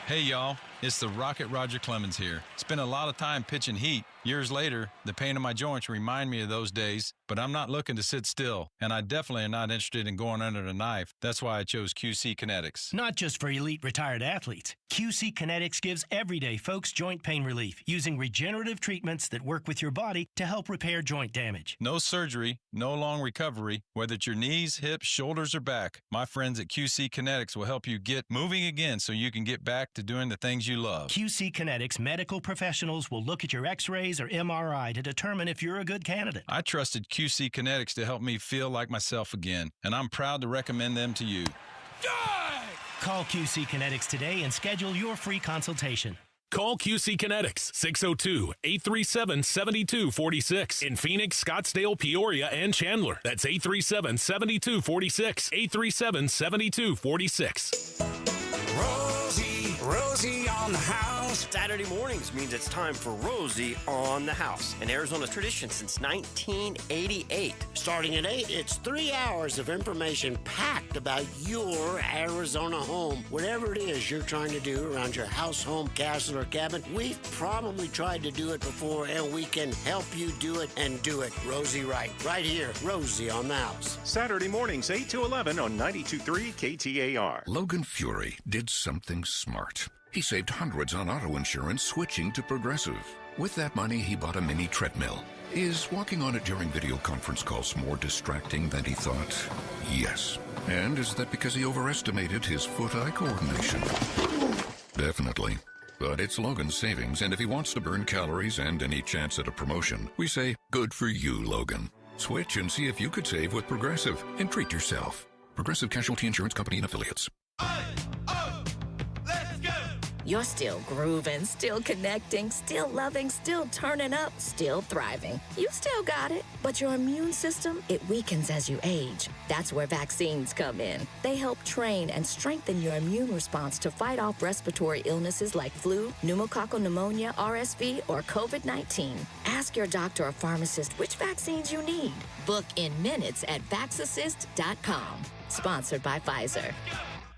Hey, y'all. It's the Rocket Roger Clemens here. Spent a lot of time pitching heat. Years later, the pain in my joints remind me of those days, but I'm not looking to sit still, and I definitely am not interested in going under the knife. That's why I chose QC Kinetics. Not just for elite retired athletes. QC Kinetics gives everyday folks joint pain relief using regenerative treatments that work with your body to help repair joint damage. No surgery, no long recovery, whether it's your knees, hips, shoulders, or back. My friends at QC Kinetics will help you get moving again so you can get back to doing the things you love. QC Kinetics medical professionals will look at your x-rays or MRI to determine if you're a good candidate. I trusted QC Kinetics to help me feel like myself again, and I'm proud to recommend them to you. Call QC Kinetics today and schedule your free consultation. Call QC Kinetics, 602-837-7246. In Phoenix, Scottsdale, Peoria, and Chandler. That's 837-7246. 837-7246. Rosie on the house. Saturday mornings means it's time for Rosie on the house, an Arizona's tradition since 1988. Starting at 8, it's 3 hours of information packed about your Arizona home. Whatever it is you're trying to do around your house, home, castle, or cabin, we've probably tried to do it before, and we can help you do it and do it Rosie right. Right here, Rosie on the house. Saturday mornings, 8 to 11 on 92.3 KTAR. Logan Fury did something smart. He saved hundreds on auto insurance switching to Progressive. With that money, he bought a mini treadmill. Is walking on it during video conference calls more distracting than he thought? Yes. And is that because he overestimated his foot-eye coordination? Definitely. But it's Logan's savings, and if he wants to burn calories and any chance at a promotion, we say, good for you, Logan. Switch and see if you could save with Progressive and treat yourself. Progressive Casualty Insurance Company and Affiliates. You're still grooving, still connecting, still loving, still turning up, still thriving. You still got it, but your immune system, it weakens as you age. That's where vaccines come in. They help train and strengthen your immune response to fight off respiratory illnesses like flu, pneumococcal pneumonia, RSV, or COVID-19. Ask your doctor or pharmacist which vaccines you need. Book in minutes at vaxassist.com. Sponsored by Pfizer.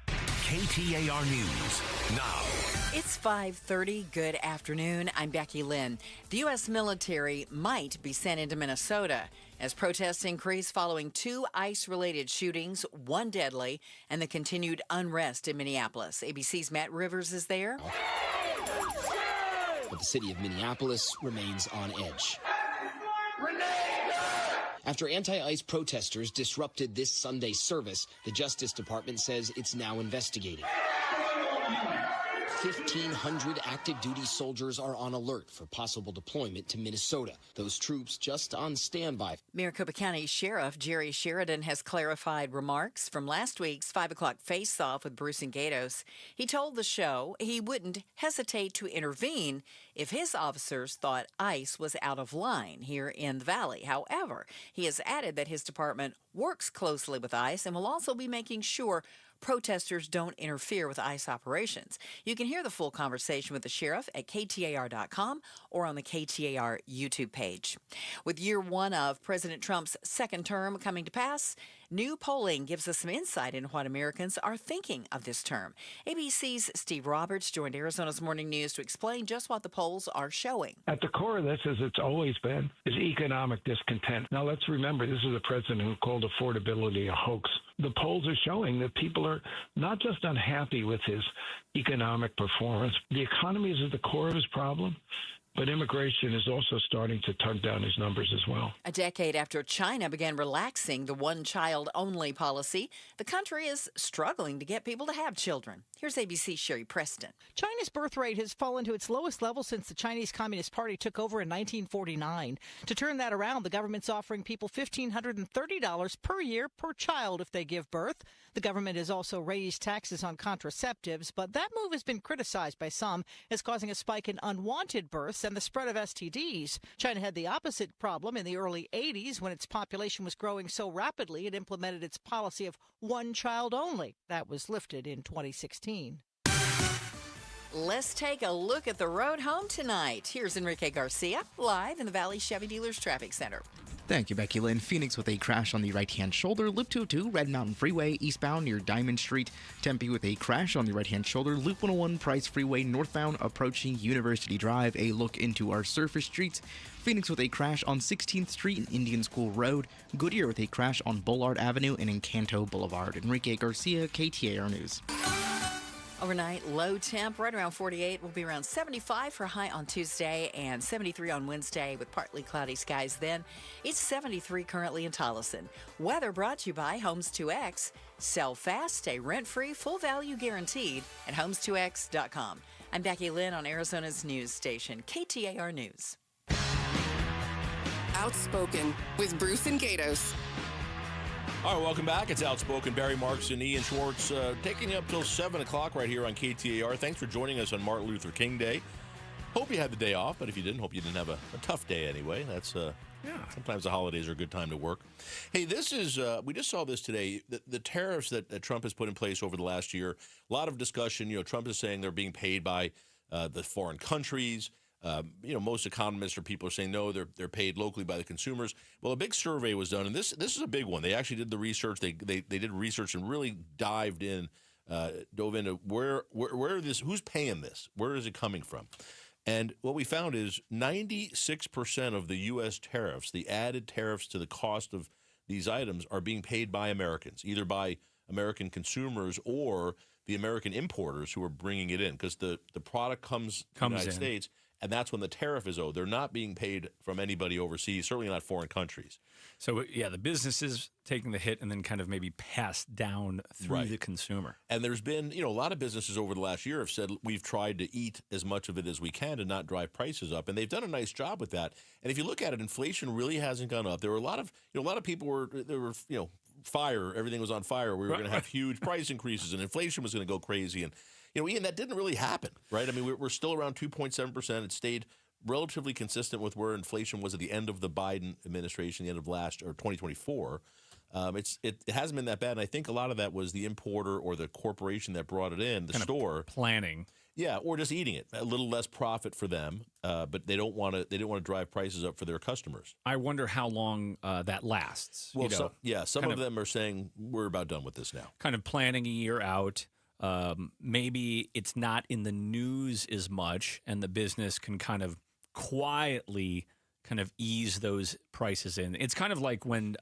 KTAR News now. It's 5:30. Good afternoon. I'm Becky Lynn. The U.S. military might be sent into Minnesota as protests increase following 2 ICE-related shootings, 1 deadly, and the continued unrest in Minneapolis. ABC's Matt Rivers is there. But the city of Minneapolis remains on edge. After anti-ICE protesters disrupted this Sunday service, the Justice Department says it's now investigating. 1,500 active duty soldiers are on alert for possible deployment to Minnesota. Those troops just on standby. Maricopa County Sheriff Jerry Sheridan has clarified remarks from last week's 5 o'clock face-off with Bruce and Gatos. He told the show he wouldn't hesitate to intervene if his officers thought ICE was out of line here in the Valley. However, he has added that his department works closely with ICE and will also be making sure protesters don't interfere with ICE operations. You can hear the full conversation with the sheriff at KTAR.com or on the KTAR YouTube page. With year 1 of President Trump's second term coming to pass, new polling gives us some insight into what Americans are thinking of this term. ABC's Steve Roberts joined Arizona's Morning News to explain just what the polls are showing. At the core of this, as it's always been, is economic discontent. Now, let's remember, this is a president who called affordability a hoax. The polls are showing that people are not just unhappy with his economic performance. The economy is at the core of his problem, but immigration is also starting to tug down his numbers as well. A decade after China began relaxing the one-child-only policy, the country is struggling to get people to have children. Here's ABC's Sherry Preston. China's birth rate has fallen to its lowest level since the Chinese Communist Party took over in 1949. To turn that around, the government's offering people $1,530 per year per child if they give birth. The government has also raised taxes on contraceptives, but that move has been criticized by some as causing a spike in unwanted births and the spread of STDs. China had the opposite problem in the early 80s when its population was growing so rapidly it implemented its policy of one child only. That was lifted in 2016. Let's take a look at the road home tonight. Here's Enrique Garcia, live in the Valley Chevy Dealers Traffic Center. Thank you, Becky Lynn. Phoenix with a crash on the right-hand shoulder. Loop 202, Red Mountain Freeway, eastbound near Diamond Street. Tempe with a crash on the right-hand shoulder. Loop 101, Price Freeway, northbound approaching University Drive. A look into our surface streets. Phoenix with a crash on 16th Street and Indian School Road. Goodyear with a crash on Bullard Avenue and Encanto Boulevard. Enrique Garcia, KTAR News. Overnight, low temp right around 48. Will be around 75 for a high on Tuesday and 73 on Wednesday with partly cloudy skies then. It's 73 currently in Tolleson. Weather brought to you by Homes 2X. Sell fast, stay rent-free, full value guaranteed at homes2x.com. I'm Becky Lynn on Arizona's news station, KTAR News. Outspoken with Bruce and Gatos. All right, welcome back. It's Outspoken. Barry Marks and Ian Schwartz taking you up till 7 o'clock right here on KTAR. Thanks for joining us on Martin Luther King Day. Hope you had the day off, but if you didn't, hope you didn't have a tough day anyway. That's sometimes the holidays are a good time to work. Hey, this is, we just saw this today, the tariffs that Trump has put in place over the last year. A lot of discussion. Trump is saying they're being paid by the foreign countries. Most economists or people are saying, no, they're paid locally by the consumers. Well, a big survey was done, and this is a big one. They actually did the research. They did research and really dove into who's paying this? Where is it coming from? And what we found is 96% of the U.S. tariffs, the added tariffs to the cost of these items, are being paid by Americans, either by American consumers or the American importers who are bringing it in, because the product comes to the United States and that's when the tariff is owed. They're not being paid from anybody overseas, certainly not foreign countries. So, yeah, the businesses taking the hit and then kind of maybe passed down through the consumer. And there's been, a lot of businesses over the last year have said we've tried to eat as much of it as we can to not drive prices up, and they've done a nice job with that. And if you look at it, inflation really hasn't gone up. There were a lot of people fire. Everything was on fire. We were going to have huge price increases, and inflation was going to go crazy. And Ian, that didn't really happen, right? I mean, we're still around 2.7%. It stayed relatively consistent with where inflation was at the end of the Biden administration, the end of 2024. It hasn't been that bad, and I think a lot of that was the importer or the corporation that brought it in, the kind store planning. Yeah, or just eating it. A little less profit for them, but they don't want to drive prices up for their customers. I wonder how long that lasts. Well, some of them are saying we're about done with this now. Kind of planning a year out. Maybe it's not in the news as much, and the business can kind of quietly kind of ease those prices in. It's kind of like when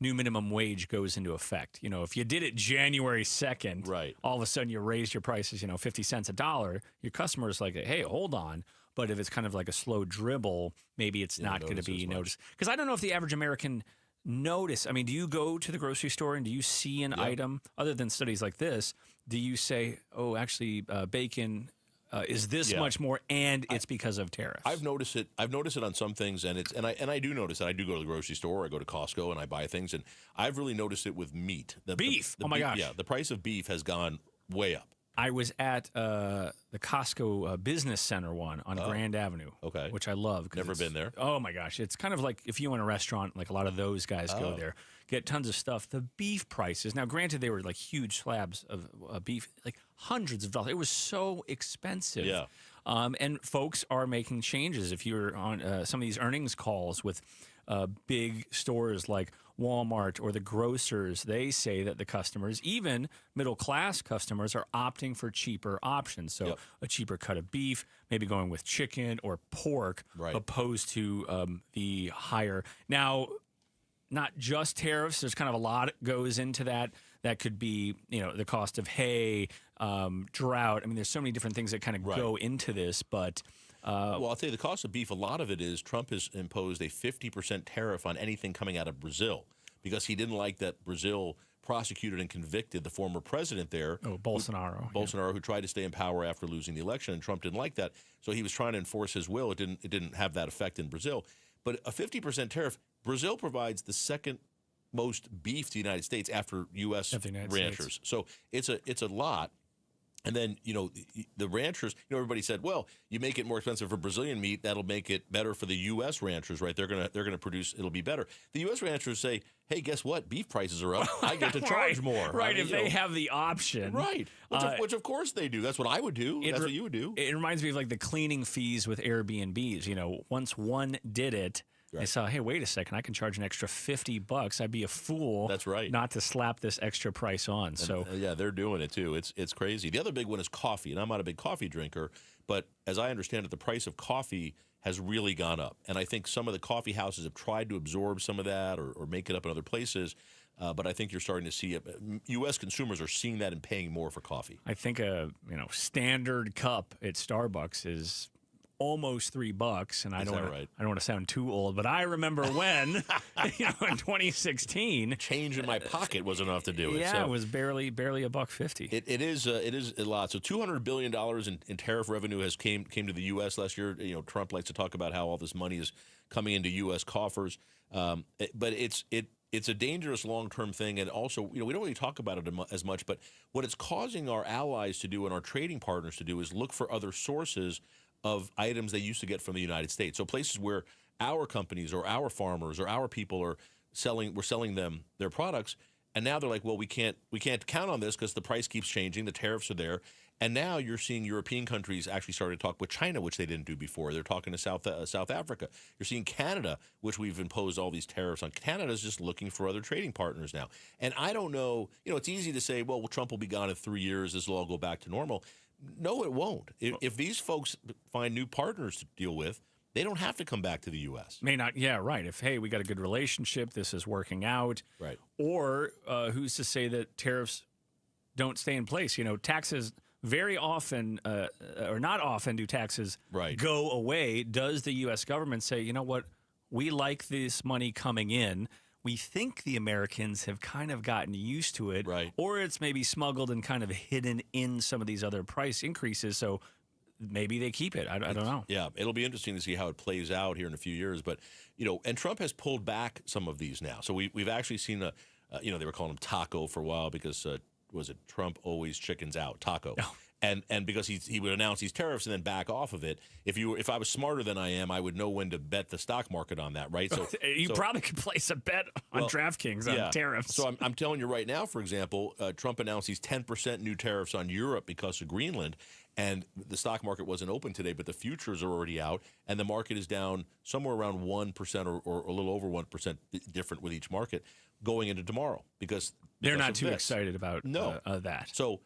new minimum wage goes into effect. If you did it January 2nd, right, all of a sudden you raise your prices, 50 cents a dollar, your customer's like, hey, hold on. But if it's kind of like a slow dribble, maybe it's not going to be noticed. Because I don't know if the average American notice. I mean, do you go to the grocery store and do you see an item, other than studies like this, do you say, oh, actually, bacon is this much more, and it's because of tariffs? I've noticed it on some things, and I do notice that. I do go to the grocery store, I go to Costco, and I buy things, and I've really noticed it with meat. Beef. Oh my gosh. Yeah, the price of beef has gone way up. I was at the Costco Business Center one on Grand Avenue, which I love. Never been there. Oh, my gosh. It's kind of like if you own a restaurant, like a lot of those guys go there, get tons of stuff. The beef prices, now granted they were like huge slabs of beef, like hundreds of dollars. It was so expensive. Yeah. And folks are making changes. If you're on some of these earnings calls with big stores like Walmart or the grocers, they say that the customers, even middle-class customers, are opting for cheaper options. So a cheaper cut of beef, maybe going with chicken or pork, opposed to the higher. Now, not just tariffs. There's kind of a lot that goes into that. That could be, the cost of hay, drought. I mean, there's so many different things that kind of go into this, but... well, I'll tell you, the cost of beef, a lot of it is Trump has imposed a 50% tariff on anything coming out of Brazil because he didn't like that Brazil prosecuted and convicted the former president there. Oh, Bolsonaro. Who tried to stay in power after losing the election, and Trump didn't like that. So he was trying to enforce his will. It didn't have that effect in Brazil. But a 50% tariff, Brazil provides the second most beef to the United States after U.S. ranchers. So it's a lot. And then, the ranchers, everybody said, well, you make it more expensive for Brazilian meat, that'll make it better for the U.S. ranchers, right? They're gonna produce, it'll be better. The U.S. ranchers say, hey, guess what? Beef prices are up. I get to charge more. Right, if they have the option. Right, which of course they do. That's what I would do. That's what you would do. It reminds me of like the cleaning fees with Airbnbs. Once one did it, I saw, hey, wait a second, I can charge an extra $50. I'd be a fool not to slap this extra price on. So yeah, they're doing it too. It's crazy. The other big one is coffee, and I'm not a big coffee drinker, but as I understand it, the price of coffee has really gone up. And I think some of the coffee houses have tried to absorb some of that or make it up in other places. But I think you're starting to see it. U.S. consumers are seeing that and paying more for coffee. I think a standard cup at Starbucks is almost $3, and I don't want to sound too old, but I remember when, in 2016, change in my pocket was enough to do it. Yeah, so it was barely $1.50. It is a lot. So $200 billion in tariff revenue has came to the U.S. last year. Trump likes to talk about how all this money is coming into U.S. coffers, but it's a dangerous long-term thing, and also, we don't really talk about it as much, but what it's causing our allies to do and our trading partners to do is look for other sources of items they used to get from the United States. So places where our companies or our farmers or our people we're selling them their products, and now they're like, well, we can't count on this because the price keeps changing, the tariffs are there, and now you're seeing European countries actually starting to talk with China, which they didn't do before. They're talking to South Africa. You're seeing Canada, which we've imposed all these tariffs on. Canada's just looking for other trading partners now. And I don't know, it's easy to say, well, Trump will be gone in 3 years, this will all go back to normal. No, it won't. If these folks find new partners to deal with, they don't have to come back to the U.S. May not, yeah, right. If, hey, we got a good relationship, this is working out. Right. Or who's to say that tariffs don't stay in place? Taxes very often, or not often, do taxes go away. Does the U.S. government say, you know what, we like this money coming in. We think the Americans have kind of gotten used to it, or it's maybe smuggled and kind of hidden in some of these other price increases. So maybe they keep it. I don't know. Yeah, it'll be interesting to see how it plays out here in a few years. But, and Trump has pulled back some of these now. So we've actually seen, they were calling him Taco for a while because, was it Trump always chickens out, Taco. Oh. And because he would announce these tariffs and then back off of it. If I was smarter than I am, I would know when to bet the stock market on that, right? So you probably could place a bet on DraftKings on tariffs. So I'm telling you right now, for example, Trump announced these 10% new tariffs on Europe because of Greenland, and the stock market wasn't open today, but the futures are already out, and the market is down somewhere around 1% or a little over 1% different with each market going into tomorrow because they're not too excited about that. So.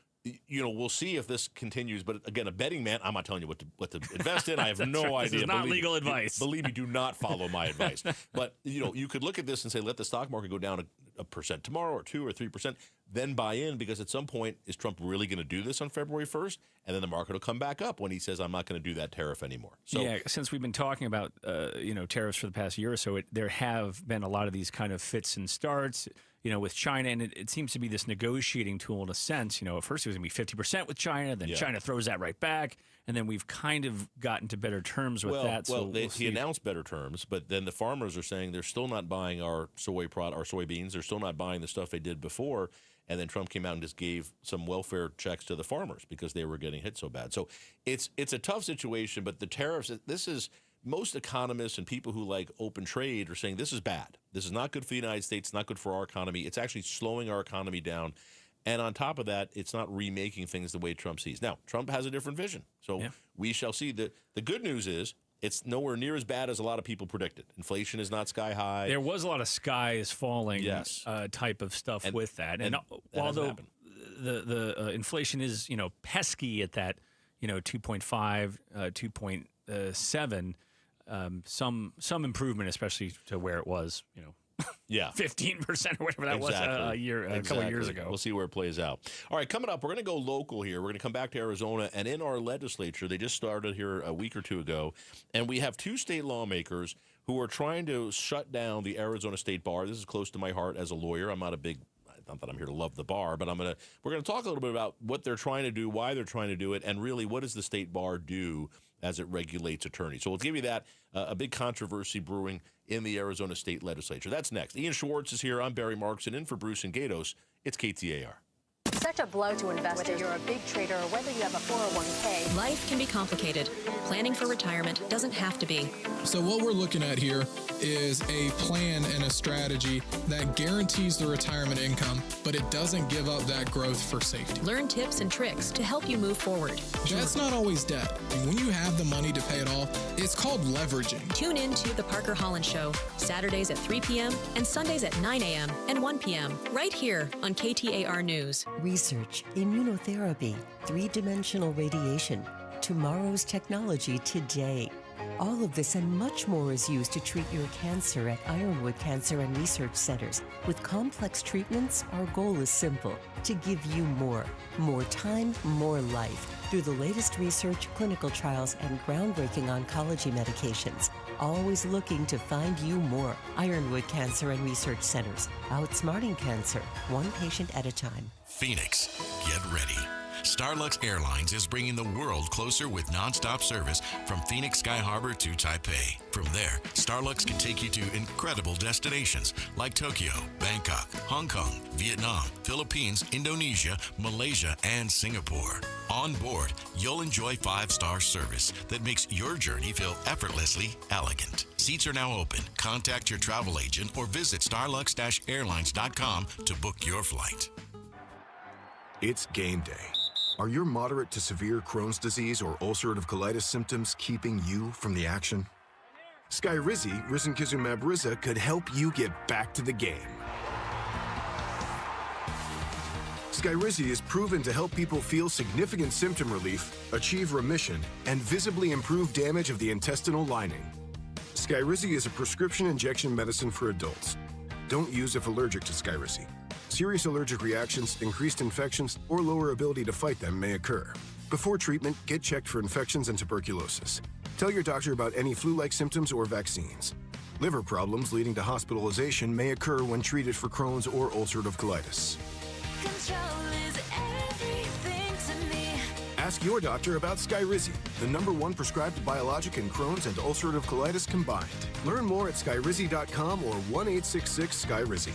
We'll see if this continues. But again, a betting man, I'm not telling you what to invest in. I have no idea. This is not legal advice. Believe me, do not follow my advice. But you could look at this and say, let the stock market go down a percent tomorrow, or 2 or 3%, then buy in, because at some point, is Trump really going to do this on February 1st? And then the market will come back up when he says, I'm not going to do that tariff anymore. So, yeah, since we've been talking about tariffs for the past year or so, there have been a lot of these kind of fits and starts. With China, and it seems to be this negotiating tool in a sense. At first it was going to be 50% with China, then China throws that right back, and then we've kind of gotten to better terms with that. So he announced better terms, but then the farmers are saying they're still not buying our soybeans. They're still not buying the stuff they did before. And then Trump came out and just gave some welfare checks to the farmers because they were getting hit so bad. So it's a tough situation, but the tariffs, most economists and people who like open trade are saying this is bad. This is not good for the United States, not good for our economy. It's actually slowing our economy down. And on top of that, it's not remaking things the way Trump sees. Now, Trump has a different vision. So we shall see. The good news is it's nowhere near as bad as a lot of people predicted. Inflation is not sky high. There was a lot of sky is falling type of stuff with that. And although the inflation is, pesky at that, 2.5, 2.7, some improvement, especially to where it was, 15% or whatever that was a couple of years ago. We'll see where it plays out. All right, coming up, we're going to go local here. We're going to come back to Arizona, and in our legislature, they just started here a week or two ago, and we have 2 state lawmakers who are trying to shut down the Arizona State Bar. This is close to my heart as a lawyer. I'm not that I'm here to love the bar, but we're going to talk a little bit about what they're trying to do, why they're trying to do it, and really what does the state bar do as it regulates attorneys. So we'll give you that, a big controversy brewing in the Arizona State Legislature. That's next. Ian Schwartz is here. I'm Barry Marks, and in for Bruce and Gatos, it's KTAR. Such a blow to investors. Whether you're a big trader or whether you have a 401k. Life can be complicated. Planning for retirement doesn't have to be. So what we're looking at here is a plan and a strategy that guarantees the retirement income, but it doesn't give up that growth for safety. Learn tips and tricks to help you move forward. That's not always debt. And when you have the money to pay it off, it's called leveraging. Tune in to The Parker Holland Show, Saturdays at 3 p.m. and Sundays at 9 a.m. and 1 p.m. right here on KTAR News. Research, immunotherapy, 3-dimensional radiation, tomorrow's technology today. All of this and much more is used to treat your cancer at Ironwood Cancer and Research Centers. With complex treatments, our goal is simple: to give you more time, more life, through the latest research, clinical trials, and groundbreaking oncology medications. Always looking to find you more. Ironwood Cancer and Research Centers, outsmarting cancer, one patient at a time. Phoenix, get ready. Starlux Airlines is bringing the world closer with nonstop service from Phoenix Sky Harbor to Taipei. From there, Starlux can take you to incredible destinations like Tokyo, Bangkok, Hong Kong, Vietnam, Philippines, Indonesia, Malaysia, and Singapore. On board, you'll enjoy 5-star service that makes your journey feel effortlessly elegant. Seats are now open. Contact your travel agent or visit starlux-airlines.com to book your flight. It's game day. Are your moderate to severe Crohn's disease or ulcerative colitis symptoms keeping you from the action? Skyrizi, risankizumab Riza, could help you get back to the game. Skyrizi is proven to help people feel significant symptom relief, achieve remission, and visibly improve damage of the intestinal lining. Skyrizi is a prescription injection medicine for adults. Don't use if allergic to Skyrizi. Serious allergic reactions, increased infections, or lower ability to fight them may occur. Before treatment, get checked for infections and tuberculosis. Tell your doctor about any flu-like symptoms or vaccines. Liver problems leading to hospitalization may occur when treated for Crohn's or ulcerative colitis. Control is everything to me. Ask your doctor about Skyrizi, the #1 prescribed biologic in Crohn's and ulcerative colitis combined. Learn more at skyrizi.com or 1-866-SKYRIZI.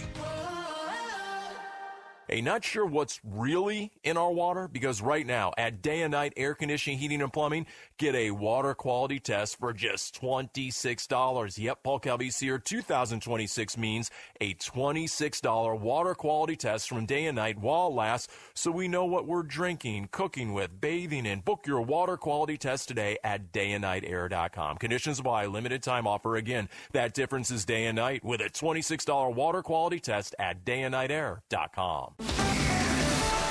Hey, not sure what's really in our water? Because right now, at Day and Night Air Conditioning, Heating, and Plumbing, get a water quality test for just $26. Yep, Paul Calvisier 2026 means a $26 water quality test from Day and Night while it lasts, so we know what we're drinking, cooking with, bathing in. Book your water quality test today at dayandnightair.com. Conditions apply. Limited time offer. Again, that difference is day and night with a $26 water quality test at dayandnightair.com.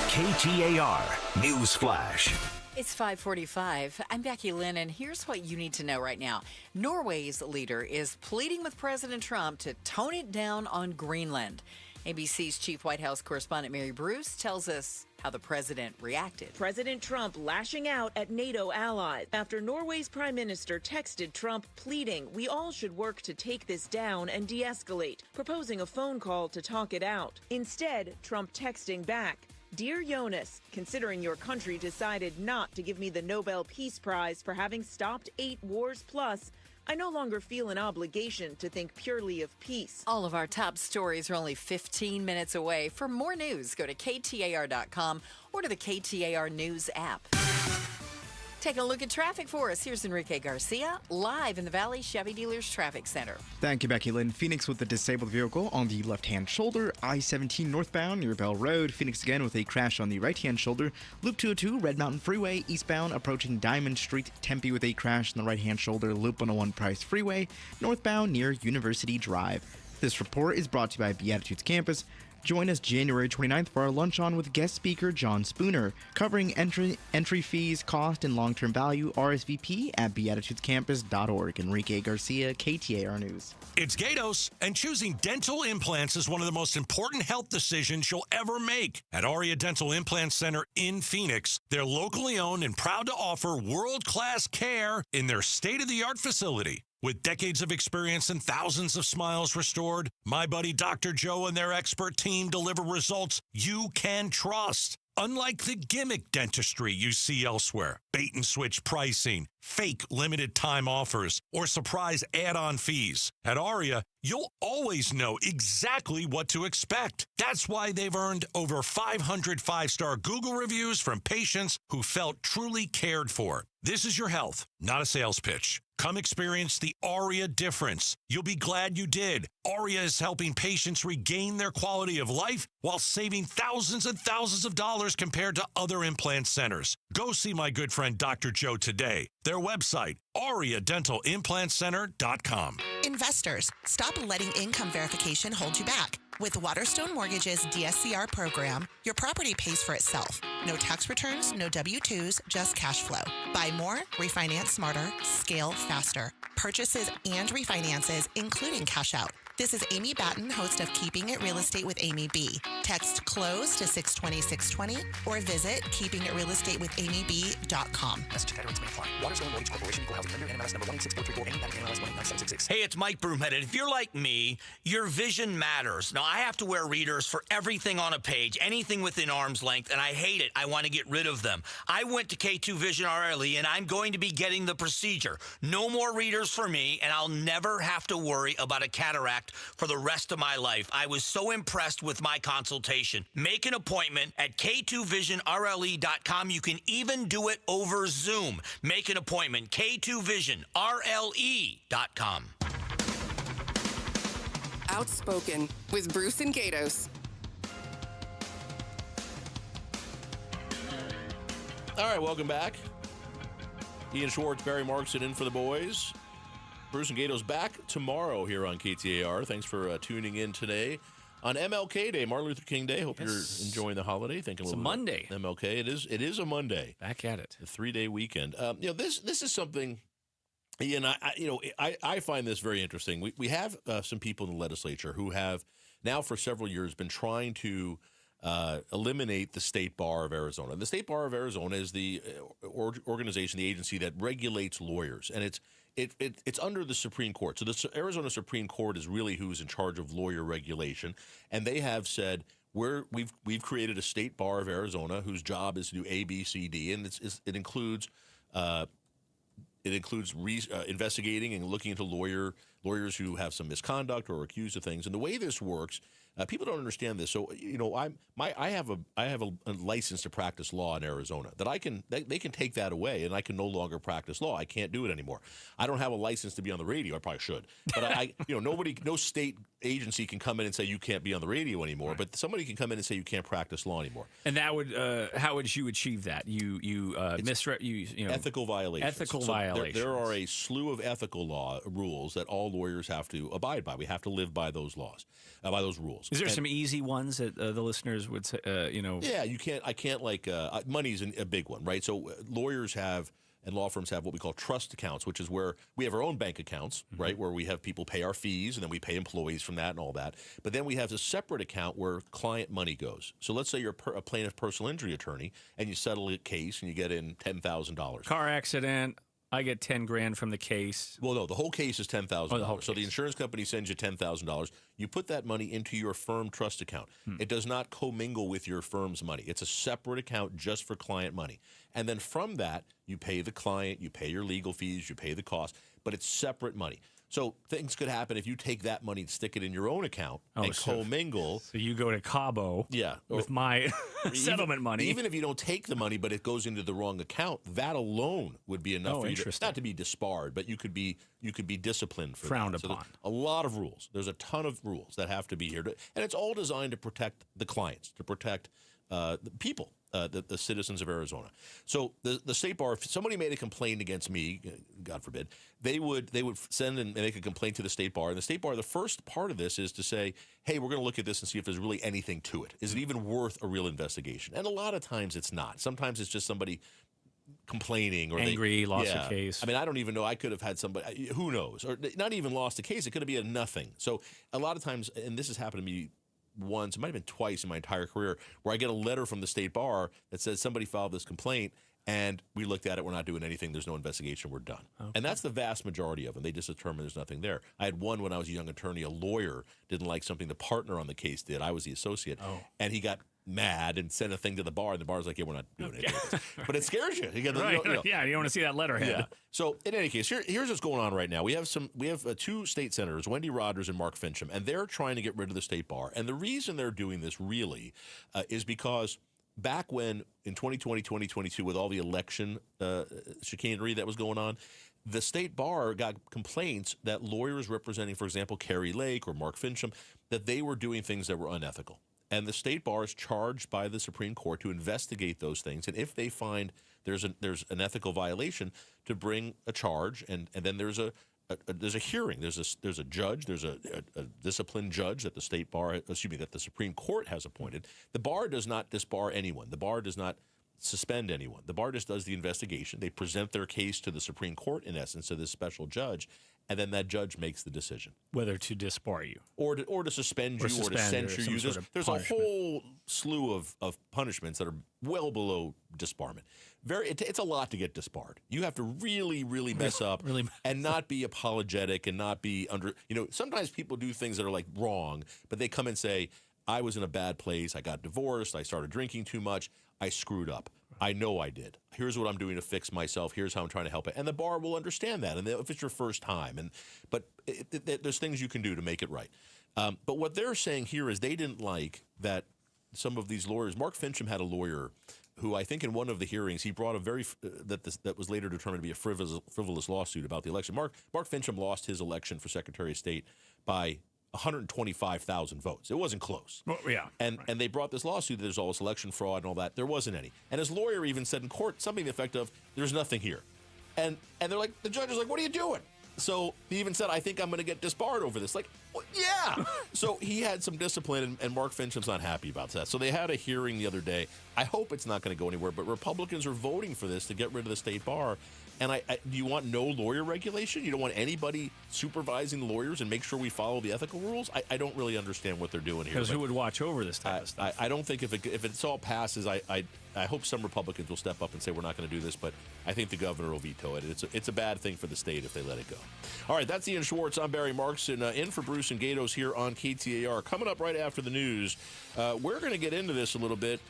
KTAR News Flash. It's 5:45. I'm Becky Lynn, and here's what you need to know right now. Norway's leader is pleading with President Trump to tone it down on Greenland. ABC's chief White House correspondent Mary Bruce tells us how the president reacted. President Trump lashing out at NATO allies after Norway's prime minister texted Trump pleading we all should work to take this down and de-escalate, proposing a phone call to talk it out. Instead, Trump texting back, "Dear Jonas, considering your country decided not to give me the Nobel Peace Prize for having stopped 8 wars plus, I no longer feel an obligation to think purely of peace." All of our top stories are only 15 minutes away. For more news, go to KTAR.com or to the KTAR News app. Taking a look at traffic for us, here's Enrique Garcia, live in the Valley Chevy Dealers Traffic Center. Thank you, Becky Lynn. Phoenix with a disabled vehicle on the left-hand shoulder. I-17 northbound near Bell Road. Phoenix again with a crash on the right-hand shoulder. Loop 202 Red Mountain Freeway eastbound approaching Diamond Street. Tempe with a crash on the right-hand shoulder. Loop 101 Price Freeway northbound near University Drive. This report is brought to you by Beatitudes Campus. Join us January 29th for our lunch on with guest speaker John Spooner, covering entry fees, cost, and long-term value. RSVP at beatitudescampus.org. Enrique Garcia, KTAR News. It's Gatos, and choosing dental implants is one of the most important health decisions you'll ever make. At Aria Dental Implant Center in Phoenix, they're locally owned and proud to offer world-class care in their state-of-the-art facility. With decades of experience and thousands of smiles restored, my buddy Dr. Joe and their expert team deliver results you can trust. Unlike the gimmick dentistry you see elsewhere, bait and switch pricing, fake limited time offers, or surprise add-on fees. At Aria, you'll always know exactly what to expect. That's why they've earned over 500 five-star Google reviews from patients who felt truly cared for. This is your health, not a sales pitch. Come experience the Aria difference. You'll be glad you did. Aria is helping patients regain their quality of life while saving thousands and thousands of dollars compared to other implant centers. Go see my good friend Dr. Joe today. Their website, ariadentalimplantcenter.com. Investors, stop letting income verification hold you back. With Waterstone Mortgage's DSCR program, your property pays for itself. No tax returns, no W-2s, just cash flow. Buy more, refinance smarter, scale faster. Purchases and refinances, including cash out. This is Amy Batten, host of Keeping It Real Estate with Amy B. Text CLOSE to 620-620 or visit keepingitrealestatewithamyb.com. Waterstone Mortgage Corporation, Equal Housing Lender, NMLS number 1864348, NMLS 19766. Hey, it's Mike Broomhead, and if you're like me, your vision matters. Now, I have to wear readers for everything on a page, anything within arm's length, and I hate it. I want to get rid of them. I went to K2 Vision RLE, and I'm going to be getting the procedure. No more readers for me, and I'll never have to worry about a cataract for the rest of my life. I was so impressed with my consultation. Make an appointment at K2VisionRLE.com. You can even do it over Zoom. Make an appointment, K2VisionRLE.com. Outspoken with Bruce and Gatos. All right, welcome back. Ian Schwartz, Barry Markson in for the boys. Bruce and Gatos back tomorrow here on KTAR. Thanks for tuning in today on MLK Day, Martin Luther King Day. Hope you're enjoying the holiday. Thinking it's a Monday. MLK. It is a Monday. Back at it. A 3-day weekend. This is something. Ian, I find this very interesting. We have some people in the legislature who have now for several years been trying to eliminate the State Bar of Arizona. And the State Bar of Arizona is the organization, the agency that regulates lawyers, and it's under the Supreme Court. So the Arizona Supreme Court is really who's in charge of lawyer regulation, and they have said we've created a State Bar of Arizona whose job is to do A, B, C, D, and it includes investigating and looking into lawyers who have some misconduct or are accused of things. And the way this works, people don't understand this. So I have a license to practice law in Arizona that they can take that away, and I can no longer practice law. I can't do it anymore. I don't have a license to be on the radio. I probably should, but no state agency can come in and say you can't be on the radio anymore. Right. But somebody can come in and say you can't practice law anymore. And that would how would you achieve that? Ethical violations. Ethical violations. There are a slew of ethical rules that all lawyers have to abide by. We have to live by those laws, by those rules. Is there some easy ones that the listeners would say? Yeah, you can't. I can't money's a big one, right? So lawyers have. And law firms have what we call trust accounts, which is where we have our own bank accounts, right, where we have people pay our fees, and then we pay employees from that and all that. But then we have a separate account where client money goes. So let's say you're a plaintiff personal injury attorney, and you settle a case, and you get in $10,000. Car accident. I get $10,000 from the case. Well, no, the whole case is $10,000. So the insurance company sends you $10,000. You put that money into your firm trust account. It does not commingle with your firm's money. It's a separate account just for client money. And then from that, you pay the client, you pay your legal fees, you pay the cost, but it's separate money. So things could happen if you take that money and stick it in your own account and commingle. So you go to Cabo with my settlement money. Even if you don't take the money, but it goes into the wrong account, that alone would be enough for you not to be disbarred, but you could be disciplined for frowned that. upon. So a lot of rules. There's a ton of rules that have to be here. And it's all designed to protect the clients, to protect the people. The citizens of Arizona. So the State Bar, if somebody made a complaint against me, God forbid, they would send and make a complaint to the State Bar. And the State Bar, the first part of this is to say, hey, we're going to look at this and see if there's really anything to it. Is it even worth a real investigation? And a lot of times it's not. Sometimes it's just somebody complaining or angry, lost a case. I mean, I don't even know. I could have had somebody, who knows, or not even lost a case. It could have been a nothing. So a lot of times, and this has happened to me once, it might have been twice in my entire career, where I get a letter from the State Bar that says somebody filed this complaint and we looked at it, we're not doing anything, there's no investigation, we're done. Okay. And that's the vast majority of them. They just determine there's nothing there. I had one when I was a young attorney, a lawyer didn't like something the partner on the case did. I was the associate. And he got mad and sent a thing to the bar, and the bar's like, yeah, we're not doing anything. But it scares you. You Yeah, you don't want to see that letterhead. Yeah. So in any case, here's what's going on right now. We have two state senators, Wendy Rogers and Mark Fincham, and they're trying to get rid of the State Bar. And the reason they're doing this really is because back when in 2020, 2022, with all the election chicanery that was going on, the State Bar got complaints that lawyers representing, for example, Carrie Lake or Mark Fincham, that they were doing things that were unethical. And the State Bar is charged by the Supreme Court to investigate those things. And if they find there's an ethical violation, to bring a charge, and then there's a hearing. There's a judge. There's a disciplined judge that the State Bar, that the Supreme Court has appointed. The bar does not disbar anyone. The bar does not suspend anyone. The bar just does the investigation. They present their case to the Supreme Court, in essence, to this special judge, and then that judge makes the decision whether to disbar you or to suspend you or to censure you. There's a whole slew of punishments that are well below disbarment. It's a lot to get disbarred. You have to really, really mess up and not be apologetic and not be under. Sometimes people do things that are like wrong, but they come and say, I was in a bad place. I got divorced. I started drinking too much. I screwed up. I know I did. Here's what I'm doing to fix myself. Here's how I'm trying to help it. And the bar will understand that. And if it's your first time, but there's things you can do to make it right. But what they're saying here is they didn't like that some of these lawyers. Mark Fincham had a lawyer who I think in one of the hearings he brought a that was later determined to be a frivolous lawsuit about the election. Mark Fincham lost his election for Secretary of State by 125,000 votes. It wasn't close. Well, yeah. And they brought this lawsuit that there's all this election fraud and all that. There wasn't any. And his lawyer even said in court something to the effect of, there's nothing here. And they're like, the judge is like, what are you doing? So he even said, I think I'm going to get disbarred over this. Like, Yeah. So he had some discipline, and Mark Fincham's not happy about that. So they had a hearing the other day. I hope it's not going to go anywhere, but Republicans are voting for this to get rid of the state bar. And do you want no lawyer regulation? You don't want anybody supervising the lawyers and make sure we follow the ethical rules? I don't really understand what they're doing here. Because who would watch over this type of stuff? I don't think if it's all passes, I hope some Republicans will step up and say we're not going to do this, but I think the governor will veto it. It's a bad thing for the state if they let it go. All right, that's Ian Schwartz. I'm Barry Markson, in for Bruce and Gatos here on KTAR. Coming up right after the news, we're going to get into this a little bit.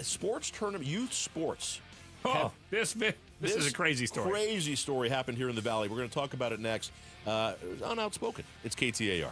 Sports tournament, youth sports. Oh, this is a crazy story. Crazy story happened here in the Valley. We're going to talk about it next on Outspoken. It's KTAR.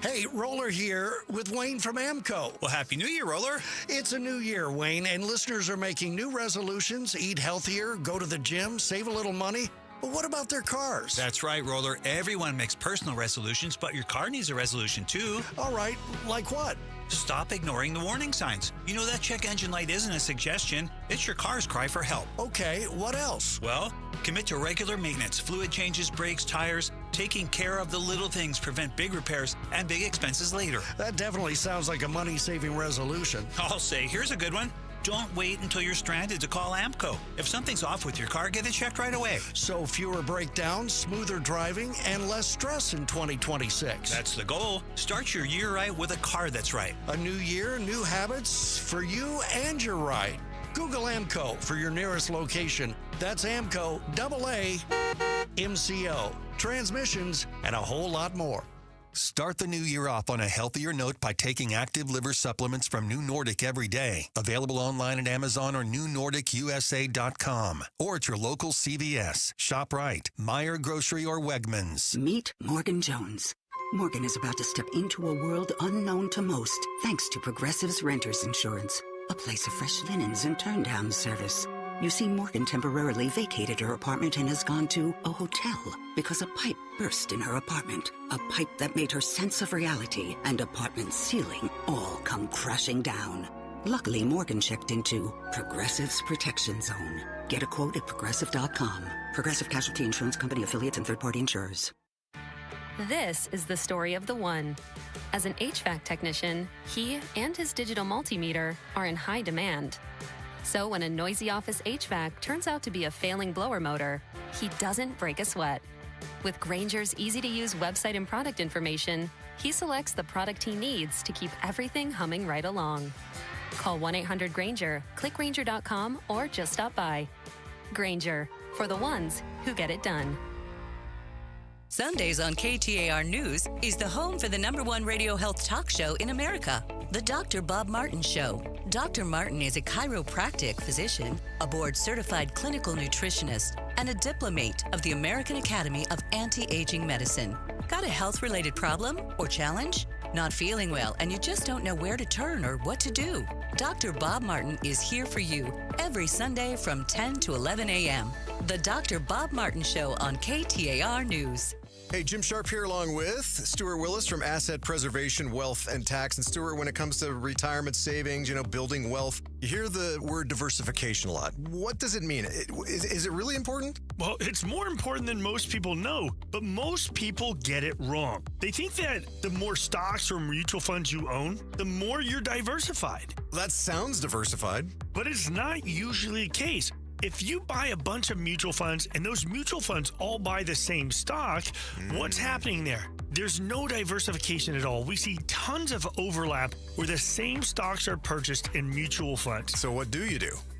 Hey, Roller here with Wayne from AMCO. Well, Happy New Year, Roller. It's a new year, Wayne, and listeners are making new resolutions, eat healthier, go to the gym, save a little money. But what about their cars? That's right, Roller. Everyone makes personal resolutions, but your car needs a resolution, too. All right, like what? Stop ignoring the warning signs. You know that check engine light isn't a suggestion. It's your car's cry for help. Okay, what else? Well, commit to regular maintenance, fluid changes, brakes, tires. Taking care of the little things prevent big repairs and big expenses later. That definitely sounds like a money-saving resolution. I'll say, here's a good one. Don't wait until you're stranded to call AMCO. If something's off with your car, get it checked right away. So fewer breakdowns, smoother driving, and less stress in 2026. That's the goal. Start your year right with a car that's right. A new year, new habits for you and your ride. Google AMCO for your nearest location. That's AMCO, AAA, transmissions, and a whole lot more. Start the new year off on a healthier note by taking active liver supplements from New Nordic every day. Available online at Amazon or newnordicusa.com or at your local CVS, ShopRite, Meijer Grocery, or Wegmans. Meet Morgan Jones. Morgan is about to step into a world unknown to most, thanks to Progressive's Renters Insurance, a place of fresh linens and turn-down service. You see, Morgan temporarily vacated her apartment and has gone to a hotel because a pipe burst in her apartment. A pipe that made her sense of reality and apartment ceiling all come crashing down. Luckily, Morgan checked into Progressive's Protection Zone. Get a quote at Progressive.com. Progressive Casualty Insurance Company, affiliates, and third-party insurers. This is the story of the one. As an HVAC technician, he and his digital multimeter are in high demand. So when a noisy office HVAC turns out to be a failing blower motor, he doesn't break a sweat. With Grainger's easy-to-use website and product information, he selects the product he needs to keep everything humming right along. Call 1-800-GRAINGER, click Grainger.com, or just stop by. Grainger, for the ones who get it done. Sundays on KTAR News is the home for the #1 radio health talk show in America, The Dr. Bob Martin Show. Dr. Martin is a chiropractic physician, a board-certified clinical nutritionist, and a diplomate of the American Academy of Anti-Aging Medicine. Got a health-related problem or challenge? Not feeling well and you just don't know where to turn or what to do? Dr. Bob Martin is here for you every Sunday from 10 to 11 a.m. The Dr. Bob Martin Show on KTAR News. Hey, Jim Sharp here along with Stuart Willis from Asset Preservation, Wealth, and Tax. And Stuart, when it comes to retirement savings, building wealth, you hear the word diversification a lot. What does it mean? Is it really important? Well, it's more important than most people know, but most people get it wrong. They think that the more stocks or mutual funds you own, the more you're diversified. That sounds diversified. But it's not usually the case. If you buy a bunch of mutual funds and those mutual funds all buy the same stock, what's happening there? There's no diversification at all. We see tons of overlap where the same stocks are purchased in mutual funds. So what do?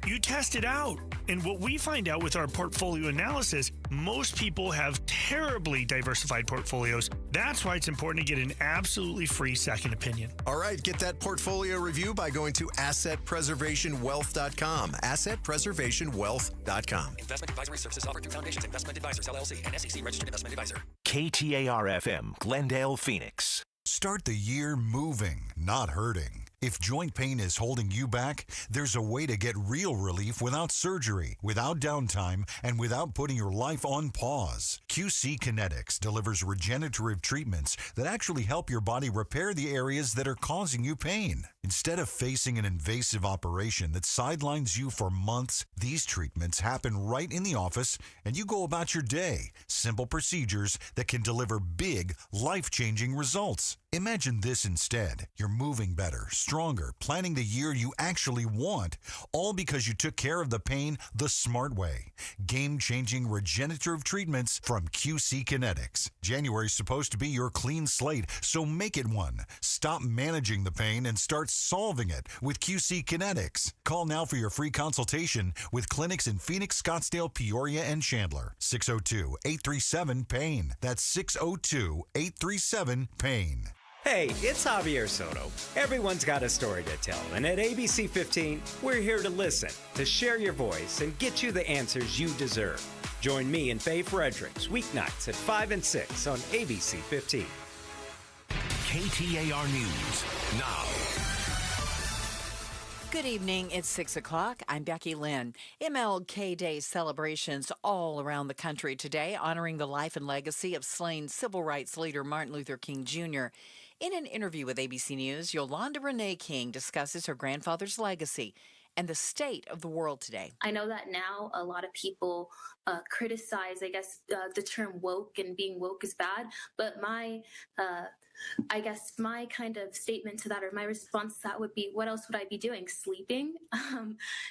You test it out. And what we find out with our portfolio analysis, most people have terribly diversified portfolios. That's why it's important to get an absolutely free second opinion. All right, get that portfolio review by going to AssetPreservationWealth.com. AssetPreservationWealth.com. Investment advisory services offered through Foundations Investment Advisors, LLC, and SEC Registered Investment Advisor. KTAR-FM, Glendale, Phoenix. Start the year moving, not hurting. If joint pain is holding you back, there's a way to get real relief without surgery, without downtime, and without putting your life on pause. QC Kinetics delivers regenerative treatments that actually help your body repair the areas that are causing you pain. Instead of facing an invasive operation that sidelines you for months, these treatments happen right in the office and you go about your day. Simple procedures that can deliver big, life-changing results. Imagine this instead. You're moving better, stronger, planning the year you actually want, all because you took care of the pain the smart way. Game-changing regenerative treatments from QC Kinetics. January's supposed to be your clean slate, so make it one. Stop managing the pain and start solving it with QC Kinetics. Call now for your free consultation with clinics in Phoenix, Scottsdale, Peoria, and Chandler. 602-837-PAIN. That's 602-837-PAIN. Hey, it's Javier Soto. Everyone's got a story to tell, and at ABC 15, we're here to listen, to share your voice, and get you the answers you deserve. Join me and Faye Fredericks weeknights at 5 and 6 on ABC 15. KTAR News now. Good evening. It's 6 o'clock. I'm Becky Lynn. MLK Day celebrations all around the country today, honoring the life and legacy of slain civil rights leader Martin Luther King Jr. In an interview with ABC News, Yolanda Renee King discusses her grandfather's legacy and the state of the world today. I know that now a lot of people criticize, I guess, the term woke and being woke is bad, but my kind of statement to that, or my response to that, would be, what else would I be doing? Sleeping?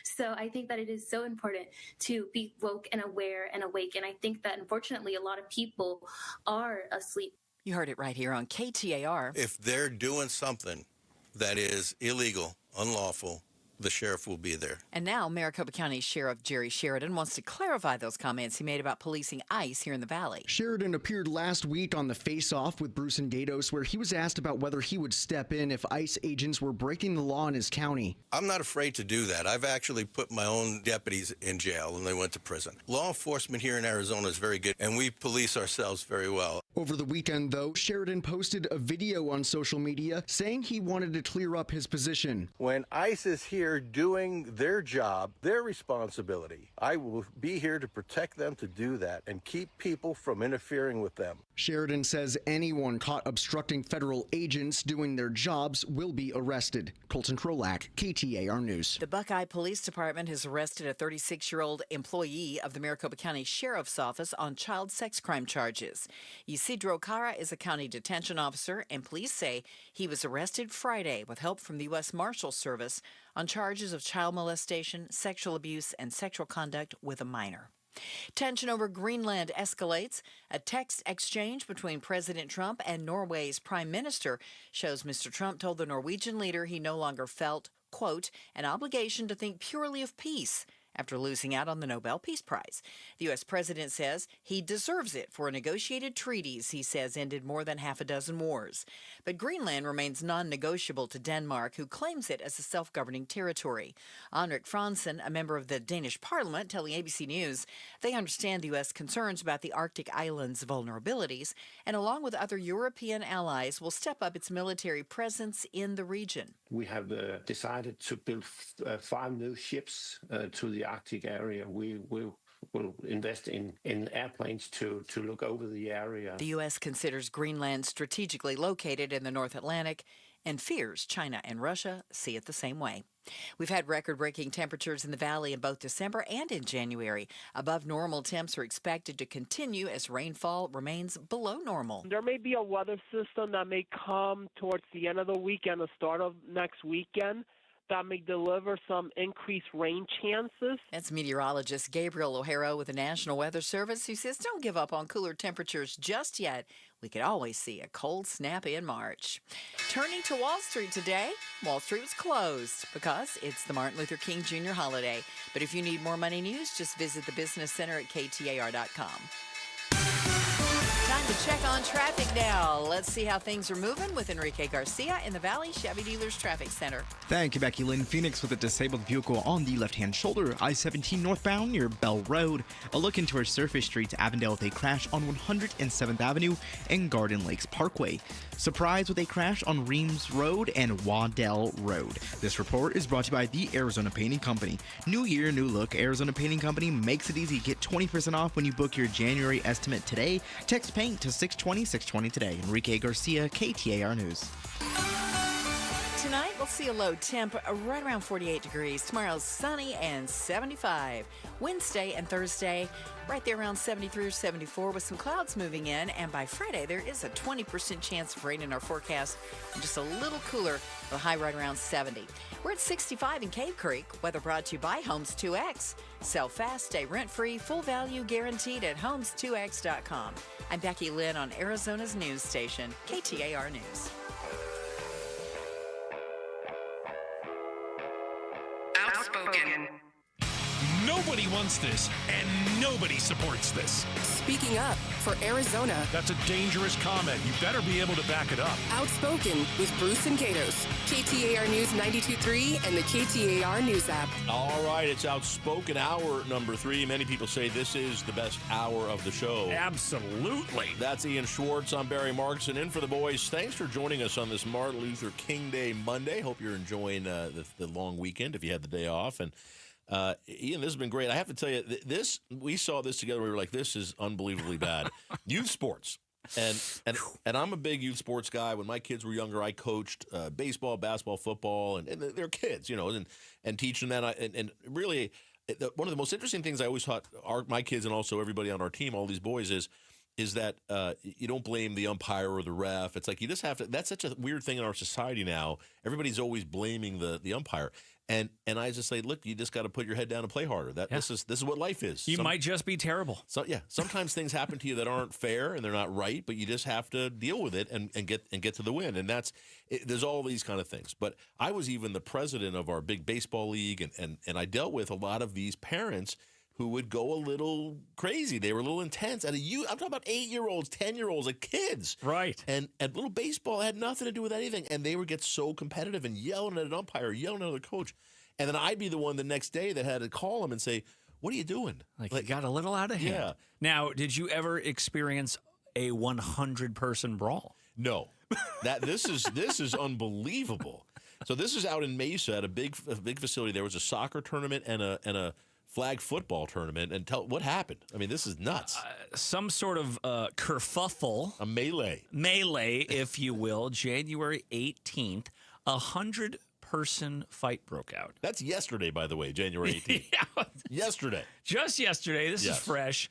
So I think that it is so important to be woke and aware and awake. And I think that, unfortunately, a lot of people are asleep. You heard it right here on KTAR. If they're doing something that is illegal, unlawful, the sheriff will be there. And now Maricopa County Sheriff Jerry Sheridan wants to clarify those comments he made about policing ICE here in the Valley. Sheridan appeared last week on the Face Off with Bruce and Gatos, where he was asked about whether he would step in if ICE agents were breaking the law in his county. I'm not afraid to do that. I've actually put my own deputies in jail and they went to prison. Law enforcement here in Arizona is very good, and we police ourselves very well. Over the weekend, though, Sheridan posted a video on social media saying he wanted to clear up his position. When ICE is here doing their job, their responsibility, I will be here to protect them, to do that, and keep people from interfering with them. Sheridan says anyone caught obstructing federal agents doing their jobs will be arrested. Colton Krolak, KTAR News. The Buckeye Police Department has arrested a 36-year-old employee of the Maricopa County Sheriff's Office on child sex crime charges. Isidro Cara is a county detention officer, and police say he was arrested Friday with help from the U.S. Marshals Service on charges of child molestation, sexual abuse, and sexual conduct with a minor. Tension over Greenland escalates. A text exchange between President Trump and Norway's Prime Minister shows Mr. Trump told the Norwegian leader he no longer felt, quote, an obligation to think purely of peace after losing out on the Nobel Peace Prize. The U.S. president says he deserves it for negotiated treaties he says ended more than half a dozen wars. But Greenland remains non-negotiable to Denmark, who claims it as a self-governing territory. Henrik Fransen, a member of the Danish parliament, telling ABC News they understand the U.S. concerns about the Arctic islands' vulnerabilities, and along with other European allies, will step up its military presence in the region. We have decided to build 5 new ships to the Arctic area. We will invest in airplanes to look over the area. The U.S. considers Greenland strategically located in the North Atlantic and fears China and Russia see it the same way. We've had record-breaking temperatures in the valley in both December and in January. Above normal temps are expected to continue as rainfall remains below normal. There may be a weather system that may come towards the end of the weekend, the start of next weekend, that may deliver some increased rain chances. That's meteorologist Gabriel O'Hara with the National Weather Service, who says don't give up on cooler temperatures just yet. We could always see a cold snap in March. Turning to Wall Street today, Wall Street was closed because it's the Martin Luther King Jr. holiday. But if you need more money news, just visit the Business Center at KTAR.com. Time to check on traffic now. Let's see how things are moving with Enrique Garcia in the Valley Chevy Dealers Traffic Center. Thank you, Becky Lynn. Phoenix with a disabled vehicle on the left-hand shoulder. I-17 northbound near Bell Road. A look into our surface streets. Avondale with a crash on 107th Avenue and Garden Lakes Parkway. Surprise with a crash on Reams Road and Waddell Road. This report is brought to you by the Arizona Painting Company. New year, new look. Arizona Painting Company makes it easy. Get 20% off when you book your January estimate today. Text paint to 620 today. Enrique Garcia, KTAR News. Tonight, we'll see a low temp right around 48 degrees. Tomorrow's sunny and 75. Wednesday and Thursday, right there around 73 or 74 with some clouds moving in. And by Friday, there is a 20% chance of rain in our forecast. And just a little cooler, a high right around 70. We're at 65 in Cave Creek. Weather brought to you by Homes 2X. Sell fast, stay rent-free, full value guaranteed at homes2x.com. I'm Becky Lynn on Arizona's news station, KTAR News. Outspoken. Nobody wants this, and nobody supports this. Speaking up for Arizona. That's a dangerous comment. You better be able to back it up. Outspoken with Bruce and Gatos. KTAR News 92.3 and the KTAR News app. All right, it's Outspoken hour number 3. Many people say this is the best hour of the show. Absolutely. That's Ian Schwartz. I'm Barry Marks, and in for the boys. Thanks for joining us on this Martin Luther King Day Monday. Hope you're enjoying the long weekend if you had the day off. And Ian, this has been great. I have to tell you, we saw this together. We were like, this is unbelievably bad. Youth sports. And I'm a big youth sports guy. When my kids were younger, I coached baseball, basketball, football, and they're kids, and teaching that. And really, one of the most interesting things I always taught my kids and also everybody on our team, all these boys, is that you don't blame the umpire or the ref. It's like you just have to. That's such a weird thing in our society now. Everybody's always blaming the umpire. And I just say, look, you just got to put your head down and play harder. This is what life is. You might just be terrible. So sometimes things happen to you that aren't fair and they're not right, but you just have to deal with it and get to the win. And there's all these kind of things. But I was even the president of our big baseball league, and I dealt with a lot of these parents who would go a little crazy. They were a little intense. I'm talking about 8-year-olds, 10-year-olds, like kids. Right. And little baseball had nothing to do with anything. And they would get so competitive and yelling at an umpire, yelling at another coach. And then I'd be the one the next day that had to call them and say, what are you doing? Like you got a little out of hand. Yeah. Now, did you ever experience a 100-person brawl? No. This is unbelievable. So this is out in Mesa at a big facility. There was a soccer tournament and a flag football tournament, and what happened? I mean, this is nuts. Some sort of kerfuffle. A melee. Melee, if you will. January 18th, 100-person fight broke out. That's yesterday, by the way, January 18th. Yeah. Yesterday. Just yesterday. This Yes. is fresh.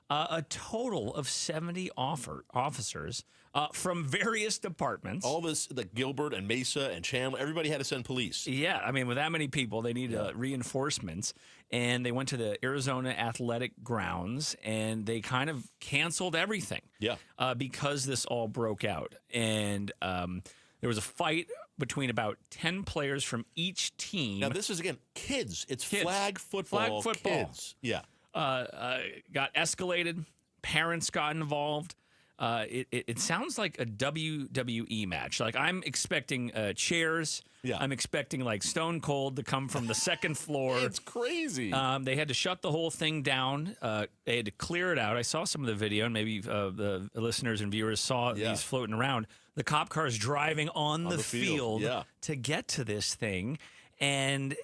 A total of 70 officers from various departments. All this, like Gilbert and Mesa and Chandler, everybody had to send police. Yeah, I mean, with that many people, they need reinforcements. And they went to the Arizona Athletic Grounds, and they kind of canceled everything. Yeah. Because this all broke out. And there was a fight between about 10 players from each team. Now, this is, again, kids. It's flag football. Flag football. Kids. Yeah. Got escalated. Parents got involved. It sounds like a WWE match. Like, I'm expecting chairs. Yeah. I'm expecting, like, Stone Cold to come from the second floor. It's crazy. They had to shut the whole thing down. They had to clear it out. I saw some of the video, and maybe the listeners and viewers saw these floating around. The cop cars driving on the field to get to this thing. And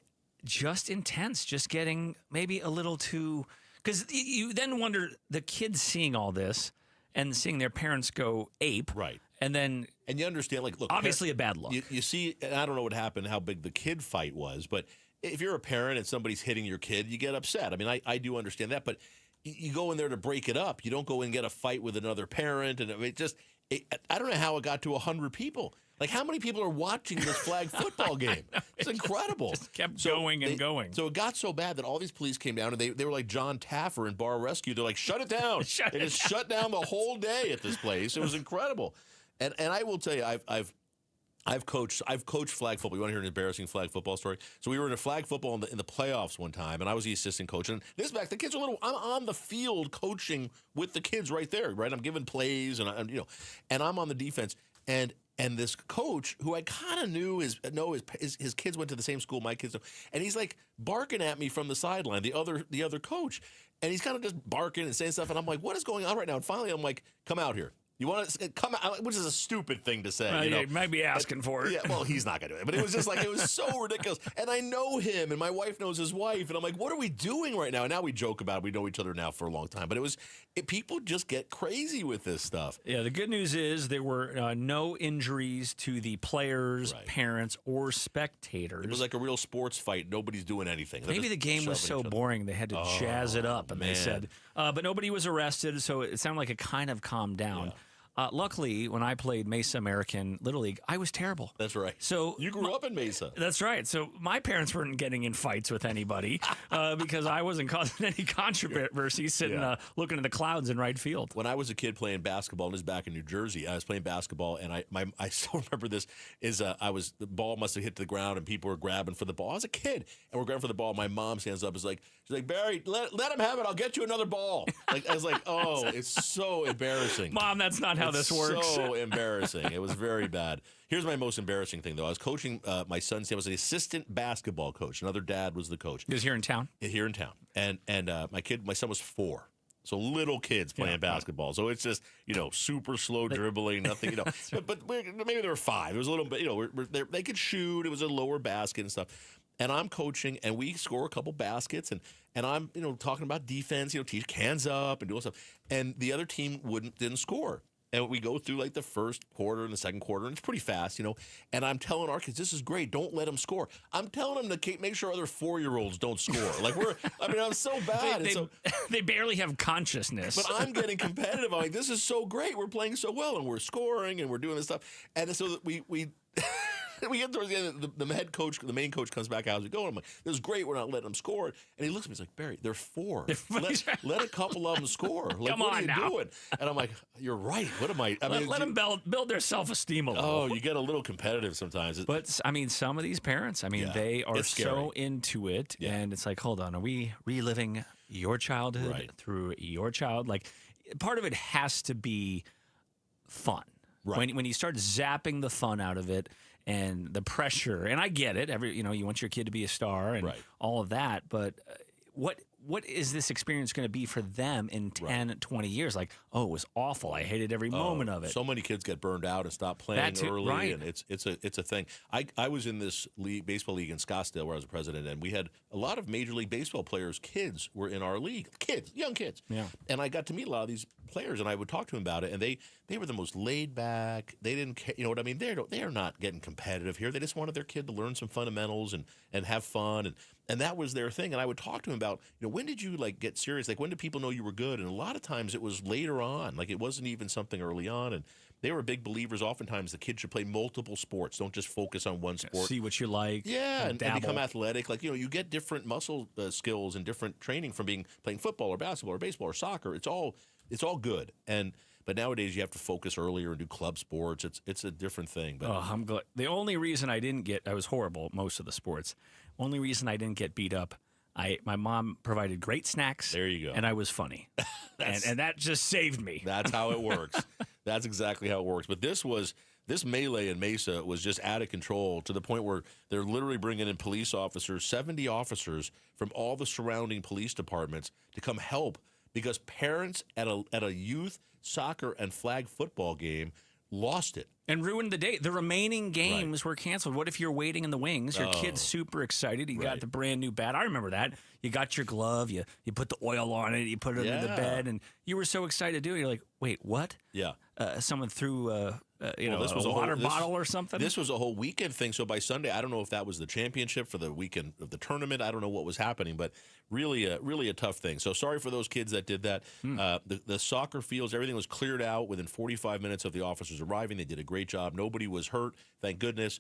just intense, just getting maybe a little too... Because you then wonder, the kids seeing all this and seeing their parents go ape. Right. And you understand, like, look. Obviously a bad look. You see, and I don't know what happened, how big the kid fight was, but if you're a parent and somebody's hitting your kid, you get upset. I mean, I do understand that, but you go in there to break it up. You don't go and get a fight with another parent. And I don't know how it got to 100 people. Like, how many people are watching this flag football game? It's incredible. Just kept going and going. So it got so bad that all these police came down, and they were like John Taffer in Bar Rescue. They're like, shut it down. They just shut down the whole day at this place. It was incredible. And I will tell you, I've I've coached flag football. You want to hear an embarrassing flag football story? So we were in a flag football in the playoffs one time, and I was the assistant coach. And this back, the kids are little. I'm on the field coaching with the kids right there, right? I'm giving plays, and I'm on the defense. And this coach, who I kind of knew his kids went to the same school my kids do, and he's like barking at me from the sideline, the other coach, and he's kind of just barking and saying stuff, and I'm like, what is going on right now? And finally, I'm like, come out here. You want to come out, which is a stupid thing to say. Yeah, you might be asking for it. Yeah, well, he's not going to do it. But it was just like, it was so ridiculous. And I know him, and my wife knows his wife. And I'm like, what are we doing right now? And now we joke about it. We know each other now for a long time. But people just get crazy with this stuff. Yeah, the good news is there were no injuries to the players, parents, or spectators. It was like a real sports fight. Nobody's doing anything. Maybe the game was so boring they had to jazz it up, and they said. But nobody was arrested, so it sounded like it kind of calmed down. Yeah. Luckily, when I played Mesa American Little League, I was terrible. That's right. So you grew up in Mesa. That's right. So my parents weren't getting in fights with anybody because I wasn't causing any controversy sitting looking at the clouds in right field. When I was a kid playing basketball, and this is back in New Jersey, I was playing basketball, and I still remember this, the ball must have hit the ground, and people were grabbing for the ball. I was a kid, and we're grabbing for the ball. My mom stands up, she's like, Barry, let him have it. I'll get you another ball. I was like, oh, it's so embarrassing. Mom, that's not how this works. So embarrassing. It was very bad. Here's my most embarrassing thing, though. I was coaching my son's team. I was the assistant basketball coach. Another dad was the coach. He was here in town? Here in town. And my son was 4. So little kids playing basketball. So it's just, super slow dribbling, nothing, But maybe there were 5. It was a little bit, they could shoot. It was a lower basket and stuff. And I'm coaching, and we score a couple baskets, and I'm, talking about defense, teach hands up and doing stuff. And the other team didn't score. And we go through like the first quarter and the second quarter, and it's pretty fast, And I'm telling our kids, this is great. Don't let them score. I'm telling them to make sure other 4-year-olds don't score. I'm so bad. They barely have consciousness. But I'm getting competitive. I'm like, this is so great. We're playing so well, and we're scoring, and we're doing this stuff. And so we we get towards the end, the head coach, the main coach comes back out. How's it going? I'm like, this is great. We're not letting them score. And he looks at me. He's like, Barry, they're 4. Let a couple of them score. Come what on are you now. doing? And I'm like, you're right. What am I? Let them build their self-esteem a little. Oh, you get a little competitive sometimes. But, some of these parents, they are so into it. Yeah. And it's like, hold on, are we reliving your childhood through your child? Like, part of it has to be fun. Right. When you start zapping the fun out of it, and the pressure, and I get it. You want your kid to be a star and all of that, but what is this experience going to be for them in 10, 20 years? Like, oh, it was awful. I hated every moment of it. So many kids get burned out and stop playing early, and it's a thing. I was in this baseball league in Scottsdale where I was a president, and we had a lot of Major League Baseball players' kids were in our league. Young kids. Yeah. And I got to meet a lot of these players, and I would talk to them about it, and they were the most laid back. They didn't care, you know what I mean? They are not getting competitive here. They just wanted their kid to learn some fundamentals and have fun, and that was their thing. And I would talk to them about, when did you get serious? Like, when did people know you were good? And a lot of times it was later on. Like, it wasn't even something early on. And they were big believers. Oftentimes the kid should play multiple sports. Don't just focus on one sport. See what you like. Yeah, and become athletic. Like, you get different muscle skills and different training from playing football or basketball or baseball or soccer. It's all good. But nowadays you have to focus earlier and do club sports. It's a different thing. But I'm glad. The only reason I was horrible at most of the sports. Only reason I didn't get beat up, my mom provided great snacks. There you go. And I was funny. and that just saved me. That's how it works. That's exactly how it works. But this melee in Mesa was just out of control to the point where they're literally bringing in police officers, 70 officers from all the surrounding police departments to come help because parents at a youth soccer and flag football game lost it. And ruined the day. The remaining games were canceled. What if you're waiting in the wings? Your kid's super excited. You got the brand new bat. I remember that. You got your glove. You put the oil on it. You put it under the bed. And you were so excited to do it. You're like, wait, what? Yeah. Someone threw this was a water bottle or something? This was a whole weekend thing. So by Sunday, I don't know if that was the championship for the weekend of the tournament. I don't know what was happening, but really a tough thing. So sorry for those kids that did that. The soccer fields, everything was cleared out within 45 minutes of the officers arriving. They did a great job. Nobody was hurt, thank goodness.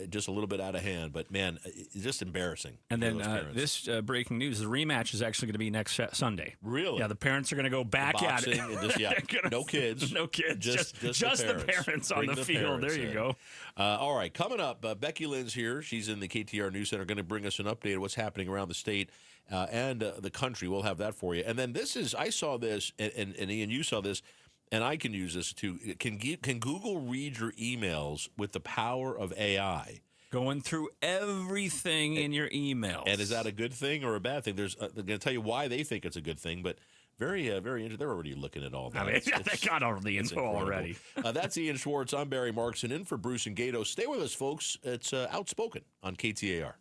Just a little bit out of hand, but man, it's just embarrassing. And then this breaking news: the rematch is actually going to be next Sunday. Really? Yeah, the parents are going to go back at it. And no kids. No kids. Just the parents. offense on the field. There you go. All right, coming up, Becky Lynn's here. She's in the KTAR News Center, going to bring us an update of what's happening around the state and the country. We'll have that for you. And then I saw this, and Ian, you saw this, and I can use this too. Can Google read your emails with the power of AI? Going through everything in your emails. And is that a good thing or a bad thing? They're going to tell you why they think it's a good thing, but very interesting. They're already looking at all that. I mean, they got all the info already. That's Ian Schwartz. I'm Barry Markson, in for Bruce and Gato. Stay with us, folks. It's Outspoken on KTAR.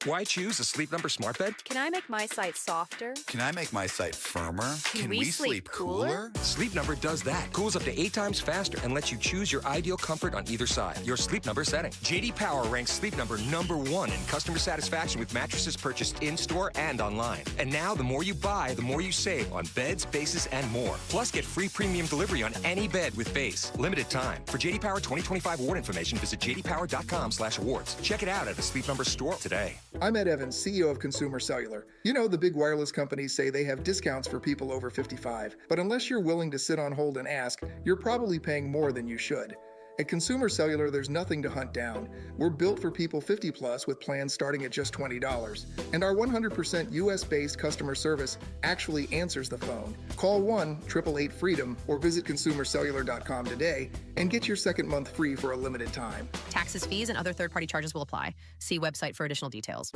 Why choose a Sleep Number smart bed? Can I make my site softer? Can I make my site firmer? Can we sleep cooler? Sleep Number does that. Cools up to 8 times faster and lets you choose your ideal comfort on either side. Your Sleep Number setting. JD Power ranks Sleep Number #1 in customer satisfaction with mattresses purchased in-store and online. And now, the more you buy, the more you save on beds, bases, and more. Plus, get free premium delivery on any bed with base. Limited time. For JD Power 2025 award information, visit jdpower.com/awards. Check it out at a Sleep Number store today. I'm Ed Evans, CEO of Consumer Cellular. You know, the big wireless companies say they have discounts for people over 55, but unless you're willing to sit on hold and ask, you're probably paying more than you should. At Consumer Cellular, there's nothing to hunt down. We're built for people 50 plus with plans starting at just $20. And our 100% US-based customer service actually answers the phone. Call 1-888-FREEDOM or visit consumercellular.com today and get your second month free for a limited time. Taxes, fees, and other third-party charges will apply. See website for additional details.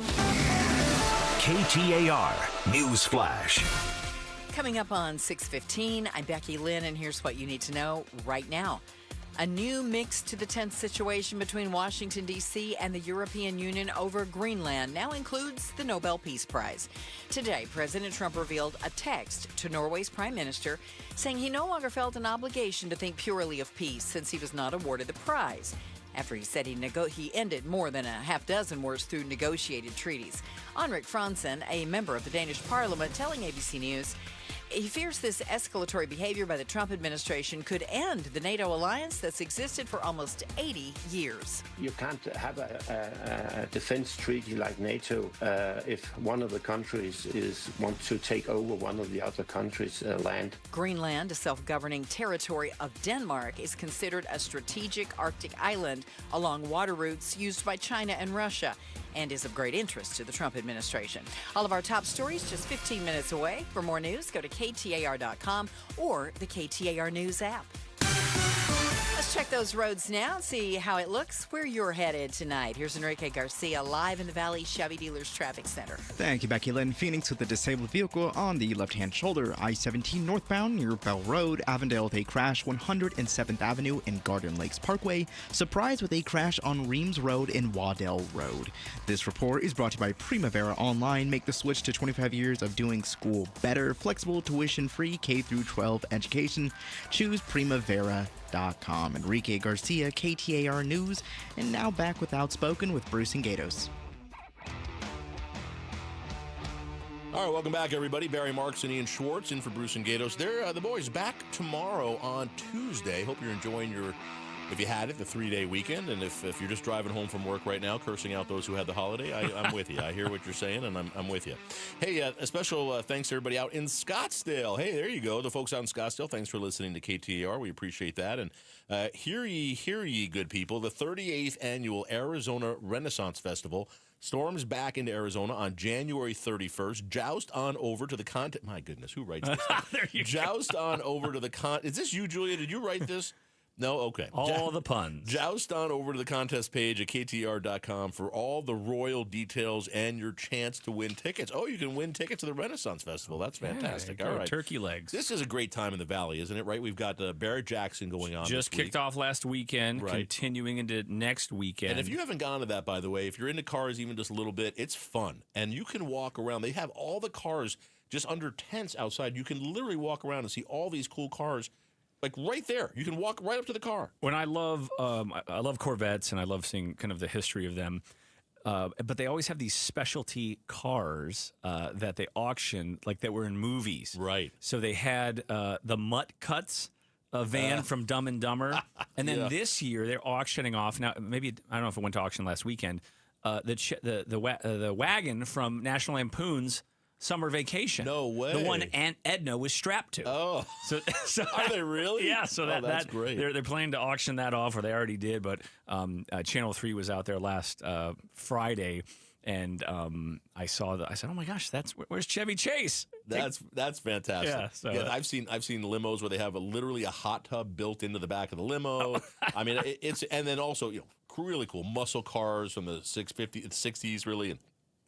KTAR News Flash. Coming up on 6:15, I'm Becky Lynn, and here's what you need to know right now. A new mix to the tense situation between Washington, D.C. and the European Union over Greenland now includes the Nobel Peace Prize. Today, President Trump revealed a text to Norway's prime minister saying he no longer felt an obligation to think purely of peace since he was not awarded the prize. After he said he ended more than a half dozen wars through negotiated treaties. Henrik Fransen, a member of the Danish parliament, telling ABC News he fears this escalatory behavior by the Trump administration could end the NATO alliance that's existed for almost 80 years. You can't have a defense treaty like NATO if one of the countries wants to take over one of the other countries' land. Greenland, a self-governing territory of Denmark, is considered a strategic Arctic island along water routes used by China and Russia, and is of great interest to the Trump administration. All of our top stories just 15 minutes away. For more news, go to KTAR.com or the KTAR News app. Let's check those roads now and see how it looks where you're headed tonight. Here's Enrique Garcia live in the Valley Chevy Dealers Traffic Center. Thank you, Becky Lynn. Phoenix with a disabled vehicle on the left-hand shoulder. I-17 northbound near Bell Road. Avondale with a crash 107th Avenue and Garden Lakes Parkway. Surprise with a crash on Reams Road and Waddell Road. This report is brought to you by Primavera Online. Make the switch to 25 years of doing school better. Flexible, tuition-free K-12 education. Choose Primavera.com. Enrique Garcia, KTAR News, and now back with Outspoken with Bruce and Gatos. All right, welcome back, everybody. Barry Marks and Ian Schwartz in for Bruce and Gatos. They're the boys back tomorrow on Tuesday. Hope you're enjoying if you had it, the 3-day weekend. And if you're just driving home from work right now, cursing out those who had the holiday, I'm with you. I hear what you're saying, and I'm with you. Hey, a special thanks to everybody out in Scottsdale. Hey, there you go. The folks out in Scottsdale, thanks for listening to KTAR. We appreciate that. And hear ye, good people. The 38th Annual Arizona Renaissance Festival storms back into Arizona on January 31st. Joust on over to the contest. My goodness, who writes this? There you Joust go. On over to the contest. Is this you, Julia? Did you write this? No? Okay. All the puns. Joust on over to the contest page at KTAR.com for all the royal details and your chance to win tickets. Oh, you can win tickets to the Renaissance Festival. That's fantastic. All right. Turkey legs. This is a great time in the Valley, isn't it, right? We've got Barrett Jackson going on Just kicked off last weekend, continuing into next weekend. And if you haven't gone to that, by the way, if you're into cars even just a little bit, it's fun. And you can walk around. They have all the cars just under tents outside. You can literally walk around and see all these cool cars. Like right there, you can walk right up to the car. When I love Corvettes, and I love seeing kind of the history of them. But they always have these specialty cars that they auction, like that were in movies. Right. So they had the Mutt Cuts van from Dumb and Dumber, and then this year they're auctioning off. Now, maybe I don't know if it went to auction last weekend. The wagon from National Lampoon's summer vacation. No way. The one Aunt Edna was strapped to. Oh. So Are they really? Yeah. So that's great. They're planning to auction that off, or they already did. But Channel 3 was out there last Friday. And I said, "Oh my gosh, where's Chevy Chase?" That's fantastic. Yeah, so I've seen limos where they have literally a hot tub built into the back of the limo. I mean, it's and then also really cool muscle cars from the 60s, really, and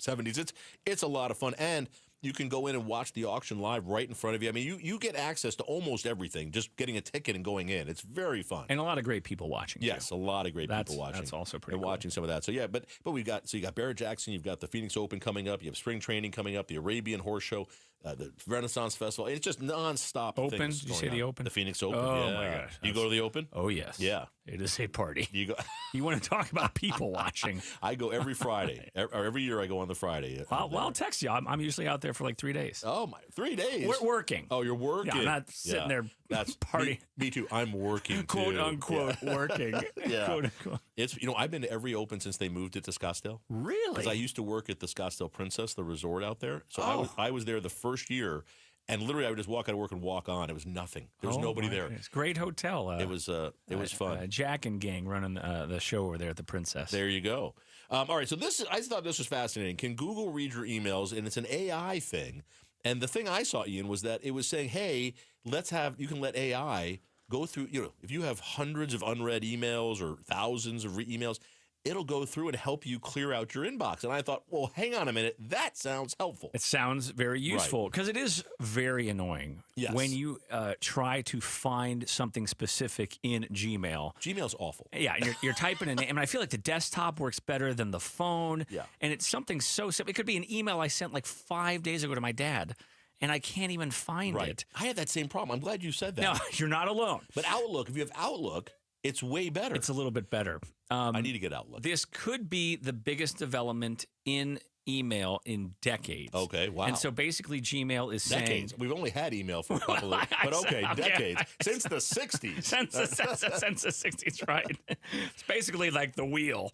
70s. It's a lot of fun, and you can go in and watch the auction live right in front of you. I mean, you get access to almost everything, just getting a ticket and going in. It's very fun. And a lot of great people watching. Yes, too. a lot of great people watching. That's also pretty and cool. watching some of that. So, yeah, but you got Barrett-Jackson, you've got the Phoenix Open coming up, you have spring training coming up, the Arabian Horse Show, the Renaissance Festival. It's just nonstop Open? things Did you going say the on. Open? The Phoenix Open, Oh, yeah. my gosh. You go to the Open? Oh, yes. Yeah. It is a party. You go. You want to talk about people watching? I go every Friday. Every year I go on the Friday. Well, I'll text you. I'm usually out there for like 3 days. Oh, my. 3 days? We're working. Oh, you're working. Yeah, I'm not sitting there That's party. Me too. I'm working, Quote too. unquote working. Yeah. Quote unquote. It's I've been to every Open since they moved it to Scottsdale. Really? Because I used to work at the Scottsdale Princess, the resort out there. So I was there the first year, and literally I would just walk out of work and walk on. It was nothing. There was nobody there. It's a great hotel. It was fun. Jack and gang running the show over there at the Princess. There you go. All right, so I thought this was fascinating. Can Google read your emails? And it's an AI thing. And the thing I saw, Ian, was that it was saying, hey, you can let AI go through, if you have hundreds of unread emails or thousands of emails, it'll go through and help you clear out your inbox. And I thought, well, hang on a minute. That sounds helpful. It sounds very useful because it is very annoying when you try to find something specific in Gmail. Gmail's awful. Yeah, and you're typing a name. I mean, I feel like the desktop works better than the phone. Yeah. And it's something so simple. It could be an email I sent like 5 days ago to my dad, and I can't even find it. I had that same problem. I'm glad you said that. No, you're not alone. But Outlook, if you have Outlook, it's way better. It's a little bit better. I need to get Outlook. This could be the biggest development in email in decades. Okay, wow. And so basically Gmail is decades. saying... We've only had email for a couple of... But okay, decades. Since the 60s. Since the 60s, right. It's basically like the wheel,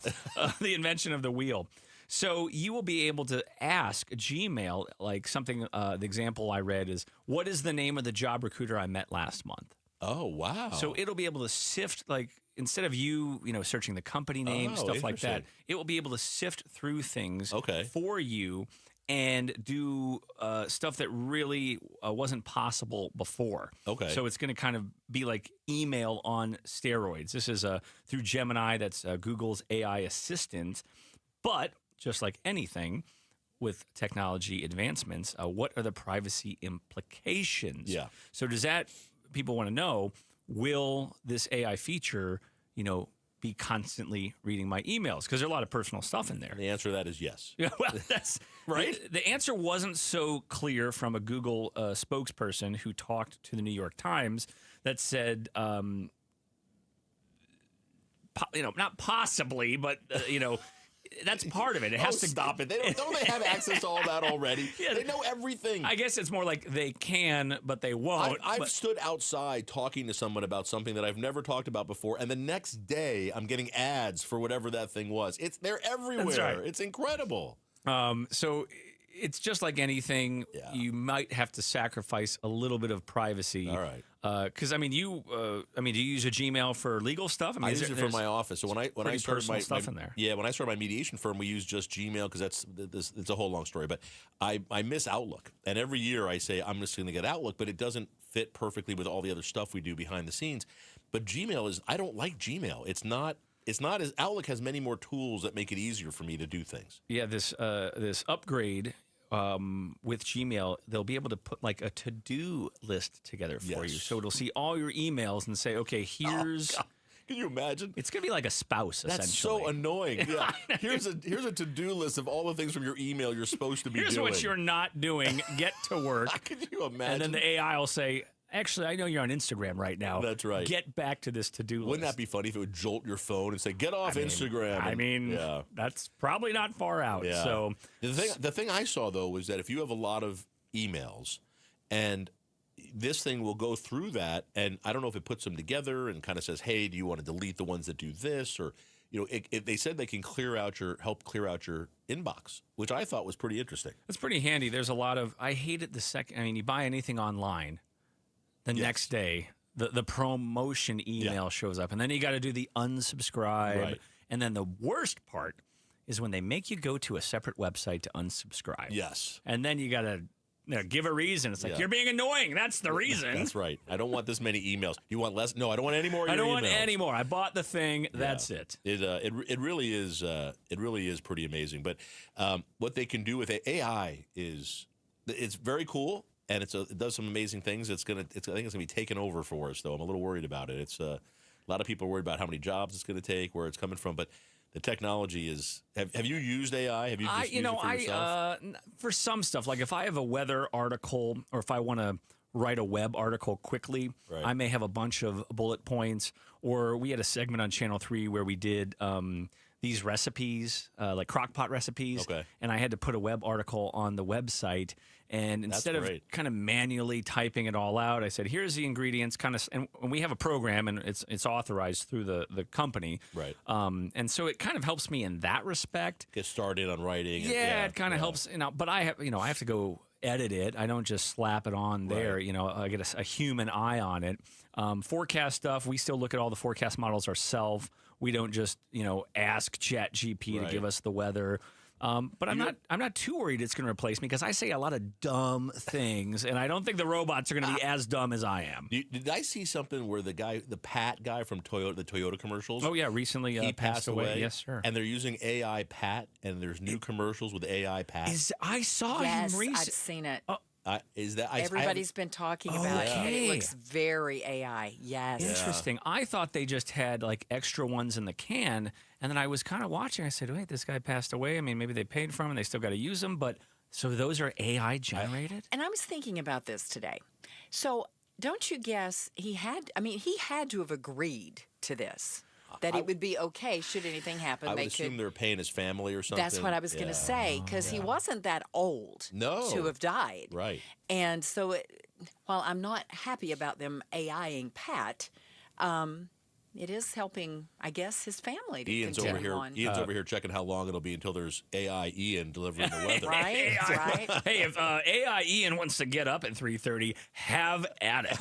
the invention of the wheel. So you will be able to ask Gmail, like something, the example I read is, what is the name of the job recruiter I met last month? Oh, wow. So it'll be able to sift, like, instead of you searching the company name, stuff like that, it will be able to sift through things for you and do stuff that really wasn't possible before. Okay. So it's going to kind of be like email on steroids. This is through Gemini, that's Google's AI assistant. But just like anything with technology advancements, what are the privacy implications? Yeah. So does that... People want to know, will this AI feature, be constantly reading my emails? Because there's a lot of personal stuff in there. The answer to that is yes. Yeah, well, that's right. The answer wasn't so clear from a Google spokesperson who talked to the New York Times that said, not possibly, but that's part of it. It has to stop it. Don't they have access to all that already? Yeah, they know everything. I guess it's more like they can, but they won't. I've stood outside talking to someone about something that I've never talked about before, and the next day I'm getting ads for whatever that thing was. They're everywhere. That's right. It's incredible. So it's just like anything. Yeah. You might have to sacrifice a little bit of privacy. All right. Because do you use a Gmail for legal stuff? I use it for my office. So when I started my stuff in there. Yeah, when I started my mediation firm, we use just Gmail because it's a whole long story. But I miss Outlook, and every year I say I'm just going to get Outlook, but it doesn't fit perfectly with all the other stuff we do behind the scenes. But Gmail I don't like Gmail. It's not as Outlook has many more tools that make it easier for me to do things. Yeah, this upgrade. With Gmail, they'll be able to put like a to-do list together for you. So it'll see all your emails and say, okay, here's... Oh, can you imagine? It's going to be like a spouse, That's essentially. so annoying. Yeah. Here's a to-do list of all the things from your email you're supposed to be doing. Here's what you're not doing. Get to work. Can you imagine? And then the AI will say, actually, I know you're on Instagram right now. That's right. Get back to this to-do list. Wouldn't that be funny if it would jolt your phone and say, get off Instagram? That's probably not far out. Yeah. So the thing I saw, though, was that if you have a lot of emails and this thing will go through that, and I don't know if it puts them together and kind of says, hey, do you want to delete the ones that do this? Or they said they can help clear out your inbox, which I thought was pretty interesting. It's pretty handy. There's a lot of, I hate it the second, I mean, you buy anything online, the next day, the promotion email shows up, and then you got to do the unsubscribe. Right. And then the worst part is when they make you go to a separate website to unsubscribe. Yes. And then you got to give a reason. It's like, you're being annoying. That's the reason. That's right. I don't want this many emails. You want less? No, I don't want any more of your I don't emails. want any more. I bought the thing. That's it. It really is pretty amazing. But what they can do with AI it's very cool, and it does some amazing things. I think it's gonna be taken over for us, though. I'm a little worried about it. It's a lot of people are worried about how many jobs it's going to take, where it's coming from, but the technology is. Have you used AI? Have you just used it for yourself? For some stuff, like if I have a weather article or if I want to write a web article quickly, I may have a bunch of bullet points. Or we had a segment on Channel 3 where we did these recipes, like crockpot recipes, and I had to put a web article on the website. And instead of kind of manually typing it all out, I said, "Here's the ingredients." And we have a program, and it's authorized through the company, right? And so it kind of helps me in that respect. Get started on writing. Yeah, it kind of helps, But I have to go edit it. I don't just slap it on there. I get a human eye on it. Forecast stuff, we still look at all the forecast models ourselves. We don't just ask ChatGPT to give us the weather. But I'm not too worried it's going to replace me because I say a lot of dumb things, and I don't think the robots are going to be as dumb as I am. Did I see something where the Pat guy from the Toyota commercials? Oh yeah, recently he passed away. Yes, sir. And they're using AI Pat, and there's new commercials with AI Pat. I saw him recently. I've seen it. Everybody's been talking about it. And it looks very AI. Yes. Interesting. I thought they just had like extra ones in the can, and then I was kind of watching. I said, "Wait, this guy passed away. I mean, maybe they paid for him, and they still got to use them." But so those are AI generated. And I was thinking about this today. So don't you guess he had to have agreed to this. That it would be okay should anything happen. I would assume they're paying his family or something. That's what I was going to say, because he wasn't that old to have died. Right. And so while I'm not happy about them AIing Pat, it is helping, I guess, his family to continue on. Ian's over here checking how long it'll be until there's AI Ian delivering the weather. Right. Hey, if AI Ian wants to get up at 3:30, have at it.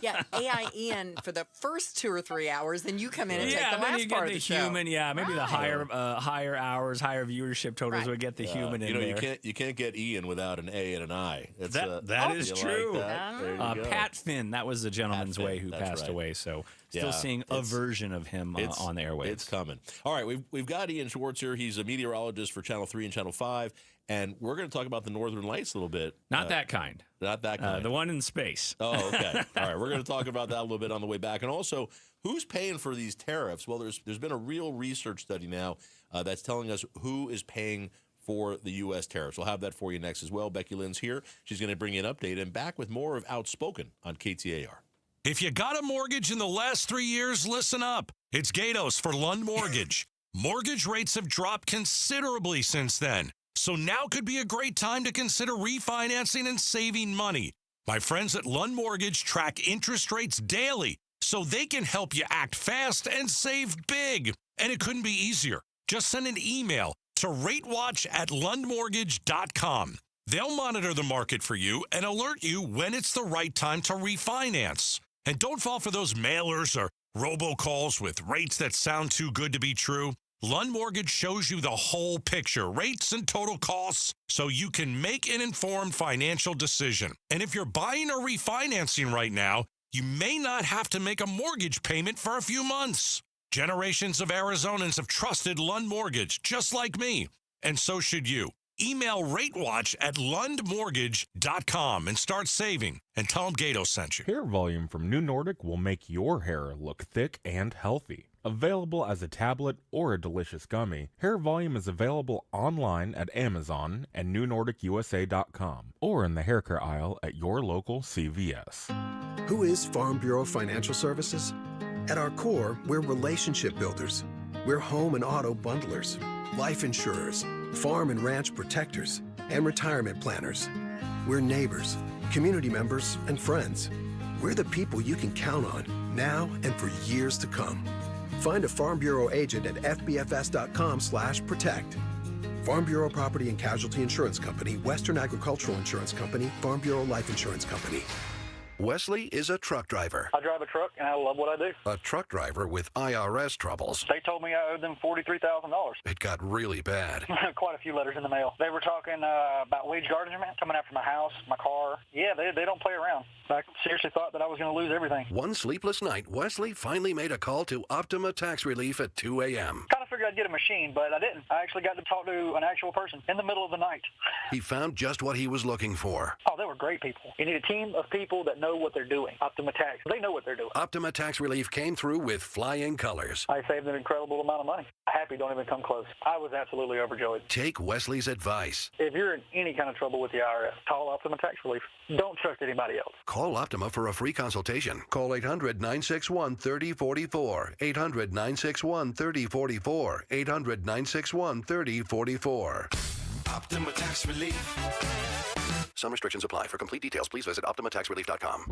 Yeah, AI Ian for the first 2 or 3 hours, then you come in and take the then last you get part the of the show. human. Yeah, maybe the higher hours, higher viewership totals would get the human in there. You can't get Ian without an A and an I. That is true. Like that? There you go. Pat Finn, that was the gentleman's way who passed away. So still seeing a version of him on the airwaves. It's coming. All right, we've got Ian Schwartz here. He's a meteorologist for Channel 3 and Channel 5, and we're going to talk about the Northern Lights a little bit. Not that kind. Not that kind. The one in space. Oh, okay. All right, we're going to talk about that a little bit on the way back. And also, who's paying for these tariffs? Well, there's been a real research study now that's telling us who is paying for the U.S. tariffs. We'll have that for you next as well. Becky Lynn's here. She's going to bring you an update and back with more of Outspoken on KTAR. If you got a mortgage in the last 3 years, listen up. It's Gatos for Lund Mortgage. Mortgage rates have dropped considerably since then, so now could be a great time to consider refinancing and saving money. My friends at Lund Mortgage track interest rates daily, so they can help you act fast and save big. And it couldn't be easier. Just send an email to ratewatch@lundmortgage.com. They'll monitor the market for you and alert you when it's the right time to refinance. And don't fall for those mailers or robocalls with rates that sound too good to be true. Lund Mortgage shows you the whole picture, rates and total costs, so you can make an informed financial decision. And if you're buying or refinancing right now, you may not have to make a mortgage payment for a few months. Generations of Arizonans have trusted Lund Mortgage, just like me. And so should you. Email ratewatch@lundmortgage.com and start saving. And tell them Gato sent you. Hair volume from New Nordic will make your hair look thick and healthy. Available as a tablet or a delicious gummy, Hair Volume is available online at Amazon and NewNordicUSA.com or in the hair care aisle at your local CVS. Who is Farm Bureau Financial Services? At our core, we're relationship builders. We're home and auto bundlers, life insurers, farm and ranch protectors, and retirement planners. We're neighbors, community members, and friends. We're the people you can count on now and for years to come. Find a Farm Bureau agent at fbfs.com/protect. Farm Bureau Property and Casualty Insurance Company, Western Agricultural Insurance Company, Farm Bureau Life Insurance Company. Wesley is a truck driver. I drive a truck, and I love what I do. A truck driver with IRS troubles. They told me I owed them $43,000. It got really bad. Quite a few letters in the mail. They were talking about wage garnishment, coming after my house, my car. Yeah, they don't play around. I seriously thought that I was going to lose everything. One sleepless night, Wesley finally made a call to Optima Tax Relief at 2 a.m. Kind of figured I'd get a machine, but I didn't. I actually got to talk to an actual person in the middle of the night. He found just what he was looking for. Oh, they were great people. You need a team of people that know what they're doing. Optima Tax, they know what they're doing. Optima Tax Relief came through with flying colors. I saved an incredible amount of money. Happy don't even come close. I was absolutely overjoyed. Take Wesley's advice. If you're in any kind of trouble with the IRS, call Optima Tax Relief. Don't trust anybody else. Call Optima for a free consultation. Call 800-961-3044. 800-961-3044. 800-961-3044. Optima Tax Relief. Some restrictions apply. For complete details, please visit OptimaTaxRelief.com.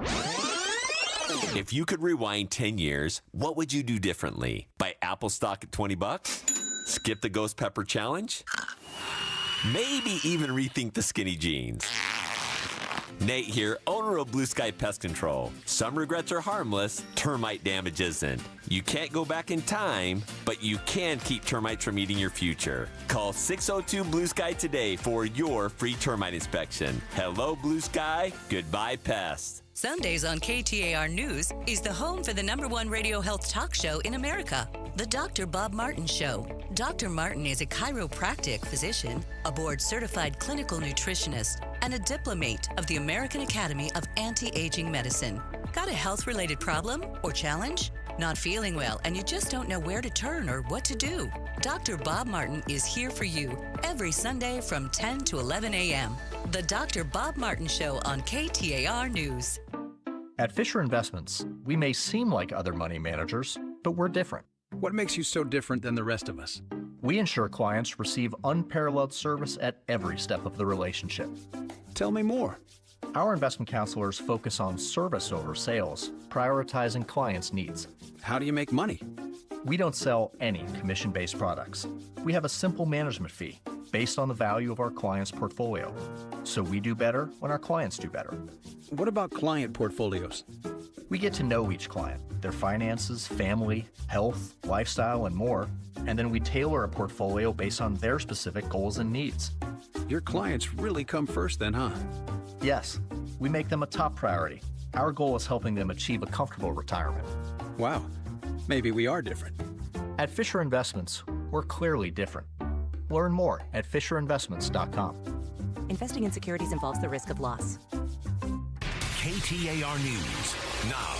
If you could rewind 10 years, what would you do differently? Buy Apple stock at $20? Skip the Ghost Pepper Challenge? Maybe even rethink the skinny jeans. Nate here, owner of Blue Sky Pest Control. Some regrets are harmless, termite damage isn't. You can't go back in time, but you can keep termites from eating your future. Call 602-BLUE-SKY today for your free termite inspection. Hello, Blue Sky. Goodbye, pests. Sundays on KTAR News is the home for the #1 radio health talk show in America, The Dr. Bob Martin Show. Dr. Martin is a chiropractic physician, a board-certified clinical nutritionist, and a diplomate of the American Academy of Anti-Aging Medicine. Got a health-related problem or challenge? Not feeling well and you just don't know where to turn or what to do? Dr. Bob Martin is here for you every Sunday from 10 to 11 a.m. The Dr. Bob Martin Show on KTAR News. At Fisher Investments, we may seem like other money managers, but we're different. What makes you so different than the rest of us? We ensure clients receive unparalleled service at every step of the relationship. Tell me more. Our investment counselors focus on service over sales, prioritizing clients' needs. How do you make money? We don't sell any commission-based products. We have a simple management fee based on the value of our client's portfolio. So we do better when our clients do better. What about client portfolios? We get to know each client, their finances, family, health, lifestyle, and more, and then we tailor a portfolio based on their specific goals and needs. Your clients really come first then, huh? Yes, we make them a top priority. Our goal is helping them achieve a comfortable retirement. Wow, maybe we are different. At Fisher Investments, we're clearly different. Learn more at FisherInvestments.com. Investing in securities involves the risk of loss. KTAR News now.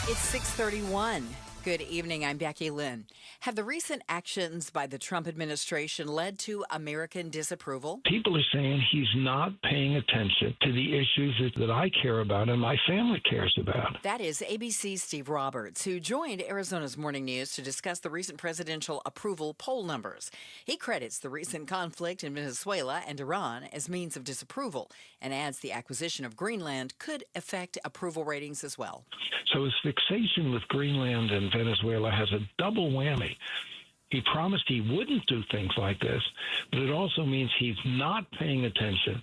It's 6:31. Good evening. I'm Becky Lynn. Have the recent actions by the Trump administration led to American disapproval? People are saying he's not paying attention to the issues that I care about and my family cares about. That is ABC's Steve Roberts, who joined Arizona's Morning News to discuss the recent presidential approval poll numbers. He credits the recent conflict in Venezuela and Iran as means of disapproval and adds the acquisition of Greenland could affect approval ratings as well. So his fixation with Greenland and Venezuela has a double whammy. He promised he wouldn't do things like this, but it also means he's not paying attention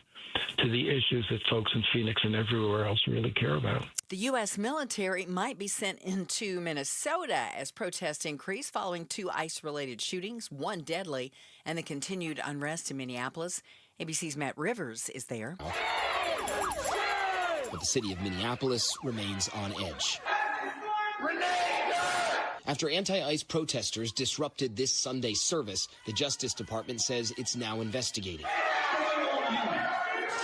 to the issues that folks in Phoenix and everywhere else really care about. The U.S. military might be sent into Minnesota as protests increase following 2 ICE-related shootings, 1 deadly, and the continued unrest in Minneapolis. ABC's Matt Rivers is there. But the city of Minneapolis remains on edge. After anti-ICE protesters disrupted this Sunday service, the Justice Department says it's now investigating.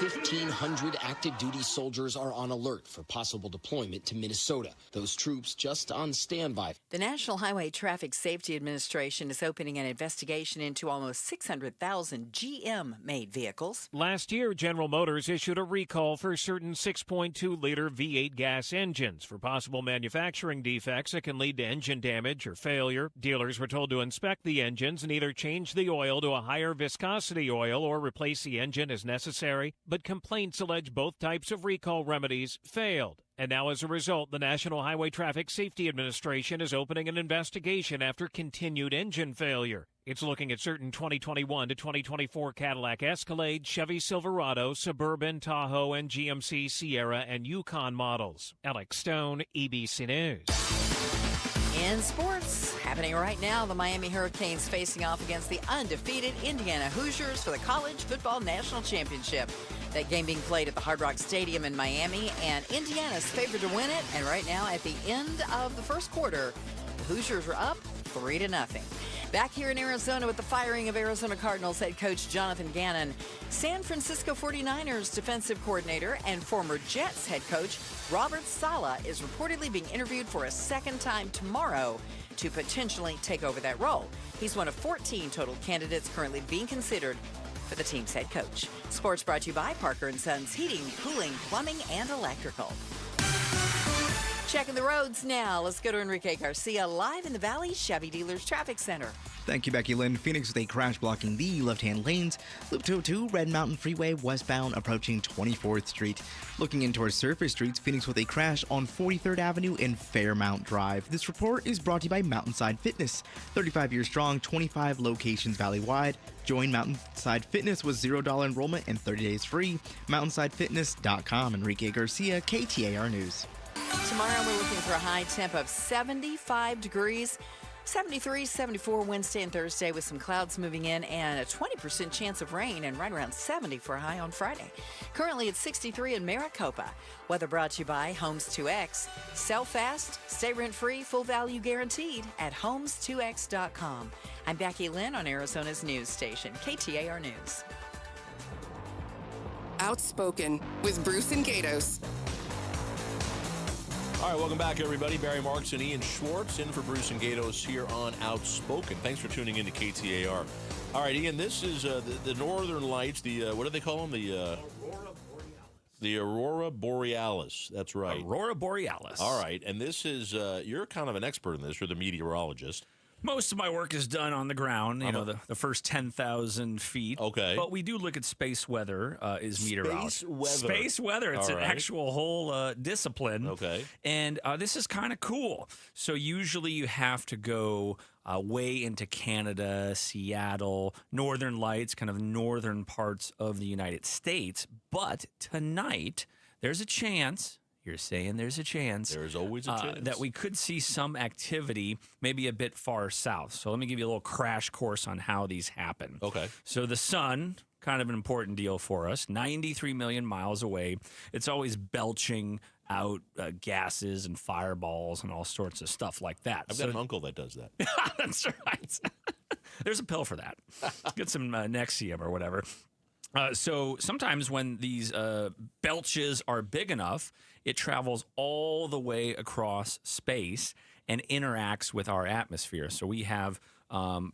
1,500 active duty soldiers are on alert for possible deployment to Minnesota. Those troops just on standby. The National Highway Traffic Safety Administration is opening an investigation into almost 600,000 GM-made vehicles. Last year, General Motors issued a recall for certain 6.2-liter V8 gas engines for possible manufacturing defects that can lead to engine damage or failure. Dealers were told to inspect the engines and either change the oil to a higher viscosity oil or replace the engine as necessary. but complaints allege both types of recall remedies failed. And now, as a result, the National Highway Traffic Safety Administration is opening an investigation after continued engine failure. It's looking at certain 2021 to 2024 Cadillac Escalade, Chevy Silverado, Suburban, Tahoe, and GMC Sierra and Yukon models. Alex Stone, ABC News. In sports, happening right now, the Miami Hurricanes facing off against the undefeated Indiana Hoosiers for the College Football National Championship. That game being played at the Hard Rock Stadium in Miami, and Indiana's favored to win it. And right now, at the end of the first quarter, the Hoosiers are up 3-0. Back here in Arizona with the firing of Arizona Cardinals head coach Jonathan Gannon, San Francisco 49ers defensive coordinator and former Jets head coach Robert Saleh is reportedly being interviewed for a second time tomorrow to potentially take over that role. He's one of 14 total candidates currently being considered for the team's head coach. Sports brought to you by Parker & Sons Heating, Cooling, Plumbing, and Electrical. Checking the roads now. Let's go to Enrique Garcia live in the Valley Chevy Dealers Traffic Center. Thank you, Becky Lynn. Phoenix with a crash blocking the left-hand lanes. Loop 202, Red Mountain Freeway, westbound, approaching 24th Street. Looking into our surface streets, Phoenix with a crash on 43rd Avenue and Fairmount Drive. This report is brought to you by Mountainside Fitness. 35 years strong, 25 locations valley-wide. Join Mountainside Fitness with $0 enrollment and 30 days free. MountainsideFitness.com. Enrique Garcia, KTAR News. Tomorrow we're looking for a high temp of 75 degrees. 73, 74 Wednesday and Thursday with some clouds moving in and a 20% chance of rain, and right around 70 for a high on Friday. Currently at 63 in Maricopa. Weather brought to you by Homes 2X. Sell fast, stay rent-free, full value guaranteed at homes2x.com. I'm Becky Lynn on Arizona's news station, KTAR News. Outspoken with Bruce and Gatos. All right, welcome back, everybody. Barry Marks and Ian Schwartz in for Bruce and Gatos here on Outspoken. Thanks for tuning in to KTAR. All right, Ian, this is the Northern Lights, what do they call them? The Aurora Borealis. That's right. Aurora Borealis. All right, and this is, you're kind of an expert in this. You're the meteorologist. Most of my work is done on the ground, the first 10,000 feet. Okay. But we do look at space weather is meteorology. Weather. Space weather. It's an actual whole discipline. Okay. And this is kind of cool. So usually you have to go way into Canada, Seattle, Northern Lights, kind of northern parts of the United States. But tonight, there's a chance... You're saying there's a chance. There's always a chance. That we could see some activity maybe a bit far south. So let me give you a little crash course on how these happen. Okay. So the sun, kind of an important deal for us, 93 million miles away. It's always belching out gases and fireballs and all sorts of stuff like that. I've got an uncle that does that. That's right. There's a pill for that. Get some Nexium or whatever. So sometimes when these belches are big enough, it travels all the way across space and interacts with our atmosphere. So we have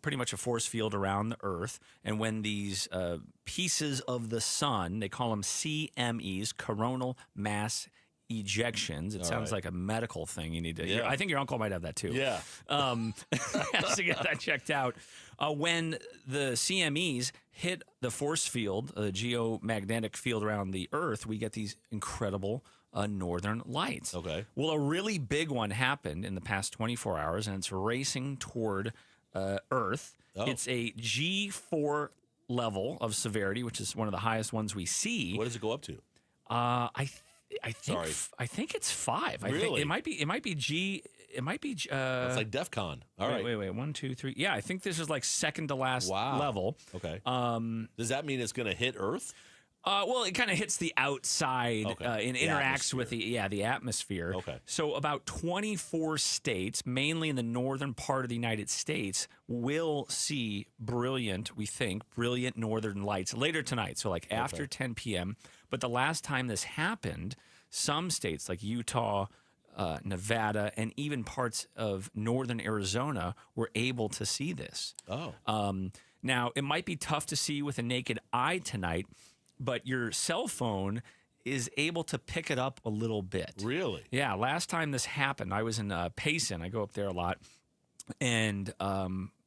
pretty much a force field around the Earth. And when these pieces of the sun, they call them CMEs, coronal mass ejections. It sounds like a medical thing you need to... Yeah. I think your uncle might have that too. Yeah. Has to get that checked out. When the CMEs hit the force field, the geomagnetic field around the Earth, we get these incredible northern lights. Okay. Well, a really big one happened in the past 24 hours, and it's racing toward Earth. Oh. It's a G4 level of severity, which is one of the highest ones we see. What does it go up to? I think it's 5. Really? I think it might be G. It might be. It's like DEF CON. All right. Wait. 1, 2, 3. Yeah, I think this is like second to last level. Okay. Does that mean it's going to hit Earth? Well, it kind of hits the outside and interacts with the atmosphere. Okay. So about 24 states, mainly in the northern part of the United States, will see brilliant northern lights later tonight. So like after 10 p.m. But the last time this happened, some states like Utah, Nevada, and even parts of northern Arizona were able to see this. Oh. Now, it might be tough to see with a naked eye tonight, but your cell phone is able to pick it up a little bit. Really? Yeah. Last time this happened, I was in Payson. I go up there a lot. And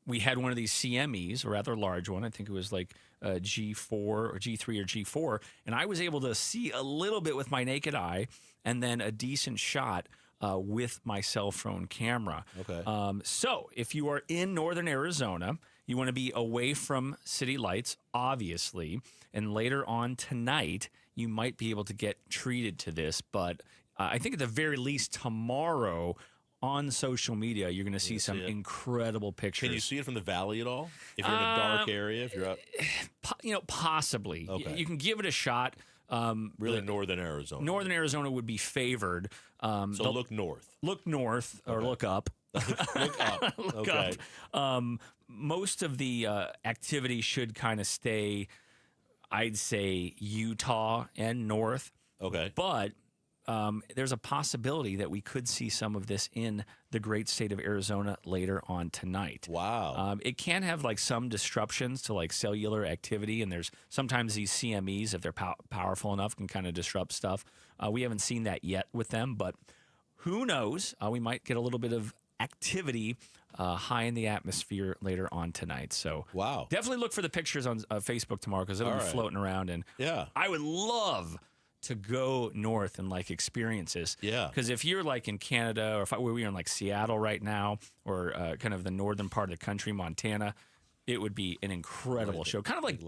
we had one of these CMEs, a rather large one. I think it was like G4 or G3 or G4. And I was able to see a little bit with my naked eye and then a decent shot with my cell phone camera. Okay. So if you are in northern Arizona, you want to be away from city lights, obviously. And later on tonight, you might be able to get treated to this. But I think at the very least tomorrow on social media, you're going to see some incredible pictures. Can you see it from the valley at all? If you're in a dark area, if you're out, possibly. Okay. You can give it a shot. Really, northern Arizona. Northern Arizona would be favored. So look north. Look north or look up. Look up. Look Okay. up. Most of the activity should kind of stay, I'd say, Utah and north. Okay. But there's a possibility that we could see some of this in the great state of Arizona later on tonight. Wow. It can have like some disruptions to like cellular activity, and there's sometimes these CMEs, if they're powerful enough, can kind of disrupt stuff. We haven't seen that yet with them, but who knows? We might get a little bit of activity high in the atmosphere later on tonight. So wow. Definitely look for the pictures on Facebook tomorrow because it'll be floating around. And I would love to go north and like experience this. Yeah. Because if you're like in Canada or if we're in like Seattle right now or kind of the northern part of the country, Montana, it would be an incredible show. Kind of like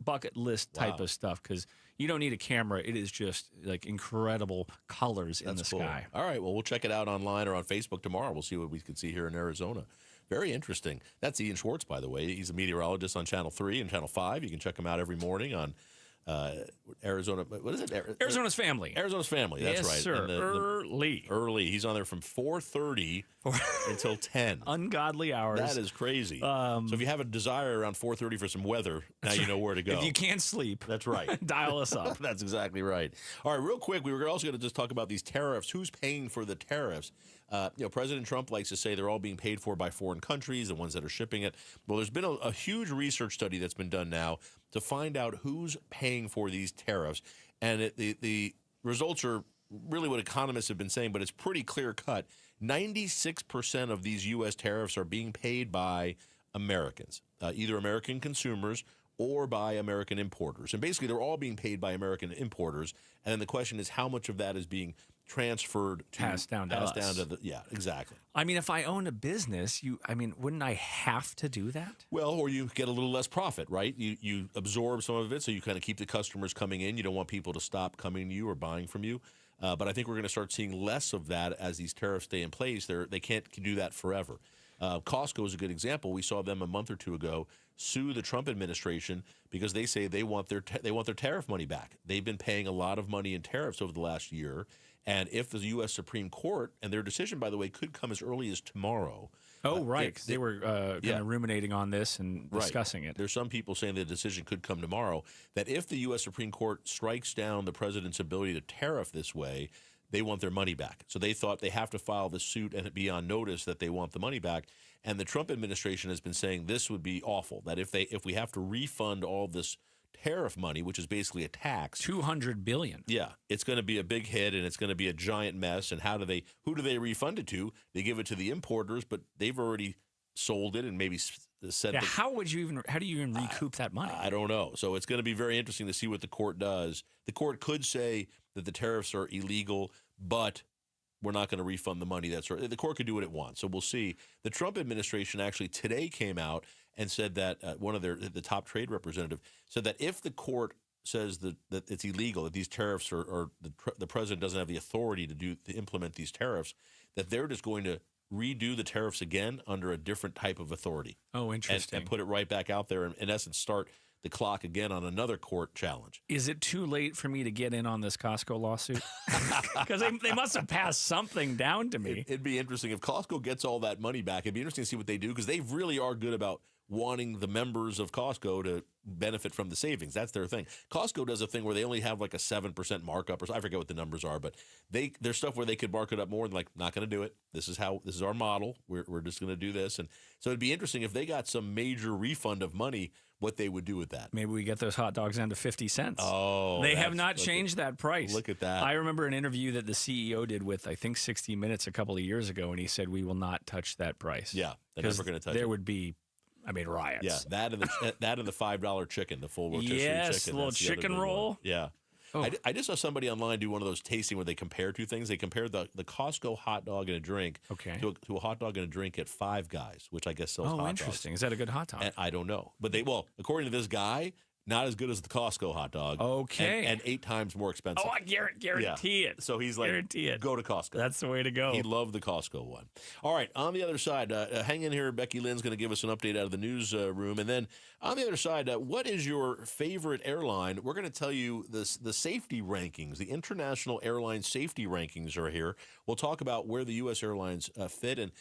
bucket list type of stuff because you don't need a camera. It is just like incredible colors in the sky. All right. Well, we'll check it out online or on Facebook tomorrow. We'll see what we can see here in Arizona. Very interesting. That's Ian Schwartz, by the way. He's a meteorologist on Channel 3 and Channel 5. You can check him out every morning on Arizona. What is it? Arizona's Family. Arizona's Family. That's yes, right. Sir. Early. He's on there from 4:30 until 10. Ungodly hours. That is crazy. So if you have a desire around 4:30 for some weather, now you know where to go. If you can't sleep, that's right. Dial us up. That's exactly right. All right, real quick, we were also going to just talk about these tariffs. Who's paying for the tariffs? President Trump likes to say they're all being paid for by foreign countries, the ones that are shipping it. Well, there's been a huge research study that's been done now to find out who's paying for these tariffs. And the results are really what economists have been saying, but it's pretty clear cut. 96% of these U.S. tariffs are being paid by Americans, either American consumers or by American importers. And basically, they're all being paid by American importers. And then the question is how much of that is being transferred passed down to us. Yeah, exactly. I mean, if I own a business, wouldn't I have to do that? Well, or you get a little less profit, right? You absorb some of it, so you kind of keep the customers coming in. You don't want people to stop coming to you or buying from you. But I think we're going to start seeing less of that as these tariffs stay in place. They can't do that forever. Costco is a good example. We saw them a month or two ago sue the Trump administration because they say they want their tariff money back. They've been paying a lot of money in tariffs over the last year. And if the U.S. Supreme Court, and their decision, by the way, could come as early as tomorrow. Oh, right. They were kind of ruminating on this and discussing it. There's some people saying the decision could come tomorrow, that if the U.S. Supreme Court strikes down the president's ability to tariff this way, they want their money back. So they thought they have to file the suit and be on notice that they want the money back. And the Trump administration has been saying this would be awful, that if we have to refund all this tariff money, which is basically a tax, $200 billion. Yeah, it's going to be a big hit and it's going to be a giant mess. And who do they refund it to? They give it to the importers, but they've already sold it and maybe said. Yeah, how do you even recoup that money? I don't know. So it's going to be very interesting to see what the court does. The court could say that the tariffs are illegal, but we're not going to refund the money. That's right. The court could do what it wants. So we'll see. The Trump administration actually today came out and said that one of the top trade representative said that if the court says that it's illegal, that these tariffs are the president doesn't have the authority to implement these tariffs, that they're just going to redo the tariffs again under a different type of authority. Oh, interesting. And put it right back out there and, in essence, start the clock again on another court challenge. Is it too late for me to get in on this Costco lawsuit? Because they must have passed something down to me. It'd be interesting if Costco gets all that money back. It'd be interesting to see what they do because they really are good about wanting the members of Costco to benefit from the savings. That's their thing. Costco does a thing where they only have like a 7% markup, or I forget what the numbers are, but there's stuff where they could mark it up more and like, not going to do it. This is our model. We're just going to do this. And so it'd be interesting if they got some major refund of money, what they would do with that. Maybe we get those hot dogs down to 50 cents. Oh, they have not changed that price. Look at that. I remember an interview that the CEO did with, I think, 60 Minutes a couple of years ago, and he said, we will not touch that price. Yeah, they're never going to touch it. There would be riots. Yeah, that and the $5 chicken, the full rotisserie chicken. Yes, a little chicken roll. Yeah. Oh. I just saw somebody online do one of those tasting where they compare two things. They compared the Costco hot dog and a drink to a hot dog and a drink at Five Guys, which I guess sells hot dogs. Oh, interesting. Is that a good hot dog? And I don't know. But according to this guy, not as good as the Costco hot dog. Okay. And 8 times more expensive. Oh, I guarantee it. So he's like, go to Costco. That's the way to go. He loved the Costco one. All right, on the other side, hang in here. Becky Lynn's going to give us an update out of the newsroom. And then on the other side, what is your favorite airline? We're going to tell you the safety rankings. The International Airline Safety Rankings are here. We'll talk about where the U.S. airlines fit. And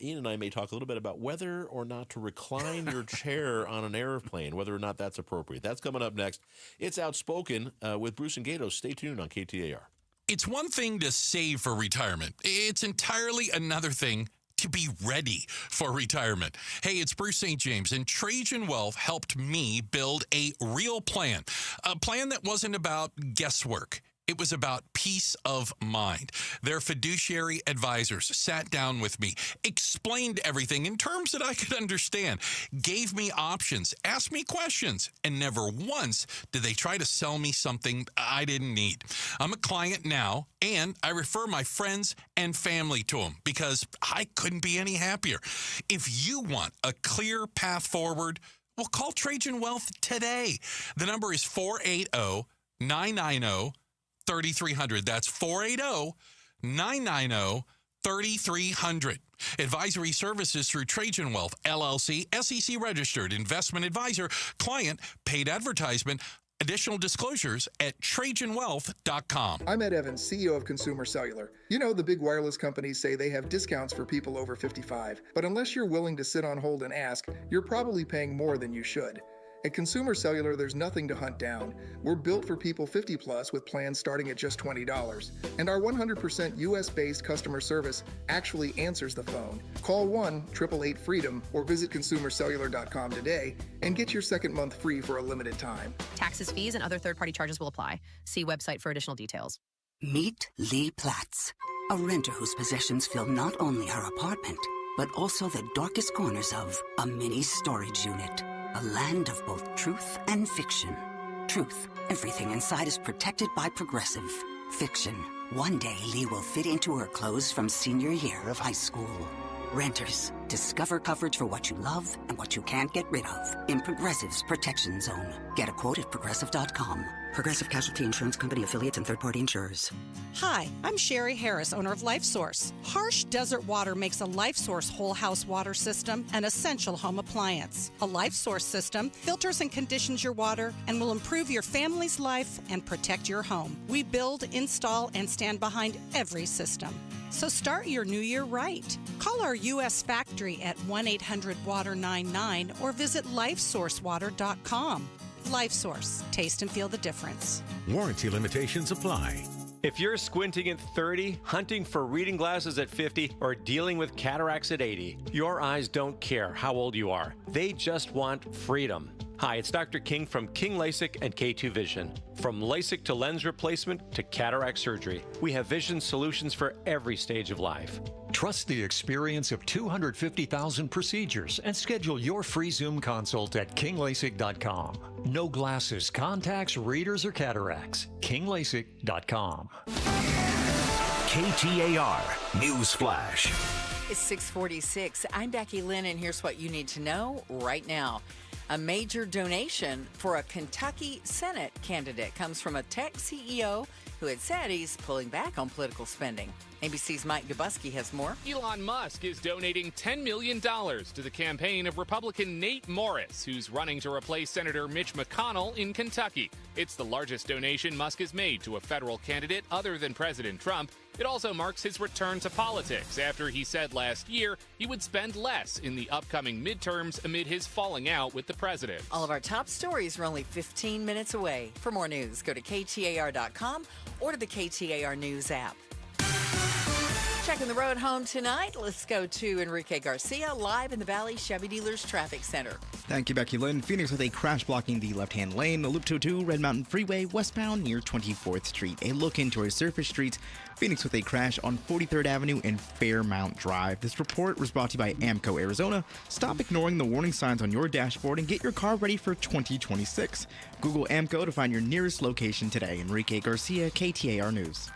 Ian and I may talk a little bit about whether or not to recline your chair on an airplane, whether or not that's appropriate. That's coming up next. It's Outspoken with Bruce and Gatos. Stay tuned on KTAR. It's one thing to save for retirement. It's entirely another thing to be ready for retirement. Hey, it's Bruce St. James, and Trajan Wealth helped me build a real plan, a plan that wasn't about guesswork. It was about peace of mind. Their fiduciary advisors sat down with me, explained everything in terms that I could understand, gave me options, asked me questions, and never once did they try to sell me something I didn't need. I'm a client now, and I refer my friends and family to them because I couldn't be any happier. If you want a clear path forward, well, call Trajan Wealth today. The number is 480-990-3300. That's 480-990-3300. Advisory services through Trajan Wealth, LLC, SEC registered, investment advisor, client, paid advertisement. Additional disclosures at TrajanWealth.com. I'm Ed Evans, CEO of Consumer Cellular. You know, the big wireless companies say they have discounts for people over 55. But unless you're willing to sit on hold and ask, you're probably paying more than you should. At Consumer Cellular, there's nothing to hunt down. We're built for people 50 plus with plans starting at just $20. And our 100% US-based customer service actually answers the phone. Call 1-888-FREEDOM or visit consumercellular.com today and get your second month free for a limited time. Taxes, fees, and other third-party charges will apply. See website for additional details. Meet Lee Platts, a renter whose possessions fill not only her apartment, but also the darkest corners of a mini storage unit. A land of both truth and fiction. Truth, everything inside is protected by Progressive. Fiction, one day Lee will fit into her clothes from senior year of high school. Renters, discover coverage for what you love and what you can't get rid of in Progressive's Protection Zone. Get a quote at Progressive.com. Progressive Casualty Insurance Company affiliates and third-party insurers. Hi, I'm Sherry Harris, owner of LifeSource. Harsh desert water makes a LifeSource whole house water system an essential home appliance. A LifeSource system filters and conditions your water and will improve your family's life and protect your home. We build, install, and stand behind every system. So start your new year right. Call our U.S. factory at 1-800-WATER-99 or visit LifeSourceWater.com. LifeSource. Taste and feel the difference. Warranty limitations apply. If you're squinting at 30, hunting for reading glasses at 50, or dealing with cataracts at 80, your eyes don't care how old you are. They just want freedom. Hi, it's Dr. King from King LASIK and K2 Vision. From LASIK to lens replacement to cataract surgery, we have vision solutions for every stage of life. Trust the experience of 250,000 procedures and schedule your free Zoom consult at KingLASIK.com. No glasses, contacts, readers, or cataracts. KingLASIK.com. KTAR News Flash. It's 6:46. I'm Becky Lynn, and here's what you need to know right now. A major donation for a Kentucky Senate candidate comes from a tech CEO who had said he's pulling back on political spending. ABC's Mike Gabuski has more. Elon Musk is donating $10 million to the campaign of Republican Nate Morris, who's running to replace Senator Mitch McConnell in Kentucky. It's the largest donation Musk has made to a federal candidate other than President Trump. It also marks his return to politics after he said last year he would spend less in the upcoming midterms amid his falling out with the president. All of our top stories are only 15 minutes away. For more news, go to KTAR.com or to the KTAR News app. Checking the road home tonight, let's go to Enrique Garcia live in the Valley Chevy Dealers Traffic Center. Thank you, Becky Lynn. Phoenix with a crash blocking the left-hand lane. Loop 202, Red Mountain Freeway, westbound near 24th Street. A look into our surface streets. Phoenix with a crash on 43rd Avenue and Fairmount Drive. This report was brought to you by AMCO Arizona. Stop ignoring the warning signs on your dashboard and get your car ready for 2026. Google AMCO to find your nearest location today. Enrique Garcia, KTAR News.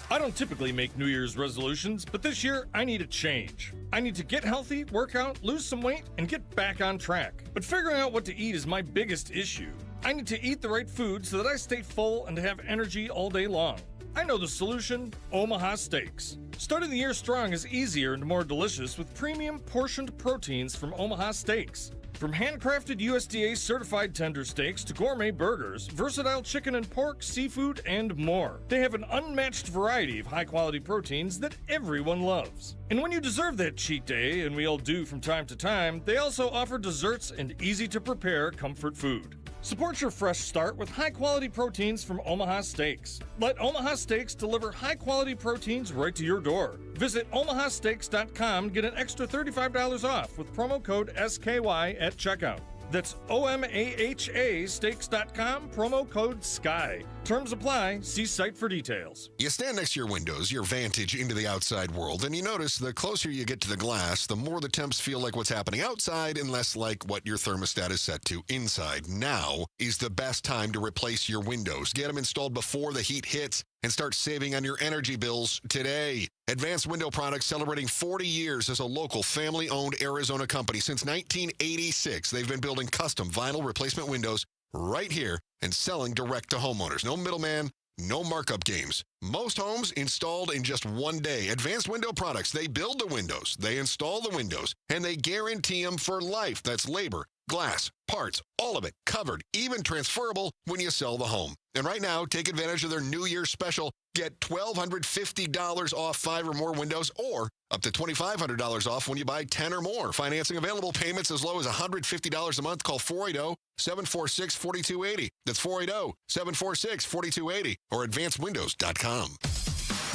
I don't typically make New Year's resolutions, but this year I need a change. I need to get healthy, work out, lose some weight, and get back on track. But figuring out what to eat is my biggest issue. I need to eat the right food so that I stay full and have energy all day long. I know the solution: Omaha Steaks. Starting the year strong is easier and more delicious with premium portioned proteins from Omaha Steaks. From handcrafted USDA certified tender steaks to gourmet burgers, versatile chicken and pork, seafood, and more. They have an unmatched variety of high quality proteins that everyone loves. And when you deserve that cheat day, and we all do from time to time, they also offer desserts and easy to prepare comfort food. Support your fresh start with high-quality proteins from Omaha Steaks. Let Omaha Steaks deliver high-quality proteins right to your door. Visit omahasteaks.com and get an extra $35 off with promo code SKY at checkout. That's OMAHA steaks.com, promo code SKY. Terms apply. See site for details. You stand next to your windows, your vantage into the outside world, and you notice the closer you get to the glass, the more the temps feel like what's happening outside and less like what your thermostat is set to inside. Now is the best time to replace your windows. Get them installed before the heat hits and start saving on your energy bills today. Advanced Window Products celebrating 40 years as a local family-owned Arizona company. Since 1986, they've been building custom vinyl replacement windows right here and selling direct to homeowners. No middleman, no markup games. Most homes installed in just one day. Advanced Window Products, they build the windows, they install the windows, and they guarantee them for life. That's labor, glass, parts, all of it covered, even transferable when you sell the home. And right now, take advantage of their New Year's special. Get $1,250 off 5 or more windows, or up to $2,500 off when you buy 10 or more. Financing available, payments as low as $150 a month. Call 480-746-4280. That's 480-746-4280 or advancedwindows.com.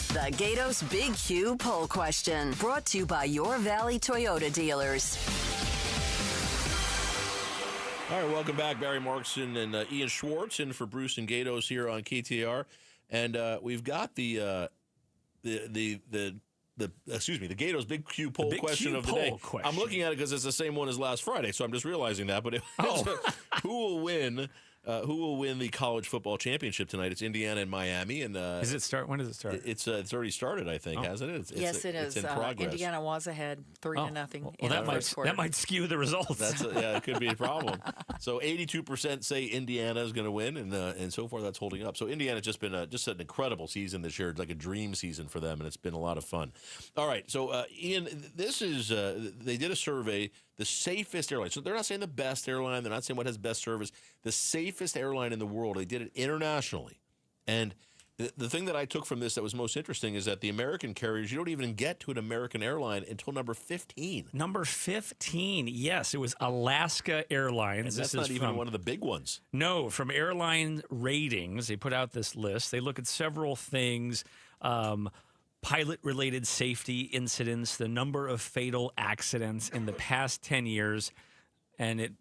The Gatos Big Q poll question, brought to you by your Valley Toyota dealers. All right, welcome back. Barry Markson and Ian Schwartz in for Bruce and Gatos here on KTAR. And we've got the Gatos Big Q poll question of the day. I'm looking at it because it's the same one as last Friday, so I'm just realizing that. But who will win? Who will win the college football championship tonight? It's Indiana and Miami. And does it start? When does it start? It's already started, I think, hasn't it? Yes, it is. It's in progress. Indiana was ahead 3-0. Well, that might skew the results. It could be a problem. So 82% say Indiana is going to win, and so far that's holding up. So Indiana's just been just an incredible season this year. It's like a dream season for them, and it's been a lot of fun. All right, so Ian, this is they did a survey. The safest airline. So they're not saying the best airline. They're not saying what has best service. The safest airline in the world. They did it internationally. And the thing that I took from this that was most interesting is that the American carriers, you don't even get to an American airline until number 15. Number 15, yes. It was Alaska Airlines. And that's not even one of the big ones. No, from Airline Ratings, they put out this list. They look at several things. Pilot-related safety incidents, the number of fatal accidents in the past 10 years, and it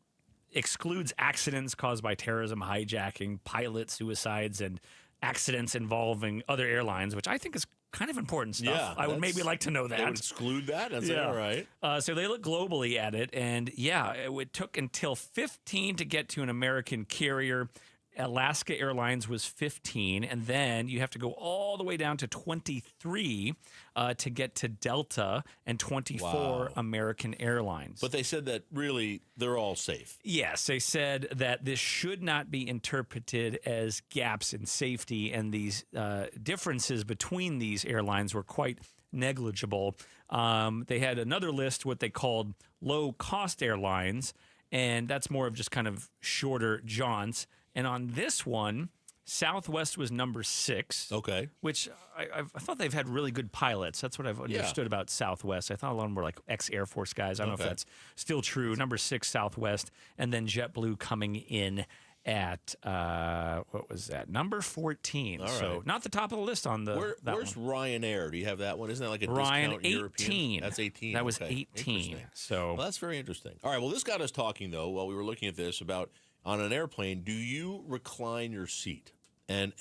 excludes accidents caused by terrorism, hijacking, pilot suicides, and accidents involving other airlines, which I think is kind of important stuff. Yeah, I would maybe like to know that. They would exclude that? That's all right. So they look globally at it, and it took until 15 to get to an American carrier. Alaska Airlines was 15, and then you have to go all the way down to 23 to get to Delta and 24 American Airlines. But they said that really they're all safe. Yes, they said that this should not be interpreted as gaps in safety, and these differences between these airlines were quite negligible. They had another list, what they called low-cost airlines, and that's more of just kind of shorter jaunts. And on this one, Southwest was number 6. Okay. Which I thought they've had really good pilots. That's what I've understood about Southwest. I thought a lot of them were like ex-Air Force guys. I don't know if that's still true. Number 6, Southwest. And then JetBlue coming in at, what was that? Number 14. All So right. not the top of the list on the Where's Ryanair? Do you have that one? Isn't that like a Ryan, discount 18. European? That's 18. That was Okay. 18. Interesting. So well, that's very interesting. All right. Well, this got us talking, though, while we were looking at this about on an airplane, do you recline your seat? And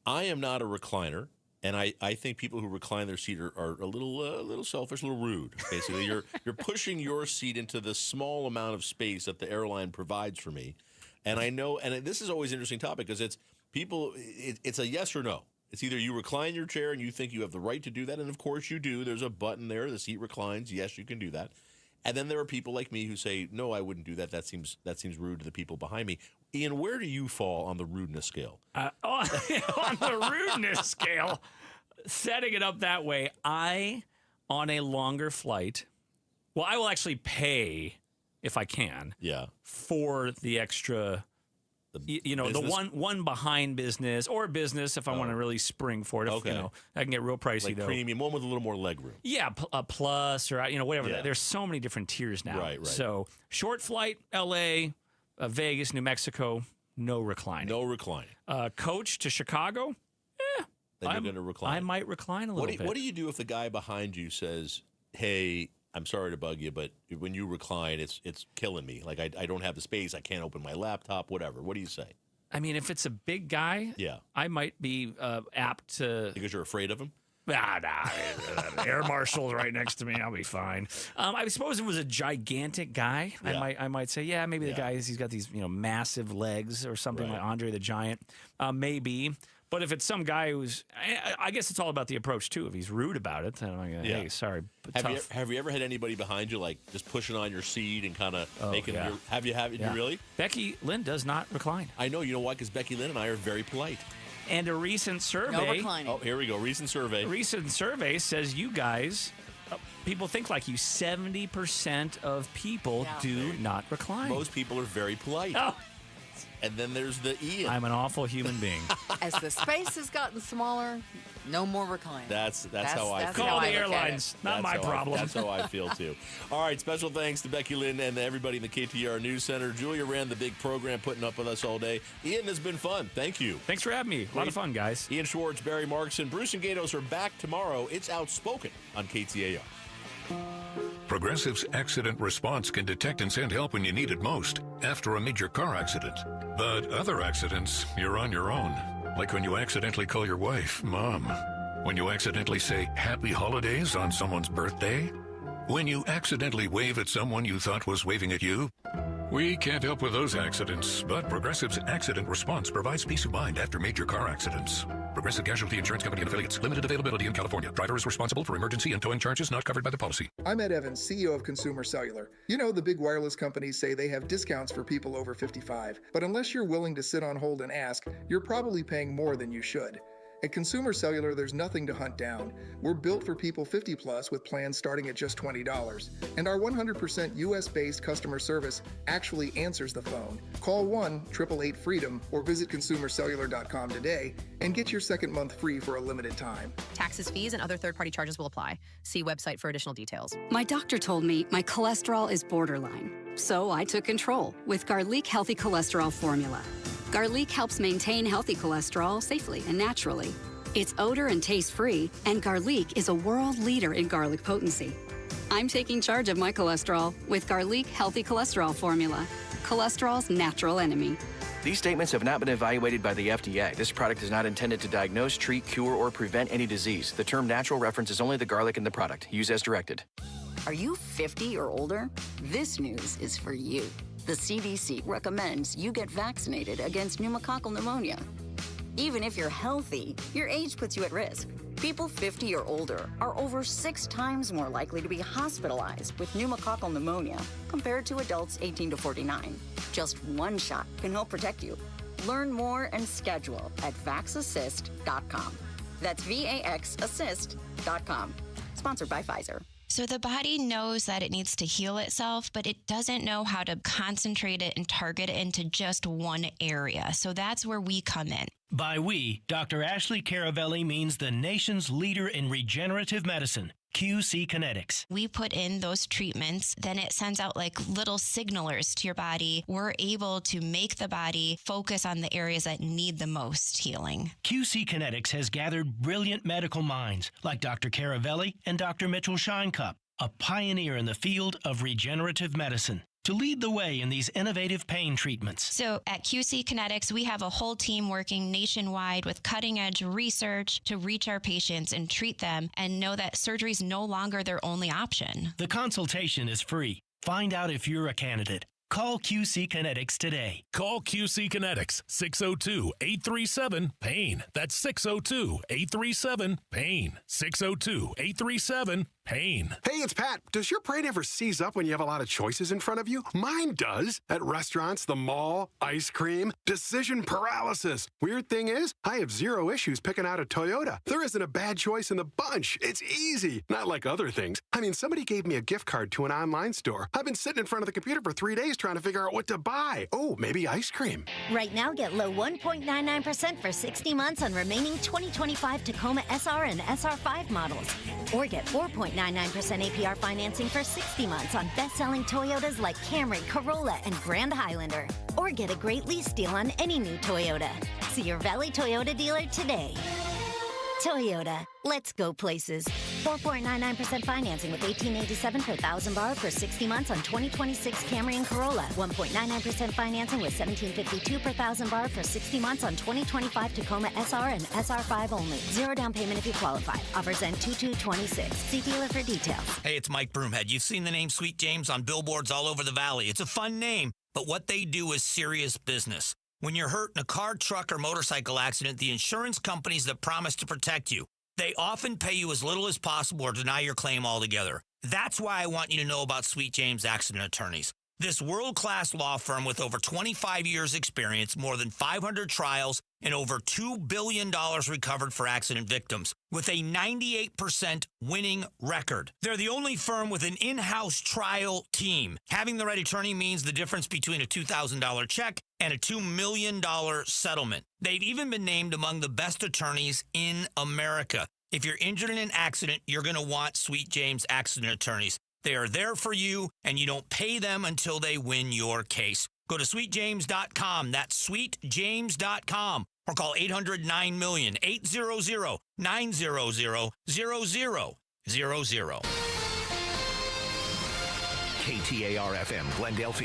I am not a recliner. And I think people who recline their seat are a little selfish, a little rude. Basically, you're pushing your seat into the small amount of space that the airline provides for me. And I know, and this is always an interesting topic because it's a yes or no. It's either you recline your chair and you think you have the right to do that, and of course you do. There's a button there, the seat reclines. Yes, you can do that. And then there are people like me who say, no, I wouldn't do that. That seems rude to the people behind me. Ian, where do you fall on the rudeness scale? on the rudeness scale, setting it up that way, on a longer flight, I will actually pay, if I can, for the extra, the one behind business or business if I want to really spring for it. If, I can get real pricey, like though. Premium, one with a little more leg room. Yeah, a plus or, whatever. Yeah. There's so many different tiers now. Right. So short flight, L.A., Vegas, New Mexico, no reclining. No reclining. Coach to Chicago, Then you're going to recline. I might recline a little bit. What do you do if the guy behind you says, hey, I'm sorry to bug you, but when you recline, it's killing me. Like, I don't have the space. I can't open my laptop, whatever. What do you say? I mean, if it's a big guy, I might be apt to... Because you're afraid of him? Nah. Air marshal's right next to me. I'll be fine. I suppose if it was a gigantic guy, I might say, maybe the guy he's got these massive legs or something like Andre the Giant, maybe. But if it's some guy who's, I guess it's all about the approach too. If he's rude about it, then I'm like, hey, sorry. But have you ever had anybody behind you like just pushing on your seat and kind of making your? Have you really? Becky Lynn does not recline. I know. You know why? Because Becky Lynn and I are very polite. And a recent survey. No reclining. Oh, here we go. Recent survey says you guys, people think like you. 70% of people do not recline. Most people are very polite. Oh. And then there's the Ian. I'm an awful human being. As the space has gotten smaller, no more reclining. That's how I feel. Call the airlines. Not my problem. That's how I feel, too. All right, special thanks to Becky Lynn and everybody in the KTAR News Center. Julia ran the big program, putting up with us all day. Ian, has been fun. Thank you. Thanks for having me. A lot of fun, guys. Ian Schwartz, Barry Markson, Bruce and Gatos are back tomorrow. It's Outspoken on KTAR. Progressive's accident response can detect and send help when you need it most after a major car accident. But other accidents, you're on your own. Like when you accidentally call your wife Mom. When you accidentally say Happy Holidays on someone's birthday. When you accidentally wave at someone you thought was waving at you. We can't help with those accidents, but Progressive's accident response provides peace of mind after major car accidents. Progressive Casualty Insurance Company and Affiliates. Limited availability in California. Driver is responsible for emergency and towing charges not covered by the policy. I'm Ed Evans, CEO of Consumer Cellular. You know, the big wireless companies say they have discounts for people over 55. But unless you're willing to sit on hold and ask, you're probably paying more than you should. At Consumer Cellular, there's nothing to hunt down. We're built for people 50 plus with plans starting at just $20. And our 100% US-based customer service actually answers the phone. Call 1-888-FREEDOM or visit consumercellular.com today and get your second month free for a limited time. Taxes, fees, and other third-party charges will apply. See website for additional details. My doctor told me my cholesterol is borderline. So I took control with Garlic Healthy Cholesterol Formula. Garlic helps maintain healthy cholesterol safely and naturally. It's odor and taste-free, and Garlic is a world leader in garlic potency. I'm taking charge of my cholesterol with Garlic Healthy Cholesterol Formula, cholesterol's natural enemy. These statements have not been evaluated by the FDA. This product is not intended to diagnose, treat, cure, or prevent any disease. The term natural references only the garlic in the product. Use as directed. Are you 50 or older? This news is for you. The CDC recommends you get vaccinated against pneumococcal pneumonia. Even if you're healthy, your age puts you at risk. People 50 or older are over 6 times more likely to be hospitalized with pneumococcal pneumonia compared to adults 18 to 49. Just one shot can help protect you. Learn more and schedule at vaxassist.com. That's VAXassist.com. Sponsored by Pfizer. So the body knows that it needs to heal itself, but it doesn't know how to concentrate it and target it into just one area. So that's where we come in. By we, Dr. Ashley Caravelli means the nation's leader in regenerative medicine. QC Kinetics. We put in those treatments, then it sends out like little signalers to your body. We're able to make the body focus on the areas that need the most healing. QC Kinetics has gathered brilliant medical minds like Dr. Caravelli and Dr. Mitchell Scheinkupp, a pioneer in the field of regenerative medicine, to lead the way in these innovative pain treatments. So at QC Kinetics, we have a whole team working nationwide with cutting-edge research to reach our patients and treat them and know that surgery is no longer their only option. The consultation is free. Find out if you're a candidate. Call QC Kinetics today. Call QC Kinetics, 602-837-PAIN. That's 602-837-PAIN. 602-837-PAIN. Hey, it's Pat. Does your brain ever seize up when you have a lot of choices in front of you? Mine does. At restaurants, the mall, ice cream, decision paralysis. Weird thing is, I have zero issues picking out a Toyota. There isn't a bad choice in the bunch. It's easy. Not like other things. I mean, somebody gave me a gift card to an online store. I've been sitting in front of the computer for 3 days trying to figure out what to buy. Oh, maybe ice cream. Right now, get low 1.99% for 60 months on remaining 2025 Tacoma SR and SR5 models. Or get 4.99% APR financing for 60 months on best-selling Toyotas like Camry, Corolla, and Grand Highlander. Or get a great lease deal on any new Toyota. See your Valley Toyota dealer today. Toyota, let's go places. 4.99% financing with $1,887 per thousand borrowed for 60 months on 2026 Camry and Corolla. 1.99% financing with $1,752 per thousand borrowed for 60 months on 2025 Tacoma SR and SR5 only. Zero down payment if you qualify. Offers end 2/2/26. See dealer for details. Hey, it's Mike Broomhead. You've seen the name Sweet James on billboards all over the valley. It's a fun name, but what they do is serious business. When you're hurt in a car, truck, or motorcycle accident, the insurance companies that promise to protect you, they often pay you as little as possible or deny your claim altogether. That's why I want you to know about Sweet James Accident Attorneys. This world-class law firm with over 25 years experience, more than 500 trials, and over $2 billion recovered for accident victims, with a 98% winning record. They're the only firm with an in-house trial team. Having the right attorney means the difference between a $2,000 check and a $2 million settlement. They've even been named among the best attorneys in America. If you're injured in an accident, you're going to want Sweet James Accident Attorneys. They are there for you, and you don't pay them until they win your case. Go to sweetjames.com. That's sweetjames.com. Or call 800-9-MILLION, 800-900-0000. KTAR-FM, Glendale, Phoenix.